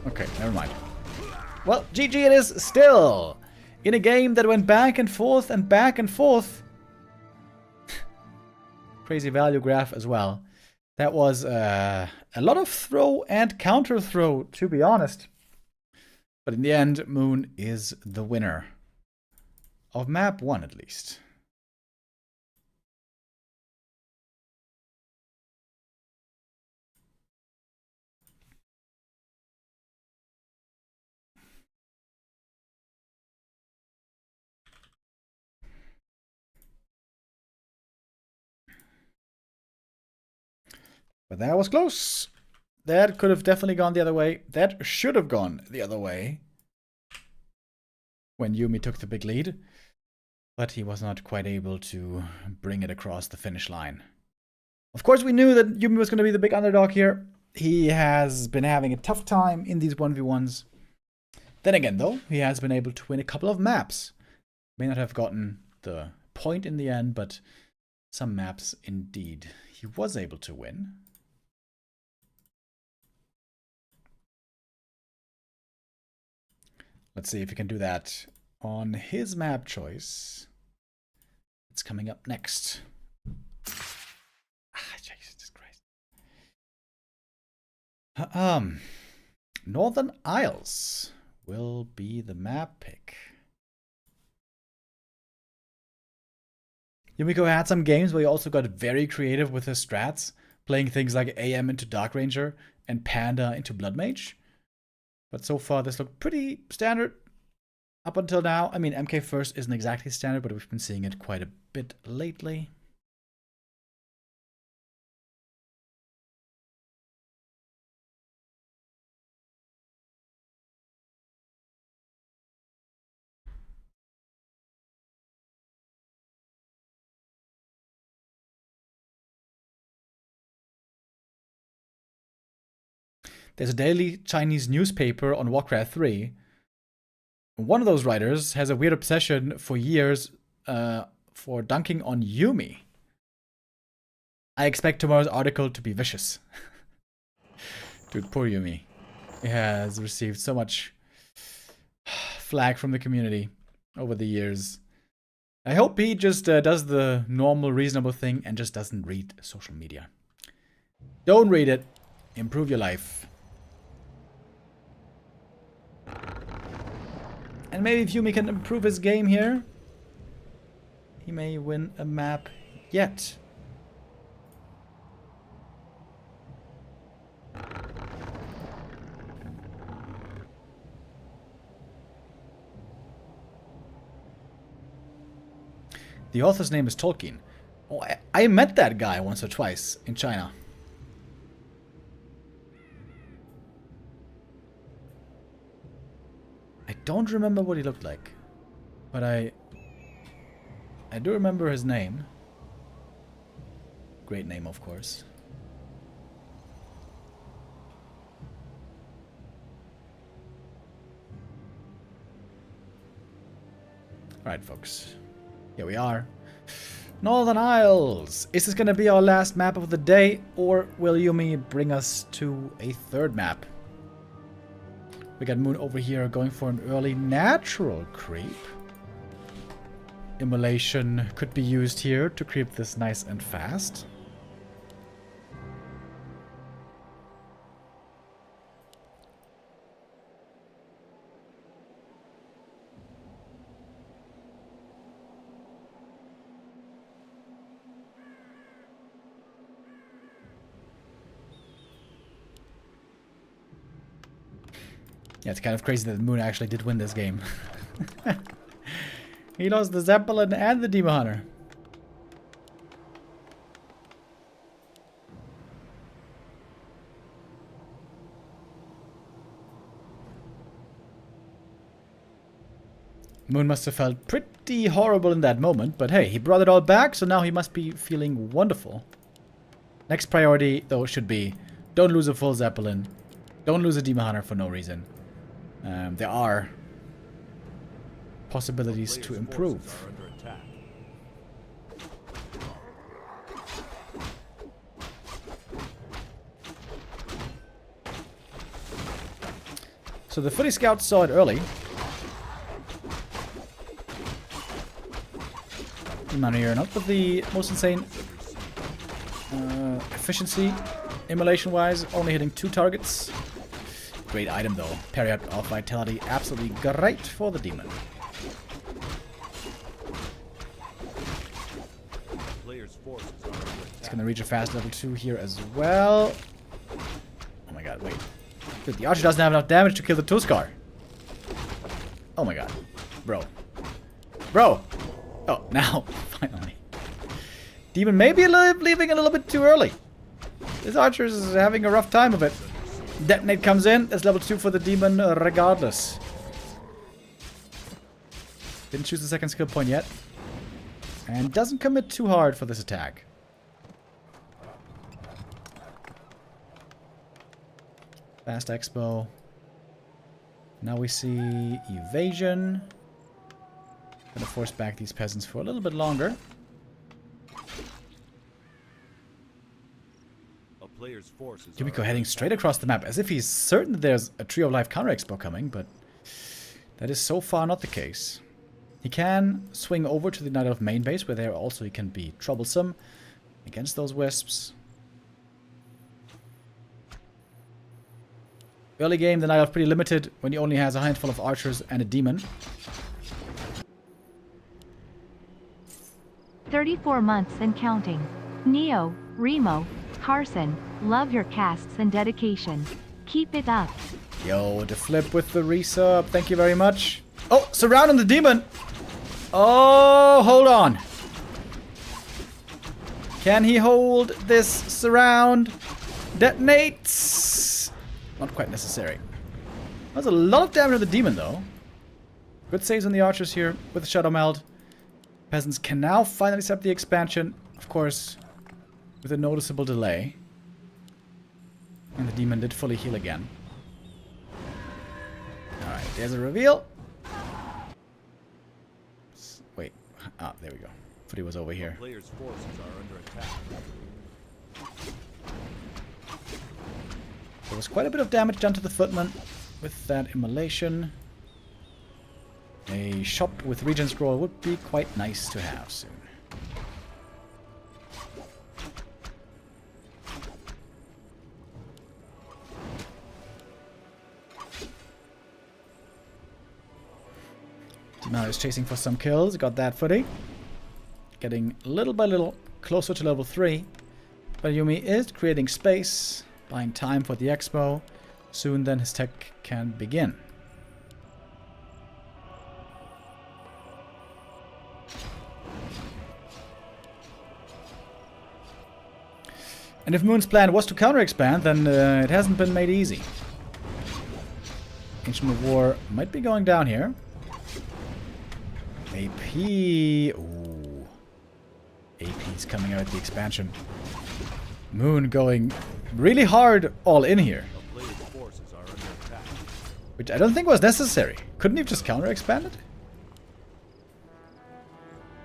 Okay, never mind. Well, GG it is still. In a game that went back and forth and back and forth. Crazy value graph as well. That was a lot of throw and counter throw, to be honest. But in the end, Moon is the winner. Of map 1, at least. But that was close. That could have definitely gone the other way. That should have gone the other way. When Yumi took the big lead. But he was not quite able to bring it across the finish line. Of course, we knew that Yumi was going to be the big underdog here. He has been having a tough time in these 1v1s. Then again, though, he has been able to win a couple of maps. May not have gotten the point in the end, but some maps indeed he was able to win. Let's see if he can do that on his map choice. It's coming up next. Jesus Christ. Northern Isles will be the map pick. Yumiko had some games where he also got very creative with his strats, playing things like AM into Dark Ranger and Panda into Blood Mage. But so far, this looked pretty standard up until now. I mean, MK First isn't exactly standard, but we've been seeing it quite a bit lately. There's a daily Chinese newspaper on Warcraft 3. One of those writers has a weird obsession for years for dunking on Yumi. I expect tomorrow's article to be vicious. Dude, poor Yumi. He has received so much flack from the community over the years. I hope he just does the normal, reasonable thing and just doesn't read social media. Don't read it. Improve your life. And maybe if Yumi can improve his game here, he may win a map yet. The author's name is Tolkien. Oh, I met that guy once or twice in China. I don't remember what he looked like, but I do remember his name. Great name, of course. Alright, folks. Here we are. Northern Isles. Is this going to be our last map of the day, or will Yumi bring us to a third map? We got Moon over here going for an early natural creep. Immolation could be used here to creep this nice and fast. Yeah, it's kind of crazy that Moon actually did win this game. He lost the Zeppelin and the Demon Hunter. Moon must have felt pretty horrible in that moment, but hey, he brought it all back, so now he must be feeling wonderful. Next priority, though, should be don't lose a full Zeppelin. Don't lose a Demon Hunter for no reason. There are possibilities to improve. So the Forti scouts saw it early. Demon here, not with the most insane efficiency, immolation-wise, only hitting 2 targets. Great item though. Parry out of vitality, absolutely great for the demon. It's gonna reach a fast level 2 here as well. Oh my god, wait. Dude, the archer doesn't have enough damage to kill the Tuskar. Oh my god. Bro. Bro! Oh, now, finally. Demon may be leaving a little bit too early. This archer is having a rough time of it. Detonate comes in. That's level 2 for the demon regardless. Didn't choose the second skill point yet. And doesn't commit too hard for this attack. Fast expo. Now we see evasion. Gonna force back these peasants for a little bit longer. Yumiko heading straight across the map, as if he's certain that there's a Tree of Life counter expo coming, but that is so far not the case. He can swing over to the Night Elf main base, where there also he can be troublesome against those wisps. Early game, the Night Elf pretty limited when he only has a handful of archers and a demon. 34 months and counting. Neo, Remo, Carson, love your casts and dedication. Keep it up. Yo, the flip with the resub. Thank you very much. Oh, surrounding the demon. Oh, hold on. Can he hold this surround? Detonates. Not quite necessary. That's a lot of damage to the demon, though. Good saves on the archers here with the Shadow Meld. Peasants can now finally accept the expansion. Of course, with a noticeable delay. And the demon did fully heal again. Alright, there's a reveal. Wait. Ah, there we go. Forti was over here. There was quite a bit of damage done to the footman with that immolation. A shot with regen scroll would be quite nice to have soon. Now is chasing for some kills. Got that footy. Getting little by little closer to level 3. But Yumi is creating space, buying time for the expo. Soon then his tech can begin. And if Moon's plan was to counter-expand, then it hasn't been made easy. Ancient of War might be going down here. AP. Ooh. AP's coming out at the expansion. Moon going really hard all in here. Which I don't think was necessary. Couldn't he have just counter-expanded?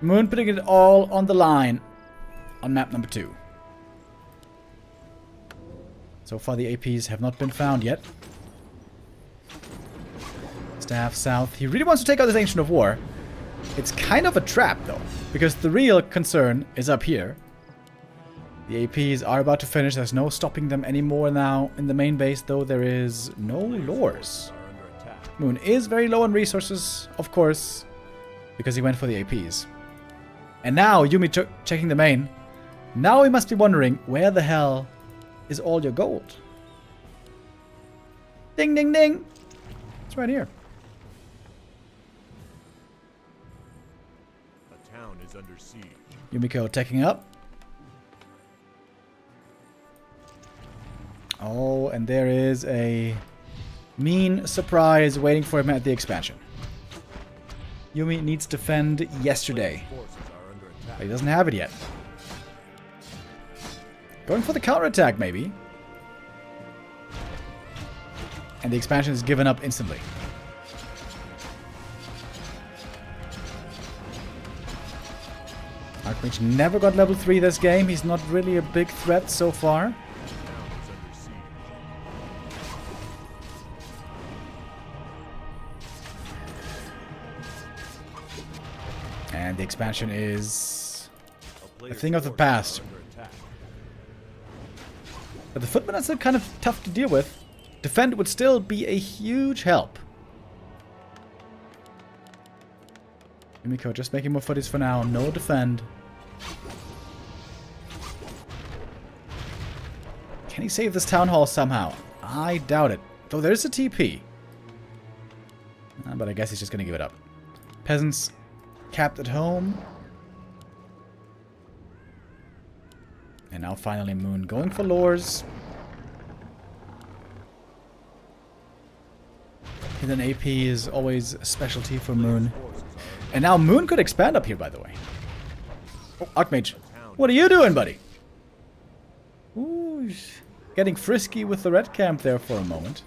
Moon putting it all on the line on map number 2. So far the APs have not been found yet. Staff south. He really wants to take out this Ancient of War. It's kind of a trap though, because the real concern is up here. The APs are about to finish. There's no stopping them anymore now in the main base, though there is no lures. Moon is very low on resources, of course, because he went for the APs. And now Yumi checking the main. Now he must be wondering, where the hell is all your gold? Ding, ding, ding. It's right here. A town is under siege. Yumiko taking up. Oh, and there is a mean surprise waiting for him at the expansion. Yumi needs to defend yesterday, but he doesn't have it yet. Going for the counterattack, maybe. And the expansion is given up instantly. Archmage never got level 3 this game. He's not really a big threat so far. And the expansion is a thing of the past. But the footmen are still kind of tough to deal with. Defend would still be a huge help. Yumiko just making more footies for now. No defend. Can he save this town hall somehow? I doubt it. Though there's a TP. But I guess he's just going to give it up. Peasants capped at home. And now finally Moon going for lures. Hidden AP is always a specialty for Moon. And now Moon could expand up here, by the way. Oh, Archmage. What are you doing, buddy? Ooh, getting frisky with the red camp there for a moment.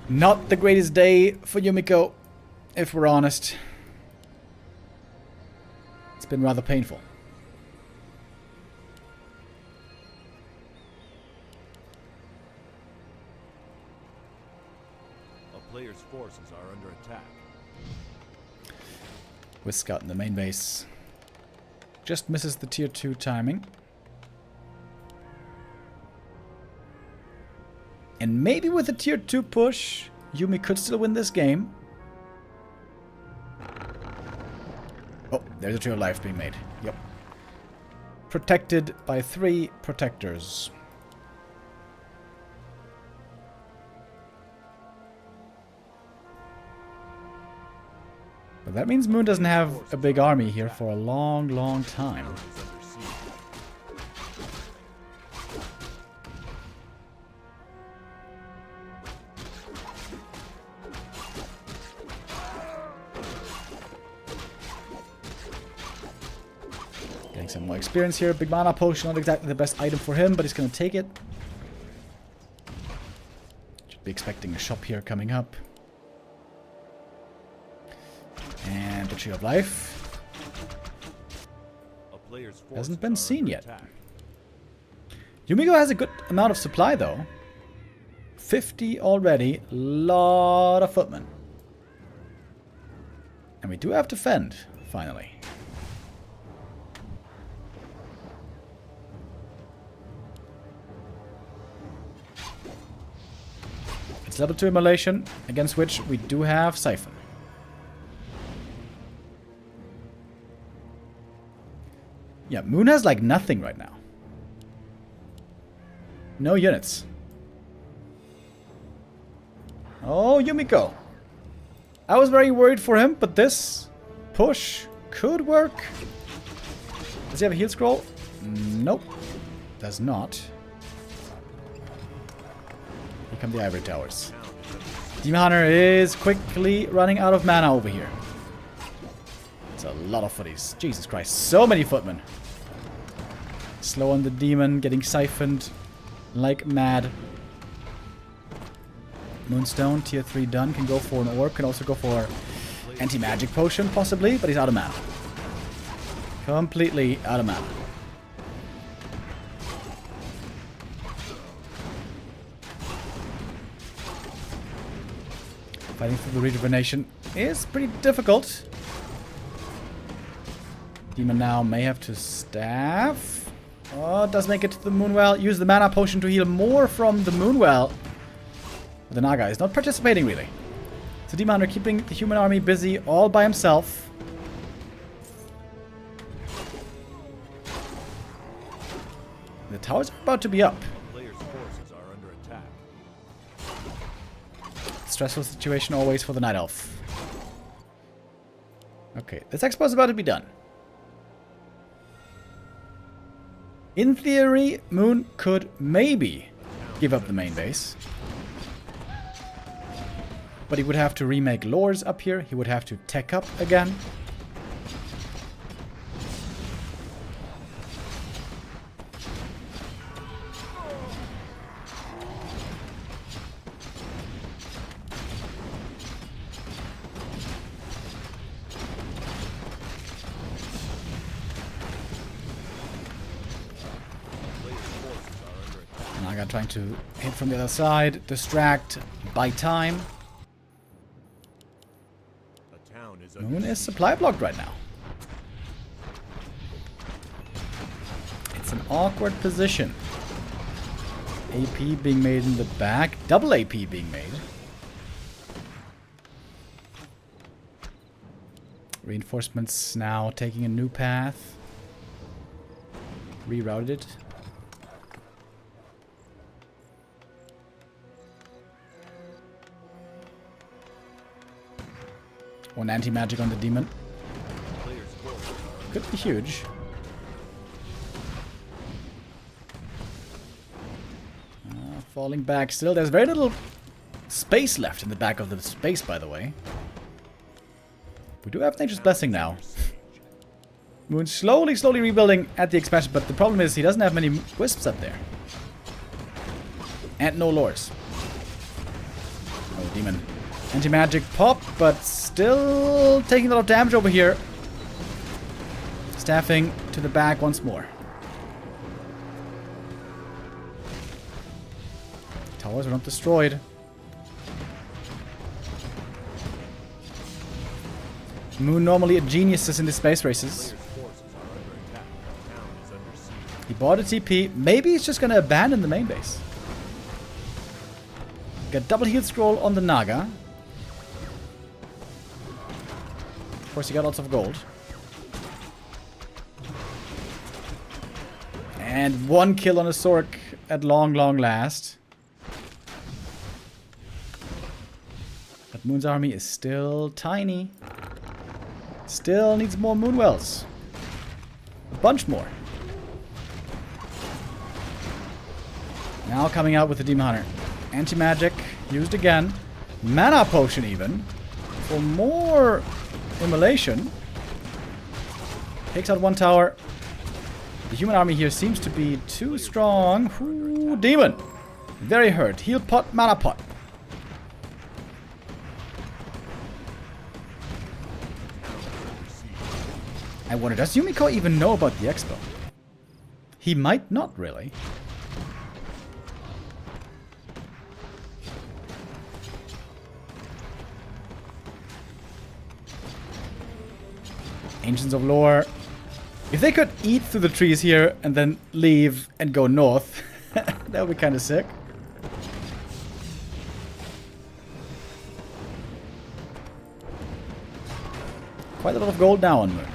Not the greatest day for Yumiko, if we're honest. It's been rather painful. A player's forces are under attack. With Scout in the main base. Just misses the tier 2 timing. And maybe with a tier 2 push, Yumi could still win this game. Oh, there's a Tree of Life being made. Yep. Protected by 3 protectors. But that means Moon doesn't have a big army here for a long, long time. Getting some more experience here. Big mana potion, not exactly the best item for him, but he's going to take it. Should be expecting a shop here coming up. And the Tree of Life. Players' Hasn't forces been are seen under yet. attack. Yumiko has a good amount of supply though. 50 already. Lot of footmen. And we do have to fend, finally. It's level 2 immolation, against which we do have Siphon. Yeah, Moon has like nothing right now. No units. Oh, Yumiko. I was very worried for him, but this push could work. Does he have a heal scroll? Nope. Does not. Here come the ivory towers. Demon Hunter is quickly running out of mana over here. It's a lot of footies. Jesus Christ. So many footmen. Slow on the demon, getting siphoned like mad. Moonstone, tier 3 done. Can go for an orb. Can also go for anti-magic potion, possibly. But he's out of mana. Completely out of mana. Fighting through the rejuvenation is pretty difficult. Demon now may have to staff. Oh, does make it to the Moonwell. Use the mana potion to heal more from the Moonwell. The Naga is not participating, really. So Demon are keeping the human army busy all by himself. The towers are about to be up. Players' forces are under attack. Stressful situation always for the Night Elf. Okay, this expo is about to be done. In theory, Moon could maybe give up the main base. But he would have to remake lores up here. He would have to tech up again. Naga trying to hit from the other side, distract, buy time. Moon is supply blocked right now. It's an awkward position. AP being made in the back. Double AP being made. Reinforcements now taking a new path. Rerouted it. One anti-magic on the demon. Could be huge. Falling back still. There's very little space left in the back of the space, by the way. We do have Nature's Blessing now. Moon slowly rebuilding at the expansion, but the problem is he doesn't have many wisps up there. And no lores. Oh, demon. Anti-magic pop, but still taking a lot of damage over here. Staffing to the back once more. Towers are not destroyed. Moon normally a genius in the space races. He bought a TP. Maybe he's just going to abandon the main base. Got double heal scroll on the Naga. Of course, he got lots of gold. And one kill on a Sork at long last. But Moon's army is still tiny. Still needs more Moonwells. A bunch more. Now coming out with the Demon Hunter. Anti-magic used again. Mana potion even. For more immolation. Takes out one tower. The human army here seems to be too strong. Ooh, demon. Very hurt. Heal pot, mana pot. I wonder, does Yumiko even know about the expo? He might not really. Ancients of Lore. If they could eat through the trees here and then leave and go north, that would be kind of sick. Quite a lot of gold now on Moon.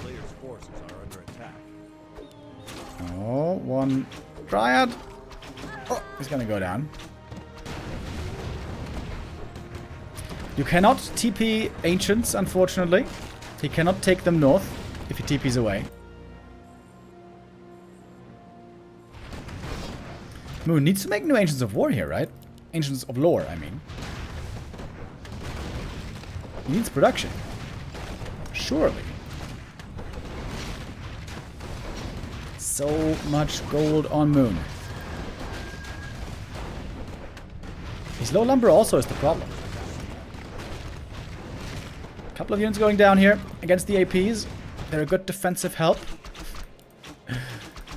Player's forces are under attack. Oh, one Dryad. Oh, he's gonna go down. You cannot TP Ancients, unfortunately. He cannot take them north if he TPs away. Moon needs to make new Ancients of War here, right? Ancients of Lore, I mean. He needs production. Surely. So much gold on Moon. His low lumber also is the problem. Couple of units going down here against the APs. They're a good defensive help.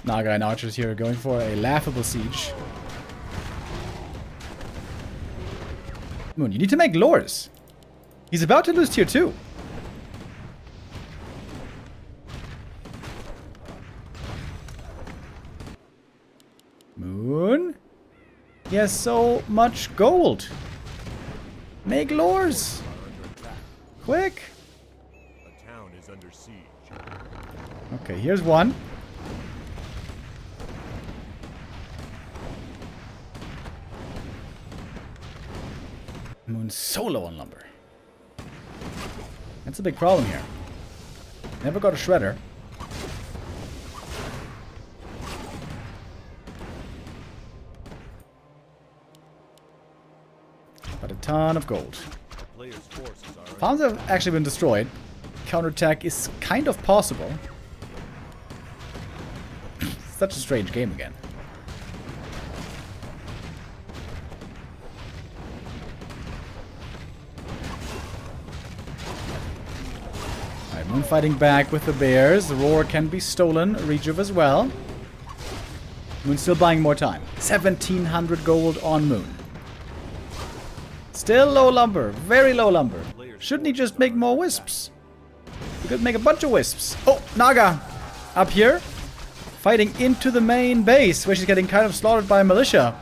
Naga and archers here are going for a laughable siege. Moon, you need to make lures. He's about to lose tier 2. Moon? He has so much gold. Make lures. Quick! A town is under siege. Okay, here's one. Moon's so low on lumber. That's a big problem here. Never got a shredder. But a ton of gold. Player's forces are under Farms have actually been destroyed. Counterattack is kind of possible. Such a strange game again. Alright, Moon fighting back with the bears. The roar can be stolen. Rejuve as well. Moon still buying more time. 1700 gold on Moon. Still low lumber. Very low lumber. Shouldn't he just make more wisps? He could make a bunch of wisps. Oh, Naga! Up here. Fighting into the main base, where she's getting kind of slaughtered by a militia.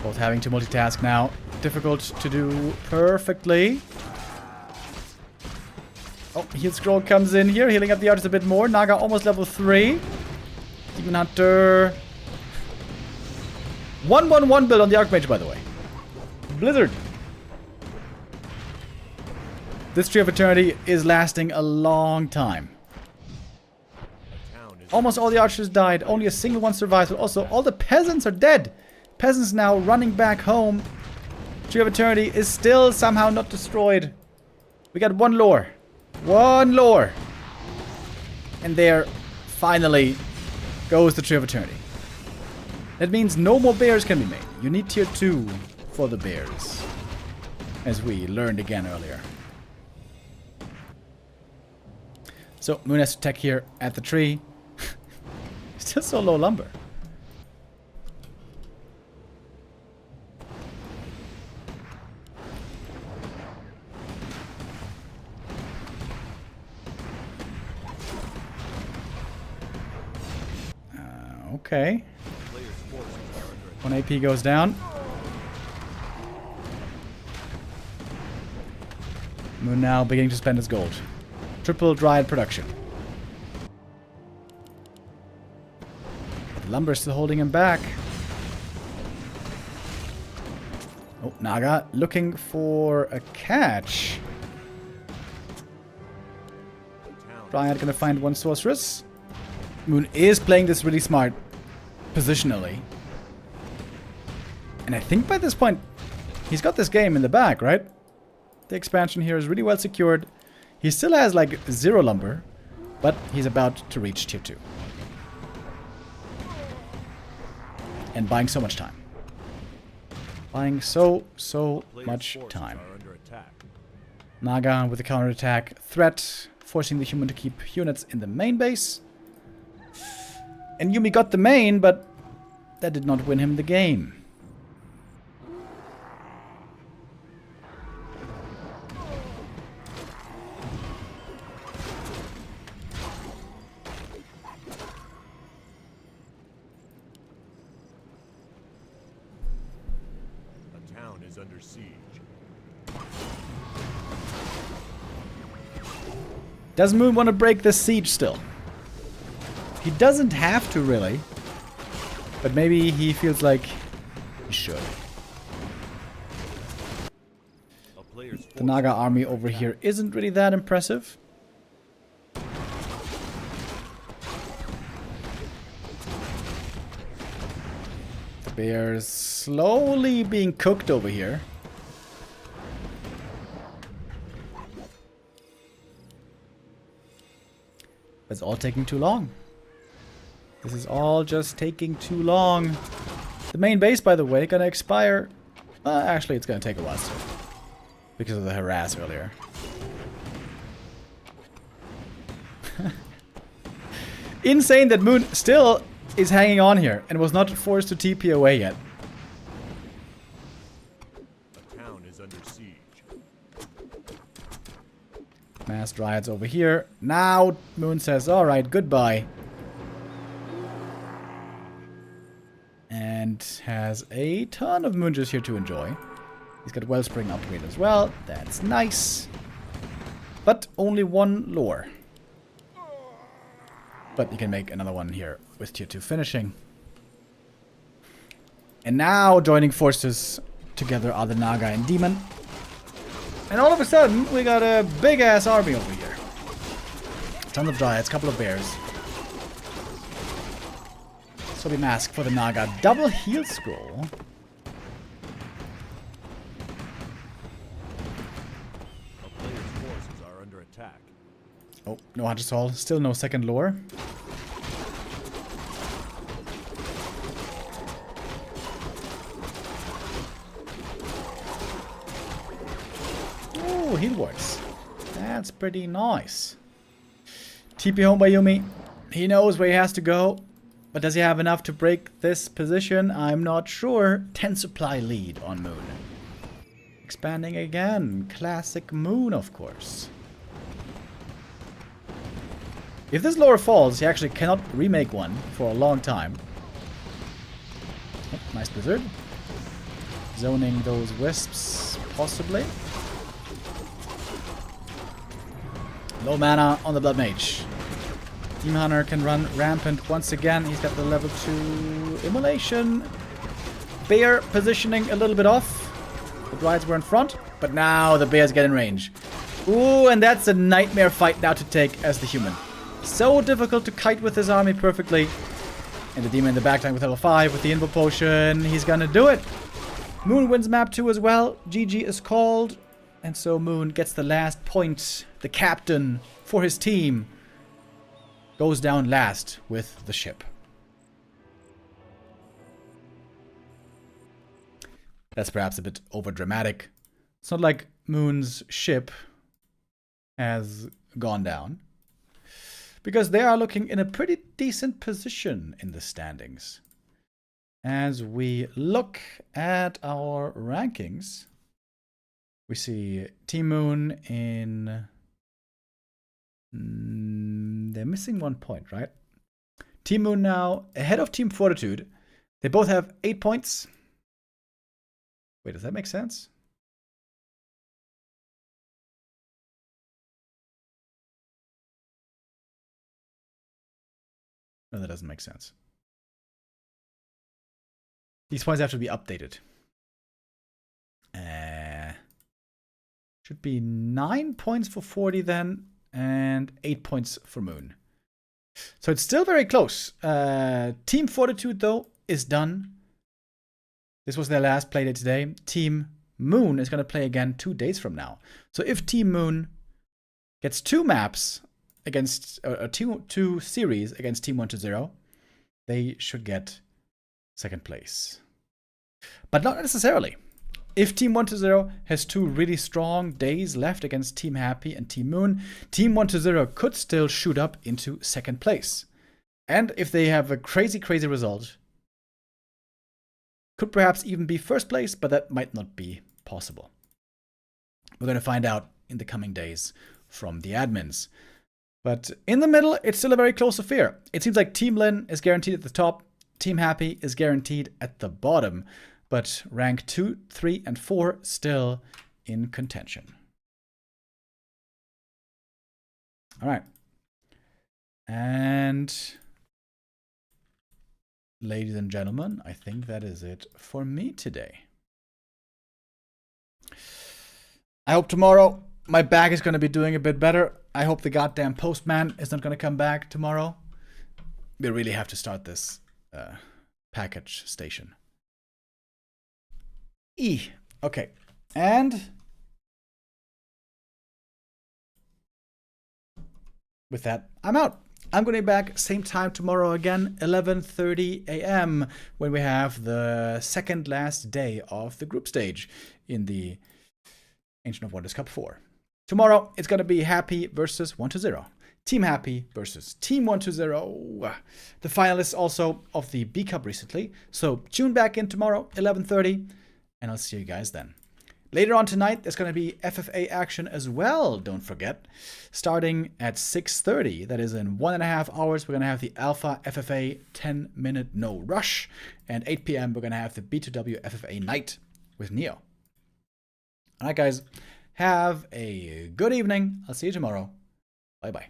Both having to multitask now. Difficult to do perfectly. Oh, Heal Scroll comes in here, healing up the archers a bit more. Naga almost level 3. Demon Hunter. 1-1-1 build on the Archmage, by the way. Blizzard. This Tree of Eternity is lasting a long time. Almost all the archers died. Only a single one survives. But also, all the peasants are dead. Peasants now running back home. Tree of Eternity is still somehow not destroyed. We got one lore. One lore. And there, finally, goes the Tree of Eternity. That means no more bears can be made. You need tier 2 for the bears. As we learned again earlier. So, Moon has to attack here at the tree. Still so low lumber. Okay. One AP goes down. Moon now beginning to spend his gold. Triple Dryad production. The lumber is still holding him back. Oh, Naga looking for a catch. Dryad gonna find one sorceress. Moon is playing this really smart positionally. And I think by this point, he's got this game in the bag, right? The expansion here is really well secured. He still has like 0 lumber, but he's about to reach tier 2. And buying so much time. Buying so Player's much forces time. are under attack. Naga with a counterattack threat, forcing the human to keep units in the main base. And Yumi got the main, but that did not win him the game. A town is under siege. Does Moon want to break this siege still? He doesn't have to, really. But maybe he feels like he should. A player's The Naga army over here isn't really that impressive. The bear's slowly being cooked over here. It's all taking too long. This is all just taking too long. The main base, by the way, gonna expire. Actually, it's gonna take a while still. Because of the harass earlier. Insane that Moon still is hanging on here and was not forced to TP away yet. A town is under siege. Mass riots over here. Now Moon says, alright, goodbye. And has a ton of Moon Juice here to enjoy. He's got Wellspring upgrade as well. That's nice. But only one lore. But you can make another one here with tier 2 finishing. And now joining forces together are the Naga and Demon. And all of a sudden, we got a big-ass army over here. Tons of Dryads, couple of bears. So we mask for the Naga. Double heal scroll. A player's forces are under attack. Oh, no Hunter Soul. Still no second lore. Ooh, heal works. That's pretty nice. TP home by Yumi. He knows where he has to go. But does he have enough to break this position? I'm not sure. 10 supply lead on Moon. Expanding again. Classic Moon, of course. If this lore falls, he actually cannot remake one for a long time. Oh, nice Blizzard. Zoning those wisps, possibly. Low mana on the Blood Mage. Demon Hunter can run rampant once again. He's got the level 2 Immolation. Bear positioning a little bit off. The Dryads were in front, but now the Bears get in range. Ooh, and that's a nightmare fight now to take as the human. So difficult to kite with his army perfectly. And the Demon in the backline with level 5 with the Invo Potion. He's gonna do it. Moon wins map 2 as well. GG is called. And so Moon gets the last point. The captain for his team goes down last with the ship. That's perhaps a bit overdramatic. It's not like Moon's ship has gone down, because they are looking in a pretty decent position in the standings. As we look at our rankings, we see Team Moon in... they're missing 1 point, right? Team Moon now ahead of Team Fortitude. They both have 8 points. Wait, does that make sense? No, that doesn't make sense. These points have to be updated. Should be 9 points for Forti then, and 8 points for Moon. So it's still very close. Team Fortitude, though, is done. This was their last playdate today. Team Moon is going to play again 2 days from now. So if Team Moon gets 2 maps against, or two series against Team 120, they should get second place. But not necessarily. If Team 120 has 2 really strong days left against Team Happy and Team Moon, Team 120 could still shoot up into 2nd place. And if they have a crazy, crazy result, could perhaps even be 1st place, but that might not be possible. We're going to find out in the coming days from the admins. But in the middle, it's still a very close affair. It seems like Team Lin is guaranteed at the top, Team Happy is guaranteed at the bottom, but rank 2, 3, and 4 still in contention. All right. And ladies and gentlemen, I think that is it for me today. I hope tomorrow my back is going to be doing a bit better. I hope the goddamn postman is not going to come back tomorrow. We really have to start this package station. Okay. And with that, I'm out. I'm going to be back same time tomorrow again, 11:30 a.m. when we have the 2nd last day of the group stage in the Ancient of Wonders Cup 4. Tomorrow, it's going to be Happy versus 120. Team Happy versus Team 120. The finalists also of the B Cup recently. So tune back in tomorrow, 11:30, and I'll see you guys then. Later on tonight, there's going to be FFA action as well, don't forget. Starting at 6:30, that is in 1.5 hours, we're going to have the Alpha FFA 10-minute no rush. And 8 p.m., we're going to have the B2W FFA night with Neo. All right, guys, have a good evening. I'll see you tomorrow. Bye-bye.